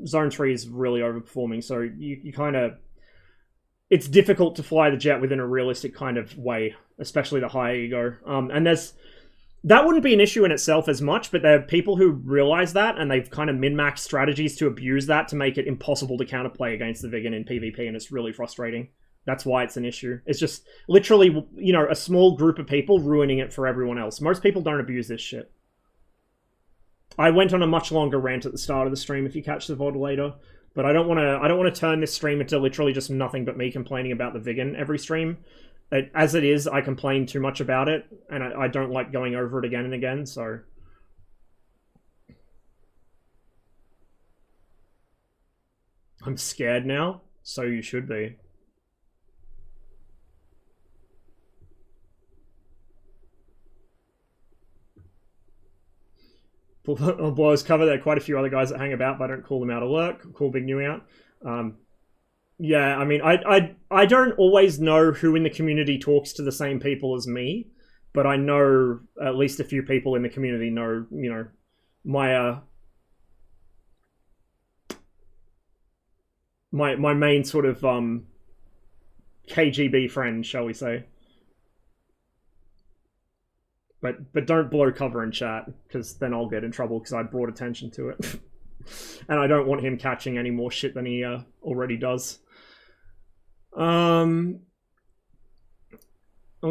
really overperforming, so you kind of... It's difficult to fly the jet within a realistic kind of way, especially the higher you go. And that wouldn't be an issue in itself as much, but there are people who realize that, and they've kind of min-maxed strategies to abuse that to make it impossible to counterplay against the Viggen in PvP, and it's really frustrating. That's why it's an issue. It's just literally, you know, a small group of people ruining it for everyone else. Most people don't abuse this shit. I went on a much longer rant at the start of the stream if you catch the VOD later, but I don't want to turn this stream into literally just nothing but me complaining about the Viggen every stream. As it is, I complain too much about it, and I don't like going over it again and again, so... I'm scared now, so you should be. Blows cover. There are quite a few other guys that hang about, but I don't call them out alert. Call Big New out. Yeah, I mean, I don't always know who in the community talks to the same people as me, but I know at least a few people in the community know, you know, my main sort of KGB friend, shall we say. But don't blow cover in chat, because then I'll get in trouble because I brought attention to it. And I don't want him catching any more shit than he already does. Only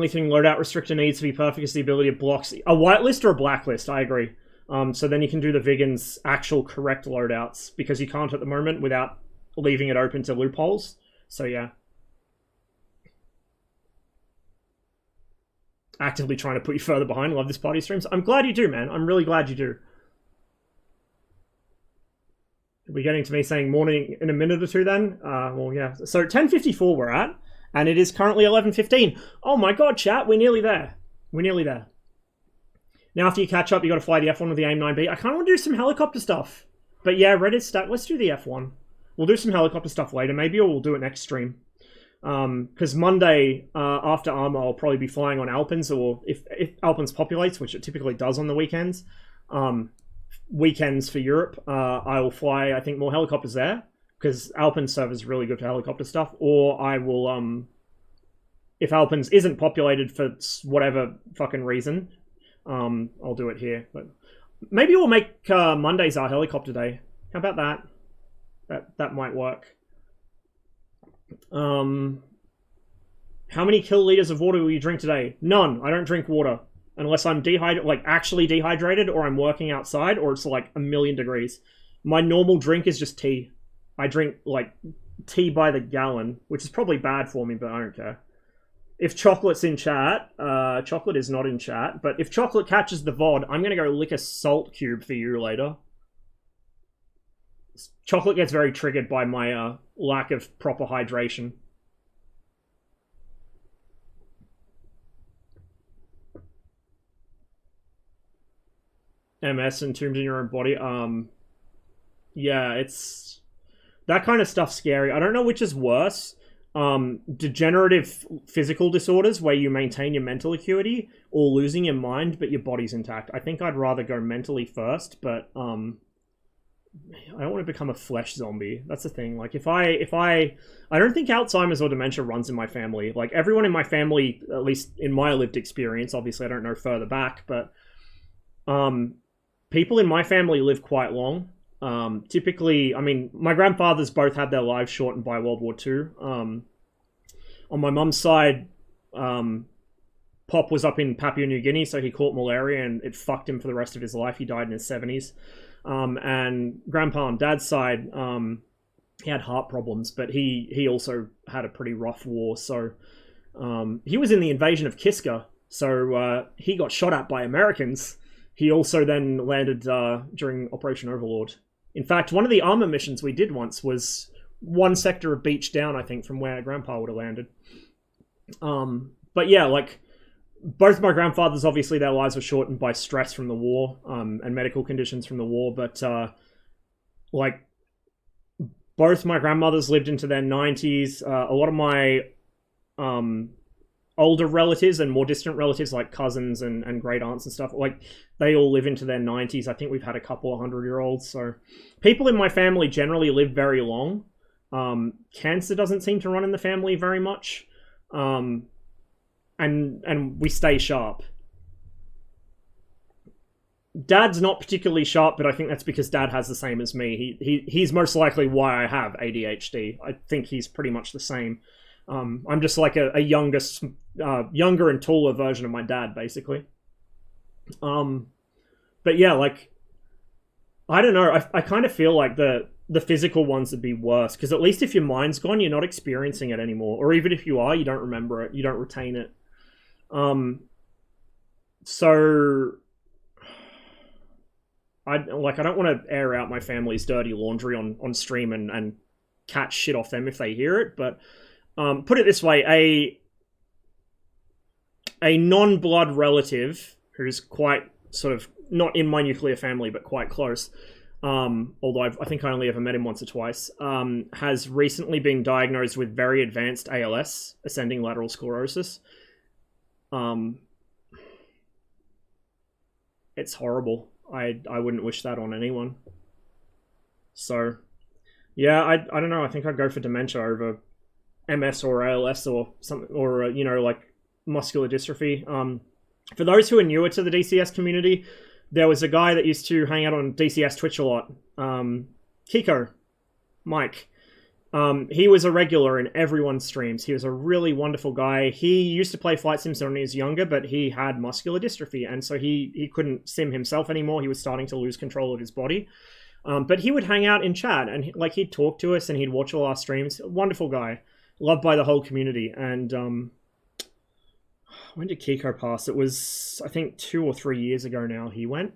thing loadout restrictor needs to be perfect is the ability to block... A whitelist or a blacklist, I agree. So then you can do the Viggen's actual correct loadouts, because you can't at the moment without leaving it open to loopholes. So yeah. Actively trying to put you further behind. Love this party streams. I'm glad you do, man. I'm really glad you do. Are we getting to me saying morning in a minute or two then? Well, yeah. So 10:54 we're at, and it is currently 11:15. Oh my god, chat, we're nearly there. We're nearly there. Now after you catch up, you got to fly the F1 with the AIM-9B. I kind of want to do some helicopter stuff. But yeah, Reddit stat. Let's do the F1. We'll do some helicopter stuff later, maybe, or we'll do it next stream. Because Monday, after Armor, I'll probably be flying on Alpins, or if Alpins populates, which it typically does on the weekends, weekends for Europe, I will fly, I think, more helicopters there, because Alpins server is really good for helicopter stuff, or I will, if Alpins isn't populated for whatever fucking reason, I'll do it here. But maybe we'll make Mondays our helicopter day. How about that? That might work. How many kiloliters of water will you drink today? None. I don't drink water unless I'm actually dehydrated, or I'm working outside, or it's like 1,000,000 degrees. My normal drink is just tea. I drink like tea by the gallon, which is probably bad for me, but I don't care. If chocolate's in chat, chocolate is not in chat, but if chocolate catches the VOD, I'm gonna go lick a salt cube for you later. chocolate gets very triggered by my lack of proper hydration. MS entombed in your own body. Yeah, it's that kind of stuff's scary. I don't know which is worse. Degenerative physical disorders where you maintain your mental acuity, or losing your mind but your body's intact. I think I'd rather go mentally first, but I don't want to become a flesh zombie. That's the thing. Like if I don't think Alzheimer's or dementia runs in my family. Like everyone in my family, at least in my lived experience, obviously I don't know further back, but people in my family live quite long. Typically, I mean, my grandfathers both had their lives shortened by World War II. On my mum's side, Pop was up in Papua New Guinea, so he caught malaria and it fucked him for the rest of his life. He died in his 70s. And Grandpa on Dad's side, he had heart problems, but he also had a pretty rough war. So he was in the invasion of Kiska, so he got shot at by Americans. He also then landed during Operation Overlord. In fact, one of the armor missions we did once was one sector of beach down, I think, from where Grandpa would have landed. But yeah, like, both my grandfathers, obviously, their lives were shortened by stress from the war and medical conditions from the war. But, like, both my grandmothers lived into their 90s. A lot of my older relatives and more distant relatives, like cousins and great aunts and stuff, like, they all live into their 90s. I think we've had a couple of 100-year-olds. So people in my family generally live very long. Cancer doesn't seem to run in the family very much. And we stay sharp. Dad's not particularly sharp, but I think that's because Dad has the same as me. He's most likely why I have ADHD. I think he's pretty much the same. I'm just like a younger and taller version of my dad, basically. But yeah, like, I don't know. I kind of feel like the physical ones would be worse, because at least if your mind's gone, you're not experiencing it anymore. Or even if you are, you don't remember it. You don't retain it. So I don't want to air out my family's dirty laundry on stream and catch shit off them if they hear it, but put it this way, a non-blood relative who's quite sort of not in my nuclear family but quite close, although I think I only ever met him once or twice, has recently been diagnosed with very advanced ALS, ascending lateral sclerosis. It's horrible. I wouldn't wish that on anyone. So, yeah, I don't know. I think I'd go for dementia over MS or ALS or something, or you know, like muscular dystrophy. For those who are newer to the DCS community, there was a guy that used to hang out on DCS Twitch a lot, Kiko, Mike. He was a regular in everyone's streams. He was a really wonderful guy. He used to play flight sims when he was younger, but he had muscular dystrophy, and so he couldn't sim himself anymore. He was starting to lose control of his body. But he would hang out in chat, and he'd talk to us, and he'd watch all our streams. Wonderful guy, loved by the whole community. And when did Kiko pass? It was, I think, 2 or 3 years ago now he went.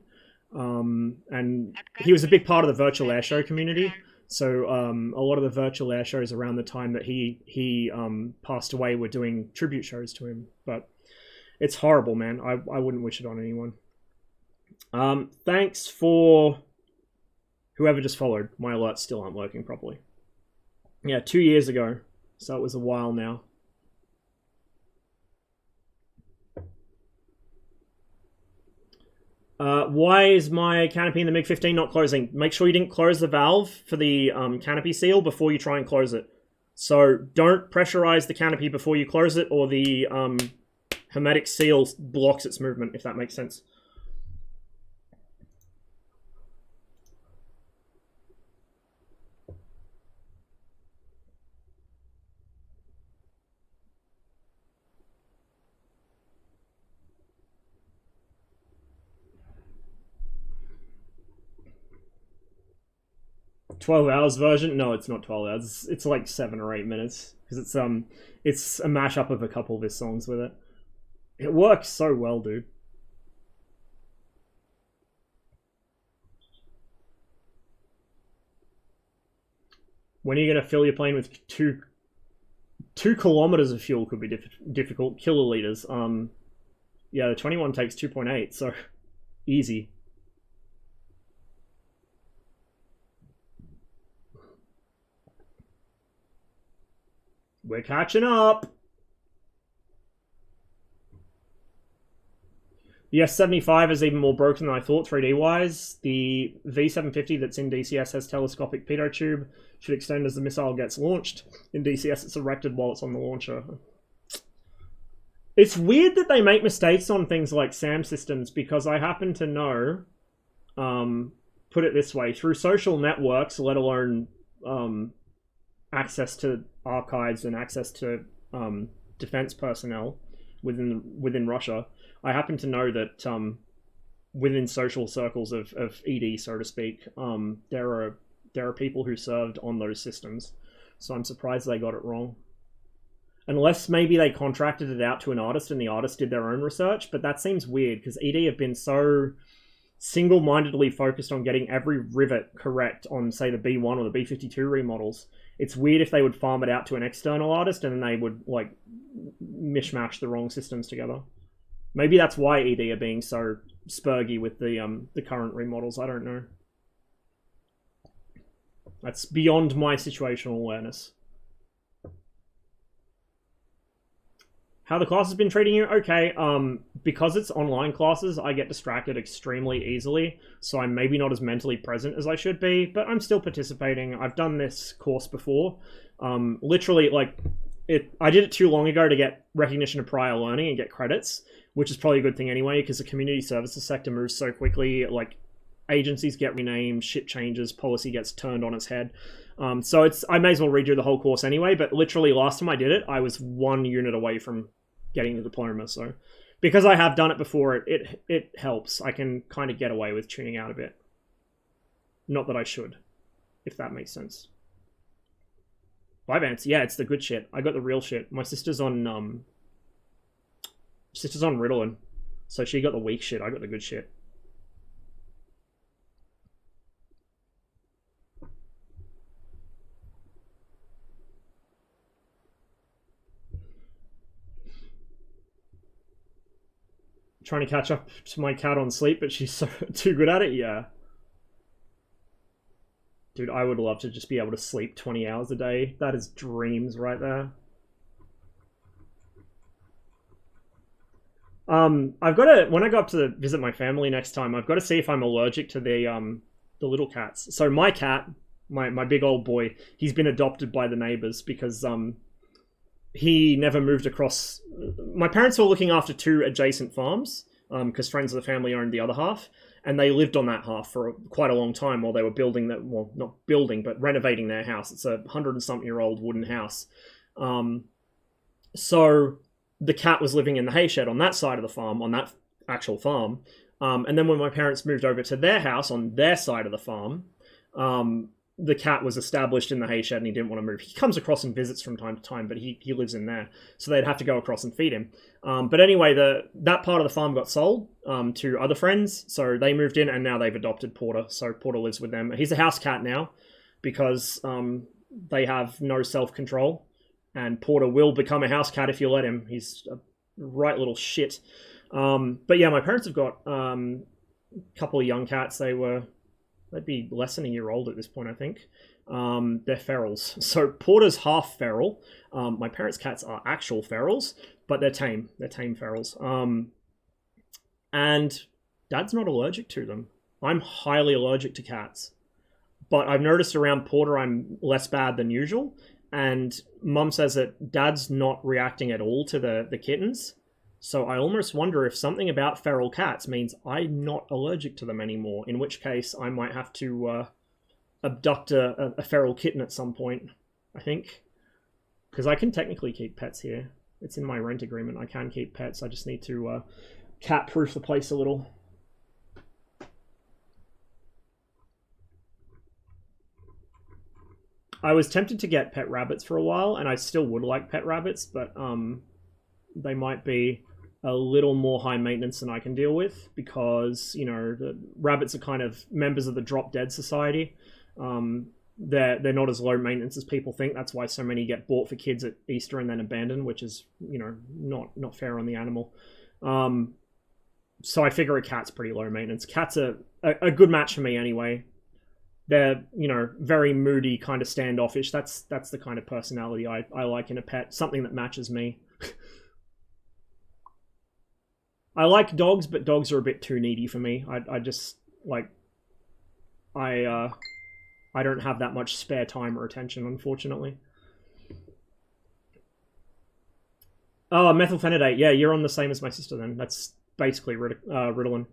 And he was a big part of the virtual airshow community. So a lot of the virtual air shows around the time that he passed away were doing tribute shows to him. But it's horrible, man. I wouldn't wish it on anyone. Thanks for whoever just followed. My alerts still aren't working properly. Yeah, 2 years ago. So it was a while now. Why is my canopy in the MiG-15 not closing? Make sure you didn't close the valve for the canopy seal before you try and close it. So don't pressurize the canopy before you close it, or the hermetic seal blocks its movement, if that makes sense. $12 version? No, it's not 12 hours. It's like 7 or 8 minutes, because it's a mashup of a couple of his songs with it. It works so well, dude. When are you going to fill your plane with 2 kilometers of fuel? Could be difficult. Kiloliters. Yeah, the 21 takes 2.8, so easy. We're catching up. The S-75 is even more broken than I thought 3D-wise. The V-750 that's in DCS has telescopic pitot tube. Should extend as the missile gets launched. In DCS, it's erected while it's on the launcher. It's weird that they make mistakes on things like SAM systems, because I happen to know, put it this way, through social networks, let alone access to archives and access to defense personnel within Russia, I happen to know that within social circles of ED, so to speak, there are people who served on those systems. So I'm surprised they got it wrong. Unless maybe they contracted it out to an artist and the artist did their own research, but that seems weird because ED have been so single-mindedly focused on getting every rivet correct on, say, the B1 or the B-52 remodels. It's weird if they would farm it out to an external artist and then they would, like, mishmash the wrong systems together. Maybe that's why ED are being so spurgy with the current remodels. I don't know. That's beyond my situational awareness. How the class has been treating you? Okay, because it's online classes, I get distracted extremely easily, so I'm maybe not as mentally present as I should be, but I'm still participating. I've done this course before. Literally, like, I did it too long ago to get recognition of prior learning and get credits, which is probably a good thing anyway, because the community services sector moves so quickly. Like, agencies get renamed, shit changes, policy gets turned on its head. So I may as well redo the whole course anyway, but literally last time I did it, I was 1 unit away from getting the diploma. So because I have done it before, it helps. I can kind of get away with tuning out a bit. Not that I should, if that makes sense. Bye, Vance. Yeah, it's the good shit. I got the real shit. My sister's on Ritalin, so she got the weak shit. I got the good shit. Trying to catch up to my cat on sleep, but she's so too good at it. Yeah. Dude, I would love to just be able to sleep 20 hours a day. That is dreams right there. I've got to, when I go up to visit my family next time, I've got to see if I'm allergic to the little cats. So my cat, my big old boy, he's been adopted by the neighbors because he never moved across. My parents were looking after 2 adjacent farms because friends of the family owned the other half, and they lived on that half for quite a long time while they were building that. Well, not building, but renovating their house. It's a 100-and-something-year-old wooden house. So the cat was living in the hay shed on that side of the farm, on that actual farm. And then when my parents moved over to their house on their side of the farm, the cat was established in the hay shed and he didn't want to move. He comes across and visits from time to time, but he lives in there. So they'd have to go across and feed him. But anyway, that part of the farm got sold to other friends. So they moved in and now they've adopted Porter. So Porter lives with them. He's a house cat now because they have no self-control. And Porter will become a house cat if you let him. He's a right little shit. But yeah, my parents have got a couple of young cats. They'd be less than a year old at this point, I think. They're ferals. So Porter's half feral. My parents' cats are actual ferals, but they're tame. They're tame ferals. And Dad's not allergic to them. I'm highly allergic to cats. But I've noticed around Porter I'm less bad than usual. And Mum says that Dad's not reacting at all to the kittens. So I almost wonder if something about feral cats means I'm not allergic to them anymore, in which case I might have to abduct a feral kitten at some point, I think. Because I can technically keep pets here. It's in my rent agreement. I can keep pets. I just need to cat-proof the place a little. I was tempted to get pet rabbits for a while, and I still would like pet rabbits, but they might be a little more high maintenance than I can deal with because, you know, the rabbits are kind of members of the Drop Dead Society. they're not as low maintenance as people think. That's why so many get bought for kids at Easter and then abandoned, which is, you know, not fair on the animal. So I figure a cat's pretty low maintenance. Cats are a good match for me anyway. They're, you know, very moody, kind of standoffish. That's the kind of personality I like in a pet. Something that matches me. I like dogs, but dogs are a bit too needy for me. I just, like, I don't have that much spare time or attention, unfortunately. Oh, methylphenidate. Yeah, you're on the same as my sister then. That's basically Ritalin.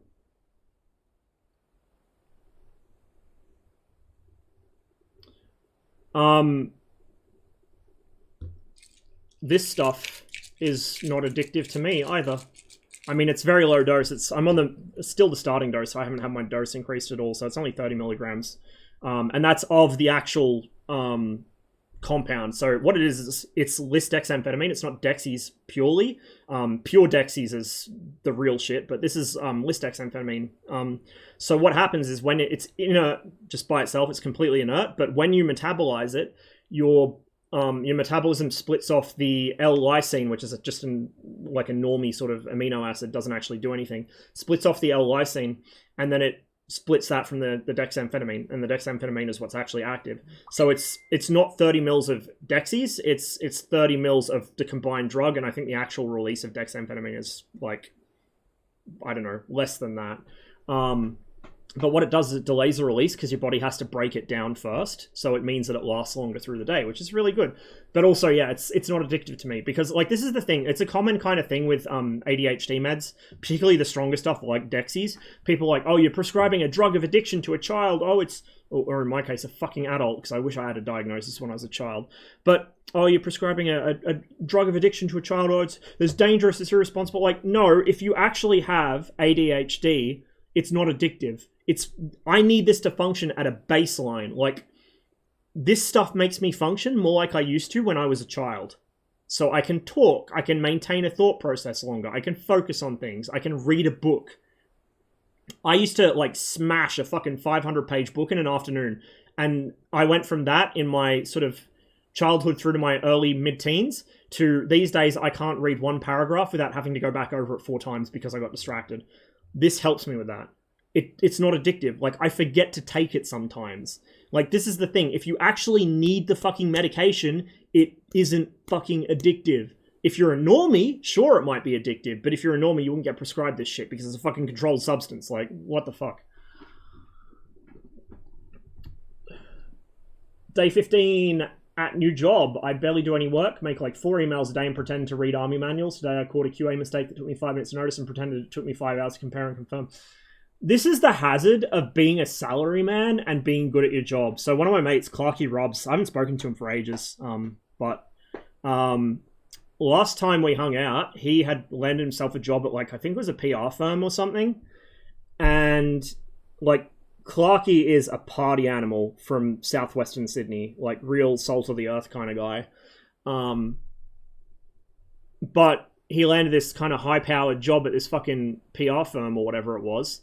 This stuff is not addictive to me either. I mean, it's very low dose. I'm on still the starting dose, so I haven't had my dose increased at all, so it's only 30 milligrams. And that's of the actual compound. So what it is it's lisdexamphetamine. It's not Dexies purely. Pure Dexies is the real shit, but this is lisdexamphetamine. So what happens is when it's inert just by itself, it's completely inert, but when you metabolize it, your metabolism splits off the L-lysine, which is just like a normie sort of amino acid, doesn't actually do anything. Splits off the L-lysine, and then it splits that from the dexamphetamine, and the dexamphetamine is what's actually active. So it's not 30 mils of Dexies, it's 30 mils of the combined drug, and I think the actual release of dexamphetamine is like, I don't know, less than that. But what it does is it delays the release because your body has to break it down first. So it means that it lasts longer through the day, which is really good. But also, yeah, it's not addictive to me because, like, this is the thing. It's a common kind of thing with ADHD meds, particularly the stronger stuff like Dexies. People are like, oh, you're prescribing a drug of addiction to a child. Oh, or in my case, a fucking adult, because I wish I had a diagnosis when I was a child. But, oh, you're prescribing a drug of addiction to a child. Oh, it's dangerous, it's irresponsible. Like, no, if you actually have ADHD, it's not addictive. I need this to function at a baseline. Like, this stuff makes me function more like I used to when I was a child. So I can talk, I can maintain a thought process longer, I can focus on things, I can read a book. I used to, like, smash a fucking 500-page book in an afternoon, and I went from that in my sort of childhood through to my early mid-teens to these days I can't read one paragraph without having to go back over it 4 times because I got distracted. This helps me with that. It's not addictive. Like, I forget to take it sometimes. Like, this is the thing. If you actually need the fucking medication, it isn't fucking addictive. If you're a normie, sure, it might be addictive. But if you're a normie, you wouldn't get prescribed this shit because it's a fucking controlled substance. Like, what the fuck? Day 15 at new job. I barely do any work, make like 4 emails a day and pretend to read army manuals. Today I caught a QA mistake that took me 5 minutes to notice and pretended it took me 5 hours to compare and confirm. This is the hazard of being a salaryman and being good at your job. So one of my mates, Clarky Robs, I haven't spoken to him for ages, but last time we hung out, he had landed himself a job at, like, I think it was a PR firm or something. And, like, Clarky is a party animal from southwestern Sydney, like, real salt of the earth kind of guy. But he landed this kind of high-powered job at this fucking PR firm or whatever it was.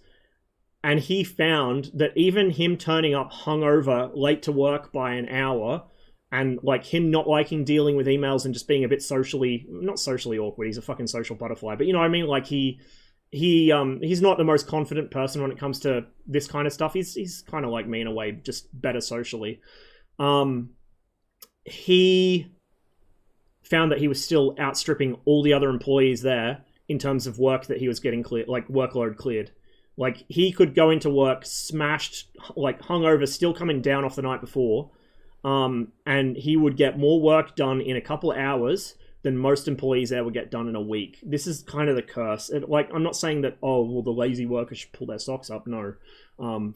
And he found that even him turning up hungover late to work by an hour and, like, him not liking dealing with emails and just being a bit not socially awkward, he's a fucking social butterfly, but you know what I mean? Like, he's not the most confident person when it comes to this kind of stuff. He's kind of like me in a way, just better socially. He found that he was still outstripping all the other employees there in terms of work that he was getting cleared, like workload cleared. Like, he could go into work smashed, like, hungover, still coming down off the night before, and he would get more work done in a couple of hours than most employees there would get done in a week. This is kind of the curse. Like, I'm not saying that, oh, well, the lazy workers should pull their socks up. No,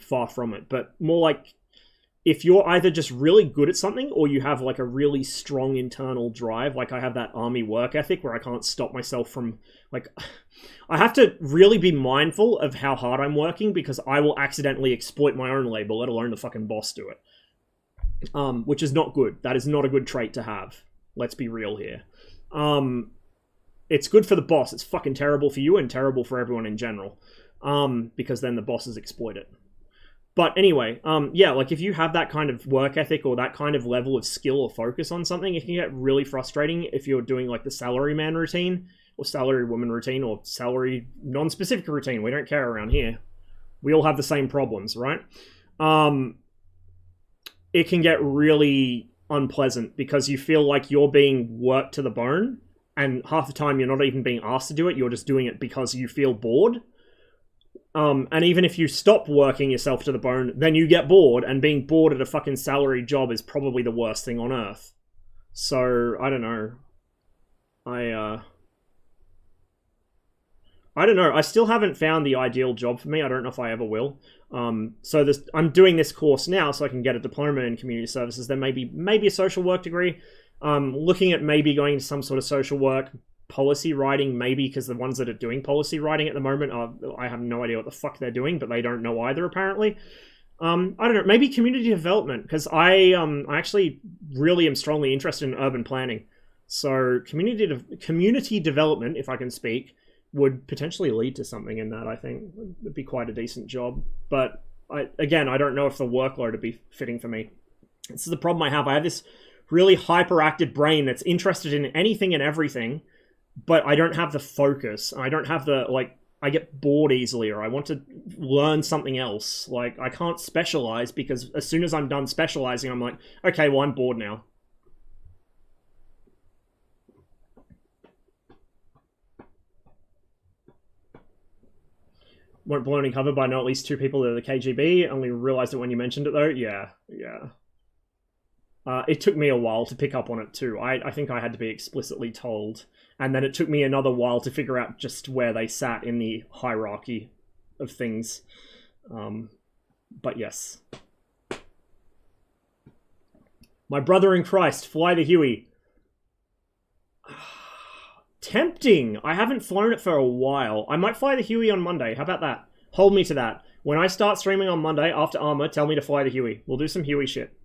far from it. But more like, if you're either just really good at something or you have, like, a really strong internal drive, like I have that army work ethic where I can't stop myself from, like, I have to really be mindful of how hard I'm working because I will accidentally exploit my own labor, let alone the fucking boss do it. Which is not good. That is not a good trait to have. Let's be real here. It's good for the boss. It's fucking terrible for you and terrible for everyone in general. Because then the bosses exploit it. But anyway, yeah, like if you have that kind of work ethic or that kind of level of skill or focus on something, it can get really frustrating if you're doing like the salary man routine or salary woman routine or salary non-specific routine. We don't care around here. We all have the same problems, right? It can get really unpleasant because you feel like you're being worked to the bone, and half the time you're not even being asked to do it, you're just doing it because you feel bored. And even if you stop working yourself to the bone, then you get bored, and being bored at a fucking salary job is probably the worst thing on earth. So, I don't know. I don't know. I still haven't found the ideal job for me. I don't know if I ever will. So I'm doing this course now so I can get a diploma in community services. Then maybe a social work degree. Looking at maybe going to some sort of social work, policy writing, maybe, because the ones that are doing policy writing at the moment, I have no idea what the fuck they're doing, but they don't know either, apparently. I don't know, maybe community development, because I actually really am strongly interested in urban planning. So community development, if I can speak, would potentially lead to something in that, I think. It'd be quite a decent job. But, I don't know if the workload would be fitting for me. This is the problem I have. I have this really hyperactive brain that's interested in anything and everything, but I don't have the focus. I don't have the, like, I get bored easily, or I want to learn something else. Like, I can't specialize because as soon as I'm done specializing, I'm like, okay, well, I'm bored now. Won't blow any cover, but I know at least 2 people that are the KGB. Only realized it when you mentioned it, though. Yeah. It took me a while to pick up on it, too. I think I had to be explicitly told. And then it took me another while to figure out just where they sat in the hierarchy of things. But yes. My brother in Christ, fly the Huey. Tempting. I haven't flown it for a while. I might fly the Huey on Monday. How about that? Hold me to that. When I start streaming on Monday after Armor, tell me to fly the Huey. We'll do some Huey shit.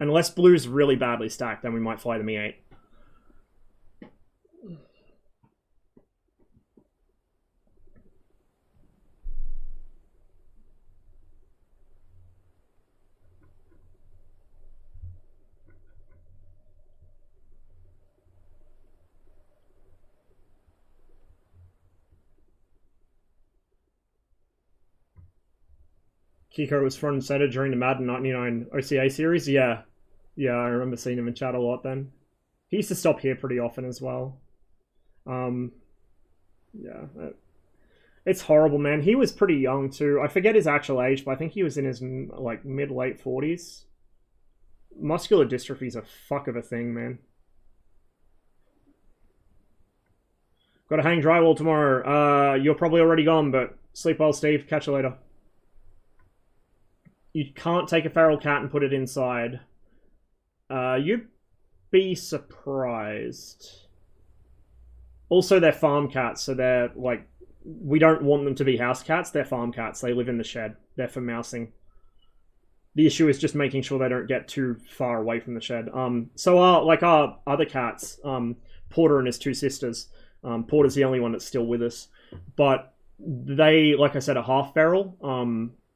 Unless Blue's really badly stacked, then we might fly the Mi-8. Kiko was front and center during the Madden 99 OCA series. Yeah, I remember seeing him in chat a lot then. He used to stop here pretty often as well. Yeah, it's horrible, man. He was pretty young too. I forget his actual age, but I think he was in his like mid-late 40s. Muscular dystrophy is a fuck of a thing, man. Got to hang drywall tomorrow. You're probably already gone, but sleep well, Steve. Catch you later. You can't take a feral cat and put it inside. You'd be surprised. Also, they're farm cats, so they're, like, we don't want them to be house cats. They're farm cats. They live in the shed. They're for mousing. The issue is just making sure they don't get too far away from the shed. So our other cats, Porter and his 2 sisters. Porter's the only one that's still with us. But they, like I said, are half feral.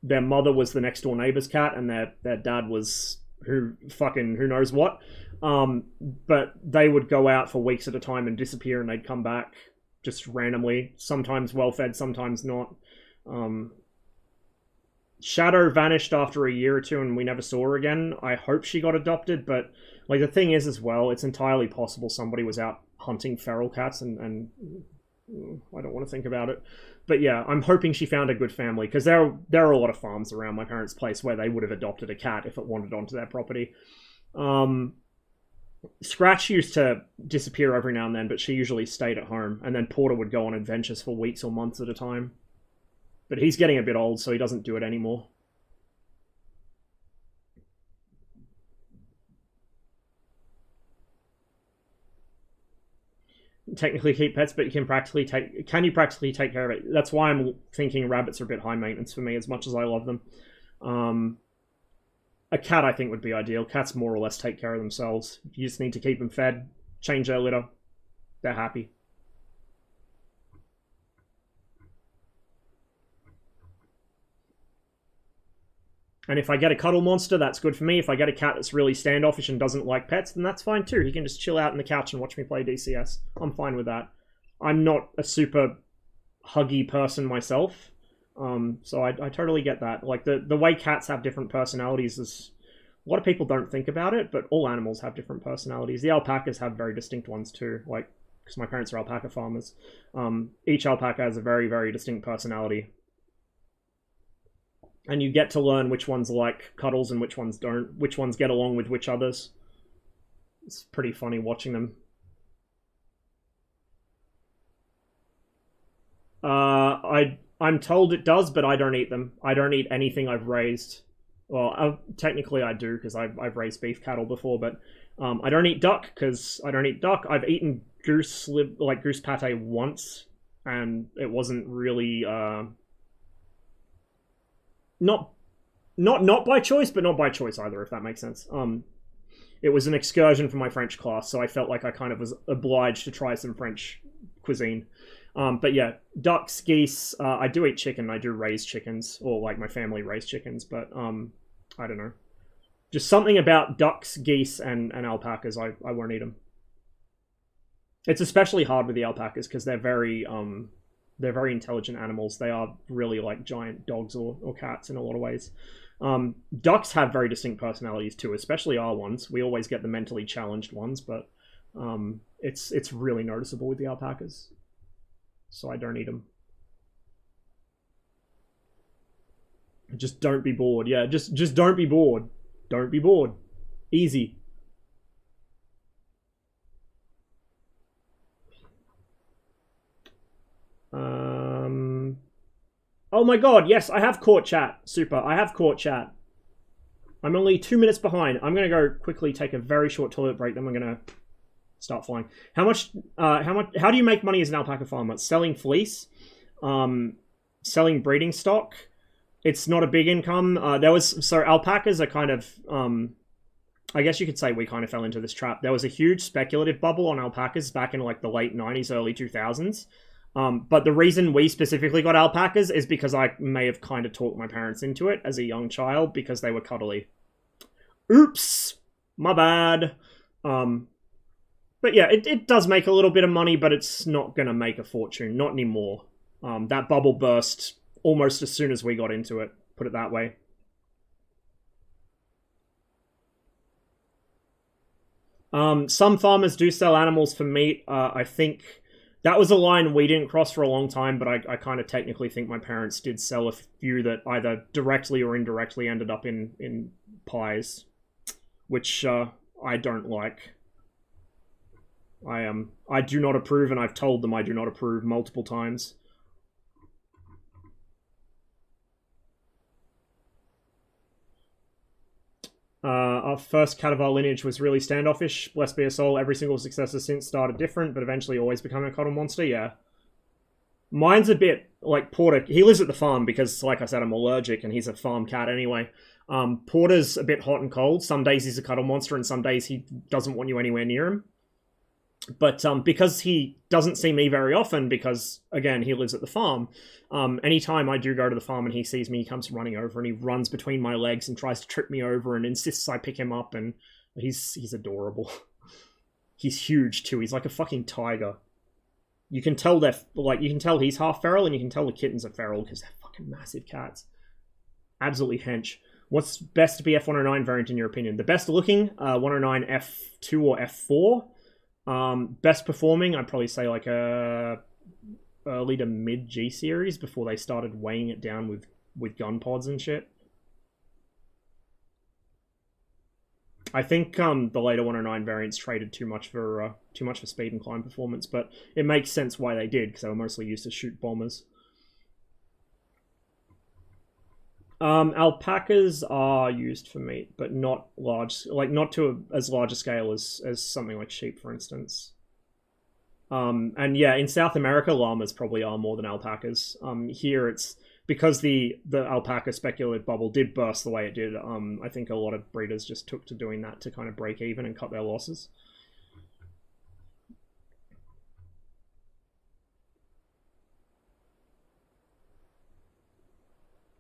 Their mother was the next door neighbor's cat, and their dad was who knows what. But they would go out for weeks at a time and disappear, and they'd come back just randomly. Sometimes well fed, sometimes not. Shadow vanished after a year or 2, and we never saw her again. I hope she got adopted, but like the thing is as well, it's entirely possible somebody was out hunting feral cats, and I don't want to think about it. But yeah, I'm hoping she found a good family, because there are a lot of farms around my parents' place where they would have adopted a cat if it wandered onto their property. Scratch used to disappear every now and then, but she usually stayed at home, and then Porter would go on adventures for weeks or months at a time. But he's getting a bit old, so he doesn't do it anymore. Technically keep pets, but can you practically take care of it? That's why I'm thinking rabbits are a bit high maintenance for me, as much as I love them. A cat, I think, would be ideal. Cats more or less take care of themselves. You just need to keep them fed, change their litter. They're happy. And if I get a cuddle monster, that's good for me. If I get a cat that's really standoffish and doesn't like pets, then that's fine too. He can just chill out on the couch and watch me play DCS. I'm fine with that. I'm not a super huggy person myself, so I totally get that. Like, the way cats have different personalities is... A lot of people don't think about it, but all animals have different personalities. The alpacas have very distinct ones too, like, because my parents are alpaca farmers. Each alpaca has a very, very distinct personality. And you get to learn which ones like cuddles and which ones don't, which ones get along with which others. It's pretty funny watching them. I'm told it does, but I don't eat them. I don't eat anything I've raised. Well, technically I do, because I've raised beef cattle before, but I don't eat duck, because I don't eat duck. I've eaten goose pate once, and it wasn't really... Not by choice, but not by choice either, if that makes sense. It was an excursion for my French class, so I felt like I kind of was obliged to try some French cuisine. But yeah, ducks, geese, I do eat chicken, I do raise chickens, or like my family raise chickens, but I don't know. Just something about ducks, geese, and alpacas, I won't eat them. It's especially hard with the alpacas, because they're very intelligent animals. They are really like giant dogs or cats in a lot of ways. Ducks have very distinct personalities too, especially our ones. We always get the mentally challenged ones, but it's really noticeable with the alpacas. So I don't eat them. Just don't be bored. Yeah, just don't be bored. Don't be bored. Easy. Oh my god, yes, I have caught chat. Super, I have caught chat. I'm only 2 minutes behind. I'm gonna go quickly take a very short toilet break, then we're gonna start flying. How do you make money as an alpaca farmer? Selling fleece, selling breeding stock. It's not a big income. So alpacas are kind of, I guess you could say we kind of fell into this trap. There was a huge speculative bubble on alpacas back in like the late 90s, early 2000s. But the reason we specifically got alpacas is because I may have kind of talked my parents into it as a young child because they were cuddly. Oops, my bad. But yeah, it does make a little bit of money, but it's not going to make a fortune. Not anymore. That bubble burst almost as soon as we got into it, put it that way. Some farmers do sell animals for meat. I think that was a line we didn't cross for a long time, but I kind of technically think my parents did sell a few that either directly or indirectly ended up in pies, which I don't like. I do not approve, and I've told them I do not approve multiple times. Our first cat of our lineage was really standoffish. Blessed be her soul. Every single successor since started different, but eventually always becoming a cuddle monster. Yeah. Mine's a bit like Porter. He lives at the farm because, like I said, I'm allergic, and he's a farm cat anyway. Porter's a bit hot and cold. Some days he's a cuddle monster, and some days he doesn't want you anywhere near him. But because he doesn't see me very often, because, again, he lives at the farm, anytime I do go to the farm and he sees me, he comes running over and he runs between my legs and tries to trip me over and insists I pick him up, and he's adorable. He's huge, too. He's like a fucking tiger. You can tell you can tell he's half feral, and you can tell the kittens are feral because they're fucking massive cats. Absolutely hench. What's best BF-109 variant in your opinion? The best looking, 109 F2 or F4. Best performing, I'd probably say like a early to mid G series before they started weighing it down with gun pods and shit. I think the later 109 variants traded too much for speed and climb performance, but it makes sense why they did, because they were mostly used to shoot bombers. Alpacas are used for meat, but not large, like not to as large a scale as something like sheep, for instance. And yeah, in South America, llamas probably are more than alpacas. Here it's because the alpaca speculative bubble did burst the way it did. I think a lot of breeders just took to doing that to kind of break even and cut their losses.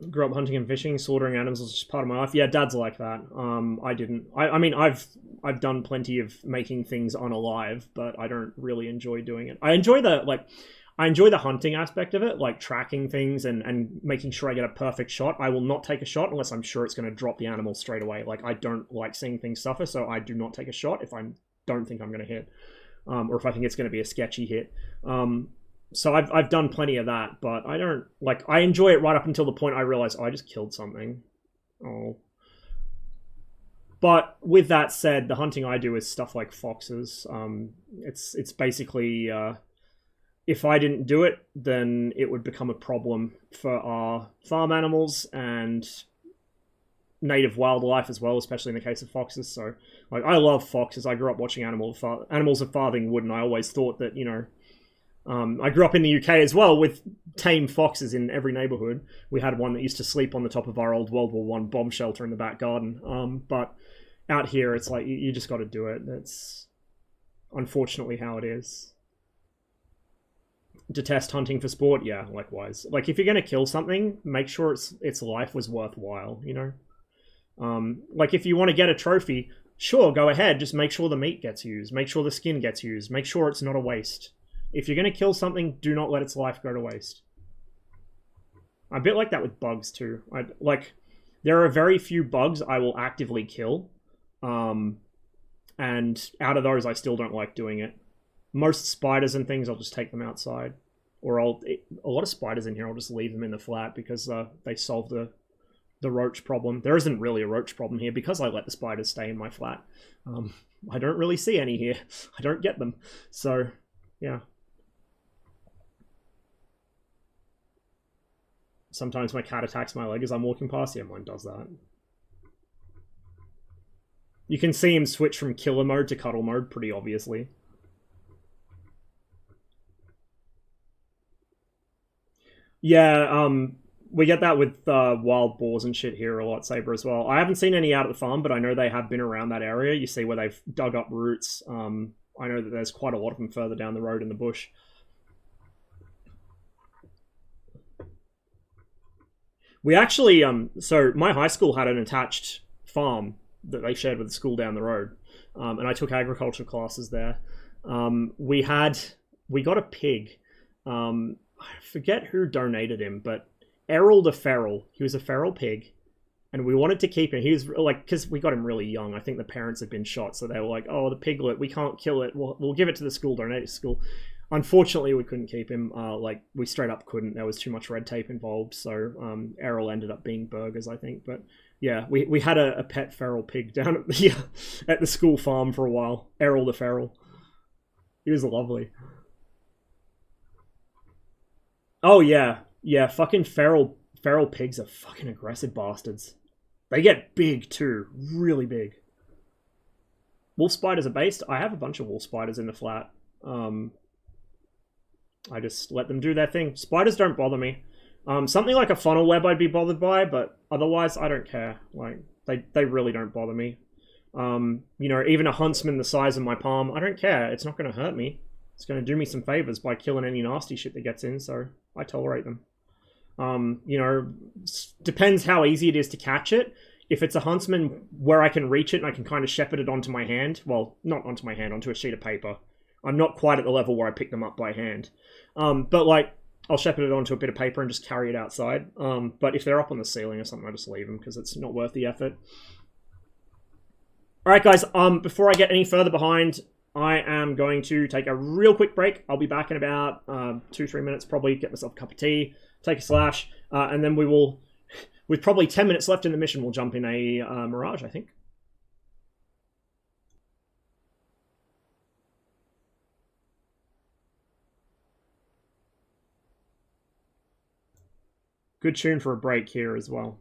Grew up hunting and fishing, slaughtering animals was just part of my life. Yeah, Dad's like that. I didn't. I mean, I've done plenty of making things unalive, but I don't really enjoy doing it. I enjoy the hunting aspect of it, like tracking things and making sure I get a perfect shot. I will not take a shot unless I'm sure it's going to drop the animal straight away. Like, I don't like seeing things suffer, so I do not take a shot if I don't think I'm going to hit, or if I think it's going to be a sketchy hit. So I've done plenty of that, but I don't, like, I enjoy it right up until the point I realize, oh, I just killed something. Oh. But with that said, the hunting I do is stuff like foxes. It's basically, if I didn't do it, then it would become a problem for our farm animals and native wildlife as well, especially in the case of foxes. So, like, I love foxes. I grew up watching Animals of Farthing Wood, and I always thought that, you know, I grew up in the UK as well with tame foxes in every neighborhood. We had one that used to sleep on the top of our old World War I bomb shelter in the back garden. But out here, it's like, you just got to do it. That's unfortunately how it is. Detest hunting for sport? Yeah, likewise. Like, if you're going to kill something, make sure its life was worthwhile, you know? Like, if you want to get a trophy, sure, go ahead. Just make sure the meat gets used. Make sure the skin gets used. Make sure it's not a waste. If you're going to kill something, do not let its life go to waste. I'm a bit like that with bugs, too. There are very few bugs I will actively kill. And out of those, I still don't like doing it. Most spiders and things, I'll just take them outside. Or a lot of spiders in here, I'll just leave them in the flat because they solve the roach problem. There isn't really a roach problem here because I let the spiders stay in my flat. I don't really see any here. I don't get them. So, yeah. Sometimes my cat attacks my leg as I'm walking past. Yeah, mine does that. You can see him switch from killer mode to cuddle mode pretty obviously. Yeah, we get that with wild boars and shit here a lot, Saber, as well. I haven't seen any out at the farm, but I know they have been around that area. You see where they've dug up roots. I know that there's quite a lot of them further down the road in the bush. We actually, so my high school had an attached farm that they shared with the school down the road. And I took agriculture classes there. We got a pig. I forget who donated him, but Errol the Feral. He was a feral pig, and we wanted to keep him. He was like, because we got him really young. I think the parents had been shot, so they were like, "Oh, the piglet, we can't kill it. We'll give it to the school, donate it to school." Unfortunately, we couldn't keep him. Like, we straight up couldn't. There was too much red tape involved. So Errol ended up being burgers, I think. But yeah, we had a pet feral pig down at the school farm for a while. Errol the Feral. He was lovely. Oh yeah, yeah. Fucking feral pigs are fucking aggressive bastards. They get big too, really big. Wolf spiders are based. I have a bunch of wolf spiders in the flat. I just let them do their thing. Spiders don't bother me. Something like a funnel web I'd be bothered by, but otherwise I don't care. Like, they really don't bother me. You know, even a huntsman the size of my palm, I don't care. It's not going to hurt me. It's going to do me some favors by killing any nasty shit that gets in, so I tolerate them. You know, depends how easy it is to catch it. If it's a huntsman where I can reach it and I can kind of shepherd it onto my hand, well, not onto my hand, onto a sheet of paper. I'm not quite at the level where I pick them up by hand. But, like, I'll shepherd it onto a bit of paper and just carry it outside. But if they're up on the ceiling or something, I just leave them because it's not worth the effort. Alright, guys, before I get any further behind, I am going to take a real quick break. I'll be back in about 2-3 minutes, probably get myself a cup of tea, take a slash, and then we will, with probably 10 minutes left in the mission, we'll jump in a Mirage, I think. Good tune for a break here as well.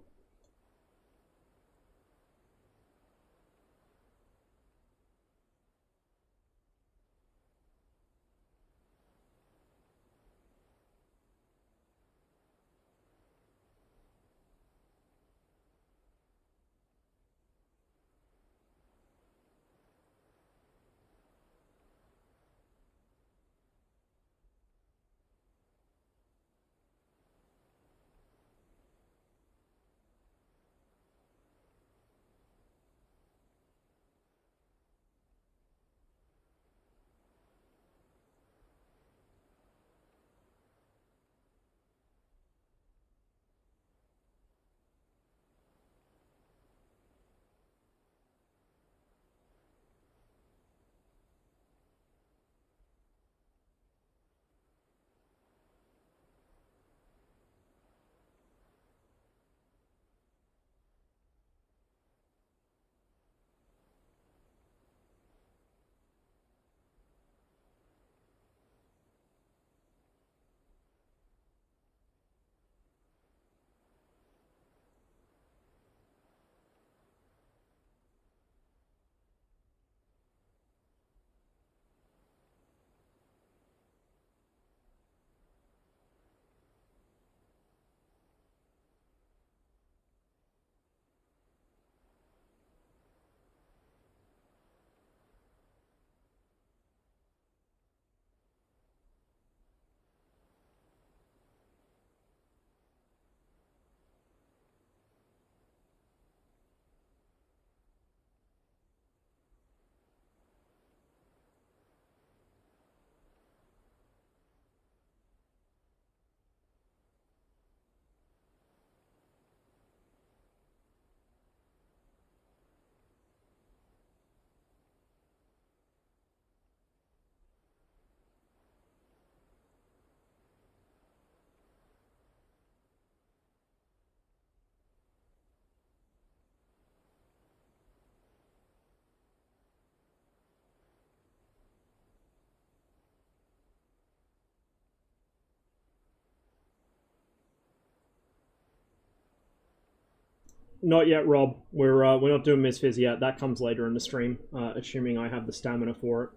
Not yet, Rob. We're not doing Misfizz yet. That comes later in the stream, assuming I have the stamina for it.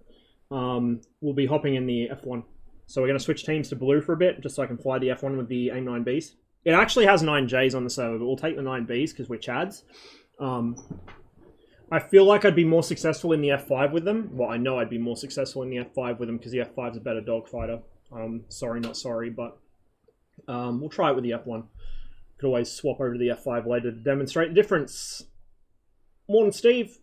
We'll be hopping in the F1. So we're going to switch teams to blue for a bit, just so I can fly the F1 with the AIM-9Bs. It actually has 9Js on the server, but we'll take the 9Bs because we're Chads. I feel like I'd be more successful in the F5 with them. Well, I know I'd be more successful in the F5 with them because the F5's a better dogfighter. Sorry, not sorry, but we'll try it with the F1. Could always swap over to the F5 later to demonstrate the difference. Morning, Steve.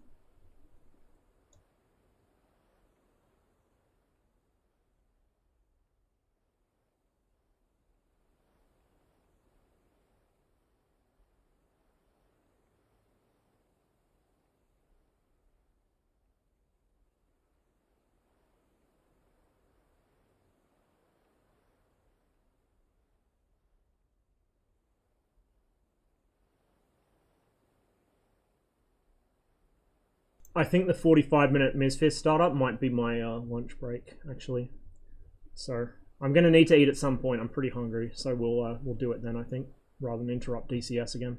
I think the 45-minute Misfizz startup might be my lunch break, actually. So I'm going to need to eat at some point. I'm pretty hungry, so we'll do it then, I think, rather than interrupt DCS again.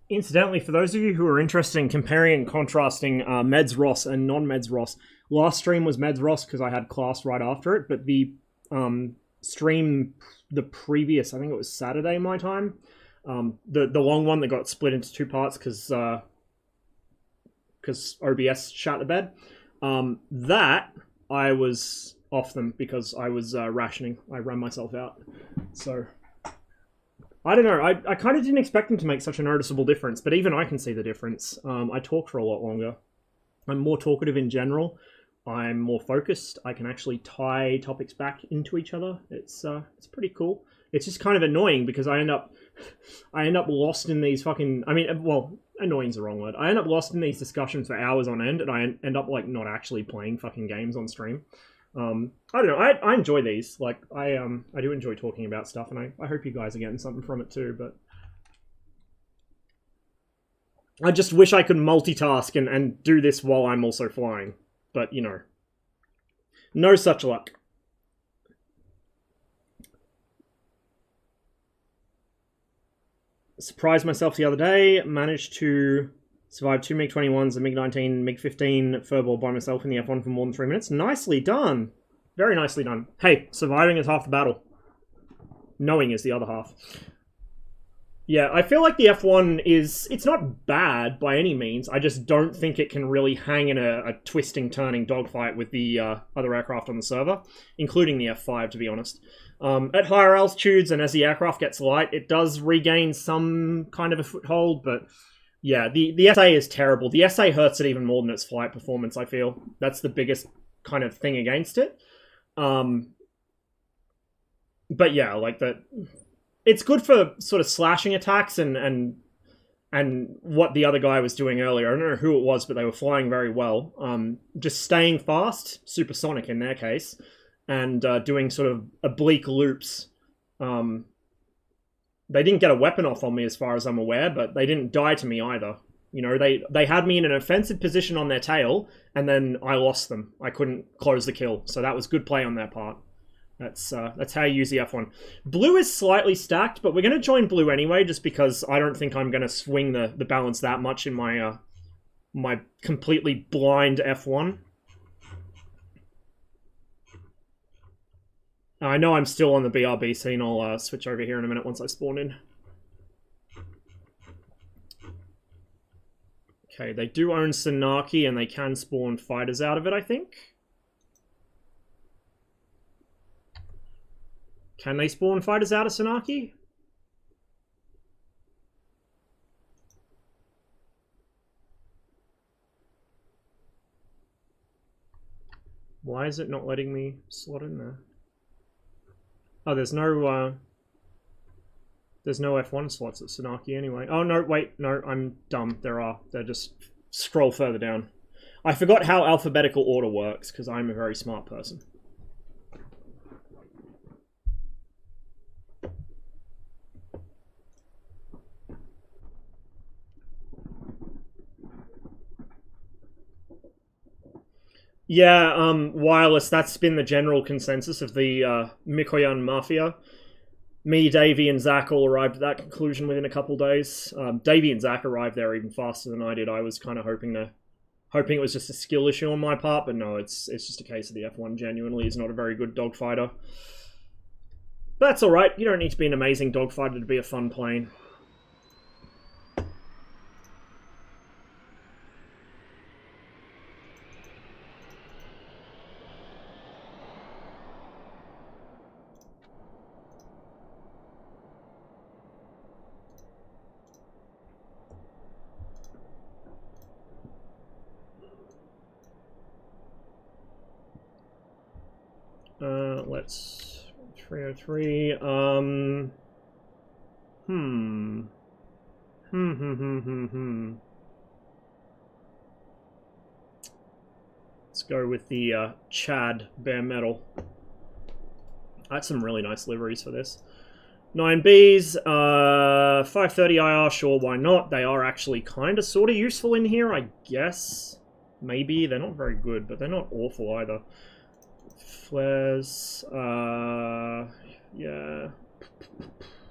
Incidentally, for those of you who are interested in comparing and contrasting Meds Ross and non-Meds Ross, last stream was Meds Ross because I had class right after it, but the stream the previous, I think it was Saturday my time, the long one that got split into two parts because OBS shut the bed, that I was off them because I was rationing. I ran myself out. So I don't know. I kind of didn't expect them to make such a noticeable difference, but even I can see the difference. I talk for a lot longer. I'm more talkative in general. I'm more focused. I can actually tie topics back into each other. It's pretty cool. It's just kind of annoying because I end up lost in these fucking. I mean, well, annoying's the wrong word. I end up lost in these discussions for hours on end, and I end up like not actually playing fucking games on stream. I don't know. I enjoy these. Like I do enjoy talking about stuff, and I hope you guys are getting something from it too. But I just wish I could multitask and do this while I'm also flying. But you know, no such luck. Surprised myself the other day. Managed to survive 2 MiG-21s, a MiG-19, MiG-15 furball by myself in the F1 for more than 3 minutes. Nicely done. Very nicely done. Hey, surviving is half the battle. Knowing is the other half. Yeah, I feel like the F1 is... It's not bad by any means. I just don't think it can really hang in a twisting, turning dogfight with the other aircraft on the server, including the F5, to be honest. At higher altitudes and as the aircraft gets light, it does regain some kind of a foothold, but... Yeah, the SA is terrible. The SA hurts it even more than its flight performance, I feel. That's the biggest kind of thing against it. But yeah, like it's good for sort of slashing attacks and what the other guy was doing earlier. I don't know who it was, but they were flying very well. Just staying fast, supersonic in their case, and doing sort of oblique loops. They didn't get a weapon off on me as far as I'm aware, but they didn't die to me either. You know, they had me in an offensive position on their tail, and then I lost them. I couldn't close the kill, so that was good play on their part. That's how you use the F1. Blue is slightly stacked, but we're going to join blue anyway, just because I don't think I'm going to swing the balance that much in my my completely blind F1. I know I'm still on the BRB scene. I'll switch over here in a minute once I spawn in. Okay, they do own Sanaki, and they can spawn fighters out of it, I think. Can they spawn fighters out of Sanaki? Why is it not letting me slot in there? Oh, there's no F1 slots at Sanaki anyway. Oh, no, wait, no, I'm dumb. There are. They're just scroll further down. I forgot how alphabetical order works, because I'm a very smart person. Yeah, Wireless, that's been the general consensus of the Mikoyan Mafia. Me, Davey, and Zach all arrived at that conclusion within a couple days. Davey and Zach arrived there even faster than I did. I was kind of hoping it was just a skill issue on my part, but no, it's just a case of the F1 genuinely is not a very good dogfighter. But that's alright, you don't need to be an amazing dogfighter to be a fun plane. Let's 303. Let's go with the Chad bare metal. That's some really nice liveries for this. 9Bs, 530 IR, sure, why not? They are actually kind of sort of useful in here, I guess. Maybe. They're not very good, but they're not awful either. Flares, yeah,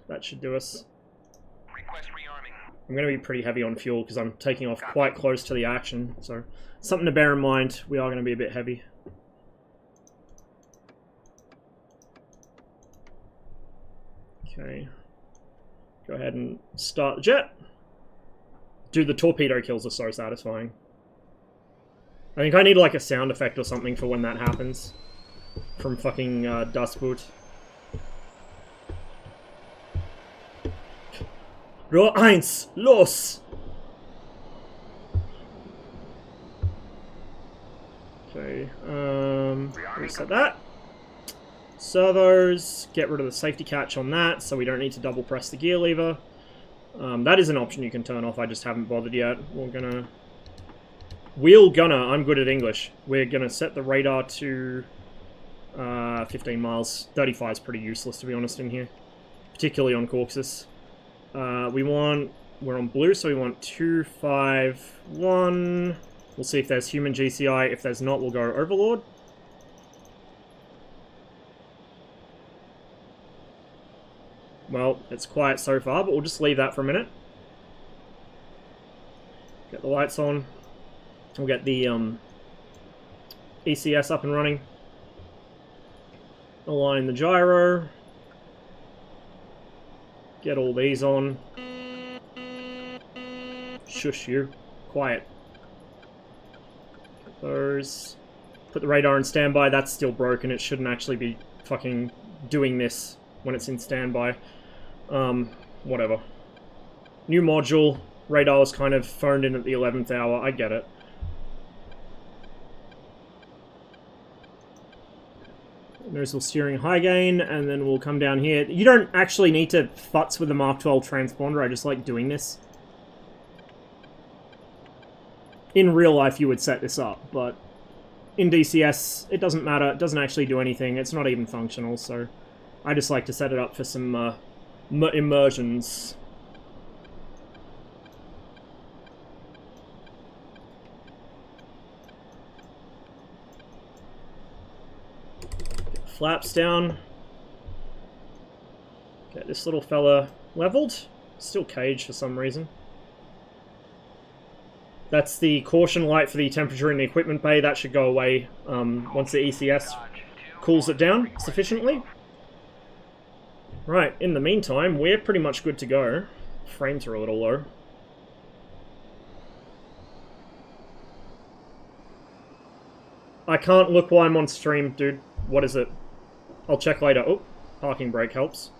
that should do us. Request rearming. I'm going to be pretty heavy on fuel because I'm taking off quite close to the action, so something to bear in mind. We are going to be a bit heavy. Okay, go ahead and start the jet. Dude, the torpedo kills are so satisfying. I think I need like a sound effect or something for when that happens. From fucking Dustboot. Rohr 1, los! Okay, reset that. Servos, get rid of the safety catch on that, so we don't need to double press the gear lever. That is an option you can turn off, I just haven't bothered yet. We're gonna... Wheel gunner, I'm good at English. We're gonna set the radar to... 15 miles. 35 is pretty useless, to be honest, in here. Particularly on Caucasus. We're on blue, so we want 251. We'll see if there's human GCI. If there's not, we'll go Overlord. Well, it's quiet so far, but we'll just leave that for a minute. Get the lights on. We'll get the ECS up and running. Align the gyro. Get all these on. Shush you. Quiet. Get those. Put the radar in standby. That's still broken. It shouldn't actually be fucking doing this when it's in standby. Whatever. New module. Radar was kind of phoned in at the 11th hour. I get it. Nozzle steering high gain, and then we'll come down here. You don't actually need to futz with the Mark 12 transponder, I just like doing this. In real life you would set this up, but in DCS it doesn't matter, it doesn't actually do anything, it's not even functional, so I just like to set it up for some immersions. Flaps down. Get this little fella leveled. Still caged for some reason. That's the caution light for the temperature in the equipment bay. That should go away once the ECS cools it down sufficiently. Right, in the meantime, we're pretty much good to go. Frames are a little low. I can't look while I'm on stream, dude. What is it? I'll check later. Oh, parking brake helps.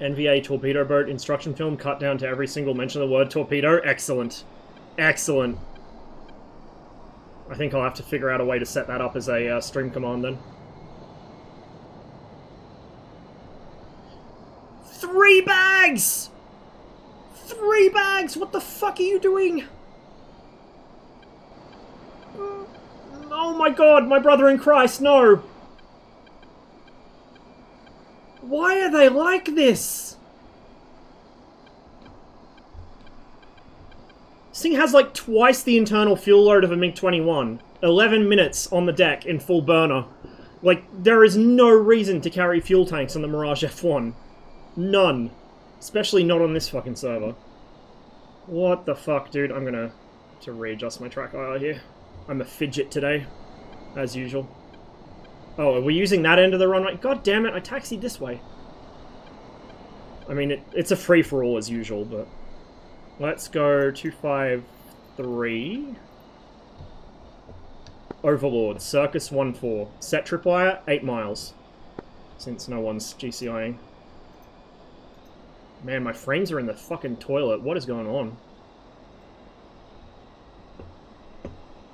NVA torpedo boat instruction film cut down to every single mention of the word torpedo. Excellent. Excellent. I think I'll have to figure out a way to set that up as a stream command then. 3 bags! 3 bags! What the fuck are you doing? Oh my god, my brother in Christ, no! Why are they like this? This thing has like twice the internal fuel load of a MiG-21. 11 minutes on the deck in full burner. Like, there is no reason to carry fuel tanks on the Mirage F1. None. Especially not on this fucking server. What the fuck, dude? I'm gonna have to readjust my track IR here. I'm a fidget today, as usual. Oh, are we using that end of the runway? God damn it, I taxied this way. I mean, it's a free-for-all as usual, but... Let's go 253. Overlord, Circus 1-4. Set tripwire, 8 miles. Since no one's GCIing. Man, my frames are in the fucking toilet. What is going on?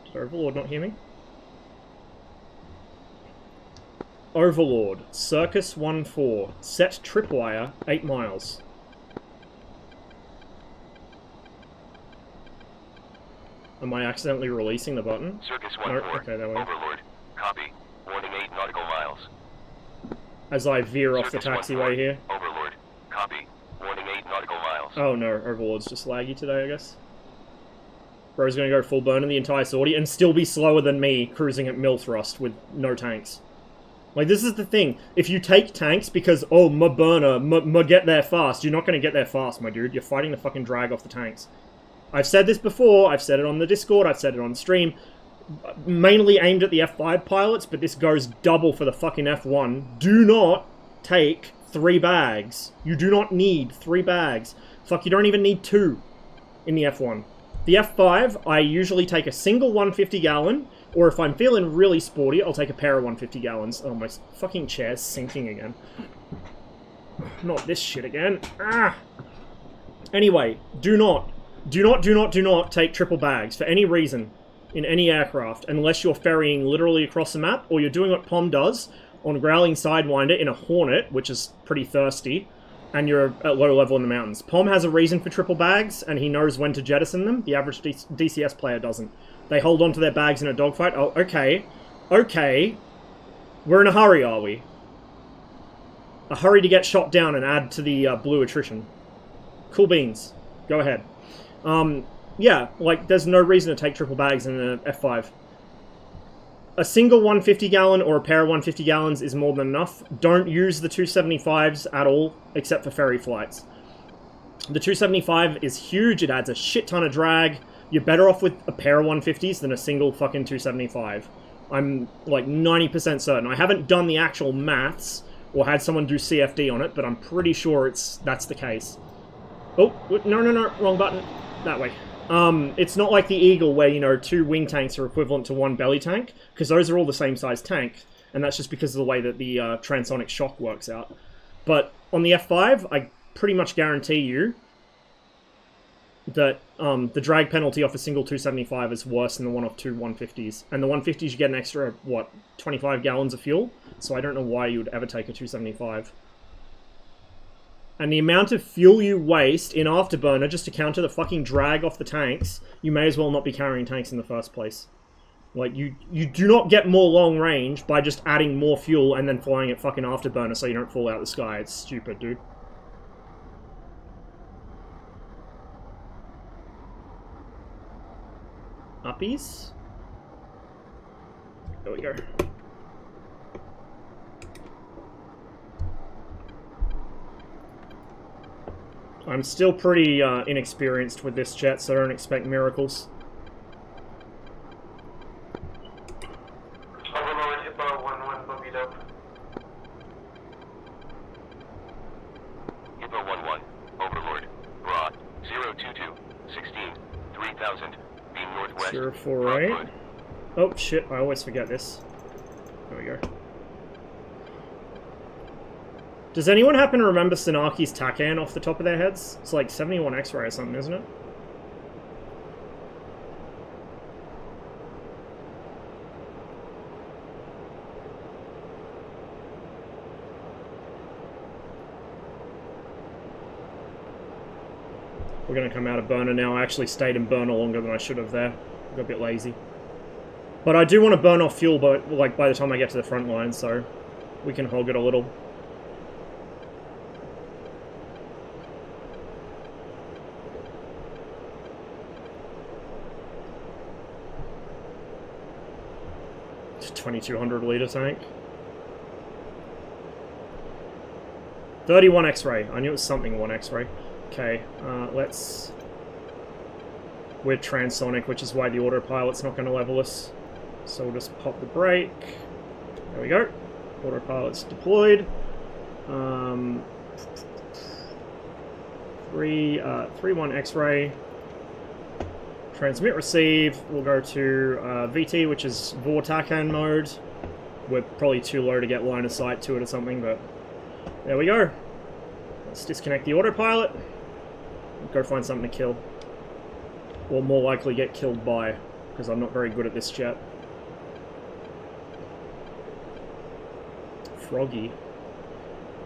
Did Overlord not hear me? Overlord, Circus 1-4. Set tripwire, 8 miles. Am I accidentally releasing the button? Circus 1-4. No, okay, there we go. Overlord. Copy. Warning 8 nautical miles. As I veer off the Circus taxiway 1-4. here. Overlord. Copy. Warning 8 nautical miles. Oh no, Overlord's just laggy today, I guess. Bro's gonna go full burn in the entire sortie and still be slower than me cruising at mill thrust with no tanks. Like, this is the thing. If you take tanks because, oh, my burner, my get there fast, you're not gonna get there fast, my dude. You're fighting the fucking drag off the tanks. I've said this before, I've said it on the Discord, I've said it on stream, mainly aimed at the F-5 pilots, but this goes double for the fucking F1. Do not take 3 bags. You do not need 3 bags. Fuck, you don't even need 2 in the F1. The F5, I usually take a single 150 gallon, or if I'm feeling really sporty, I'll take a pair of 150 gallons. Oh, my fucking chair's sinking again. Not this shit again. Ah! Anyway, do not take triple bags for any reason in any aircraft unless you're ferrying literally across the map or you're doing what POM does on Growling Sidewinder in a Hornet, which is pretty thirsty, and you're at low level in the mountains. POM has a reason for triple bags and he knows when to jettison them. The average DCS player doesn't. They hold on to their bags in a dogfight. Oh, okay. Okay. We're in a hurry, are we? A hurry to get shot down and add to the blue attrition. Cool beans. Go ahead. Yeah, like, there's no reason to take triple bags in an F5. A single 150 gallon or a pair of 150 gallons is more than enough. Don't use the 275s at all, except for ferry flights. The 275 is huge, it adds a shit ton of drag. You're better off with a pair of 150s than a single fucking 275. I'm, like, 90% certain. I haven't done the actual maths, or had someone do CFD on it, but I'm pretty sure that's the case. Oh, no, wrong button. That way. It's not like the Eagle where, you know, 2 wing tanks are equivalent to 1 belly tank, because those are all the same size tank, and that's just because of the way that the transonic shock works out. But on the F5, I pretty much guarantee you that the drag penalty off a single 275 is worse than the one off 2 150s. And the 150s, you get an extra, what, 25 gallons of fuel? So I don't know why you would ever take a 275. And the amount of fuel you waste in Afterburner just to counter the fucking drag off the tanks, you may as well not be carrying tanks in the first place. Like, you do not get more long range by just adding more fuel and then flying at fucking Afterburner so you don't fall out of the sky. It's stupid, dude. Uppies? There we go. I'm still pretty inexperienced with this jet, so I don't expect miracles. Overlord, Hippo 1-1, boobied up. Hippo 1-1. Overlord. Raw. 022. 16. 3000. Beam northwest. 048. Oh shit, I always forget this. There we go. Does anyone happen to remember Sanaki's Takan off the top of their heads? It's like 71 X-ray or something, isn't it? We're going to come out of burner now. I actually stayed in burner longer than I should have there. I got a bit lazy. But I do want to burn off fuel by the time I get to the front line, so we can hog it a little. It's a 2,200 litre tank. 31 X-ray. I knew it was something 1 X-ray. Okay, let's... We're transonic, which is why the autopilot's not going to level us. So we'll just pop the brake. There we go. Autopilot's deployed. 3-1 X-ray. Transmit receive. We'll go to VT, which is Vortakan mode. We're probably too low to get line of sight to it or something, but there we go. Let's disconnect the autopilot. Go find something to kill. Or more likely get killed by, because I'm not very good at this jet. Froggy.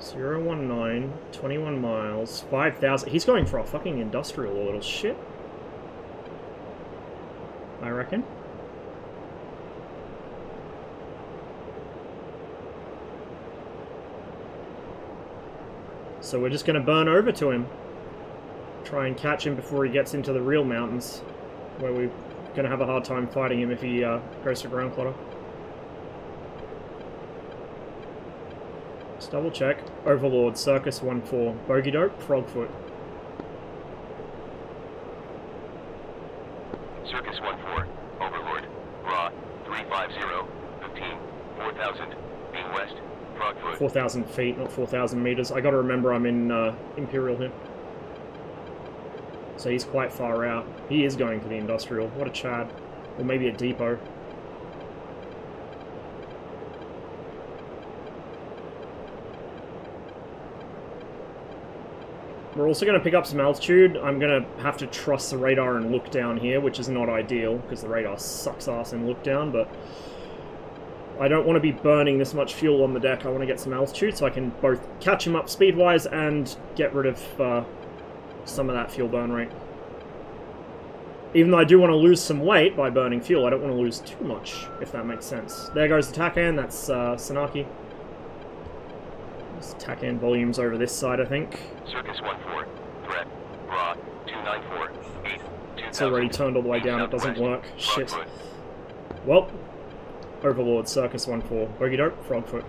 019, 21 miles, 5,000. He's going for a fucking industrial, little shit. I reckon. So we're just going to burn over to him. Try and catch him before he gets into the real mountains, where we're going to have a hard time fighting him if he goes to ground clutter. Just double check. Overlord, Circus 1-4. Bogey Dope, Frogfoot. Circus 1-4, Overlord, Raw, 350, 15, 4,000, being west, Frogfoot. 4,000 feet, not 4,000 meters. I gotta remember I'm in Imperial here. So he's quite far out. He is going for the industrial. What a Chad. Or maybe a depot. We're also going to pick up some altitude. I'm going to have to trust the radar and look down here, which is not ideal, because the radar sucks ass in look down, but I don't want to be burning this much fuel on the deck. I want to get some altitude so I can both catch him up speed-wise and get rid of some of that fuel burn rate. Even though I do want to lose some weight by burning fuel, I don't want to lose too much, if that makes sense. There goes the Takan, that's Sanaki. There's Takan volumes over this side, I think. Circus 1-4, threat, Raw, 294, 8, 2000. It's already turned all the way down, it doesn't work. Shit. Well, Overlord, Circus 1-4, Bogey Dope, Frogfoot.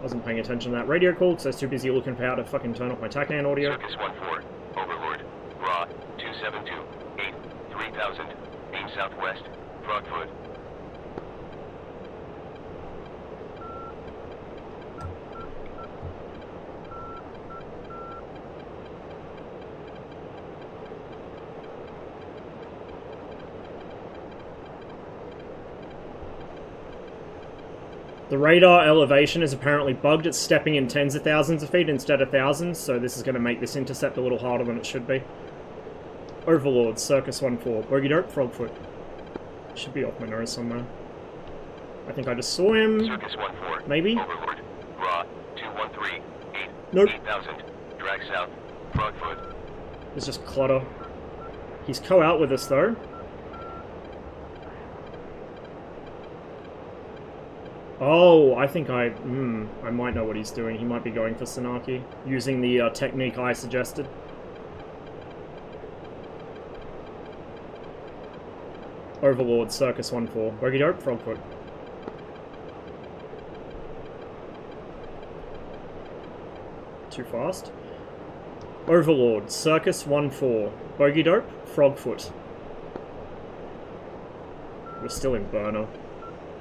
Wasn't paying attention to that radio call, because I was too busy looking for how to fucking turn off my Takan audio. Circus 1-4, Overlord, Raw, 272, 8, 3000, being southwest, Frogfoot. The radar elevation is apparently bugged. It's stepping in tens of thousands of feet instead of thousands, so this is going to make this intercept a little harder than it should be. Overlord, Circus 1-4. Bogey Dope, Frogfoot. Should be off my nose somewhere. I think I just saw him. Circus 1-4. Maybe? Overlord, Raw, 213, 8, Nope. 8000, drag south, Frogfoot. It's just clutter. He's co-out with us, though. Oh, I think I might know what he's doing. He might be going for Sanaki, using the technique I suggested. Overlord, Circus 1-4. Bogey Dope, Frogfoot. Too fast. Overlord, Circus 1-4. Bogey Dope, Frogfoot. We're still in burner.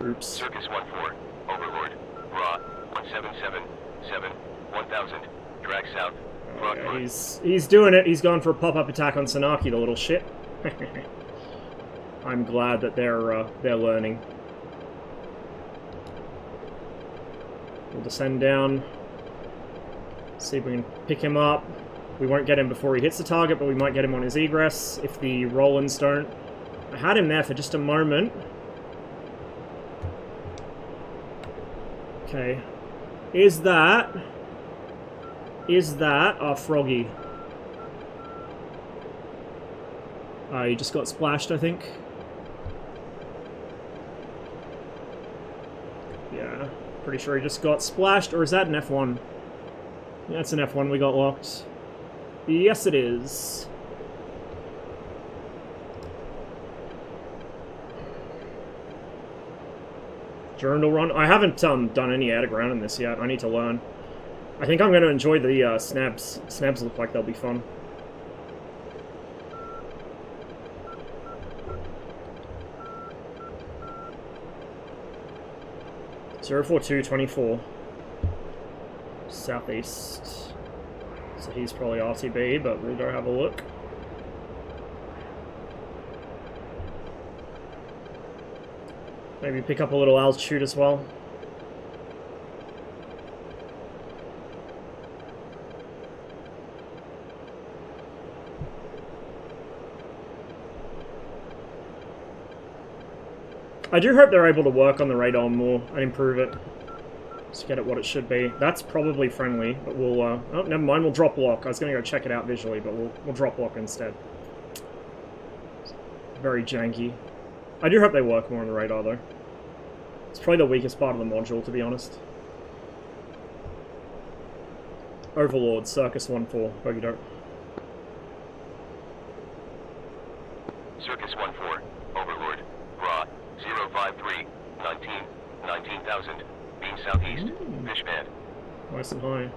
Oops. Circus 1-4, Overlord, Raw, 1777, 1000, drag south, Frogfoot. Yeah, he's doing it. He's gone for a pop-up attack on Sanaki, the little shit. I'm glad that they're learning. We'll descend down. See if we can pick him up. We won't get him before he hits the target, but we might get him on his egress if the Rolands don't. I had him there for just a moment. Okay. Is that our Froggy? He just got splashed, I think. Yeah, pretty sure he just got splashed. Or is that an F1? Yeah, it's an F1 we got locked. Yes, it is. Journal run? I haven't done any air to ground in this yet. I need to learn. I think I'm going to enjoy the snabs. Snabs look like they'll be fun. (04224) southeast. So he's probably RTB, but we'll go have a look. Maybe pick up a little altitude as well. I do hope they're able to work on the radar more and improve it. Just get it what it should be. That's probably friendly, but we'll, oh, never mind, we'll drop lock. I was going to go check it out visually, but we'll drop lock instead. Very janky. I do hope they work more on the radar, though. It's probably the weakest part of the module, to be honest. Overlord, Circus 1-4, bogey dope. Circus 1-4, Overlord, Ra, 053, 19,000, beam southeast, fish bed. Nice and high.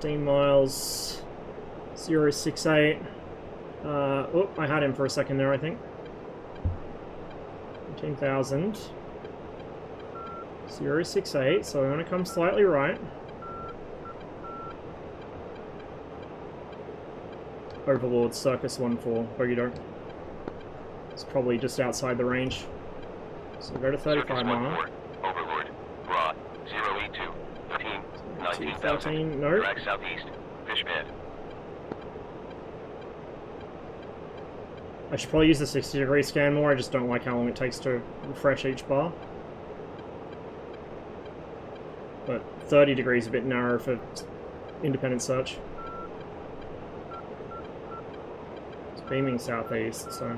Miles 068. Oh, I had him for a second there, I think. 15,000. 068, so we're going to come slightly right. Overlord, Circus 1-4, bogey dope. It's probably just outside the range. So go to 35 mile. Overlord, Ra, 082, 19,000, no. drag southeast, fish bed. I should probably use the 60-degree scan more, I just don't like how long it takes to refresh each bar. But 30 degrees is a bit narrow for independent search. It's beaming southeast, so...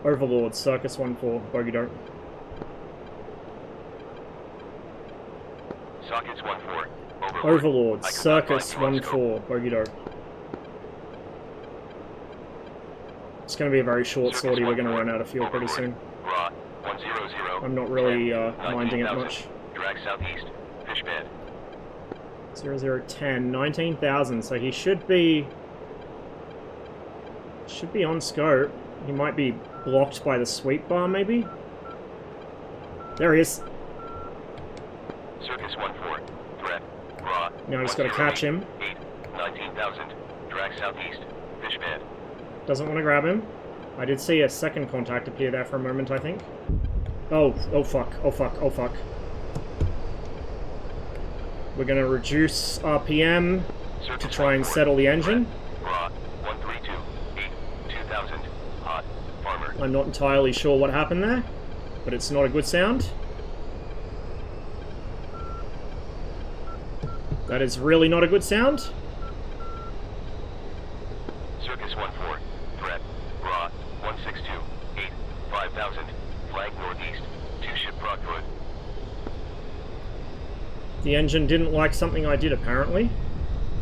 Overlord, Circus 1-4, bogey dope. Sockets 1-4, Overlord, Circus 1-4, bogey dope. It's going to be a very short sortie, we're going to run out of fuel pretty soon. Ra, 100, I'm not really minding it much. Drag southeast, fish bed. 0010, 19,000, so he should be on scope. He might be blocked by the sweep bar, maybe? There he is. Circus 1-4, threat, Ra. Now I just got to catch him. 19,000, drag southeast, fish bed. Doesn't want to grab him. I did see a second contact appear there for a moment, I think. Oh fuck, oh fuck, oh fuck. We're going to reduce RPM to try and settle the engine. Ra, 132, 2,000, hot, farmer. I'm not entirely sure what happened there, but it's not a good sound. That is really not a good sound. Circus 1-4, threat, Ra, 162, 5,000, flag northeast, 2-ship Broadfoot. The engine didn't like something I did, apparently.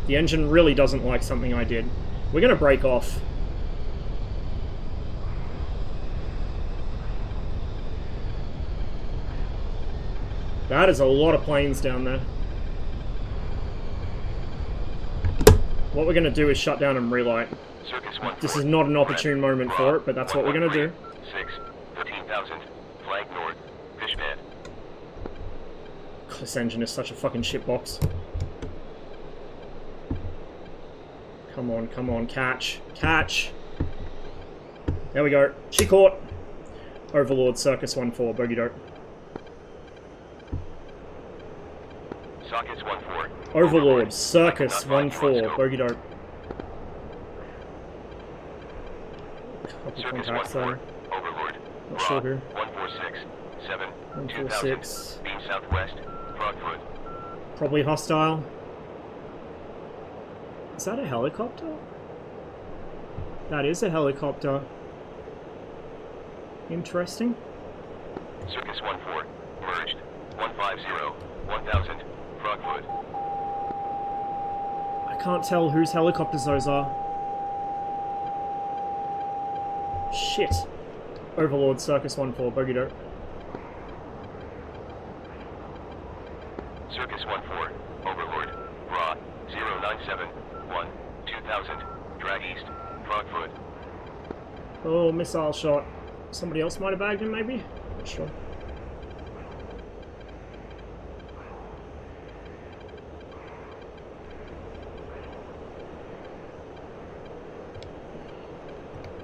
The engine really doesn't like something I did. We're going to break off. That is a lot of planes down there. What we're going to do is shut down and relight. Circus 1. This is not an opportune moment for it, but that's what we're gonna do. 6, 13,000. Flank north. Fishman. God, this engine is such a fucking shitbox. Come on, come on, catch. Catch! There we go. She caught! Overlord, Circus 1-4, bogey dope. Sockets 1-4. Overlord, Circus 1-4, bogey dope. Couple Circus contacts 1-4. there. Overlord. Not sure who. 146. 7. 146. 2000. Beam southwest. Frogfoot. Probably hostile. Is that a helicopter? That is a helicopter. Interesting. Circus 1-4. Merged. 150. 1000. Frogfoot. I can't tell whose helicopters those are. Shit. Overlord, Circus 1-4, bogey dope. Circus 1-4. Overlord. Raw. 0971. 2000. Drag east. Frogfoot. Oh, missile shot. Somebody else might have bagged him, maybe? Not sure.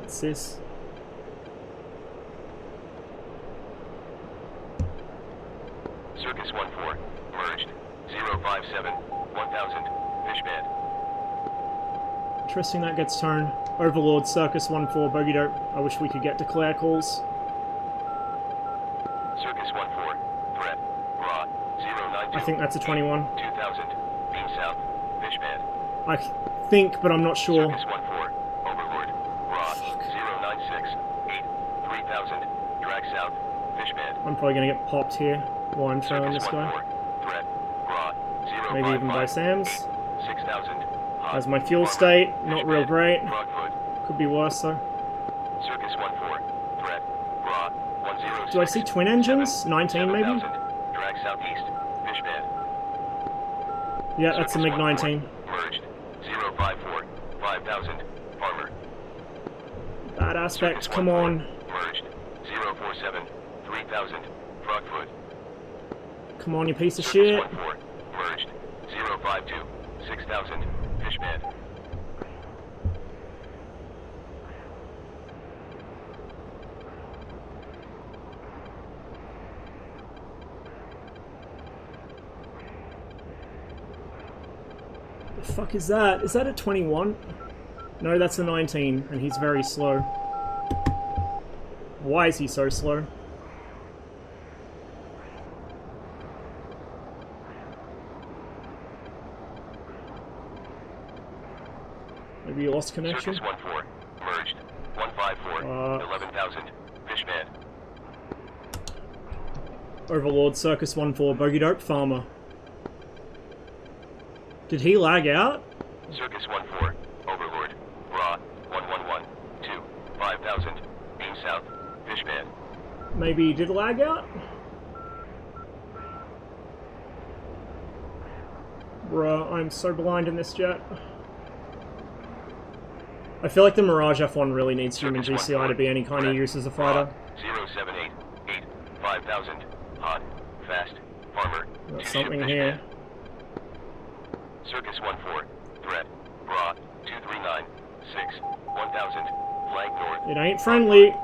What's this? Circus 1-4. Merged. 057. 1000. Fishman. Interesting that gets turned. Overlord, Circus 1-4, bogey dope. I wish we could get declare calls. Circus 1-4. Threat. Raw. 092. I think that's a 21. 2000. Beam south. Fishman. I think, but I'm not sure. Circus 1-4. Overlord. Raw. 096. 8. 3000. Drag south. Fishman. I'm probably gonna get popped here while I'm trailing Circus this guy. 1-4. Threat. Raw. 055. Maybe even by Sam's. 6000. As my fuel state, not real great. Frogfoot. Could be worse though. Circus 1-4. Threat. Raw. 106. Do I see twin engines? 19 maybe? 7000. Drag southeast. Fishman. Yeah, that's a Circus MiG-19. 1-4. Merged. 054. 5000. Farmer. Bad aspect, Circus come 1-4. on. Merged. 047. 3000. Frogfoot. Come on, you piece of Circus shit. 1-4. Merged. 052. 6000. Fishman. The fuck is that? Is that a 21? No, that's a 19, and he's very slow. Why is he so slow? Maybe you lost connection? Circus 1-4. Merged. 154. 11,000. Fishman. Overlord, Circus 1-4, bogey dope, farmer. Did he lag out? Circus 1-4. Overlord. Raw. 111. 2. 5000. Beam south. Fishman. Maybe he did lag out? Bruh, I'm so blind in this jet. I feel like the Mirage F1 really needs human GCI to be any kind of use as a fighter. 0788. 5000. Hot. Fast. Farmer. Got 2 something ship here. Fishman. Circus 1-4. Threat. Raw. 239. 6. 1000. Flank north. It ain't friendly.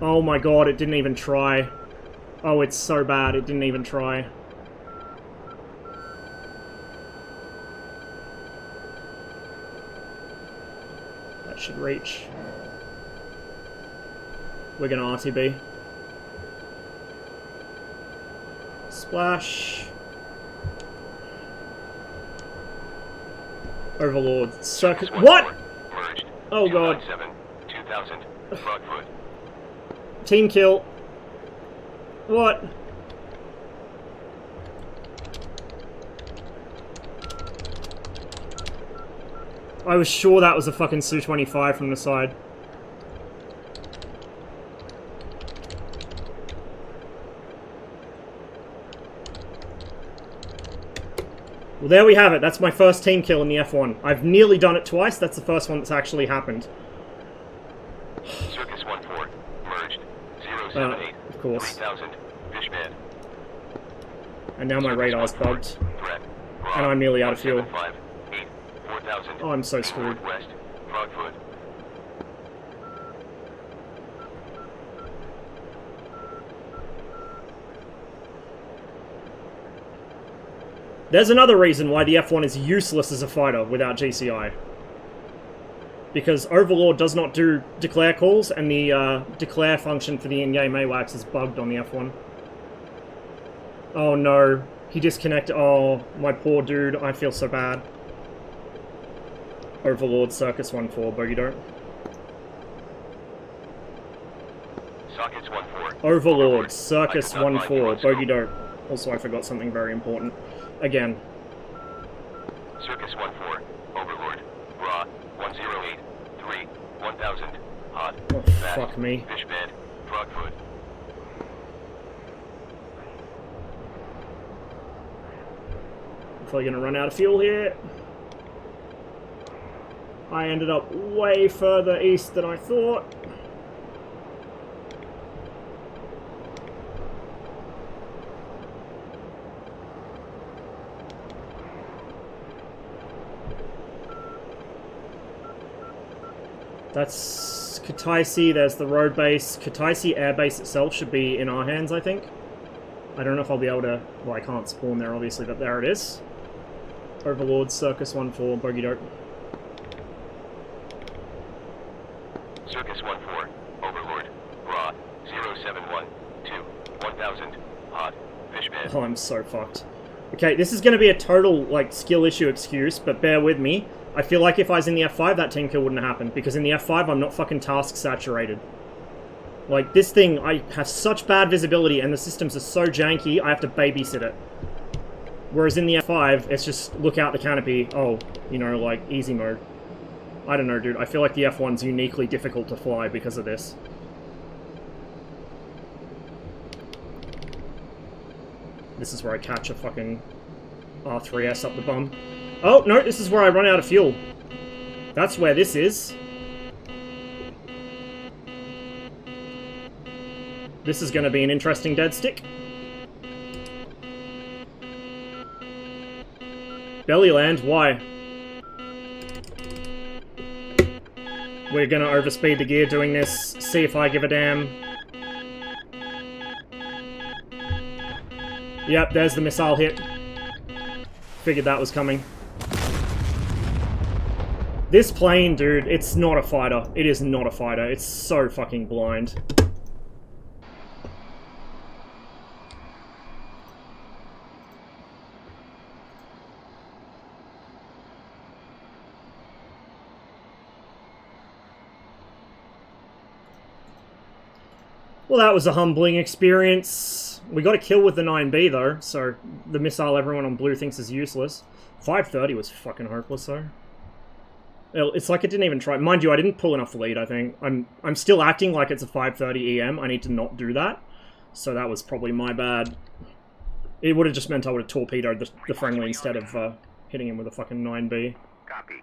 Oh my god, it didn't even try. Oh, it's so bad, it didn't even try. That should reach. We're gonna RTB. Splash. Overlord. Circus. What? Merged. Oh god. 2000. Frogfoot. Team kill. What? I was sure that was a fucking Su-25 from the side. Well, there we have it. That's my first team kill in the F1. I've nearly done it twice. That's the first one that's actually happened. Circus 1-4, merged. 078, of course. 3000, Fishman. And now my radar's bugged. Threat. And I'm nearly out of fuel. 175, 8, 4000. Oh, I'm so screwed. Northwest, Frogfoot. There's another reason why the F1 is useless as a fighter without GCI. Because Overlord does not do declare calls, and the declare function for the in-game AWACS is bugged on the F1. Oh no, he disconnected. Oh, my poor dude, I feel so bad. Overlord, Circus 1-4, bogey don't. Sockets 1-4. Overlord, Circus 1-4, bogey don't. Also, I forgot something very important. Again. Circus 1-4, Overlord, Raw, 108, 3, 1000, Hot, Oh, Fast, fuck me. Fishman, Frogfoot. Probably gonna run out of fuel here. I ended up way further east than I thought. That's Kutaisi, there's the road base. Kutaisi air base itself should be in our hands, I think. I don't know if I'll be able to... Well, I can't spawn there, obviously, but there it is. Overlord, Circus 1-4, bogey dope. Circus 1-4, Overlord, Raw, 071, 2, 1000, Hot, Fishman. Oh, I'm so fucked. Okay, this is going to be a total, like, skill issue excuse, but bear with me. I feel like if I was in the F5, that team kill wouldn't have happened, because in the F5, I'm not fucking task saturated. Like, this thing, I have such bad visibility, and the systems are so janky, I have to babysit it. Whereas in the F5, it's just look out the canopy, oh, you know, like, easy mode. I don't know, dude, I feel like the F1's uniquely difficult to fly because of this. This is where I catch a fucking R3S up the bum. Oh, no, this is where I run out of fuel. That's where this is. This is going to be an interesting dead stick. Belly land, why? We're going to overspeed the gear doing this, see if I give a damn. Yep, there's the missile hit. Figured that was coming. This plane, dude, it's not a fighter. It is not a fighter. It's so fucking blind. Well, that was a humbling experience. We got a kill with the 9B, though, so the missile everyone on blue thinks is useless. 530 was fucking hopeless, though. It's like it didn't even try. Mind you, I didn't pull enough lead, I think. I'm still acting like it's a 530 EM. I need to not do that. So that was probably my bad. It would have just meant I would have torpedoed the friendly instead of hitting him with a fucking 9B. Copy.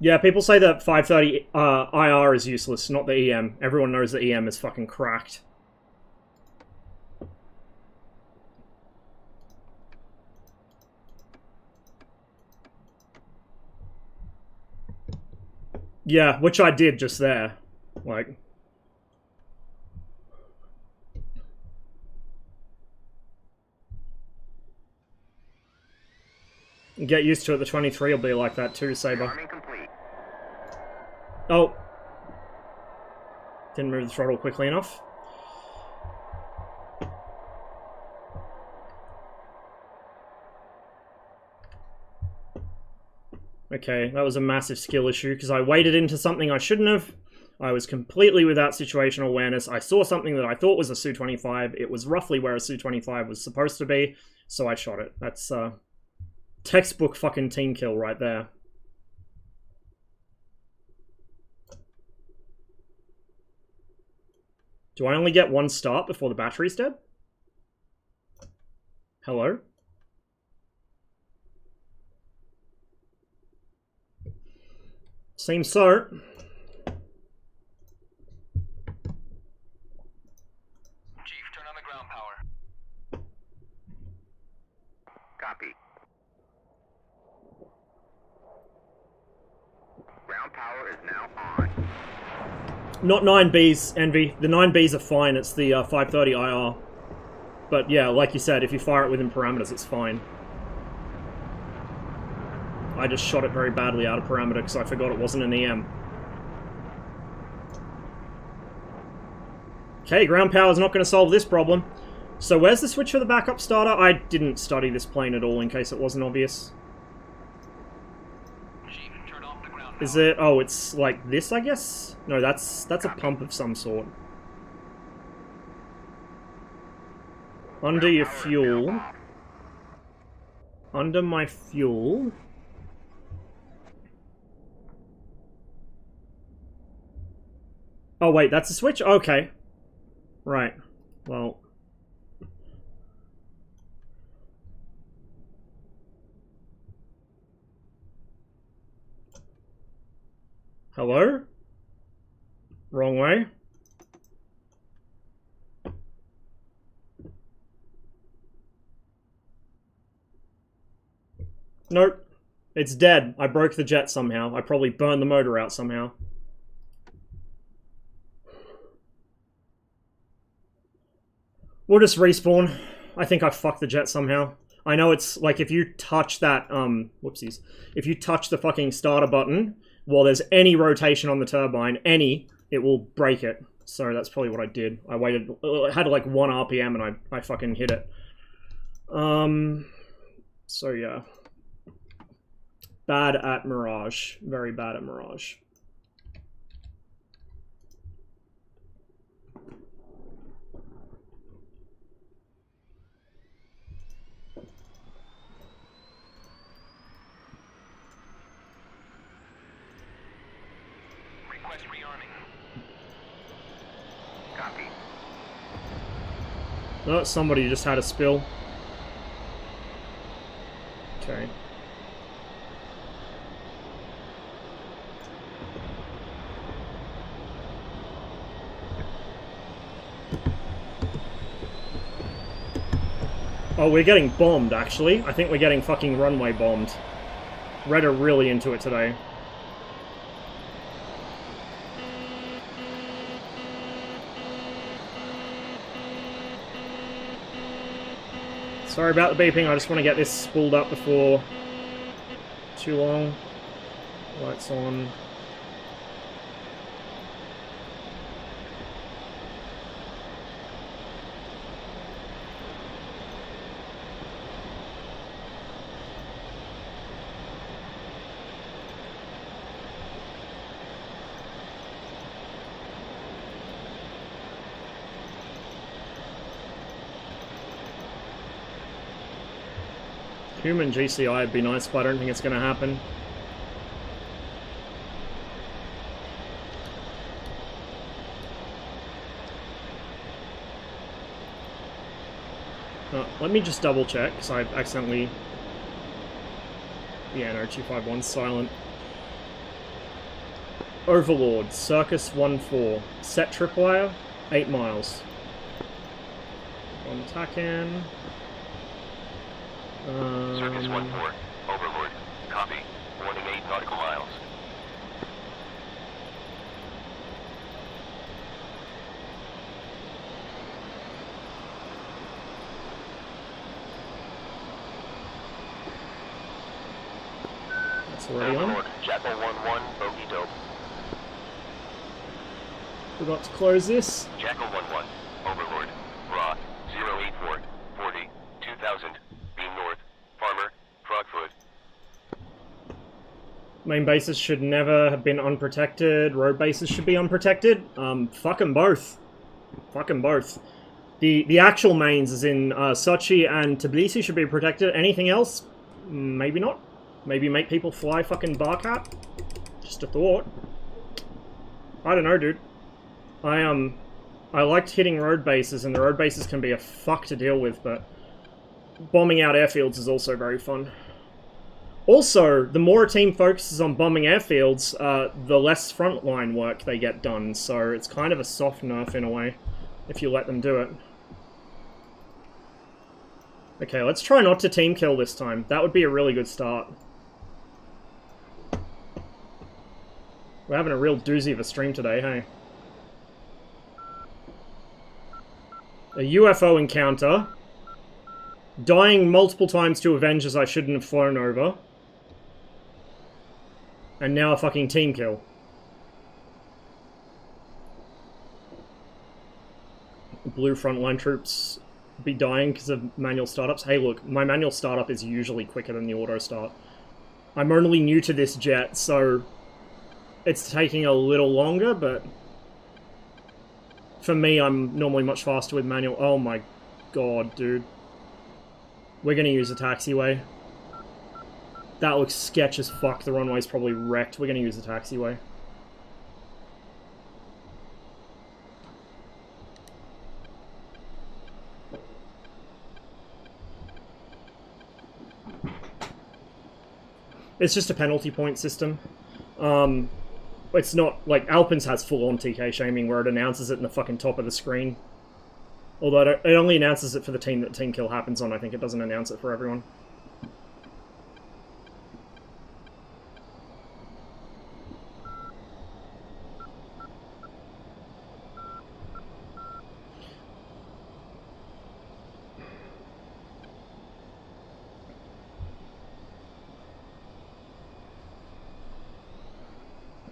Yeah, people say that 530 IR is useless, not the EM. Everyone knows that EM is fucking cracked. Yeah, which I did just there. Like... Get used to it, the 23 will be like that too, Saber. Oh. Didn't move the throttle quickly enough. Okay, that was a massive skill issue, because I waded into something I shouldn't have. I was completely without situational awareness. I saw something that I thought was a Su-25. It was roughly where a Su-25 was supposed to be, so I shot it. That's, textbook fucking team kill right there. Do I only get one start before the battery's dead? Hello? Seems so. Chief, turn on the ground power. Copy. Ground power is now on. Not 9Bs, Envy. The 9Bs are fine. It's the 530 IR. But yeah, like you said, if you fire it within parameters, it's fine. I just shot it very badly out of parameter because I forgot it wasn't an EM. Okay, ground power is not going to solve this problem. So where's the switch for the backup starter? I didn't study this plane at all in case it wasn't obvious. Chief, turn off the ground Is power. it? Oh, it's like this, I guess? No, that's a pump of some sort. Under your fuel. Under my fuel. Oh wait, that's a switch? Okay. Right. Well. Hello? Wrong way. Nope. It's dead. I broke the jet somehow. I probably burned the motor out somehow. We'll just respawn. I think I fucked the jet somehow. I know it's like if you touch that, whoopsies. If you touch the fucking starter button while there's any rotation on the turbine, it will break it. So that's probably what I did. I waited, had like 1 RPM and I fucking hit it. So yeah. Bad at Mirage. Very bad at Mirage. Request rearming. Copy. Oh, somebody just had a spill. Okay. Oh, we're getting bombed, actually. I think we're getting fucking runway bombed. Red are really into it today. Sorry about the beeping, I just want to get this spooled up before too long. Lights on. Human GCI would be nice, but I don't think it's going to happen. Let me just double check, because I accidentally... Yeah, no, 251's silent. Overlord, Circus 1-4. Set tripwire, 8 miles. On TACAN. Circus 1-4, Overlord, copy, warning 8 nautical miles. That's already on. Overlord, Jackal 1-1, bogey dope. Forgot to close this. Jackal 1-1, Overlord, Raw, 084, 40, 2000, beam north, Farmer, Frogfoot. Main bases should never have been unprotected. Road bases should be unprotected. Fuck them both. Fuck them both. The actual mains, as in Sochi and Tbilisi, should be protected. Anything else? Maybe not. Maybe make people fly fucking Barcat? Just a thought. I don't know, dude. I liked hitting road bases, and the road bases can be a fuck to deal with, but bombing out airfields is also very fun. Also, the more a team focuses on bombing airfields, the less frontline work they get done, so it's kind of a soft nerf in a way, if you let them do it. Okay, let's try not to team kill this time. That would be a really good start. We're having a real doozy of a stream today, hey? A UFO encounter. Dying multiple times to Avengers I shouldn't have flown over. And now a fucking team kill. Blue frontline troops be dying because of manual startups. Hey look, my manual startup is usually quicker than the auto start. I'm only new to this jet, so it's taking a little longer, but for me, I'm normally much faster with manual. Oh my god, dude. We're gonna use a taxiway. That looks sketch as fuck. The runway's probably wrecked. We're gonna use the taxiway. It's just a penalty point system. It's not, like, Alpines has full-on TK shaming where it announces it in the fucking top of the screen. Although it only announces it for the team that team kill happens on. I think it doesn't announce it for everyone.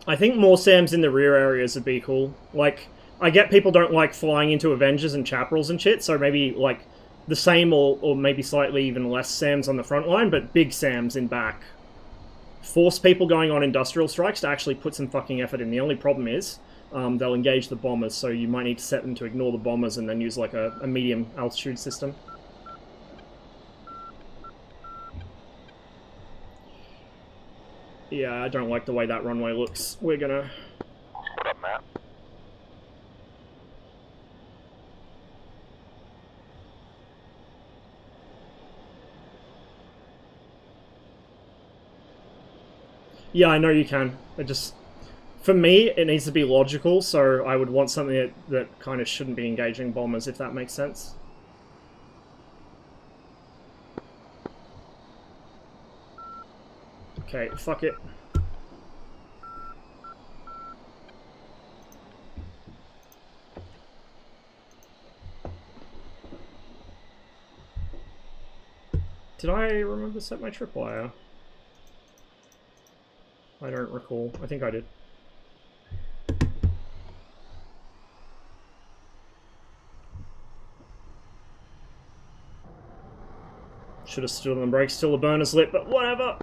I think more SAMs in the rear areas would be cool. Like, I get people don't like flying into Avengers and Chaparrals and shit, so maybe, like, the same or maybe slightly even less SAMs on the front line, but big SAMs in back. Force people going on industrial strikes to actually put some fucking effort in. The only problem is, they'll engage the bombers, so you might need to set them to ignore the bombers and then use, like, a medium altitude system. Yeah, I don't like the way that runway looks. We're gonna... What up, Matt? Yeah, I know you can. It just... For me, it needs to be logical, so I would want something that kind of shouldn't be engaging bombers, if that makes sense. Okay, fuck it. Did I remember to set my tripwire? I don't recall. I think I did. Should have stood on the brakes till the burner's lit, but whatever.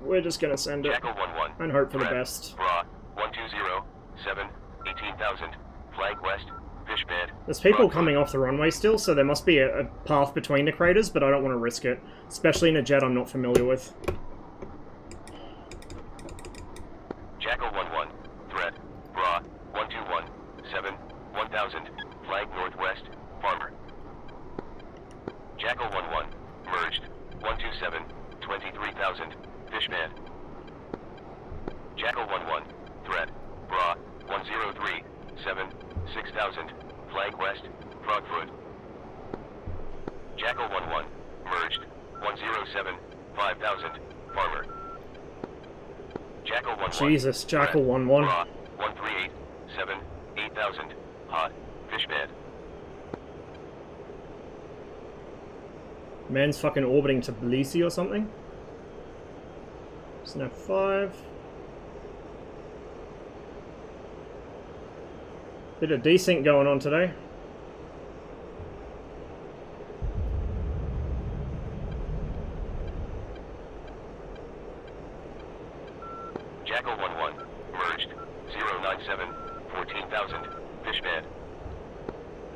We're just gonna send it Jackal 1-1. and hope for the Threat. best. Bra 120 7 18,000. Flag west. Fish bed. There's people Rockford. coming off the runway still, so there must be a path between the craters, but I don't want to risk it, especially in a jet I'm not familiar with. Jackal 1-1. Threat. Bra 121 7 1000. Flag northwest. Farmer. Jackal 1-1. Merged. 127 23,000. Fishman. Jackal 1-1. Threat. Bra 103 7 6000. Flag west. Frogfoot. Jackal 1-1. Merged. 107 5000. Farmer. Jackal 1-1. Jesus, Jackal Threat. 1-1. Bra 138 7 8000. Hot. Fishman. Man's fucking orbiting to Tbilisi or something. It's an F-5. Bit of desync going on today. Jackal 1-1. Merged. 097 14,000. Fishman.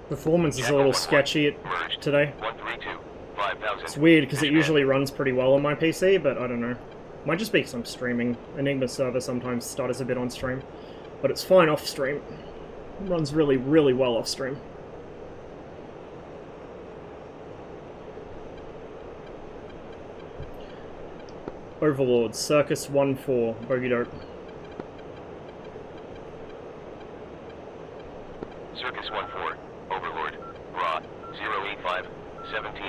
Performance is a Jackal little 1-1. sketchy Merged. today. 132 5000. It's weird because it Fishman. usually runs pretty well on my PC, but I don't know. Might just be because I'm streaming. Enigma server sometimes stutters a bit on stream, but it's fine off stream. It runs really, really well off stream. Overlord, Circus 1-4, bogey dope. Circus 1-4, Overlord, Raw, 085, 17,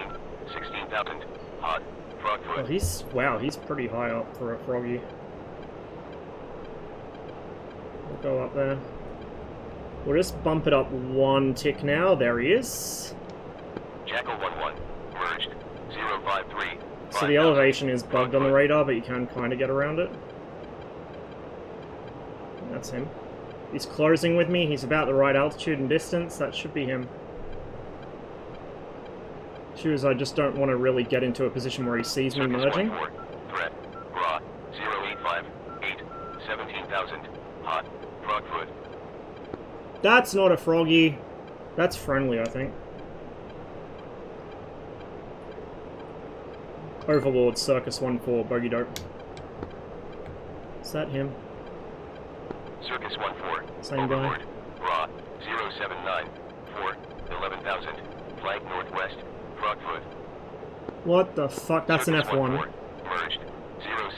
16,000, hot, Frogfoot. Oh, he's pretty high up for a froggy. We'll go up there. We'll just bump it up one tick now. There he is. Jackal 1-1, merged, 053. So the elevation is bugged on the radar, but you can kind of get around it. That's him. He's closing with me. He's about the right altitude and distance. That should be him. Issue is I just don't want to really get into a position where he sees me merging. Threat, raw, 085, 8, 17,000, hot, Frogfoot. That's not a froggy. That's friendly, I think. Overlord, Circus 1-4, bogey dope. Is that him? Circus 1-4, Same Overlord, guy. raw, 079, 4, 11,000, flank northwest, Frogfoot. What the fuck? That's an Circus F1. 1-4, merged,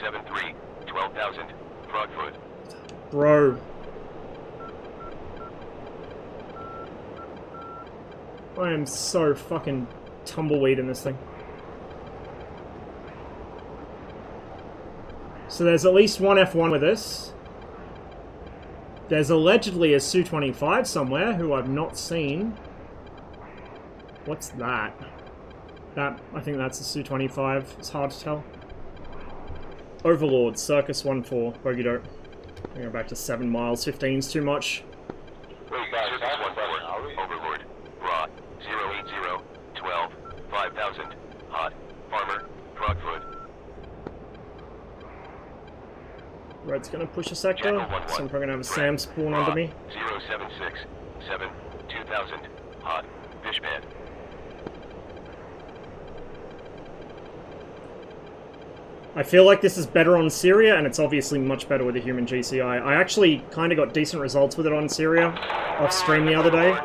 073, 12,000, Frogfoot. Bro. I am so fucking tumbleweed in this thing. So there's at least one F1 with us. There's allegedly a Su-25 somewhere who I've not seen. What's that? I think that's a Su-25. It's hard to tell. Overlord, Circus 1-4, bogey dope. I'm going back to 7 miles. 15's too much. Circus 1-4, Overlord, raw, 080, 12, 5,000, hot, farmer, Frogfoot. Red's going to push a sector, so I'm probably going to have a SAM spawn under me. 076, 7, 2,000, hot, fishman. I feel like this is better on Syria, and it's obviously much better with a human GCI. I actually kind of got decent results with it on Syria off stream the other day.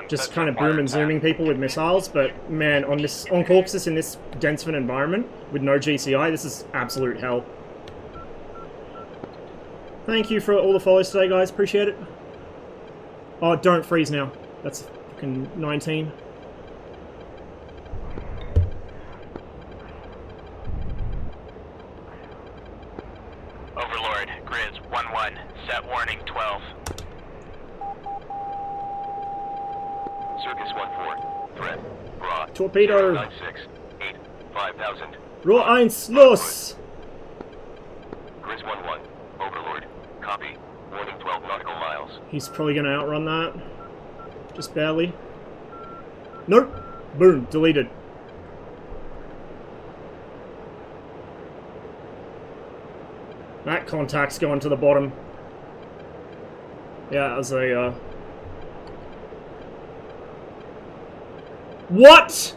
Just kind of boom and zooming people with missiles, but man, on Caucasus in this dense of an environment with no GCI, this is absolute hell. Thank you for all the follows today, guys. Appreciate it. Oh, don't freeze now. That's fucking 19. Overlord, Grizz 1-1, set warning 12. Circus 1-4, threat, raw, Torpedo. 96, 8, 5,000. Rohr 1, los! Grizz 1-1, Overlord, copy, warning 12 nautical miles. He's probably going to outrun that. Just barely. Nope. Boom. Deleted. That contact's going to the bottom. Yeah, that was a, What?!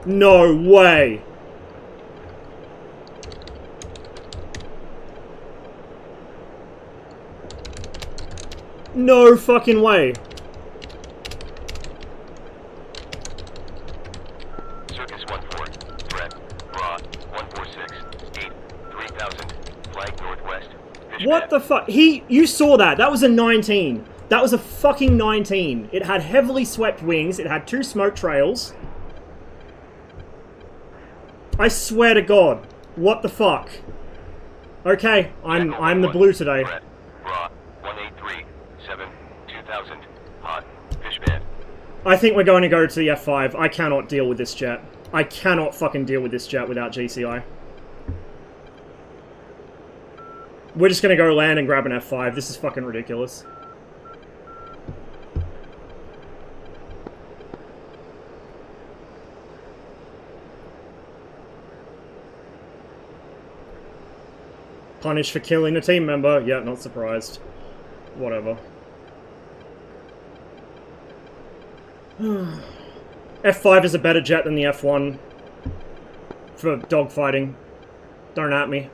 No way! No fucking way! Circus 1-4, threat, raw, 146, 8, 3,000, flank northwest, fishman. What the fuck? You saw that. That was a 19. That was a fucking 19. It had heavily swept wings. It had 2 smoke trails. I swear to God. What the fuck? Okay, I'm the blue today. Threat, raw, 183, 7, 2,000, hot, fishman. I think we're going to go to the F-5. I cannot deal with this jet. I cannot fucking deal with this jet without GCI. We're just going to go land and grab an F-5. This is fucking ridiculous. Punished for killing a team member? Yeah, not surprised. Whatever. F-5 is a better jet than the F-1 for dogfighting. Don't at me.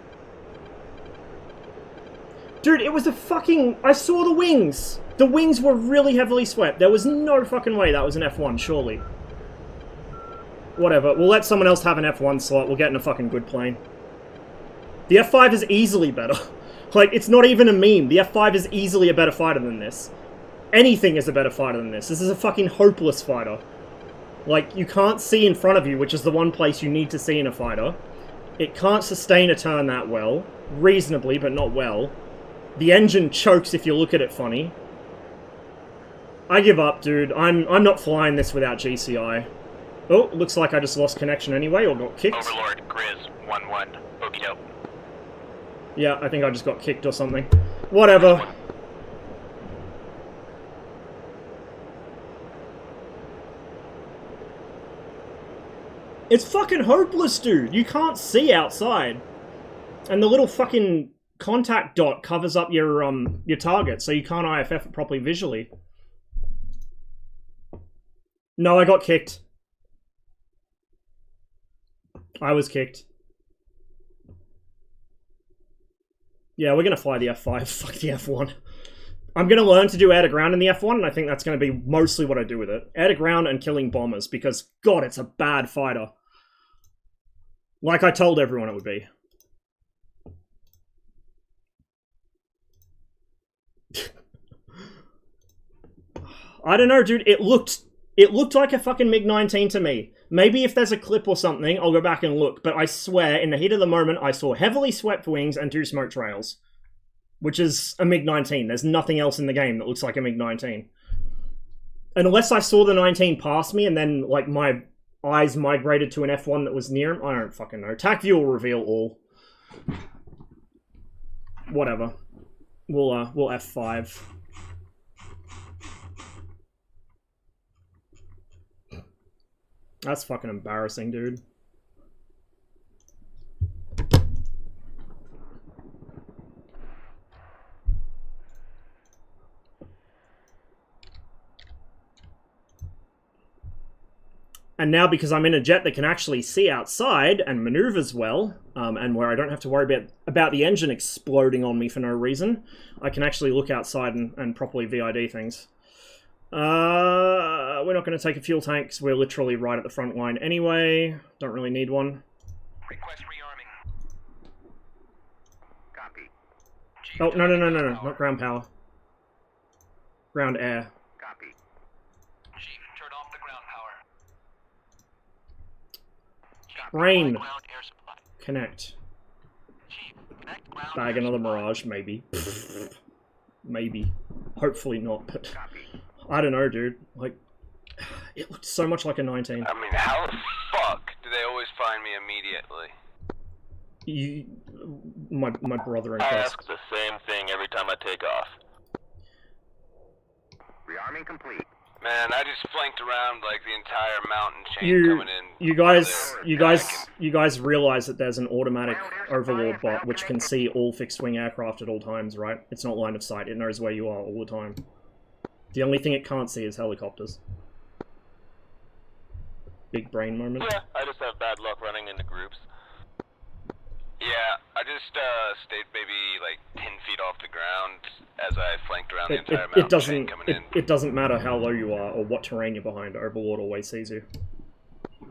Dude, it was a fucking... I saw the wings! The wings were really heavily swept. There was no fucking way that was an F-1, surely. Whatever, we'll let someone else have an F-1 slot. We'll get in a fucking good plane. The F-5 is easily better. Like, it's not even a meme. The F-5 is easily a better fighter than this. Anything is a better fighter than this. This is a fucking hopeless fighter. Like, you can't see in front of you, which is the one place you need to see in a fighter. It can't sustain a turn that well. Reasonably, but not well. The engine chokes if you look at it funny. I give up, dude. I'm not flying this without GCI. Oh, looks like I just lost connection anyway, or got kicked. Overlord, Grizz, 1-1. Okie doke. Yeah, I think I just got kicked or something. Whatever. It's fucking hopeless, dude. You can't see outside. And the little fucking contact dot covers up your target, so you can't IFF it properly visually. No, I got kicked. I was kicked. Yeah, we're gonna fly the F-5. Fuck the F-1. I'm gonna learn to do air-to-ground in the F-1, and I think that's gonna be mostly what I do with it. Air-to-ground and killing bombers, because, God, it's a bad fighter. Like I told everyone it would be. I don't know, dude. It looked like a fucking MiG-19 to me. Maybe if there's a clip or something, I'll go back and look. But I swear, in the heat of the moment, I saw heavily swept wings and 2 smoke trails. Which is a MiG-19. There's nothing else in the game that looks like a MiG-19. Unless I saw the 19 past me and then, like, my eyes migrated to an F1 that was near him. I don't fucking know. TAC view will reveal all. Whatever. We'll F5. That's fucking embarrassing, dude. And now, because I'm in a jet that can actually see outside and maneuvers well, and where I don't have to worry about the engine exploding on me for no reason, I can actually look outside and properly VID things. We're not going to take a fuel tank because we're literally right at the front line anyway. Don't really need one. Request rearming. Copy. Oh, no, not ground power. Ground air. Copy. Chief, turn off the ground power. Chief, Rain. ground air supply. Connect. Chief, connect ground Bag air another supply. Mirage, maybe. Maybe. Hopefully not, but... Copy. I don't know, dude. Like, it looked so much like a 19. I mean, how the fuck do they always find me immediately? My brother and I Chris. ask the same thing every time I take off. Rearming complete. Man, I just flanked around like the entire mountain chain coming in. You guys realize that there's an automatic Overlord bot which can see all fixed-wing aircraft at all times, right? It's not line of sight. It knows where you are all the time. The only thing it can't see is helicopters. Big brain moment. Yeah, I just have bad luck running into groups. Yeah, I just stayed maybe like 10 feet off the ground as I flanked around the entire mountain chain coming in. It doesn't matter how low you are or what terrain you're behind. Overlord always sees you.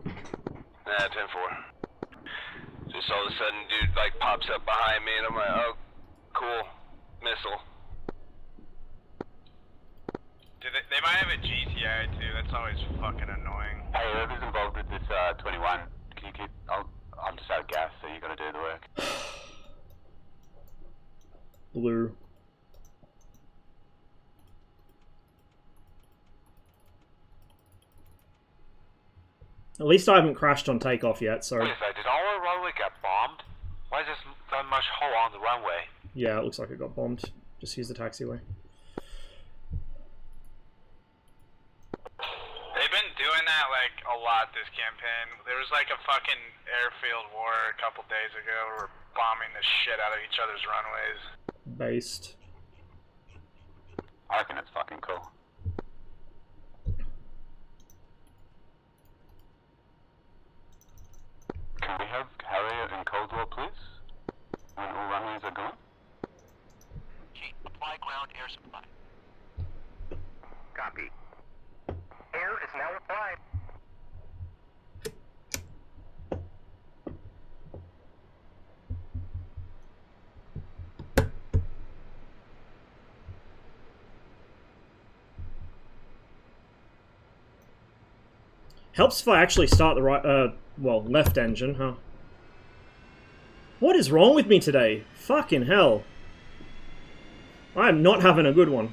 Nah, 10-4. Just all of a sudden, dude like pops up behind me, and I'm like, oh, cool, missile. They might have a GTI too, that's always fucking annoying. Hey, whoever's involved with this 21, can you keep... I'm just out of gas, so you gotta do the work. Blue. At least I haven't crashed on takeoff yet, so... Wait a second, did our runway get bombed? Why is there so much hole on the runway? Yeah, it looks like it got bombed. Just use the taxiway. They've been doing that like a lot this campaign. There was like a fucking airfield war a couple days ago where we're bombing the shit out of each other's runways. Based. I reckon it's fucking cool. Can we have Harrier and Cold War, please? When all runways are gone? Chief, apply ground air supply. Copy. Air is now applied. Helps if I actually start the right, well, left engine, huh? What is wrong with me today? Fucking hell. I am not having a good one.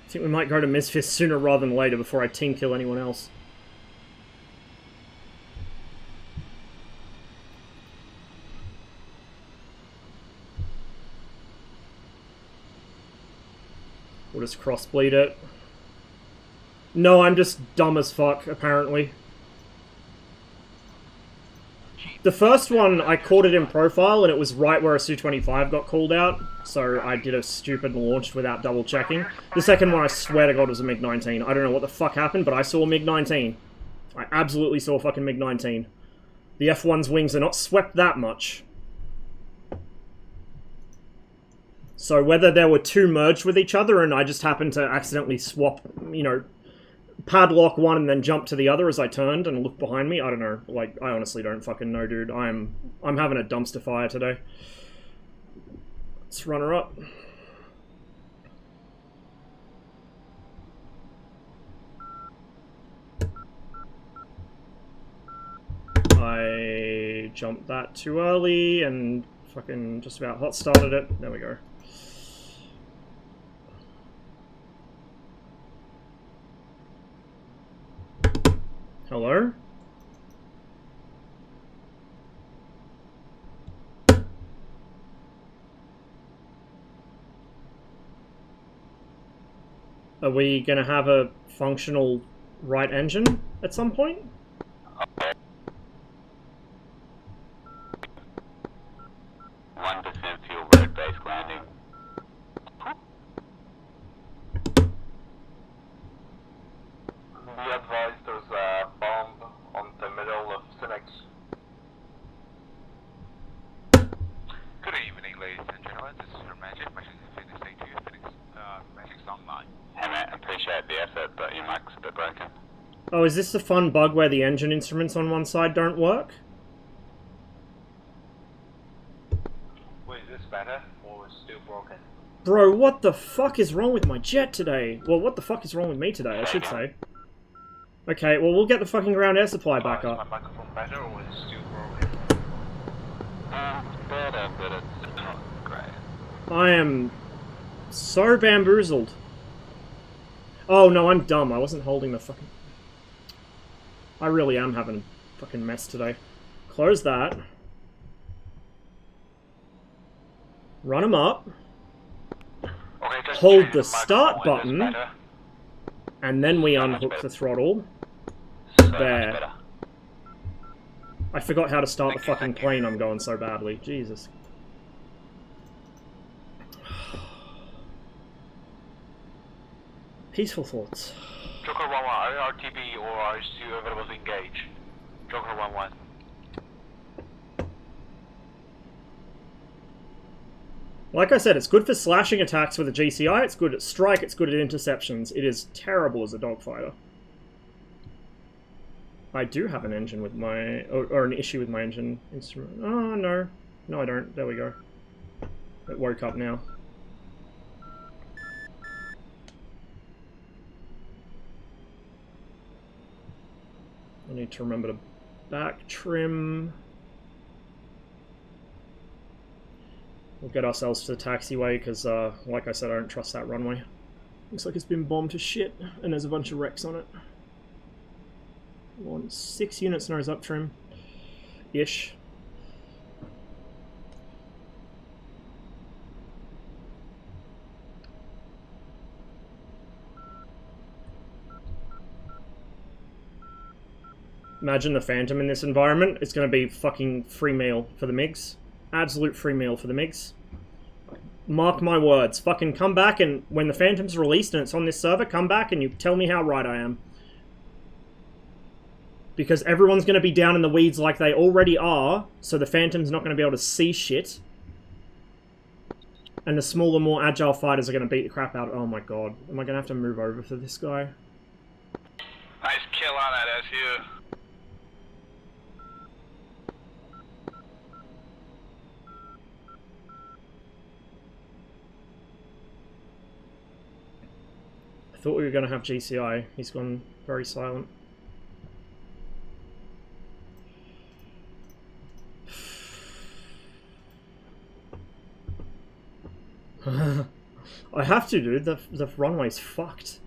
I think we might go to Misfits sooner rather than later before I team kill anyone else. We'll just crossbleed it. No, I'm just dumb as fuck, apparently. The first one, I caught it in profile, and it was right where a Su-25 got called out, so I did a stupid launch without double checking. The second one, I swear to God, was a MiG-19. I don't know what the fuck happened, but I saw a MiG-19. I absolutely saw a fucking MiG-19. The F-1's wings are not swept that much. So whether there were two merged with each other and I just happened to accidentally swap, you know, padlock one and then jump to the other as I turned and looked behind me, I don't know. Like, I honestly don't fucking know, dude. I'm having a dumpster fire today. Let's run her up. I jumped that too early and fucking just about hot started it. There we go. Hello? Are we gonna have a functional right engine at some point? Okay. 1% fuel road-based landing. Be advised there's a bomb on the middle of Cinex. Good evening, ladies and gentlemen. This is your Magic. Magic is Phoenix 82. Phoenix, Magic's online. Hey mate, appreciate the effort, but your mic's a bit broken. Oh, is this the fun bug where the engine instruments on one side don't work? Wait, is this better or is it still broken? Bro, what the fuck is wrong with my jet today? Well, what the fuck is wrong with me today, I should say. Okay, well, we'll get the fucking ground air supply back up. Is my microphone better or is it still broken? Better, but it's not great. I am so bamboozled. Oh, no, I'm dumb. I wasn't holding the fucking... I really am having a fucking mess today. Close that. Run them up. Okay, just Hold change the start microphone, is this button. better? And then we So much unhook better. the throttle. So much There. better. I forgot how to start the Thank you, fucking thank you. plane. I'm going so badly. Jesus. Peaceful thoughts. Joker 1-1, are you RTB or are you still available to engage? Joker 1-1. Like I said, it's good for slashing attacks with a GCI, it's good at strike, it's good at interceptions. It is terrible as a dogfighter. I do have an engine with my... or an issue with my engine instrument. Oh, no. No, I don't. There we go. It woke up now. I need to remember to back trim. We'll get ourselves to the taxiway because, like I said, I don't trust that runway. Looks like it's been bombed to shit, and there's a bunch of wrecks on it. Want 6 units nose up trim. Ish. Imagine the Phantom in this environment. It's going to be fucking free meal for the MiGs. Absolute free meal for the MiGs. Mark my words. Fucking come back and when the Phantom's released and it's on this server, come back and you tell me how right I am. Because everyone's going to be down in the weeds like they already are, so the Phantom's not going to be able to see shit. And the smaller, more agile fighters are going to beat the crap out of... Oh my god. Am I going to have to move over for this guy? Nice kill on that SU. I I thought we were going to have GCI. He's gone very silent. I have to, dude. The runway's fucked.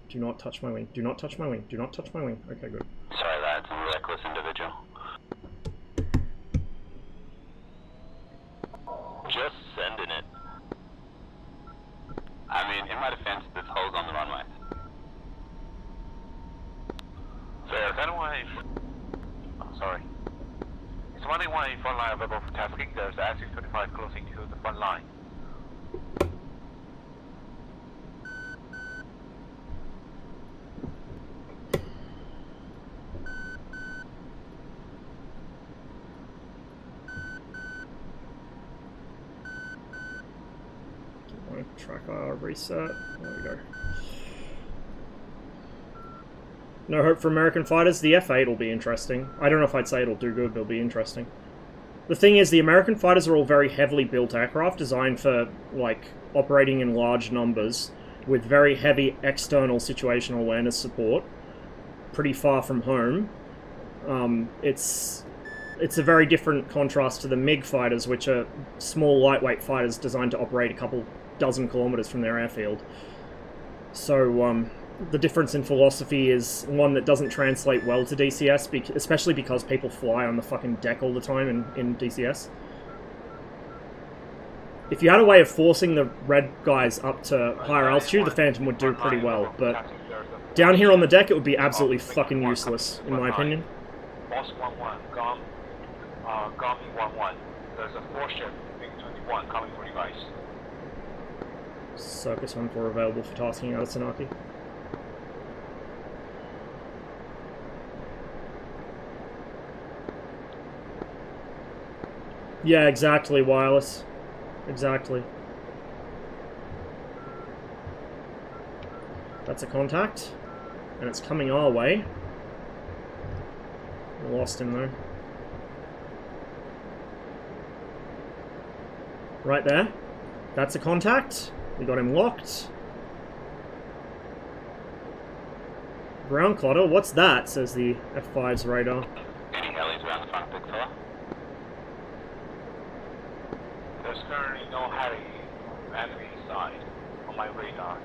Do not touch my wing. Do not touch my wing. Do not touch my wing. Okay, good. Sorry, lads. I'm a reckless individual. Just sending it. I mean, in my defense, there's holes on the runway. So, is anyone... Oh, sorry. Is anyone in front line available for tasking? There's AUG-25 closing to the front line. Track reset. There we go. No hope for American fighters. The F-8 will be interesting. I don't know if I'd say it'll do good, but it'll be interesting. The thing is, the American fighters are all very heavily built aircraft, designed for, like, operating in large numbers, with very heavy external situational awareness support, pretty far from home. It's a very different contrast to the MiG fighters, which are small, lightweight fighters designed to operate a couple dozen kilometers from their airfield. So the difference in philosophy is one that doesn't translate well to DCS, especially because people fly on the fucking deck all the time in DCS. If you had a way of forcing the red guys up to higher altitude, the Phantom would do pretty well, but down here on the deck it would be absolutely fucking useless, in my opinion. Boss 11, GOM 11. There's a 4-ship MiG-21 coming for you guys. Circus 1-4 available for tasking out of Sanaki. Yeah, exactly, Wireless. Exactly. That's a contact, and it's coming our way. We lost him though. Right there. That's a contact. We got him locked. Ground Clotter, what's that? Says the F-5's radar. Any helis around the front, big fella? There's currently no heli on enemy side on my radar.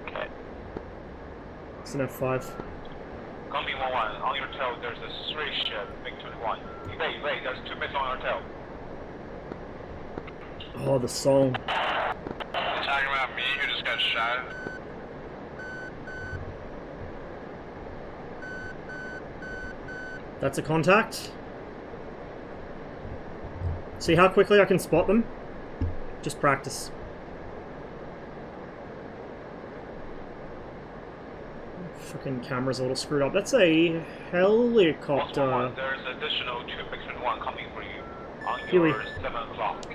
Okay. It's an F-5. Combi 11, on your tail there's a 3-ship MiG-21. Wait, there's 2 missiles on your tail. Oh, the song. You talking about me who just got shot? That's a contact. See how quickly I can spot them? Just practice. Fucking camera's a little screwed up. That's a helicopter. There's additional 2 MiG-21 coming for you on Huey. your 7 o'clock.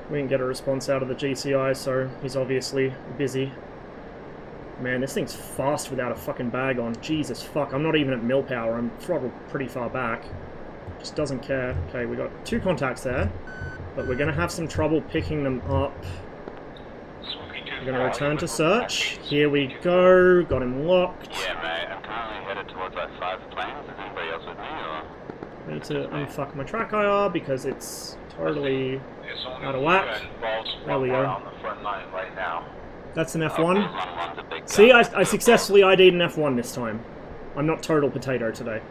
We didn't get a response out of the GCI, so he's obviously busy. Man, this thing's fast without a fucking bag on. Jesus fuck, I'm not even at mill power. I'm throttled pretty far back. Just doesn't care. Okay, we got 2 contacts there, but we're gonna have some trouble picking them up. We're gonna return to search. Here we go. Got him locked. Yeah, mate. I'm currently headed towards like 5 planes. Is anybody else with me, or? I need to unfuck my track IR because it's totally out of whack. There we go. On the front line right now. That's an F1. See, I successfully ID'd an F1 this time. I'm not total potato today.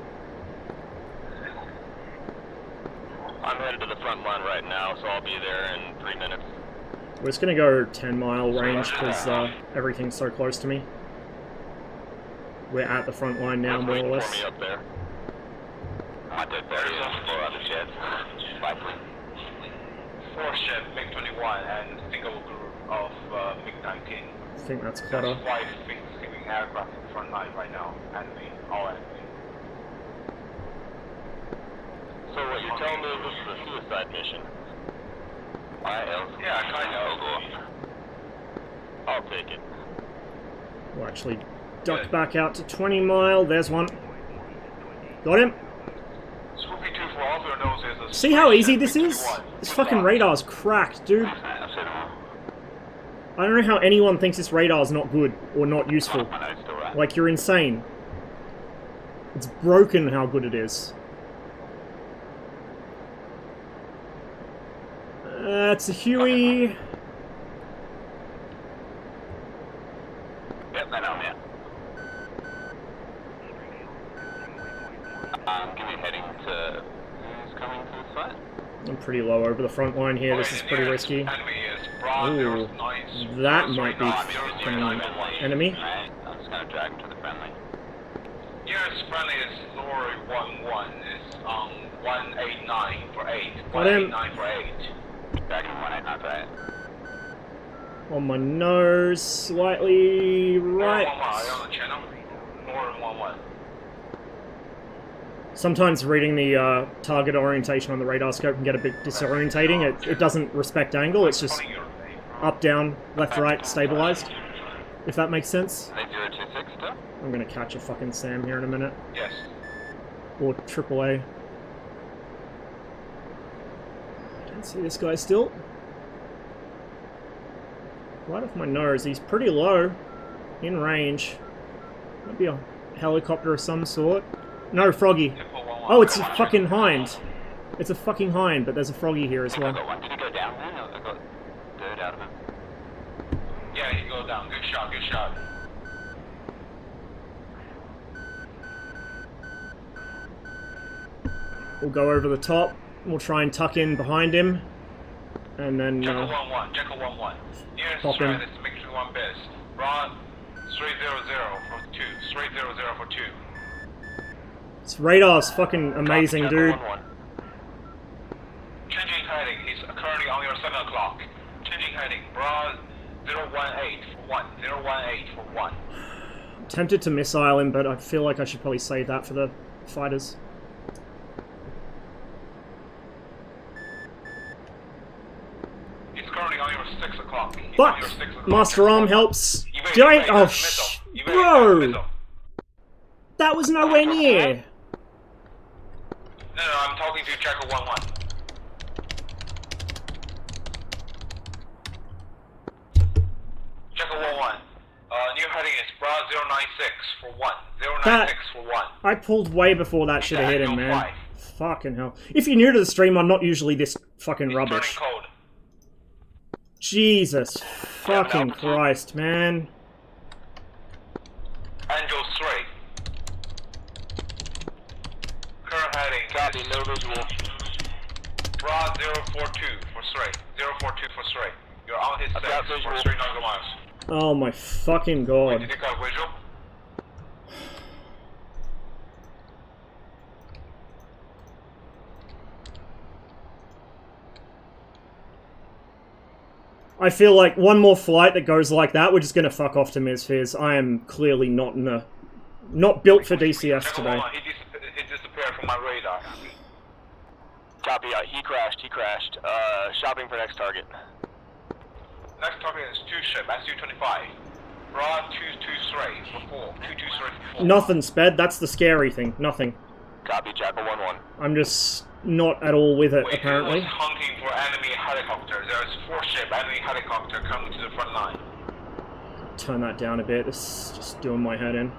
I'm headed to the front line right now, so I'll be there in 3 minutes. We're just gonna go 10-mile range because everything's so close to me. We're at the front line now, more or less. Up there. My dead body is 4 other jets. 4-ship MiG-21 and single group of MiG-19. I think that's Clutter. There's 5 Thanksgiving aircraft in the front line right now. Enemy, all enemy. So what you're telling me is this is a suicide mission? Yeah, kind of. I'll take it. We'll actually duck back out to 20 mile. There's one. Got him. Swoopy 2 for all, See how easy this is? This fucking radar's cracked, dude. I don't know how anyone thinks this radar's not good or not useful. Like, you're insane. It's broken how good it is. It's a Huey. Yep, I know, man. Give me a heading to... Who's coming to the site? I'm pretty low over the front line here. This is pretty risky. Ooh, that might be an enemy. Alright, I'm just gonna drag him to the friendly. Nearest friendly is Lori 1-1. It's 189 for 8. Got him. 189 for 8. Dragging him 189 for 8. On my nose, slightly right. On the channel. Lori 1-1. Sometimes reading the target orientation on the radar scope can get a bit disorientating. It doesn't respect angle, it's just up, down, left, right, stabilized. If that makes sense. 8026 still? I'm gonna catch a fucking SAM here in a minute. Yes. Or AAA. I don't see this guy still. Right off my nose, he's pretty low. In range. Might be a helicopter of some sort. No, Froggy. Oh, it's a fucking hind. It's a fucking hind, but there's a Froggy here as well. I got one. Did he go down then? I got dirt out of him. Yeah, he go down. Good shot, good shot. We'll go over the top. We'll try and tuck in behind him. And then... Jekyll 1-1, Jekyll 1-1. Nearest Pop threat in. is MiG-21 base. Ron 300 for 2. 300 for 2. This radar's fucking amazing, dude. Changing heading. He's currently on your 7 o'clock. Changing heading. Bra 018 for 1. 018 for 1. I'm tempted to missile him, but I feel like I should probably save that for the fighters. He's currently on your 6 o'clock. Fuck! Master Arm helps. Giant. Oh, bro! That was nowhere near. No, I'm talking to Jekyll 1-1. Jekyll 1-1. New heading is Bra 096 for 1. 096 for 1. I pulled way before that should have hit him, man. Fucking hell. If you're new to the stream, I'm not usually this fucking rubbish. Jesus fucking Christ, man. Angel 3. Current heading. Copy, no visual. Bra 042 for 3. 042 for 3. You're on his 6 for 3 nautical miles. Oh my fucking god. Did you got visual? I feel like one more flight that goes like that, we're just gonna fuck off to Misfires. I am clearly not built for DCS today. He disappeared from my radar. Copy, he crashed. Shopping for next target. Next target is 2 ship, SU-25. Bra 223 for 4. 223 for 4. Nothing, Sped. That's the scary thing. Nothing. Copy, Jackal 1-1. I'm just not at all with it, apparently. He was hunting for enemy helicopters. There's 4 ship enemy helicopter coming to the front line. Turn that down a bit. This is just doing my head in.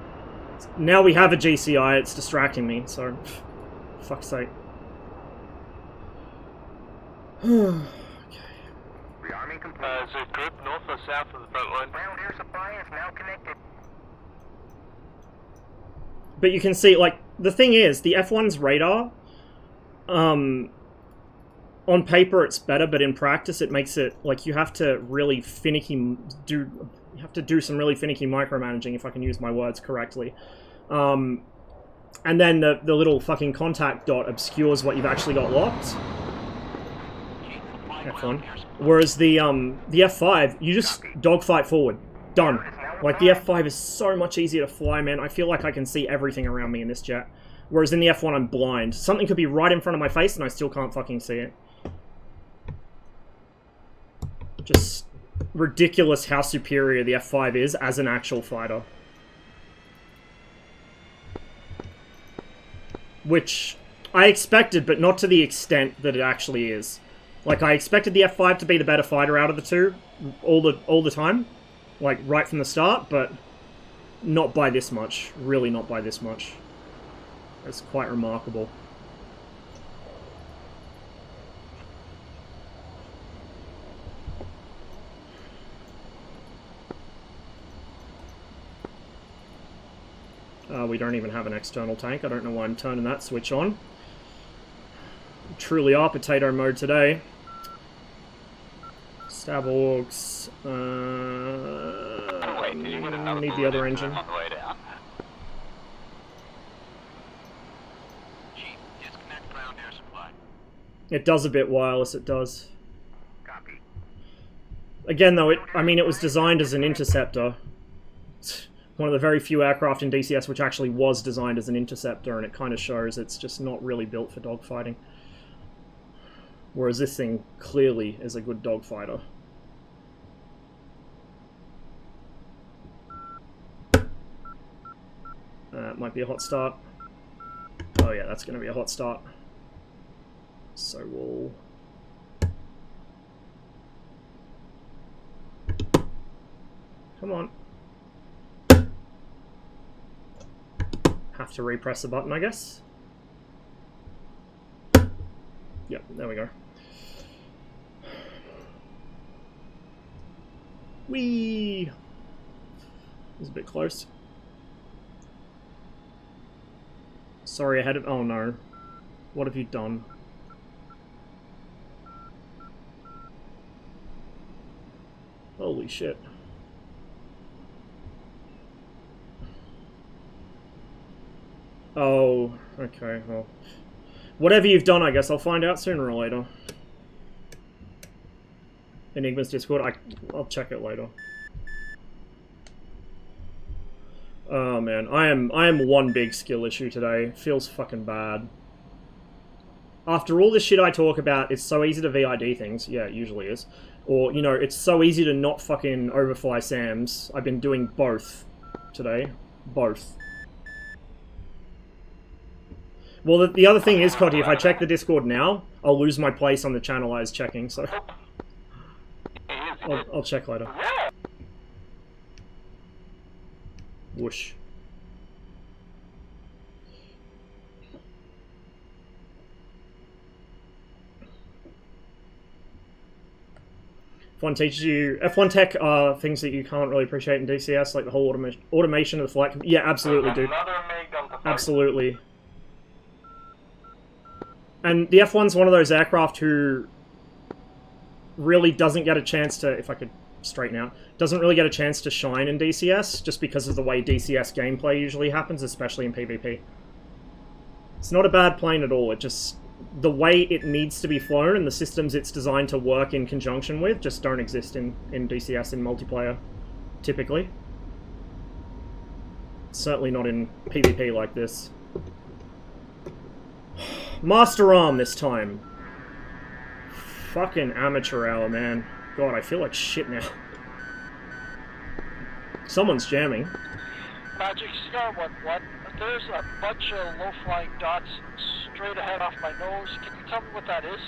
Now we have a GCI, it's distracting me, so... fuck's sake. Rearming complete. Is it group north or south of the front line? Ground air supply is now connected. But you can see, like, the thing is, the F1's radar, on paper it's better, but in practice it makes it, like, you have to really do some really finicky micromanaging, if I can use my words correctly. And then the little fucking contact dot obscures what you've actually got locked. F1. Whereas the F5, you just dogfight forward. Done. Like, the F5 is so much easier to fly, man. I feel like I can see everything around me in this jet. Whereas in the F1, I'm blind. Something could be right in front of my face, and I still can't fucking see it. Just ridiculous how superior the F5 is as an actual fighter. Which I expected, but not to the extent that it actually is. Like, I expected the F-5 to be the better fighter out of the two all the time. Like, right from the start, but not by this much. Really not by this much. It's quite remarkable. We don't even have an external tank. I don't know why I'm turning that switch on. Truly are potato mode today. Stab orgs. Wait, did you get another need the other engine. on the way down? Chief, disconnect ground air supply. It does a bit wireless, it does. Copy. Again, though, it was designed as an interceptor. It's one of the very few aircraft in DCS which actually was designed as an interceptor, and it kind of shows it's just not really built for dogfighting. Whereas this thing clearly is a good dogfighter. Might be a hot start. Oh yeah, that's going to be a hot start. So we'll... Come on. Have to repress the button, I guess. Yep, there we go. Whee! It was a bit close. Sorry, I had it. Oh no. What have you done? Holy shit. Oh, okay, well. Whatever you've done, I guess I'll find out sooner or later. Enigma's Discord, I'll check it later. Oh man, I am one big skill issue today. Feels fucking bad. After all this shit I talk about, it's so easy to VID things. Yeah, it usually is. Or, you know, it's so easy to not fucking overfly SAMs. I've been doing both today. Both. Well, the other thing is, Cotty, if I check the Discord now, I'll lose my place on the channel I was checking, so... I'll check later. Whoosh. F1 teaches you... F1 tech are things that you can't really appreciate in DCS, like the whole automation of the flight... Yeah, absolutely, dude. Absolutely. And the F1's one of those aircraft who really doesn't get a chance to, if I could straighten out, doesn't really get a chance to shine in DCS, just because of the way DCS gameplay usually happens, especially in PvP. It's not a bad plane at all, it just... The way it needs to be flown and the systems it's designed to work in conjunction with just don't exist in DCS in multiplayer, typically. Certainly not in PvP like this. Master Arm this time. Fucking amateur hour, man. God, I feel like shit now. Someone's jamming. Magic Star 1-1. There's a bunch of low-flying dots straight ahead off my nose. Can you tell me what that is?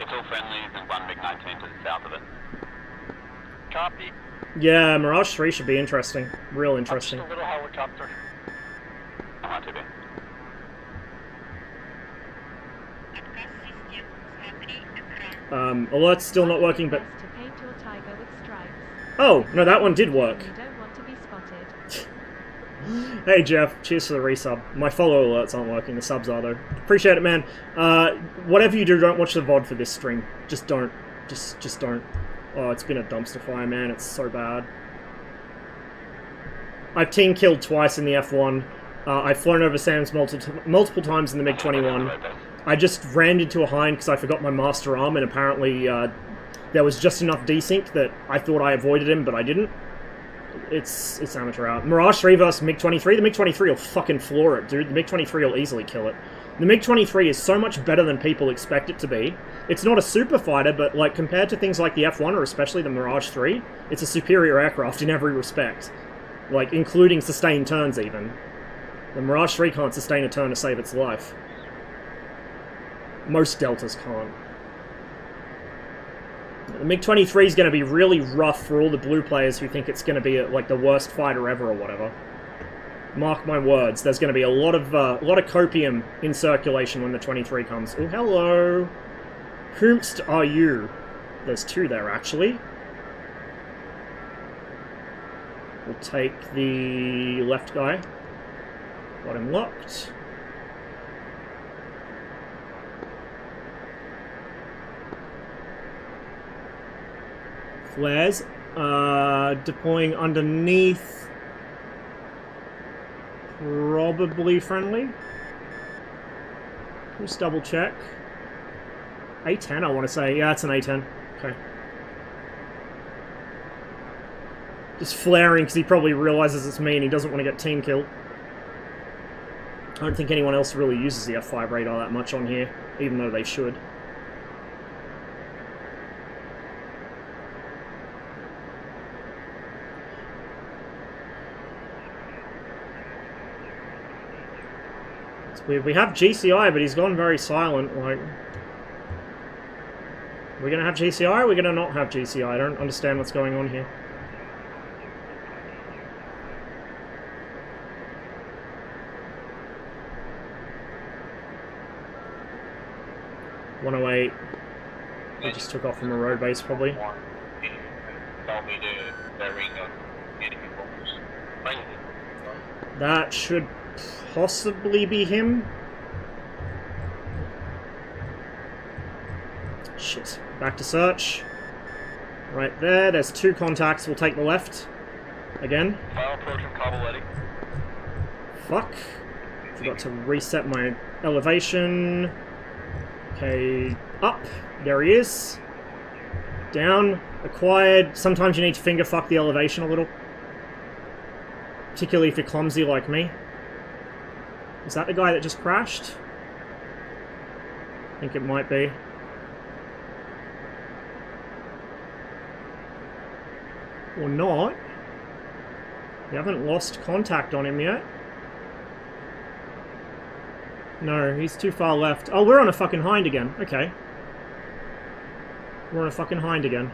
It's all friendlies and one MiG-19 to the south of it. Copy. Yeah, Mirage 3 should be interesting. Real interesting. Just a little helicopter. Not too bad. Alert's still not working, but... Oh, no, that one did work. Hey, Jeff. Cheers for the resub. My follow alerts aren't working. The subs are, though. Appreciate it, man. Whatever you do, don't watch the VOD for this stream. Just don't. Just don't. Oh, it's been a dumpster fire, man. It's so bad. I've team killed twice in the F1. I've flown over SAMs multiple times in the MiG-21. I just rammed into a hind because I forgot my master arm, and apparently there was just enough desync that I thought I avoided him, but I didn't. It's amateur out. Mirage 3 versus MiG-23. The MiG-23 will fucking floor it, dude. The MiG-23 will easily kill it. The MiG-23 is so much better than people expect it to be. It's not a super fighter, but like compared to things like the F1 or especially the Mirage 3, it's a superior aircraft in every respect. Like, including sustained turns, even. The Mirage 3 can't sustain a turn to save its life. Most deltas can't. The MiG-23 is going to be really rough for all the blue players who think it's going to be like the worst fighter ever or whatever. Mark my words, there's going to be a lot of copium in circulation when the 23 comes. Oh, hello. Whomst are you? There's two there, actually. We'll take the left guy. Got him locked. Flares. Deploying underneath. Probably friendly. Just double check. A10, I want to say. Yeah, it's an A10. Okay. Just flaring because he probably realizes it's me and he doesn't want to get team killed. I don't think anyone else really uses the F-5 radar that much on here, even though they should. It's weird. We have GCI, but he's gone very silent. Like, we're gonna have GCI or we're gonna not have GCI? I don't understand what's going on here. .108. They just took off from a road base, probably. That should possibly be him. Shit. Back to search. Right there. There's two contacts. We'll take the left. Again. Final approach from Kabul. Fuck. Forgot to reset my elevation. Okay, up. There he is. Down. Acquired. Sometimes you need to finger fuck the elevation a little. Particularly if you're clumsy like me. Is that the guy that just crashed? I think it might be. Or not. We haven't lost contact on him yet. No, he's too far left. Oh, we're on a fucking hind again. Okay. We're on a fucking hind again.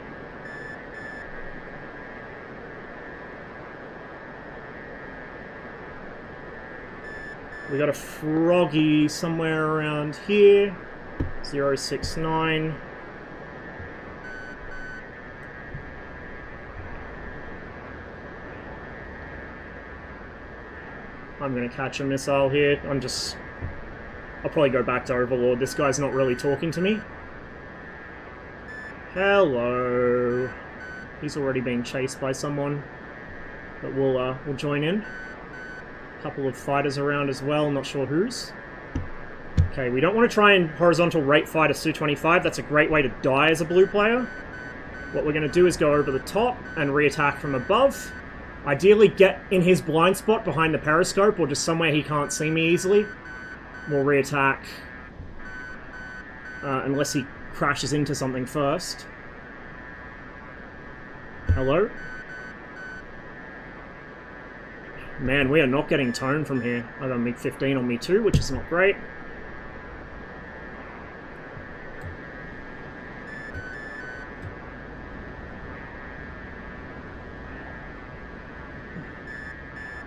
We got a froggy somewhere around here. 069. I'm gonna catch a missile here. I'll probably go back to Overlord. This guy's not really talking to me. Hello. He's already being chased by someone. But we'll join in. A couple of fighters around as well, not sure whose. Okay, we don't want to try and horizontal rate fight a Su-25. That's a great way to die as a blue player. What we're going to do is go over the top and re-attack from above. Ideally get in his blind spot behind the periscope or just somewhere he can't see me easily. We'll re-attack, unless he crashes into something first. Hello? Man, we are not getting tone from here. I got a MiG-15 on me too, which is not great.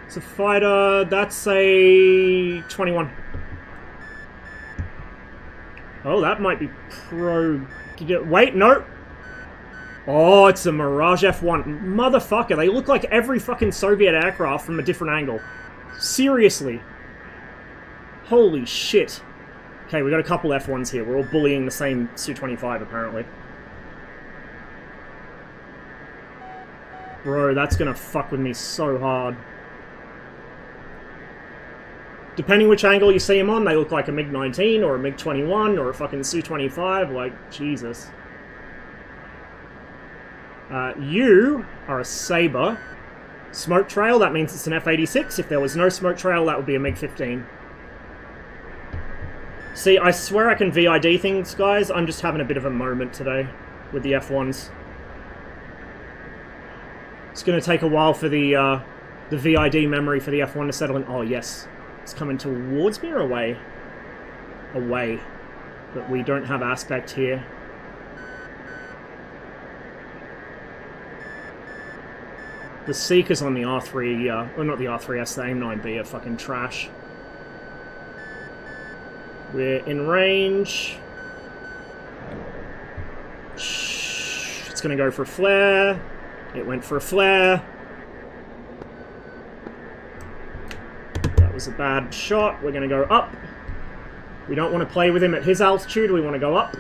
It's a fighter, that's a 21. Oh, that might be wait, no! Oh, it's a Mirage F1. Motherfucker, they look like every fucking Soviet aircraft from a different angle. Seriously. Holy shit. Okay, we got a couple F1s here. We're all bullying the same Su-25, apparently. Bro, that's gonna fuck with me so hard. Depending which angle you see him on, they look like a MiG-19 or a MiG-21 or a fucking Su-25, like, Jesus. You are a Sabre. Smoke trail, that means it's an F-86. If there was no smoke trail, that would be a MiG-15. See, I swear I can VID things, guys. I'm just having a bit of a moment today with the F1s. It's going to take a while for the VID memory for the F1 to settle in. Oh, yes. It's coming towards me or away? Away. but we don't have aspect here. The Seekers on the R3, or not the R3S, the AIM-9B are fucking trash. We're in range. It's gonna go for a flare. It went for a flare. That was a bad shot. We're gonna go up. We don't want to play with him at his altitude, we want to go up.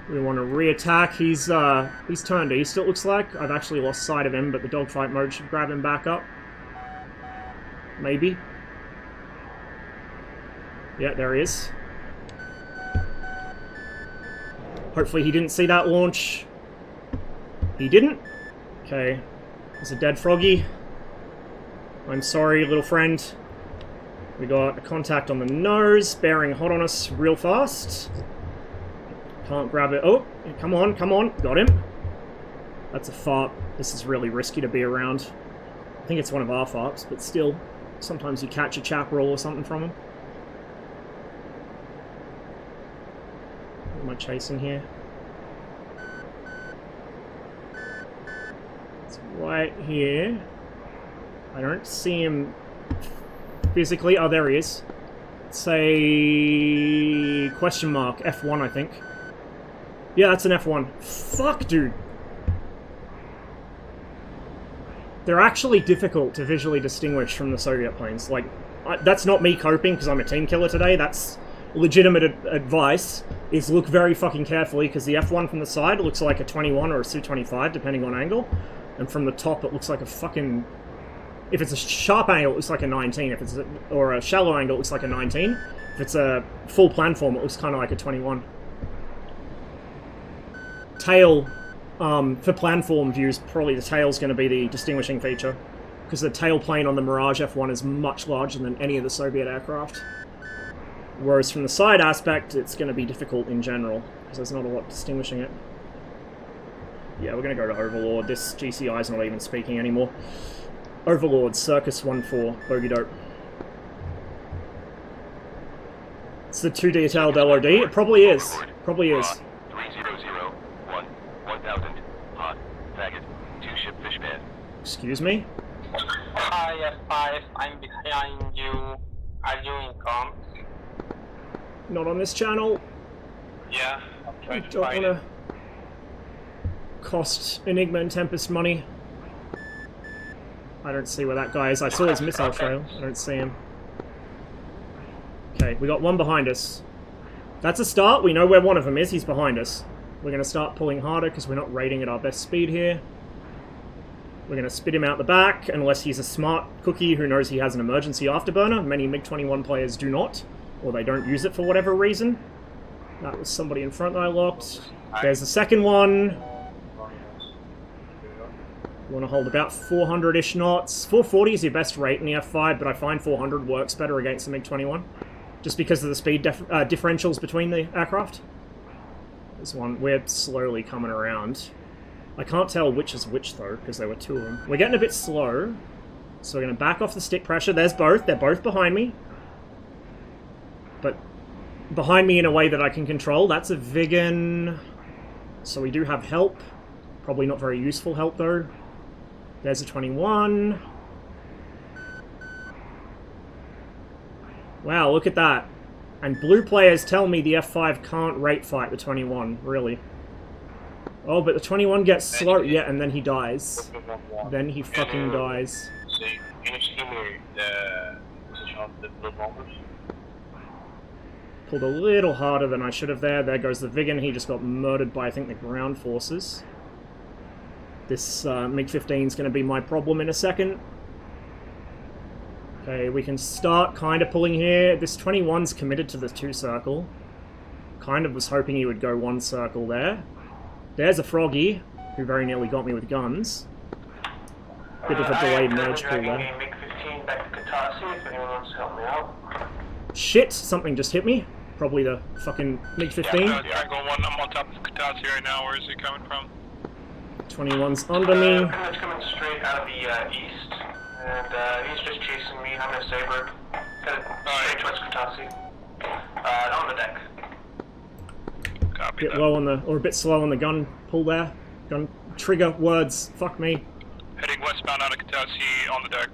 We want to re-attack. He's turned east, it looks like. I've actually lost sight of him, but the dogfight mode should grab him back up. Maybe. Yeah, there he is. Hopefully he didn't see that launch. He didn't. Okay. There's a dead froggy. I'm sorry, little friend. We got a contact on the nose, bearing hot on us real fast. Can't grab it. Oh, come on, come on. Got him. That's a fart. This is really risky to be around. I think it's one of our farts, but still. Sometimes you catch a chaparral or something from him. What am I chasing here? It's right here. I don't see him physically. Oh, there he is. Say question mark F1, I think. Yeah, that's an F1. Fuck, dude. They're actually difficult to visually distinguish from the Soviet planes. Like, that's not me coping because I'm a team killer today. That's legitimate advice, is look very fucking carefully, because the F1 from the side looks like a 21 or a Su-25, depending on angle. And from the top, it looks like a fucking... If it's a sharp angle, it looks like a 19. If it's or a shallow angle, it looks like a 19. If it's a full planform, it looks kind of like a 21. Tail, for planform views, probably the tail's going to be the distinguishing feature, because the tail plane on the Mirage F1 is much larger than any of the Soviet aircraft. Whereas from the side aspect, it's going to be difficult in general, because there's not a lot distinguishing it. Yeah, we're going to go to Overlord. This GCI is not even speaking anymore. Overlord, Circus 1-4, bogey dope. It's the 2 detailed LOD? It probably is. Probably is. 3001, 1000, hot, faggot, 2-ship fish pad. Excuse me? Hi, F-5, I'm behind you. Are you in comms? Not on this channel. Yeah, I don't want to cost Enigma and Tempest money. I don't see where that guy is. I saw his missile trail. I don't see him. Okay, we got one behind us. That's a start. We know where one of them is. He's behind us. We're going to start pulling harder because we're not rating at our best speed here. We're going to spit him out the back, unless he's a smart cookie who knows he has an emergency afterburner. Many MiG-21 players do not, or they don't use it for whatever reason. That was somebody in front that I locked. There's the second one. You want to hold about 400-ish knots. 440 is your best rate in the F-5, but I find 400 works better against the MiG-21, just because of the speed differentials between the aircraft. There's one. We're slowly coming around. I can't tell which is which, though, because there were two of them. We're getting a bit slow, so we're going to back off the stick pressure. There's both. They're both behind me. But behind me in a way that I can control. That's a Viggen. So we do have help. Probably not very useful help, though. There's a 21. Wow, look at that. And blue players tell me the F-5 can't rate fight the 21, really. Oh, but the 21 gets slow. Yeah, and then he dies. Then he fucking dies. Can you see me the position of the blue bombers? Pulled a little harder than I should have there. There goes the Viggen. He just got murdered by, I think, the ground forces. This MiG-15 is going to be my problem in a second. Okay, we can start kind of pulling here. This 21's committed to the 2 circle. Kind of was hoping he would go 1 circle there. There's a froggy, who very nearly got me with guns. Bit of a delayed merge pull there. MiG-15 back to Qatar, see if anyone wants to help me out. Shit, something just hit me. Probably the fucking MiG-15. Yeah, Triangle 1, I'm on top of Qatar right now. Where is he coming from? 21's under me. It's coming straight out of the east, and he's just chasing me. I'm a Saber. Straight towards Kutasi. On the deck. Copy that. Low on the, or a bit slow on the gun pull there. Gun trigger words. Fuck me. Heading westbound out of Kutasi on the deck.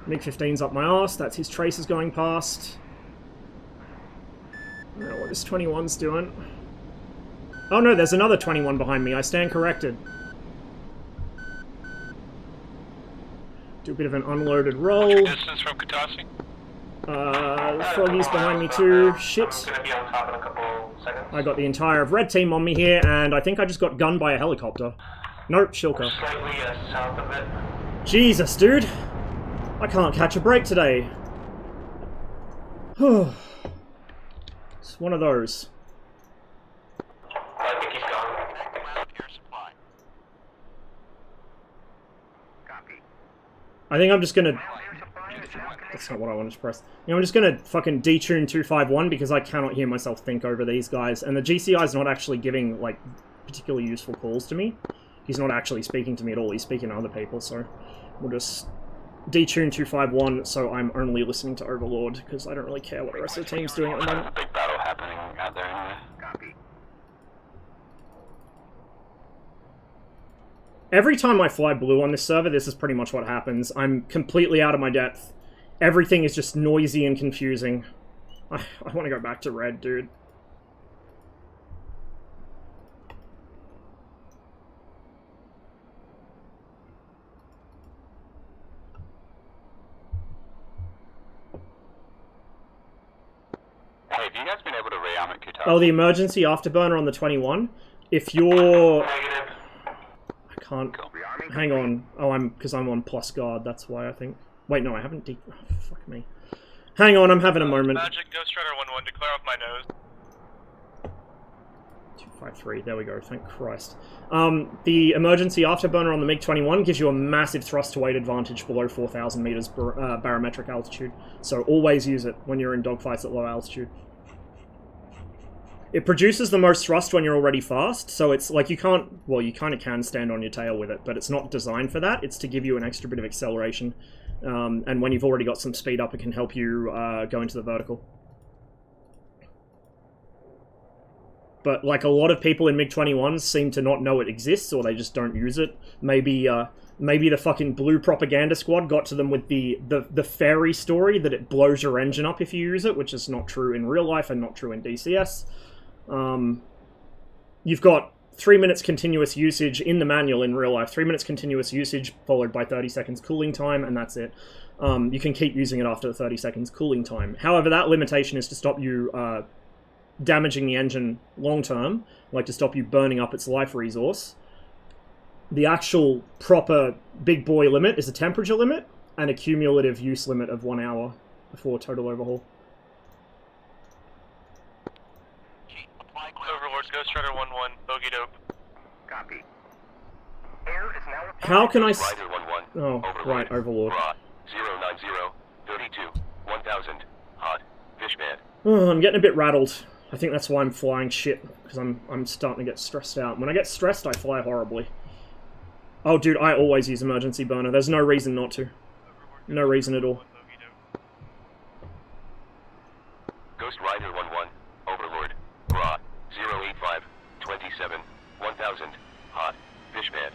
MiG-15's up my arse. That's his traces going past. I don't know what this 21's doing. Oh no, there's another 21 behind me. I stand corrected. Do a bit of an unloaded roll. What's your distance from Kutasi? Froggy's behind me too. Shit. I'm gonna be on top in a couple seconds. I got the entire red team on me here, and I think I just got gunned by a helicopter. Nope, Shilka. Slightly south of it. Jesus, dude. I can't catch a break today. It's one of those. I think he's gone. I think I'm just gonna... That's not what I wanted to press. You know, I'm just gonna fucking detune 251 because I cannot hear myself think over these guys. And the GCI's not actually giving, like, particularly useful calls to me. He's not actually speaking to me at all. He's speaking to other people, so we'll just detune 251 so I'm only listening to Overlord because I don't really care what the rest of the team's doing at the moment. There's a big battle happening out there anyway. Copy. Every time I fly blue on this server, this is pretty much what happens. I'm completely out of my depth. Everything is just noisy and confusing. I want to go back to red, dude. Hey, have you guys been able to re-arm at Kutasi? Oh, the emergency afterburner on the 21? If you're... Negative. I can't... Hang on. Oh, because I'm on plus guard, that's why I think... Wait, no, I haven't oh, fuck me. Hang on, I'm having a moment. Magic Ghost Rider 1-1, declare off my nose. 253, there we go, thank Christ. The emergency afterburner on the MiG-21 gives you a massive thrust-to-weight advantage below 4,000 meters barometric altitude. So always use it when you're in dogfights at low altitude. It produces the most thrust when you're already fast, so it's like you can't... Well, you kind of can stand on your tail with it, but it's not designed for that. It's to give you an extra bit of acceleration. And when you've already got some speed up, it can help you go into the vertical. But like a lot of people in MiG-21s seem to not know it exists, or they just don't use it. Maybe the fucking blue propaganda squad got to them with the fairy story that it blows your engine up if you use it, which is not true in real life and not true in DCS. You've got 3 minutes continuous usage in the manual in real life. 3 minutes continuous usage followed by 30 seconds cooling time, and that's it. You can keep using it after the 30 seconds cooling time. However, that limitation is to stop you damaging the engine long term, like to stop you burning up its life resource. The actual proper big boy limit is a temperature limit and a cumulative use limit of 1 hour before total overhaul. Overlord, Ghost Rider 1-1, bogey dope. Copy. Air is now... How can I... Rider 1-1. Oh, Overlord. right, Overlord. 090, 32, 1000, hot, fishman. Oh, I'm getting a bit rattled. I think that's why I'm flying shit, because I'm starting to get stressed out. When I get stressed, I fly horribly. Oh, dude, I always use emergency burner. There's no reason not to. No reason at all. Ghost Rider 1-1, Overlord. Raw, 085, 27, 1000, hot, fishman.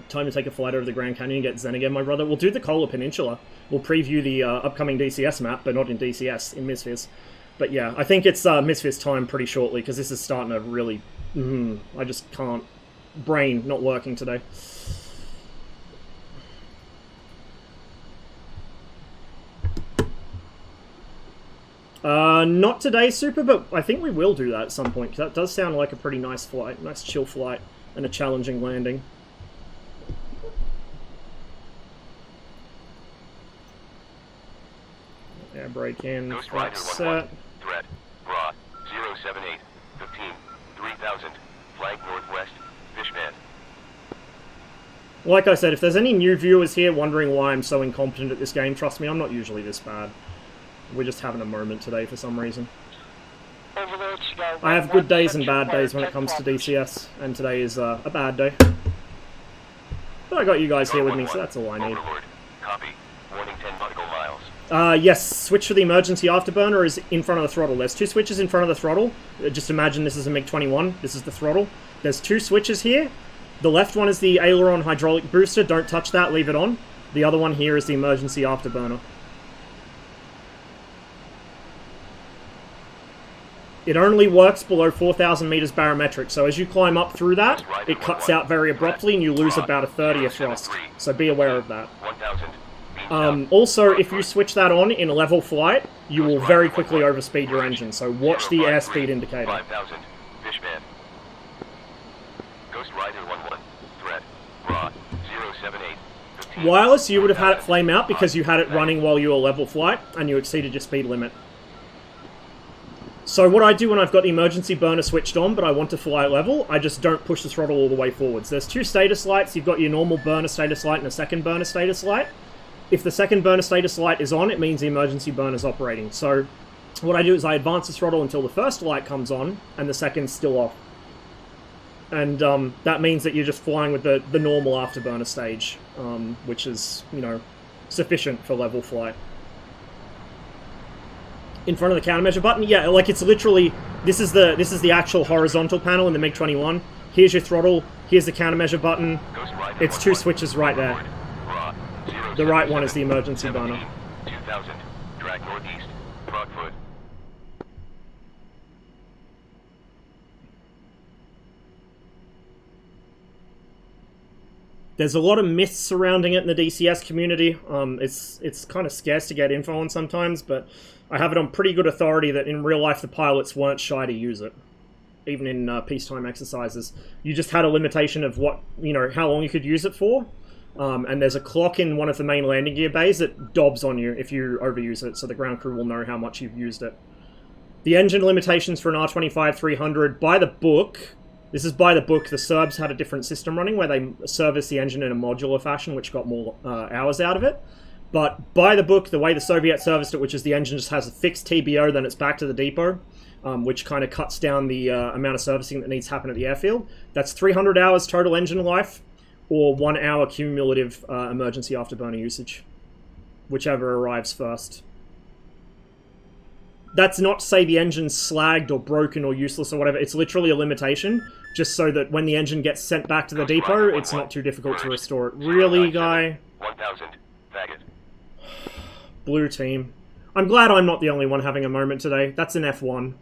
Time to take a flight over the Grand Canyon and get Zen again, my brother. We'll do the Kola Peninsula. We'll preview the upcoming DCS map, but not in DCS, in Misfits. But yeah, I think it's Misfits time pretty shortly, because this is starting to really... I just can't... Brain not working today. Not today, Super, but I think we will do that at some point, because that does sound like a pretty nice flight. Nice chill flight, and a challenging landing. Air brake in, Ghost flat Rider set. 1-1, threat, raw, 078, 15, 3000, flag northwest, fishman. Like I said, if there's any new viewers here wondering why I'm so incompetent at this game, trust me, I'm not usually this bad. We're just having a moment today for some reason. I have good days and bad days when it comes to DCS, and today is a bad day. But I got you guys here with me, so that's all I need. Overlord, copy, warning 10 nautical miles. Yes, switch for the emergency afterburner is in front of the throttle. There's 2 switches in front of the throttle. Just imagine this is a MiG-21. This is the throttle. There's 2 switches here. The left one is the aileron hydraulic booster. Don't touch that, leave it on. The other one here is the emergency afterburner. It only works below 4,000 meters barometric, so as you climb up through that, it cuts out very abruptly and you lose about a third of your thrust. So be aware of that. Also, if you switch that on in a level flight, you will very quickly overspeed your engine, so watch the airspeed indicator. Wireless, you would have had it flame out because you had it running while you were level flight and you exceeded your speed limit. So what I do when I've got the emergency burner switched on, but I want to fly level, I just don't push the throttle all the way forwards. There's 2 status lights. You've got your normal burner status light and a second burner status light. If the second burner status light is on, it means the emergency burner is operating. So what I do is I advance the throttle until the first light comes on and the second's still off. And that means that you're just flying with the normal afterburner stage, which is, you know, sufficient for level flight. In front of the countermeasure button, yeah, like it's literally, this is the actual horizontal panel in the MiG-21. Here's your throttle, here's the countermeasure button. It's 2 switches right there. The right one is the emergency burner. 2000, drag northeast, Frogfoot. There's a lot of myths surrounding it in the DCS community. It's kind of scarce to get info on sometimes, but I have it on pretty good authority that in real life the pilots weren't shy to use it, even in peacetime exercises. You just had a limitation of what, you know, how long you could use it for, and there's a clock in one of the main landing gear bays that dobs on you if you overuse it, so the ground crew will know how much you've used it. The engine limitations for an R25-300, by the book, this is by the book, the Serbs had a different system running where they service the engine in a modular fashion, which got more hours out of it. But by the book, the way the Soviets serviced it, which is the engine just has a fixed TBO, then it's back to the depot, which kind of cuts down the amount of servicing that needs to happen at the airfield. That's 300 hours total engine life, or 1 hour cumulative emergency afterburner usage, whichever arrives first. That's not to say the engine's slagged or broken or useless or whatever. It's literally a limitation, just so that when the engine gets sent back to the depot, it's not too difficult to restore it. Really, guy? 1000, faggot. Blue team. I'm glad I'm not the only one having a moment today. That's an F1.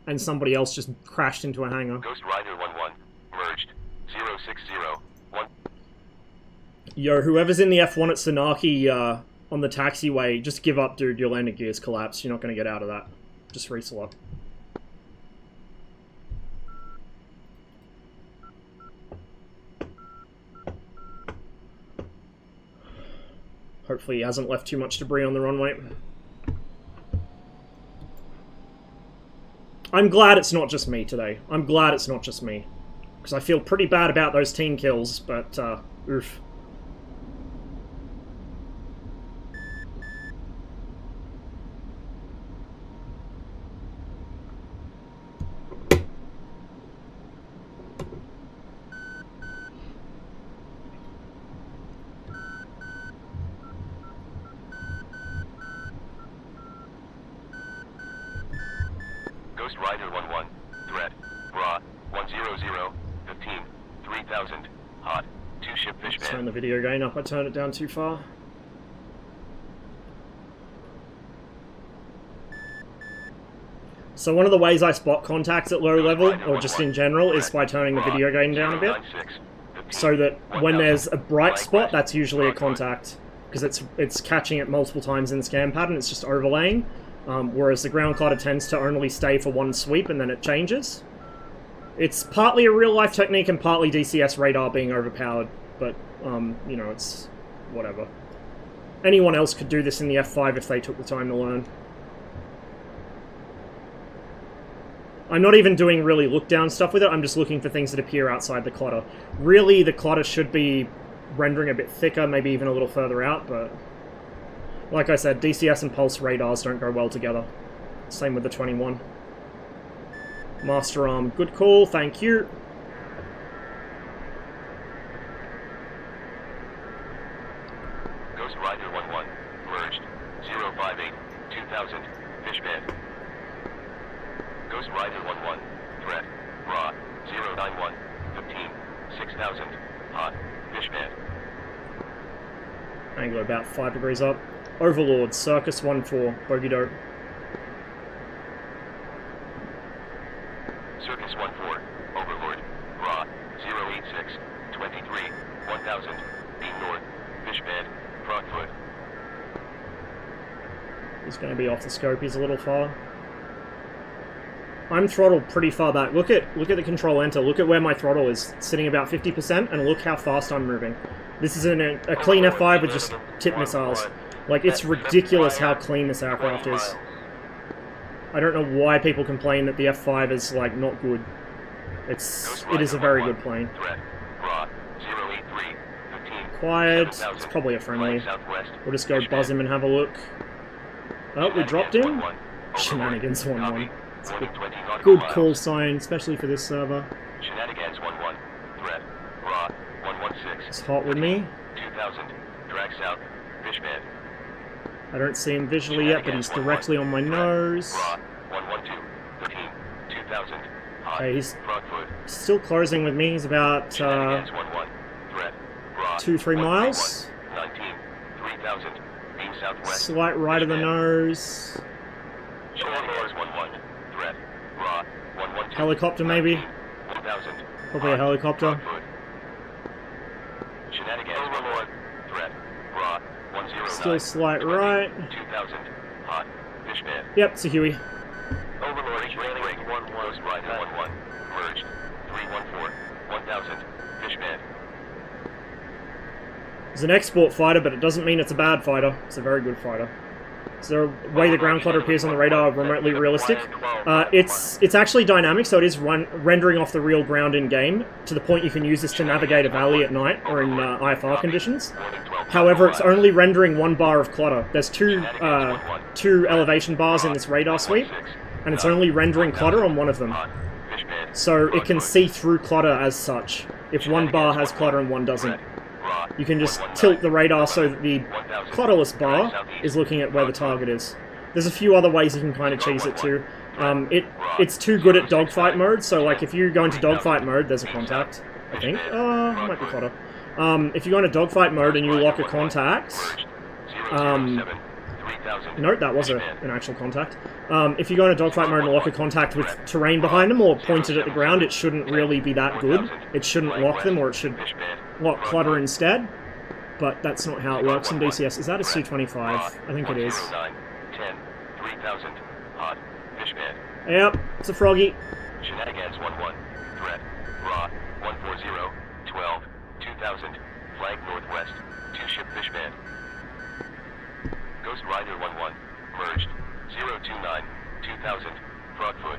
And somebody else just crashed into a hangar. Ghost Rider 11, merged, 0601. Yo, whoever's in the F1 at Sanaki on the taxiway, just give up, dude. Your landing gear's collapsed. You're not going to get out of that. Just reslot. Hopefully he hasn't left too much debris on the runway. I'm glad it's not just me today. I'm glad it's not just me. Because I feel pretty bad about those team kills, but, oof. Ghost Rider 11, threat, raw, 100, 15, 3000, hot, 2 ship fishman. Turn the video gain up, I turned it down too far. So one of the ways I spot contacts at low level, or just in general, is by turning the video gain down a bit. So that when there's a bright spot, that's usually a contact. Because it's catching it multiple times in the scan pattern, it's just overlaying. Whereas the ground clutter tends to only stay for one sweep and then it changes. It's partly a real-life technique and partly DCS radar being overpowered, but, you know, it's whatever. Anyone else could do this in the F-5 if they took the time to learn. I'm not even doing really look-down stuff with it, I'm just looking for things that appear outside the clutter. Really, the clutter should be rendering a bit thicker, maybe even a little further out, but... like I said, DCS and pulse radars don't go well together. Same with the 21. Master Arm, good call, thank you. Ghost Rider Fishman. Ghost Rider 1-1. Threat. Raw. 091. 15. 6000. Hot. Fishman. Angle about 5 degrees up. Overlord, Circus 1-4, bogey dope. Circus 1-4, Overlord, Raw, 086, 23, 1000, beam north, Fishman, Frogfoot. He's going to be off the scope, he's a little far. I'm throttled pretty far back. Look at the control enter, look at where my throttle is, sitting about 50%, and look how fast I'm moving. This is a clean F-5 with just tip missiles. Like, it's ridiculous how clean this aircraft is. I don't know why people complain that the F-5 is, like, not good. It is a very good plane. Quiet. It's probably a friendly. We'll just go buzz him and have a look. Oh, we dropped him? Shenanigans 1-1. It's a good call sign, especially for this server. Shenanigans 1-1, threat, Raw, 116. It's hot with me. 2000, drag south, Fishman. I don't see him visually yet, but he's directly on my nose. Okay, he's still closing with me. He's about 2-3 miles. Slight right of the nose. Helicopter maybe. Probably a helicopter. Still slight right. Yep, it's a Huey. Overlord trailing 1-1, Rider 1-1, merged, 314, 1000, Fishman. It's an export fighter, but it doesn't mean it's a bad fighter. It's a very good fighter. Is there a way the ground clutter appears on the radar remotely realistic? It's actually dynamic, so it is rendering off the real ground in game, to the point you can use this to navigate a valley at night or in IFR conditions. However, it's only rendering 1 bar of clutter. There's two elevation bars in this radar sweep, and it's only rendering clutter on one of them. So it can see through clutter as such, if 1 bar has clutter and 1 doesn't. You can just tilt the radar so that the clutterless bar is looking at where the target is. There's a few other ways you can kind of cheese it too. It's too good at dogfight mode, so like if you go into dogfight mode, there's a contact, I think. Might be clutter. If you go into dogfight mode and you lock a contact, no, that was an actual contact. If you go into dogfight mode and lock a contact with terrain behind them or pointed at the ground, it shouldn't really be that good. It shouldn't lock them, or it should lock clutter instead. But that's not how it works in DCS. Is that a Su-25? I think it is. Yep, it's a froggy. Shenanigans 1-1, threat, Raw, 140, 12, 2000, flag northwest, 2-ship Fishman. Ghost Rider 1-1, merged, 029, 2000, Frogfoot.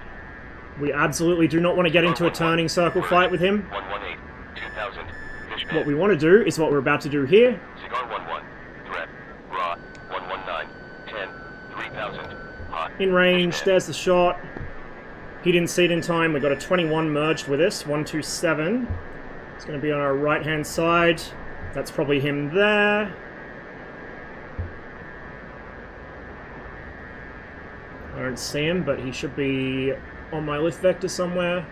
We absolutely do not want to get into a turning circle fight with him. 118, 2000, Fishman. What we want to do is what we're about to do here. Cigar 1-1, threat, Raw, 119, 10, 3000, hot. In range, Fishman. there's the shot. He didn't see it in time. We got a 21 merged with us, 127. It's going to be on our right-hand side. That's probably him there. I don't see him, but he should be on my lift vector somewhere.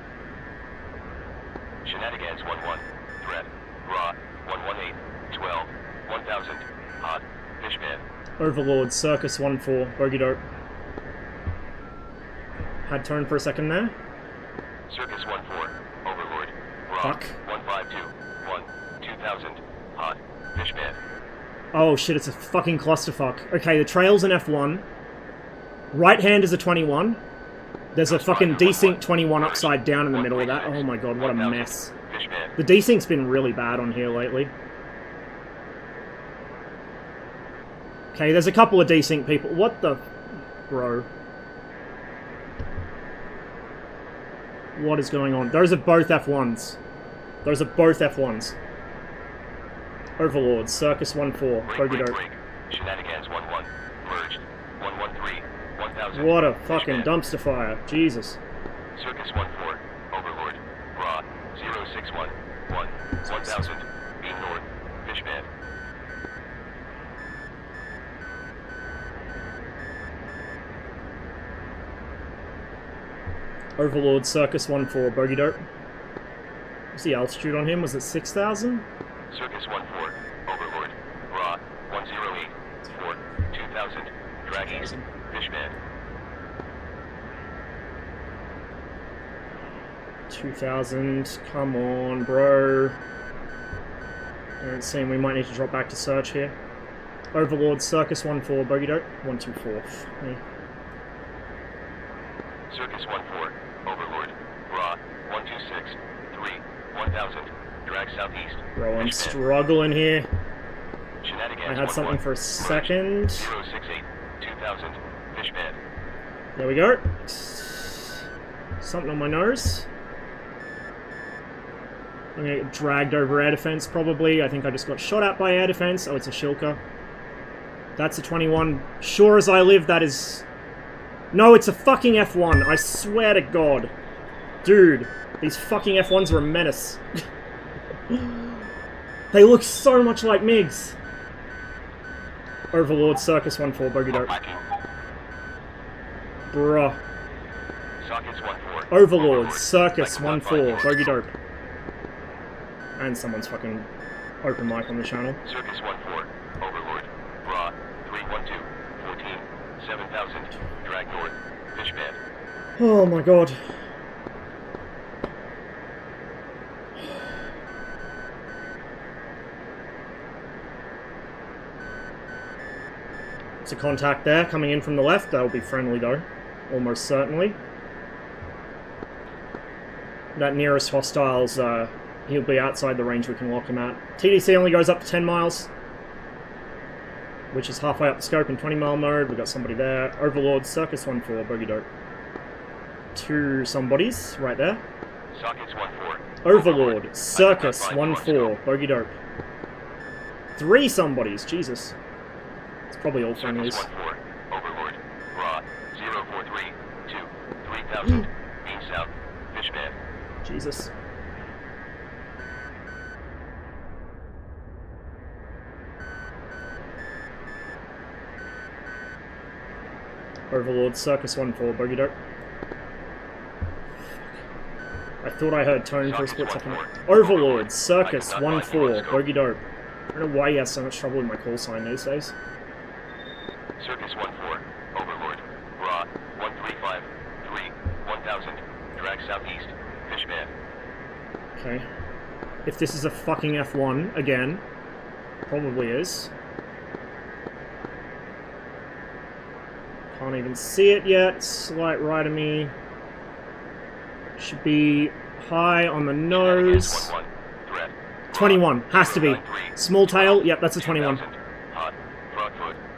Shenanigans 1-1, threat, Raw, 118, 12, 1000, hot, Fishman. Overlord, Circus 1-4, bogey dope. Had tone for a second there. Circus 1-4, Overlord, Raw, Fuck. 152, 1, 2000, hot, Fishman. Oh shit, it's a fucking clusterfuck. Okay, the trail's an F1. Right hand is a 21. There's a fucking desync 21 upside down in the middle of that. Oh my god, what a mess. The desync's been really bad on here lately. Okay, there's a couple of desync people. What the... Bro. What is going on? Those are both F1s. Those are both F1s. Overlord, Circus 1-4, bogey dope. Shenanigans 1-1, merged, 113, 1000. What a fucking dumpster fire. Jesus. Circus 1-4, Overlord, Raw, 061, 1, 1000, beam north, Fishman. Overlord, Circus 1-4, bogey dope. What's the altitude on him? Was it 6,000? Circus 1-4, Overlord, Raw, 108, 4, 2,000, drag east, Fishman. 2,000, come on, bro. Don't seem we might need to drop back to search here. Overlord, Circus 1-4, bogey dope, 124. Me. Circus 1-4, Overlord, Raw, 126, 3, 1,000, drag southeast. Bro, I'm Fishman. struggling here. Shenanigans I had 1-1, something for a merge, second. 068, 2,000, Fishman. There we go. Something on my nose. I'm gonna get dragged over air defense, probably. I think I just got shot at by air defense. Oh, it's a Shilka. That's a 21. Sure as I live, that is... No, it's a fucking F1. I swear to God. Dude, these fucking F1s are a menace. They look so much like MiGs. Overlord, Circus 1-4, bogey dope. Bruh. Sockets 1-4. Overlord, Circus 1-4, bogey dope. And someone's fucking open mic on the channel. Circus 1-4, Overlord, Raw, 312, 14, 7,000, drag north, Fishman. Oh my god. It's a contact there, coming in from the left. That'll be friendly though. Almost certainly. That nearest hostile's, he'll be outside the range we can lock him at. TDC only goes up to 10 miles. Which is halfway up the scope in 20-mile mode. We've got somebody there. Overlord, Circus 1-4, bogey dope. 2 somebodies right there. Sockets 1-4. Overlord, Circus 1-4, bogey dope. 3 somebodies, Jesus. It's probably all friendlies. Circus 1-4, Overlord, Raw, 043, 2, 3,000, beam south, Fishman. Jesus. Overlord, Circus 1-4, bogey dope. I thought I heard tone for a split second. Overlord, Circus 1-4, bogey dope. I don't know why he has so much trouble with my call sign these days. Circus 1-4, Overlord, Raw, 135, 3, 1,000, drag southeast, Fishman. Okay. If this is a fucking F1, again, probably is. Can't even see it yet. Slight right of me. Should be high on the nose. 21. Has to be. Small tail. Yep, that's a 21.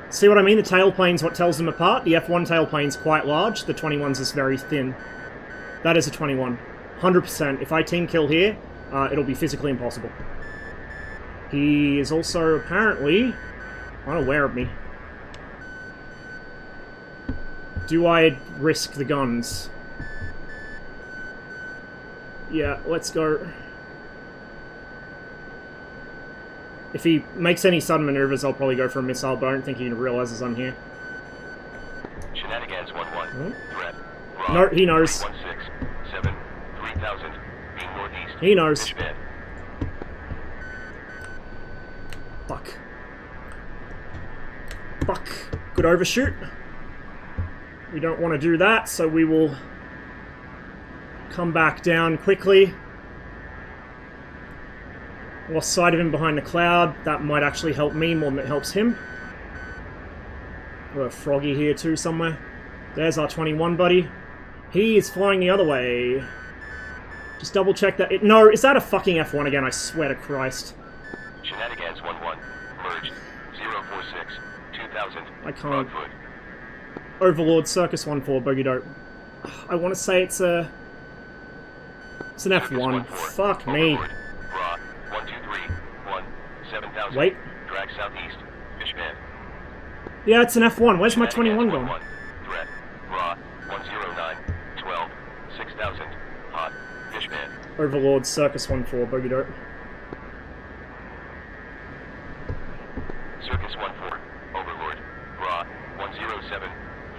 See what I mean? The tailplane's what tells them apart. The F1 tailplane's quite large. The 21's is very thin. That is a 21. 100%. If I team kill here, it'll be physically impossible. He is also apparently unaware of me. Do I risk the guns? Yeah, let's go. If he makes any sudden maneuvers, I'll probably go for a missile, but I don't think he realizes I'm here. Shenanigans 1-1, threat, No, he knows. 167, 3,000, beam northeast. He knows. Fishman. Fuck. Fuck. Good overshoot. We don't want to do that, so we will come back down quickly. Lost sight of him behind the cloud. That might actually help me more than it helps him. We've got a Froggy here too somewhere. There's our 21 buddy. He is flying the other way. Just double check that. No, is that a fucking F1 again? I swear to Christ. Shenanigans 1-1, merge, 046, 2,000, I can't. Broadfoot. Overlord, Circus 1-4, bogey dope. I want to say it's a... It's an F1. Fuck me. Overlord, Raw, 123, 1, 7,000. Wait. Drag southeast, Fishman. Yeah, it's an F1. Where's my 21 gone? Threat, Raw, 109, 12, 6,000, hot, Fishman. Overlord, Circus 1-4, bogey dope. Circus 1-4, Overlord, Raw, 107,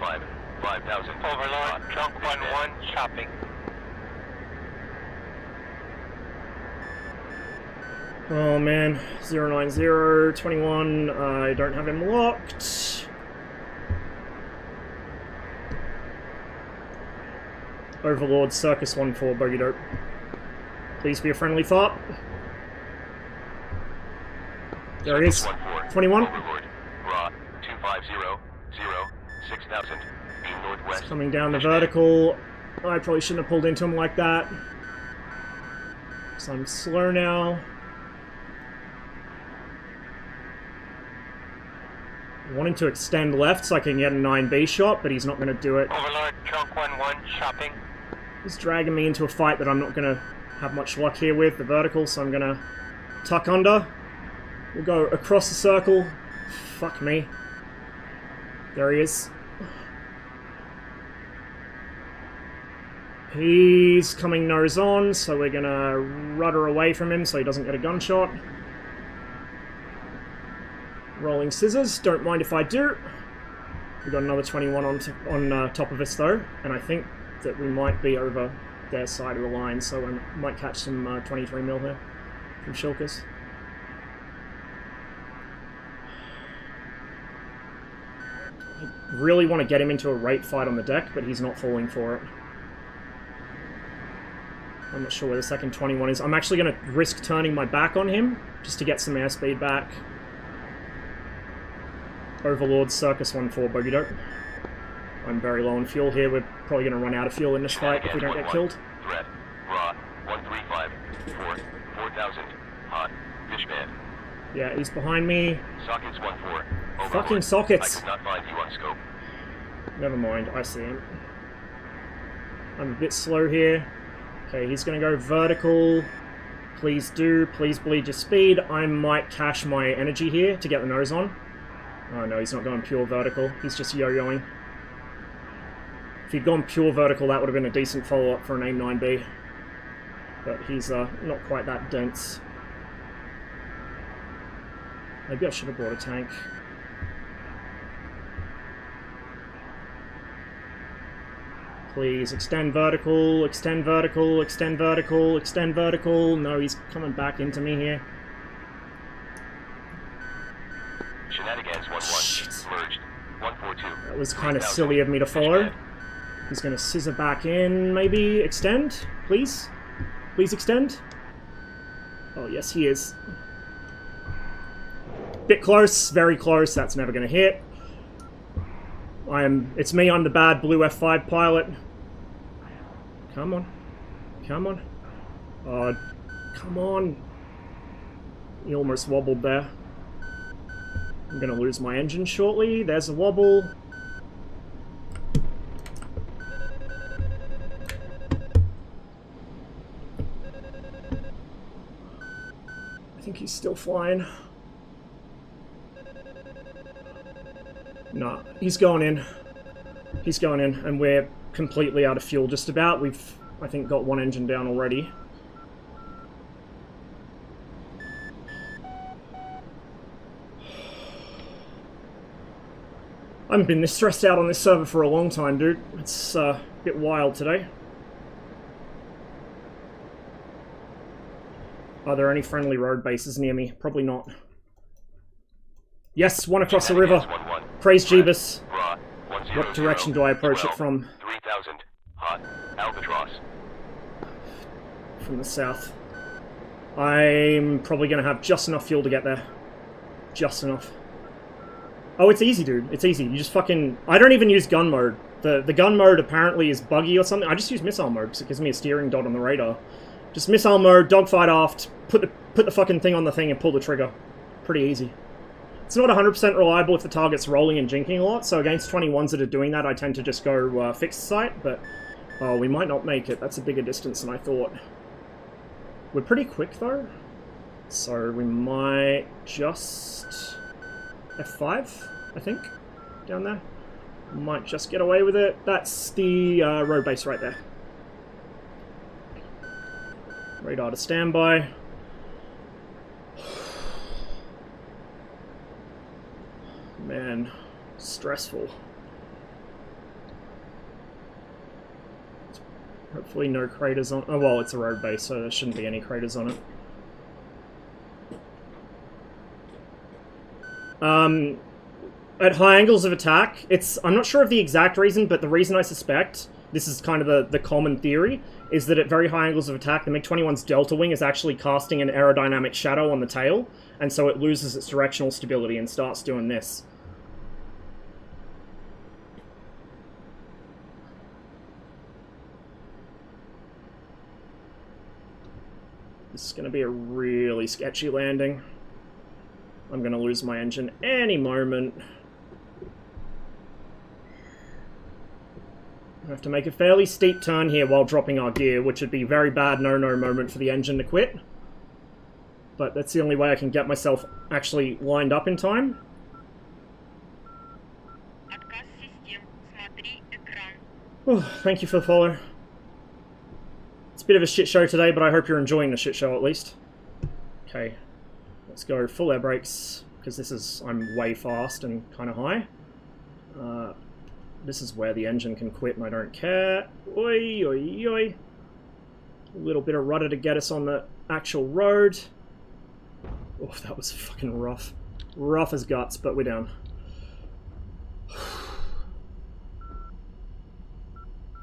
5, 5,000. Overlord, trunk 1-1, chopping. Oh man, 09021, I don't have him locked. Overlord, Circus 1-4, bogey dope. Please be a friendly thought. There he is. 21. Overlord, raw, 2500, 6000, beam northwest. He's coming down the vertical. I probably shouldn't have pulled into him like that. So I'm slow now. I want him to extend left so I can get a 9B shot, but he's not going to do it. Overlord, trunk 1-1, shopping. He's dragging me into a fight that I'm not going to have much luck here with, the vertical, so I'm going to tuck under. We'll go across the circle. Fuck me. There he is. He's coming nose on, so we're going to rudder away from him so he doesn't get a gunshot. Rolling scissors, don't mind if I do. We've got another 21 on top of us though, and I think that we might be over their side of the line, so we might catch some 23mm here from Shulkers. I really want to get him into a rate fight on the deck, but he's not falling for it. I'm not sure where the second 21 is. I'm actually going to risk turning my back on him, just to get some airspeed back. Overlord, Circus 1-4, bogey dope. I'm very low on fuel here. We're probably going to run out of fuel in this fight if we don't get killed. Threat, raw, 135, 4000, hot, fishman. Yeah, he's behind me. Sockets 1-4. Fucking sockets! I could not find you on scope. Never mind, I see him. I'm a bit slow here. Okay, he's going to go vertical. Please do. Please bleed your speed. I might cache my energy here to get the nose on. Oh no, he's not going pure vertical. He's just yo-yoing. If he'd gone pure vertical, that would have been a decent follow-up for an AIM-9B. But he's not quite that dense. Maybe I should have brought a tank. Please, extend vertical, extend vertical, extend vertical, extend vertical. No, he's coming back into me here. Shenanigans 1-1, merged, 142. That was kind of silly of me to follow. He's going to scissor back in, maybe. Extend, please? Please extend? Oh, yes, he is. Bit close, very close. That's never going to hit. It's me, I'm the bad blue F-5 pilot. Come on. Come on. Oh, come on. He almost wobbled there. I'm going to lose my engine shortly. There's a wobble. I think he's still flying. No, he's going in. He's going in, and we're completely out of fuel just about. We've, I think, got one engine down already. I haven't been this stressed out on this server for a long time, dude. It's a bit wild today. Are there any friendly road bases near me? Probably not. Yes, one across the river. Praise Jeebus. What direction do I approach it from? 3000, hot, Albatross. From the south. I'm probably going to have just enough fuel to get there. Just enough. Oh, it's easy, dude. It's easy. You just fucking... I don't even use gun mode. The gun mode apparently is buggy or something. I just use missile mode because it gives me a steering dot on the radar. Just missile mode, dogfight aft, put the fucking thing on the thing and pull the trigger. Pretty easy. It's not 100% reliable if the target's rolling and jinking a lot, so against 21s that are doing that, I tend to just go fixed sight, but... Oh, we might not make it. That's a bigger distance than I thought. We're pretty quick, though. So we might just... F-5, I think, down there. Might just get away with it. That's the road base right there. Radar to standby. Man, stressful. Hopefully no craters on... Oh, well, it's a road base, so there shouldn't be any craters on it. At high angles of attack, I'm not sure of the exact reason, but the reason I suspect, this is kind of the common theory, is that at very high angles of attack, the MiG-21's delta wing is actually casting an aerodynamic shadow on the tail, and so it loses its directional stability and starts doing this. This is going to be a really sketchy landing. I'm going to lose my engine any moment. I have to make a fairly steep turn here while dropping our gear, which would be a very bad no-no moment for the engine to quit. But that's the only way I can get myself actually lined up in time. Oh, thank you for the follow. It's a bit of a shit show today, but I hope you're enjoying the shit show at least. Okay, let's go full air brakes, because I'm way fast and kind of high. This is where the engine can quit and I don't care. Oi, oi, oi. A little bit of rudder to get us on the actual road. Oh, that was fucking rough. Rough as guts, but we're down.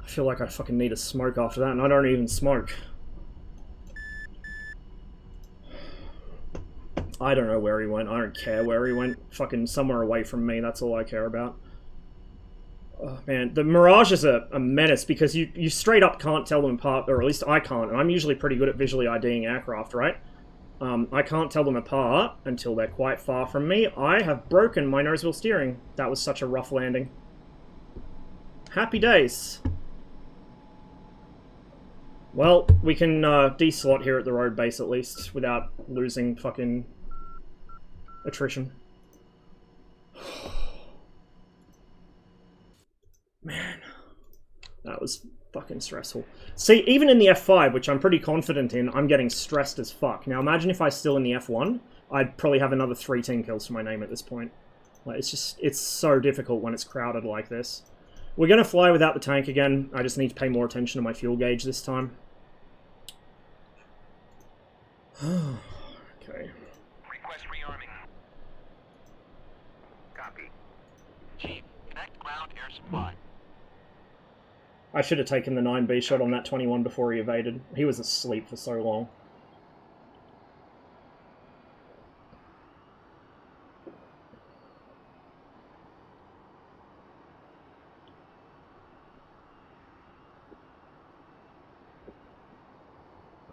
I feel like I fucking need a smoke after that, and I don't even smoke. I don't know where he went. I don't care where he went. Fucking somewhere away from me, that's all I care about. Oh, man, the Mirage is a menace because you straight up can't tell them apart, or at least I can't, and I'm usually pretty good at visually IDing aircraft, right? I can't tell them apart until they're quite far from me. I have broken my nose wheel steering. That was such a rough landing. Happy days. Well, we can de-slot here at the road base at least, without losing fucking attrition. Man, that was fucking stressful. See, even in the F-5, which I'm pretty confident in, I'm getting stressed as fuck. Now imagine if I was still in the F-1, I'd probably have another 3 team kills to my name at this point. Like, it's so difficult when it's crowded like this. We're going to fly without the tank again. I just need to pay more attention to my fuel gauge this time. Okay. Request rearming. Copy. Chief, connect ground air supply. I should have taken the 9B shot on that 21 before he evaded. He was asleep for so long.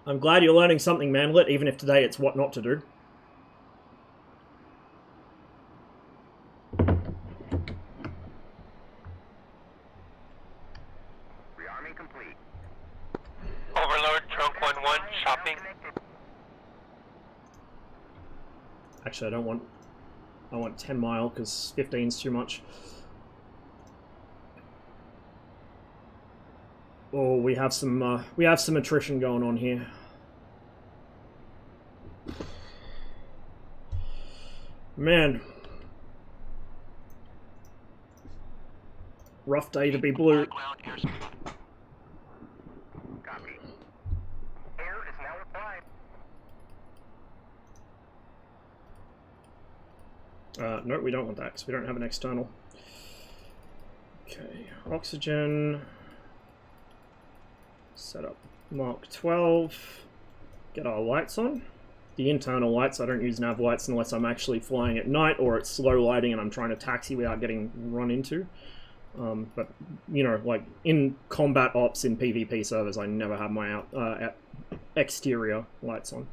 I'm glad you're learning something, Manlet, even if today it's what not to do. Rearming complete. Overlord, trunk 1-1, shopping. Actually, I want 10 mile, because 15's too much. Oh, we have some attrition going on here. Man. Rough day to be blue. Copy. Air is now applied. No, we don't want that, because we don't have an external. Okay, oxygen. Set up Mark 12. Get our lights on. The internal lights, I don't use nav lights unless I'm actually flying at night or it's slow lighting and I'm trying to taxi without getting run into. But, you know, like, in combat ops in PvP servers, I never have my exterior lights on.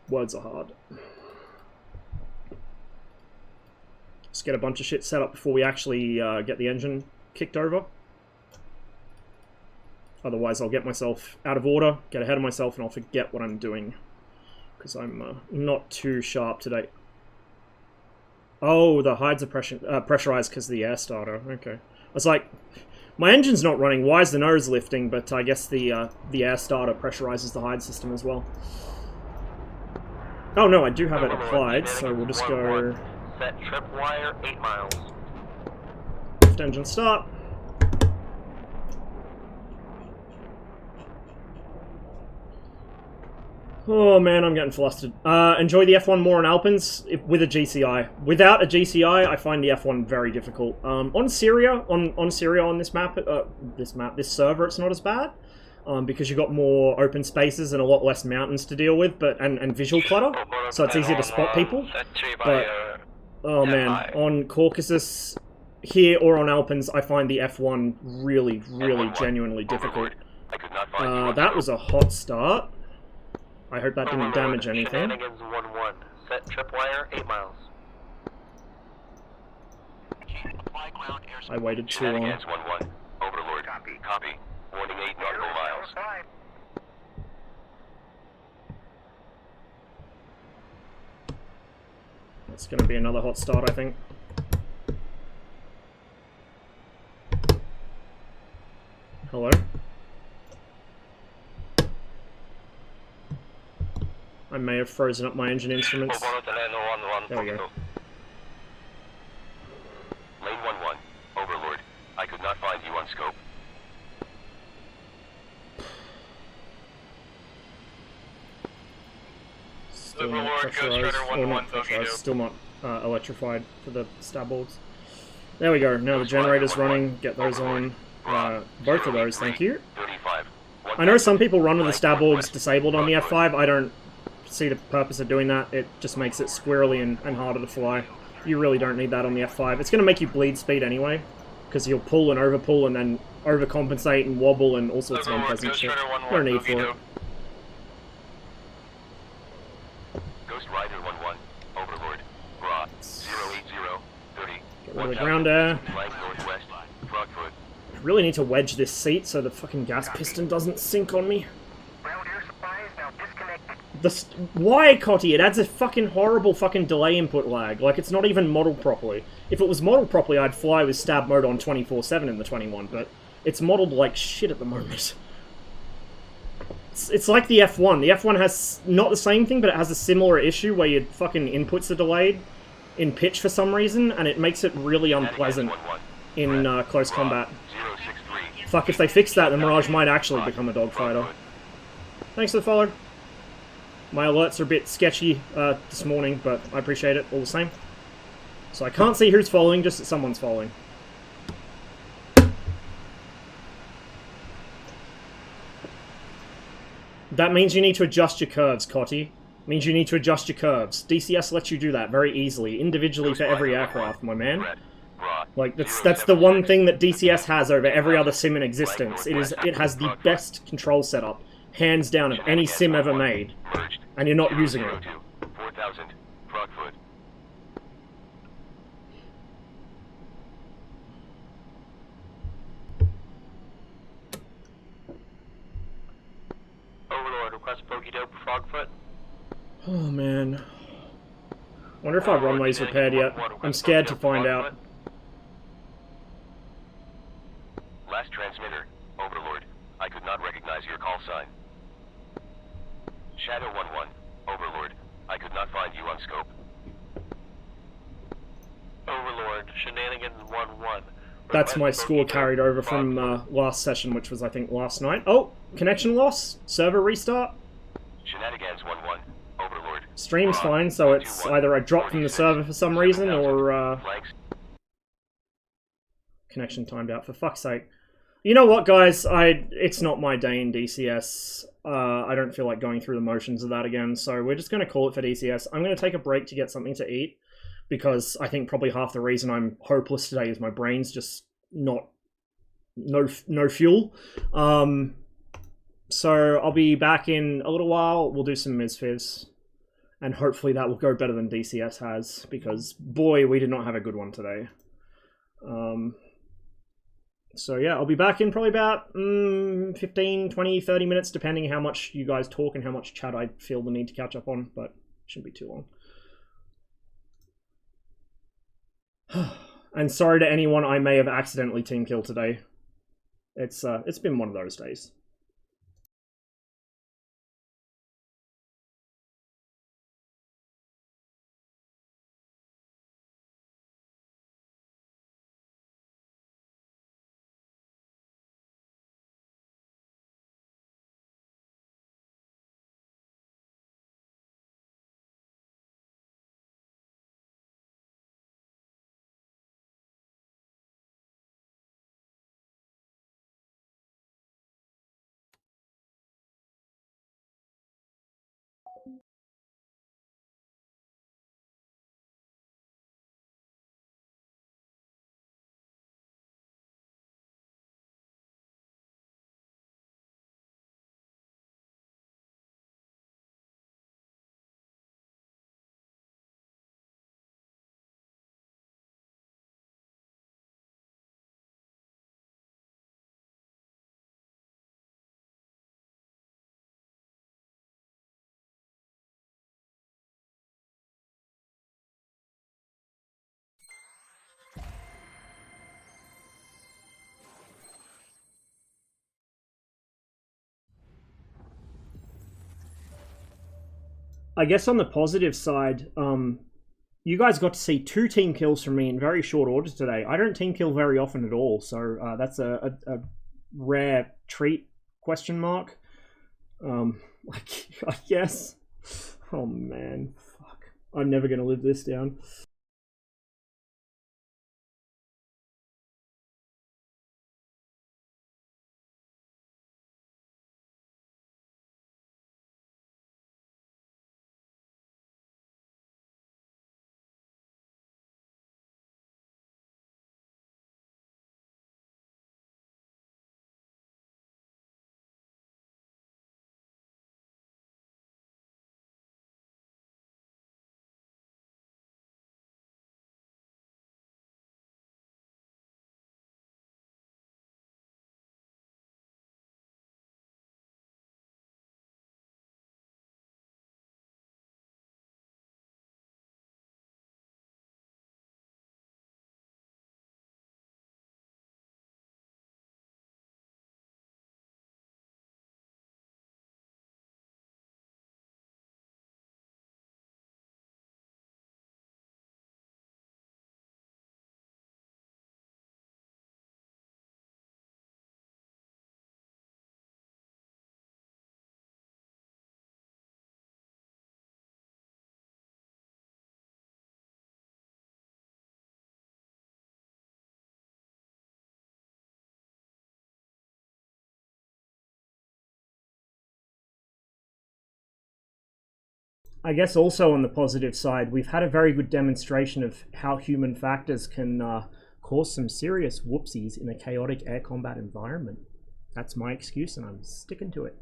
Words are hard. Let's get a bunch of shit set up before we actually get the engine kicked over. Otherwise, I'll get myself out of order, get ahead of myself, and I'll forget what I'm doing. Because I'm not too sharp today. Oh, the hides are pressurized because of the air starter. Okay. I was like, my engine's not running. Why is the nose lifting? But I guess the air starter pressurizes the hide system as well. Oh no, I do have it applied, so we'll just go... Set trip wire 8 miles. Lift engine start. Oh man, I'm getting flustered. Enjoy the F1 more on Alpines with a GCI. Without a GCI, I find the F1 very difficult. On Syria, on Syria on this map, this server, it's not as bad. Because you've got more open spaces and a lot less mountains to deal with, and visual clutter, so it's easier to spot people. But, oh man, on Caucasus, here or on Alpines, I find the F1 really, really genuinely difficult. That was a hot start. I hope that didn't damage anything. Shenanigans 1-1. Set tripwire 8 miles. I waited too long. Shenanigans 1-1. Overlord. Copy. Warning 8 nautical miles. It's going to be another hot start, I think. Hello? I may have frozen up my engine instruments. There we go. Lane 1-1. Overlord. I could not find you on scope. Still not pressurized, or not pressurized, still not electrified for the starboards. There we go, now the generator's running, get those on. Both of those, thank you. I know some people run with the starboards disabled on the F5, I don't see the purpose of doing that, it just makes it squirrely and harder to fly. You really don't need that on the F5. It's going to make you bleed speed anyway, because you'll pull and overpull and then overcompensate and wobble and all sorts of unpleasant shit. No need for it. Ghost Rider 1-1. Overlord. Bra. 080. 30. Get rid of the ground air. Flank northwest. Frogfoot. I really need to wedge this seat so the fucking gas piston doesn't sink on me. Why, Cotty? It adds a fucking horrible fucking delay input lag. Like, it's not even modeled properly. If it was modeled properly, I'd fly with stab mode on 24/7 in the 21, but it's modeled like shit at the moment. It's like the F1. The F1 has not the same thing, but it has a similar issue where your fucking inputs are delayed in pitch for some reason, and it makes it really unpleasant in close combat. Fuck, if they fix that, the Mirage might actually become a dogfighter. Thanks for the follow. My alerts are a bit sketchy this morning, but I appreciate it all the same. So I can't see who's following, just that someone's following. That means you need to adjust your curves, Cotty. Means you need to adjust your curves. DCS lets you do that very easily, individually for every aircraft, my man. Like, that's the one thing that DCS has over every other sim in existence. It has the best control setup, hands down, of any sim ever made. And you're not using it. 4000. Frogfoot. Overlord, request bogey dope Frogfoot. Oh man. Wonder if our runway's repaired yet. I'm scared to find out. Last transmitter. Overlord. I could not recognize your call sign. Shadow 1-1. Overlord. I could not find you on scope. Overlord. Shenanigans 1-1. That's my score carried over from last session, which was, I think, last night. Oh! Connection loss? Server restart? Shenanigans 1-1. Overlord. Stream's fine, so it's either I dropped from the server for some reason, or connection timed out, for fuck's sake. You know what, guys? It's not my day in DCS. I don't feel like going through the motions of that again, so we're just going to call it for DCS. I'm going to take a break to get something to eat, because I think probably half the reason I'm hopeless today is my brain's just no fuel. So I'll be back in a little while. We'll do some Mizfiz, and hopefully that will go better than DCS has, because boy, we did not have a good one today. So yeah, I'll be back in probably about 15, 20, 30 minutes, depending how much you guys talk and how much chat I feel the need to catch up on, but it shouldn't be too long. And sorry to anyone I may have accidentally team killed today. It's been one of those days. I guess on the positive side, you guys got to see 2 team kills from me in very short order today. I don't team kill very often at all, so that's a rare treat, question mark. I guess. Oh man, fuck. I'm never gonna live this down. I guess also on the positive side, we've had a very good demonstration of how human factors can cause some serious whoopsies in a chaotic air combat environment. That's my excuse and I'm sticking to it.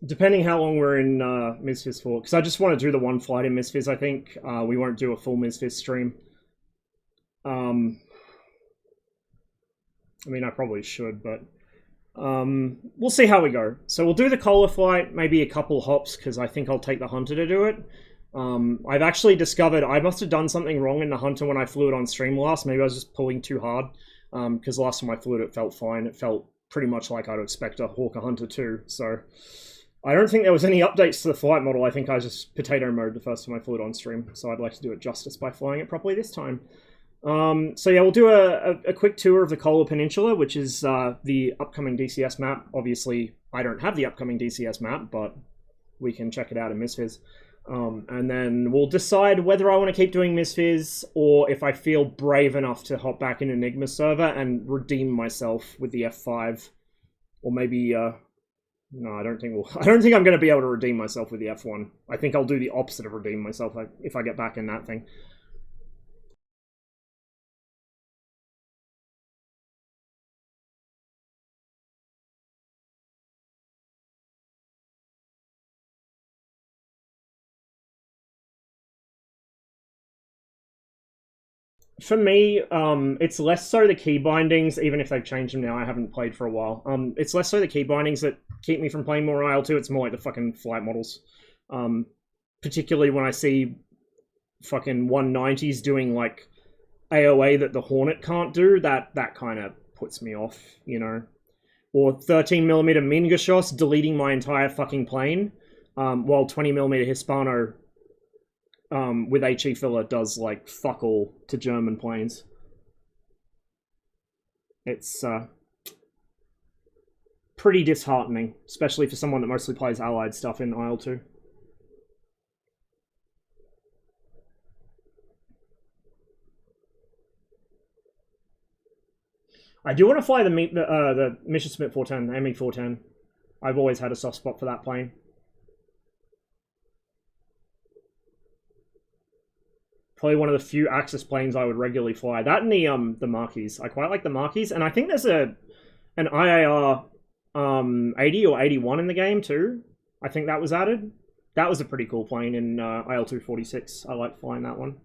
Depending how long we're in Misfits for, because I just want to do the one flight in Misfits. I think we won't do a full Misfits stream. I mean, I probably should, but we'll see how we go. So we'll do the Kohler flight, maybe a couple hops, because I think I'll take the Hunter to do it. I've actually discovered I must have done something wrong in the Hunter when I flew it on stream last. Maybe I was just pulling too hard, because last time I flew it, it felt fine. It felt pretty much like I'd expect a Hawker Hunter too, so... I don't think there was any updates to the flight model. I think I just potato mode the first time I flew it on stream. So I'd like to do it justice by flying it properly this time. So yeah, we'll do a quick tour of the Kohler Peninsula, which is the upcoming DCS map. Obviously, I don't have the upcoming DCS map, but we can check it out in Misfits. And then we'll decide whether I want to keep doing Misfizz or if I feel brave enough to hop back in Enigma server and redeem myself with the F5. Or maybe, no, I don't think I'm going to be able to redeem myself with the F1. I think I'll do the opposite of redeem myself if I get back in that thing. For me, it's less so the key bindings, even if they've changed them now. I haven't played for a while. It's less so the key bindings that keep me from playing more IL-2. It's more like the fucking flight models. Particularly when I see fucking 190s doing like AOA that the Hornet can't do, that kind of puts me off, you know. Or 13mm Mingashoss deleting my entire fucking plane, while 20mm Hispano with HE filler does like fuck all to German planes. It's pretty disheartening, especially for someone that mostly plays allied stuff in IL-2. I do want to fly the Messerschmitt 410, the ME 410. I've always had a soft spot for that plane. Probably one of the few Axis planes I would regularly fly. That and the Marquis. I quite like the Marquis, and I think there's an IAR 80 or 81 in the game too. I think that was added. That was a pretty cool plane in IL-246. I like flying that one.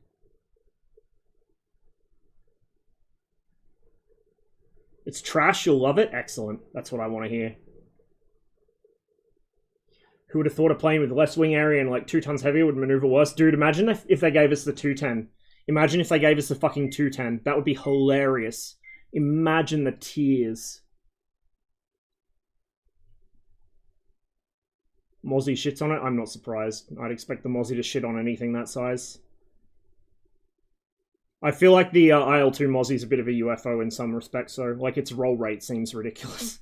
It's trash, you'll love it? Excellent. That's what I want to hear. Who would have thought a plane with less wing area and like 2 tons heavier would maneuver worse? Dude, imagine if they gave us the 210. Imagine if they gave us the fucking 210. That would be hilarious. Imagine the tears. Mozzie shits on it? I'm not surprised. I'd expect the Mozzie to shit on anything that size. I feel like the IL-2 Mozzie is a bit of a UFO in some respects, so like its roll rate seems ridiculous.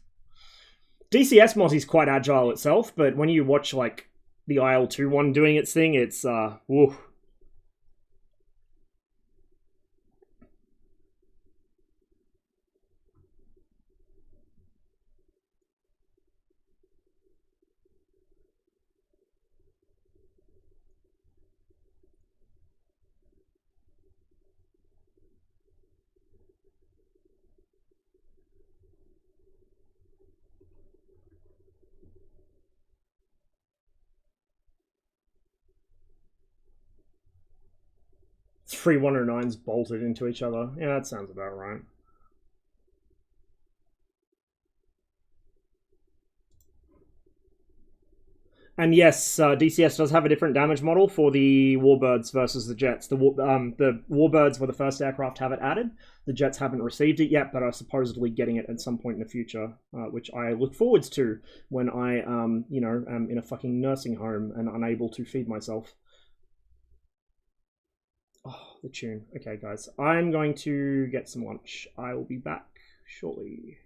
DCS Mozzie's quite agile itself, but when you watch like the IL-2 one doing its thing, it's woof. Three 109s bolted into each other. Yeah, that sounds about right. And yes, DCS does have a different damage model for the Warbirds versus the Jets. The Warbirds were the first aircraft to have it added. The Jets haven't received it yet, but are supposedly getting it at some point in the future, which I look forwards to when I, you know, am in a fucking nursing home and unable to feed myself. Oh, the tune. Okay, guys. I'm going to get some lunch. I will be back shortly.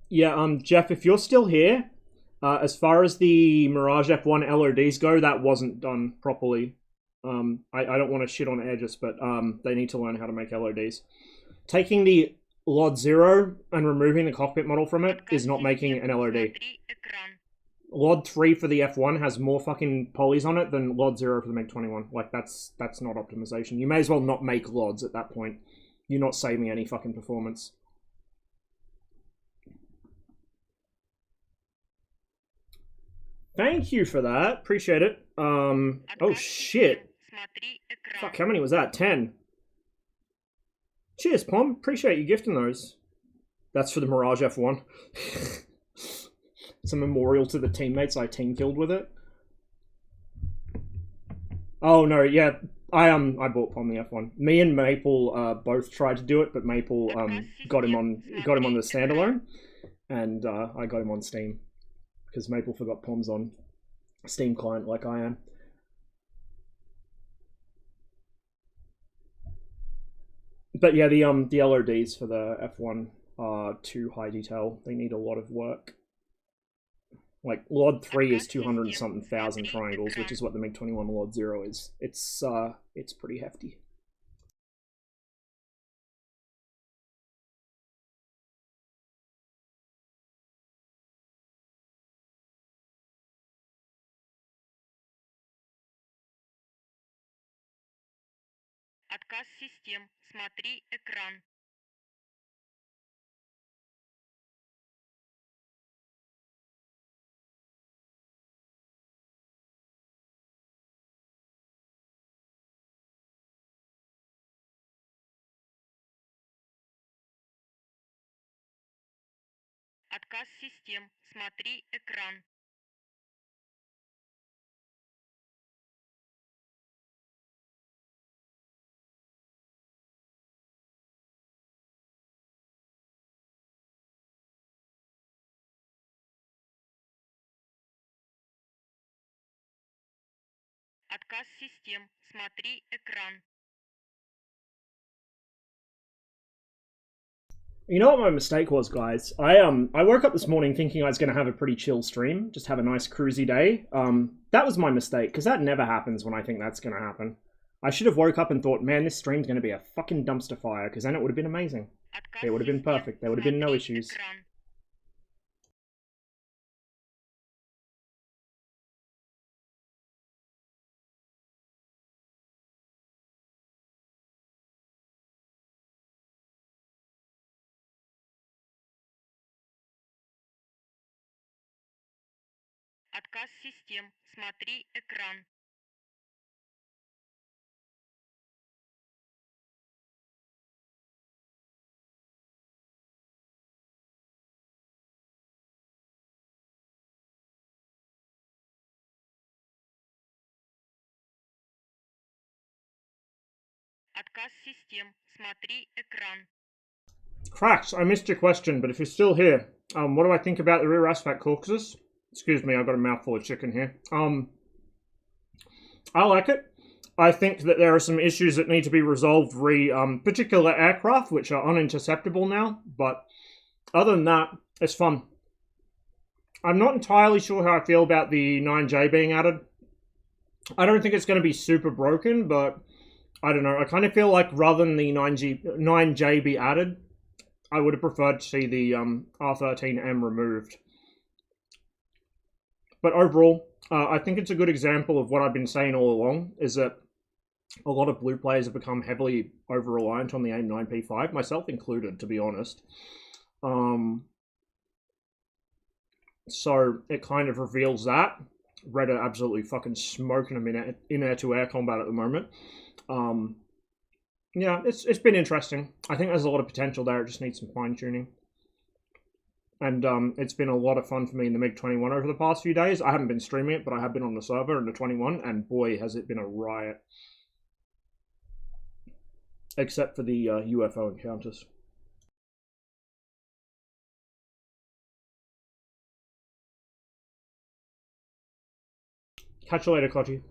Yeah, Jeff, if you're still here, as far as the Mirage F1 LODs go, that wasn't done properly. I don't want to shit on Aegis, but they need to learn how to make LODs. Taking the LOD 0 and removing the cockpit model from it is not making an LOD. LOD 3 for the F1 has more fucking polys on it than LOD 0 for the MiG-21. Like, that's not optimization. You may as well not make LODs at that point. You're not saving any fucking performance. Thank you for that. Appreciate it. Oh shit. Fuck, how many was that? 10. Cheers, Pom. Appreciate you gifting those. That's for the Mirage F1. It's a memorial to the teammates I team killed with it. Oh no, yeah. I bought Pom the F1. Me and Maple both tried to do it, but Maple got him on the standalone, and I got him on Steam. Because Maple forgot Pom's on Steam client like I am. But yeah, the LODs for the F1 are too high detail. They need a lot of work. Like LOD 3 is 200 and something thousand triangles, which is what the MiG-21 LOD 0 is. It's pretty hefty. Отказ систем. Смотри экран. Отказ систем. Смотри экран. Отказ систем. Смотри экран. You know what my mistake was, guys? I woke up this morning thinking I was going to have a pretty chill stream, just have a nice cruisy day. That was my mistake, because that never happens when I think that's going to happen. I should have woke up and thought, man, this stream's going to be a fucking dumpster fire, because then it would have been amazing. It would have been perfect. There would have been no issues. Отказ систем. Смотри экран. Отказ систем. Смотри экран. Cracks, I missed your question, but if you're still here, what do I think about the rear aspect caucasus? Excuse me, I've got a mouthful of chicken here. I like it. I think that there are some issues that need to be resolved re particular aircraft, which are uninterceptable now, but other than that, it's fun. I'm not entirely sure how I feel about the 9J being added. I don't think it's going to be super broken, but I don't know. I kind of feel like rather than the 9J be added, I would have preferred to see the R13M removed. But overall, I think it's a good example of what I've been saying all along, is that a lot of blue players have become heavily over-reliant on the AIM-9P5, myself included, to be honest. So it kind of reveals that. Red are absolutely fucking smoking them in air-to-air combat at the moment. Yeah, it's been interesting. I think there's a lot of potential there. It just needs some fine-tuning. And it's been a lot of fun for me in the MiG-21 over the past few days. I haven't been streaming it, but I have been on the server in the 21, and boy, has it been a riot. Except for the UFO encounters. Catch you later, Cotty.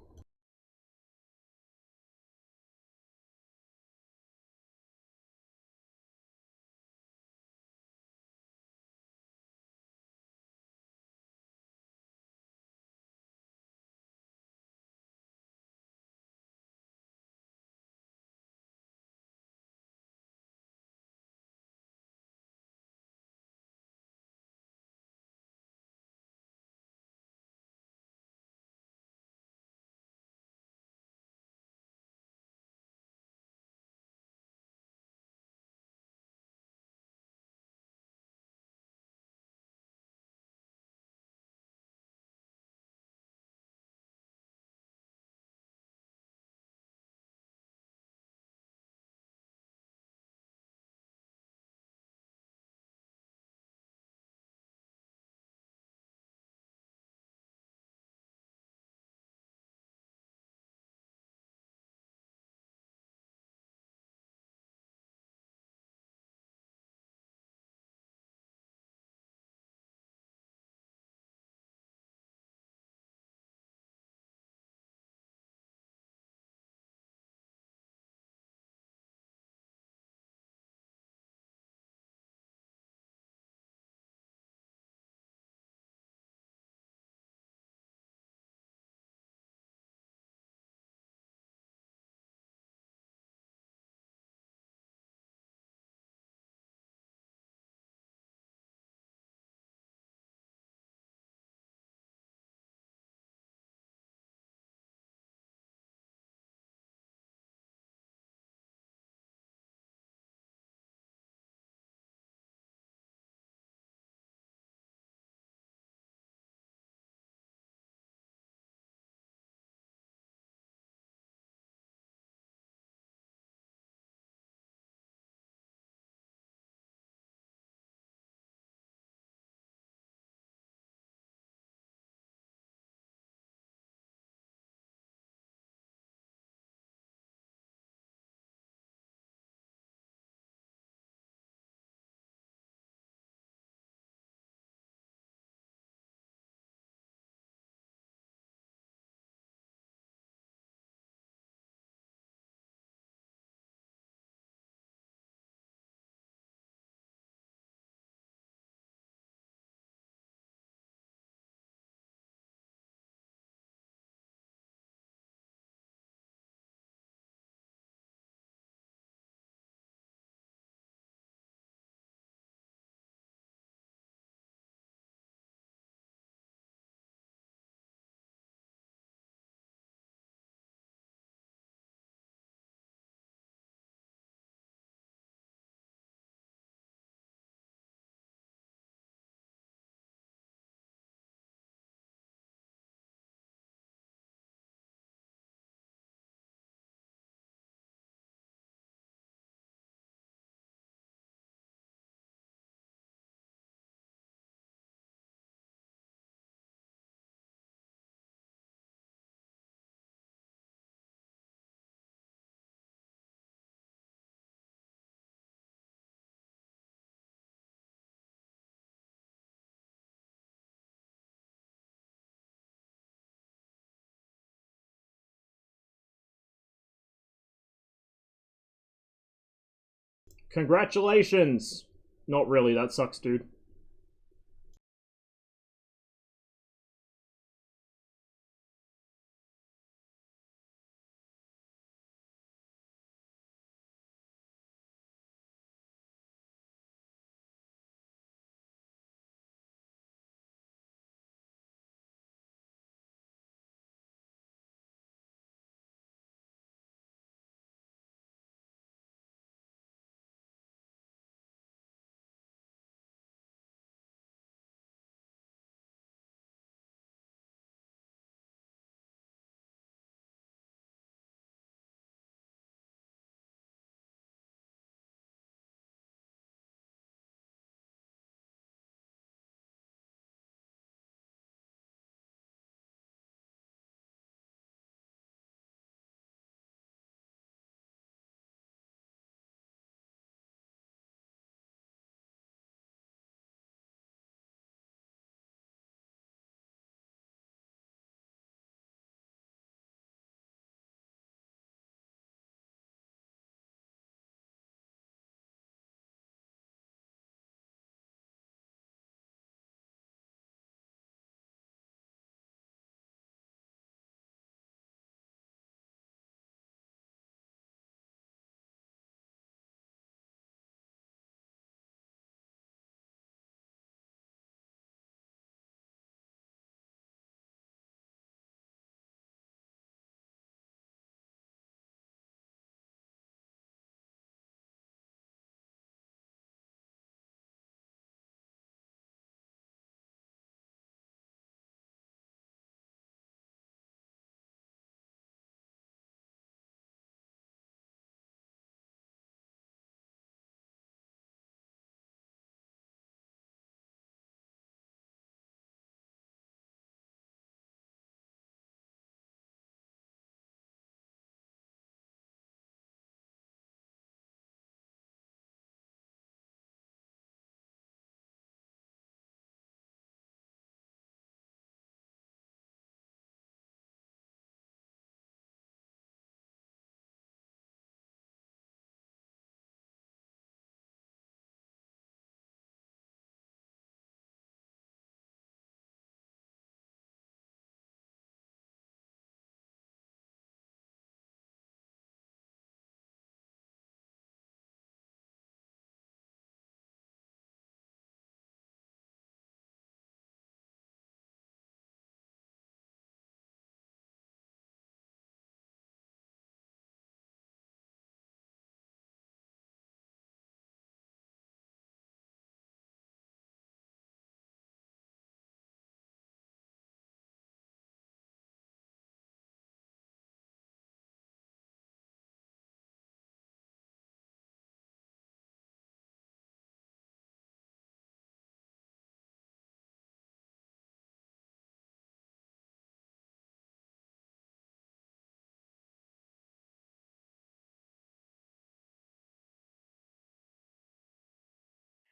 Congratulations! Not really, that sucks, dude.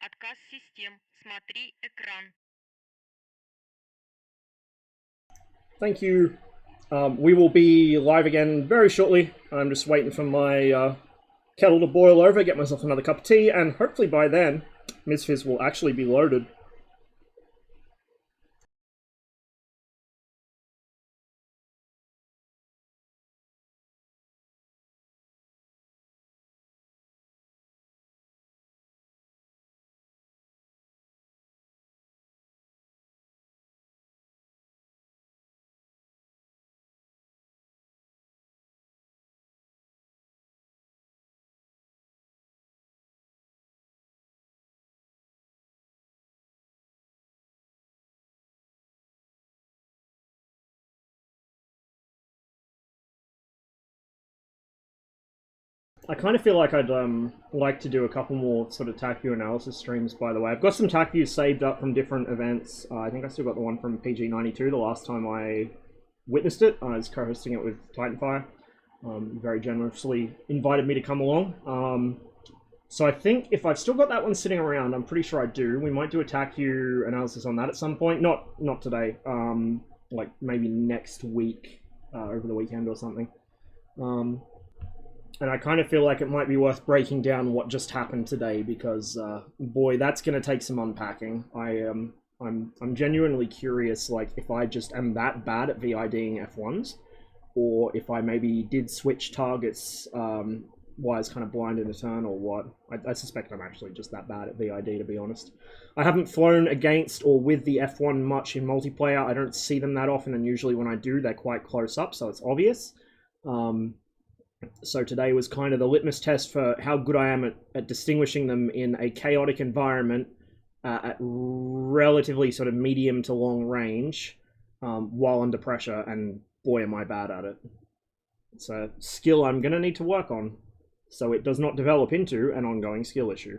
Отказ систем. Смотри экран. Thank you. We will be live again very shortly. I'm just waiting for my kettle to boil over, get myself another cup of tea, and hopefully by then, Misfizz will actually be loaded. I kind of feel like I'd like to do a couple more sort of TAC view analysis streams, by the way. I've got some TAC views saved up from different events. I think I still got the one from PG92 the last time I witnessed it. I was co-hosting it with Titanfire. Very generously invited me to come along. So I think if I've still got that one sitting around, I'm pretty sure I do. We might do a TAC view analysis on that at some point. Not today. Like maybe next week, over the weekend or something. And I kind of feel like it might be worth breaking down what just happened today, because boy, that's going to take some unpacking. I'm genuinely curious, like, if I just am that bad at VIDing F1s, or if I maybe did switch targets while I was kind of blind in a turn, or what. I suspect I'm actually just that bad at VID, to be honest. I haven't flown against or with the F1 much in multiplayer. I don't see them that often, and usually when I do, they're quite close up, so it's obvious. So today was kind of the litmus test for how good I am at distinguishing them in a chaotic environment at relatively sort of medium to long range while under pressure, and boy am I bad at it. It's a skill I'm going to need to work on so it does not develop into an ongoing skill issue.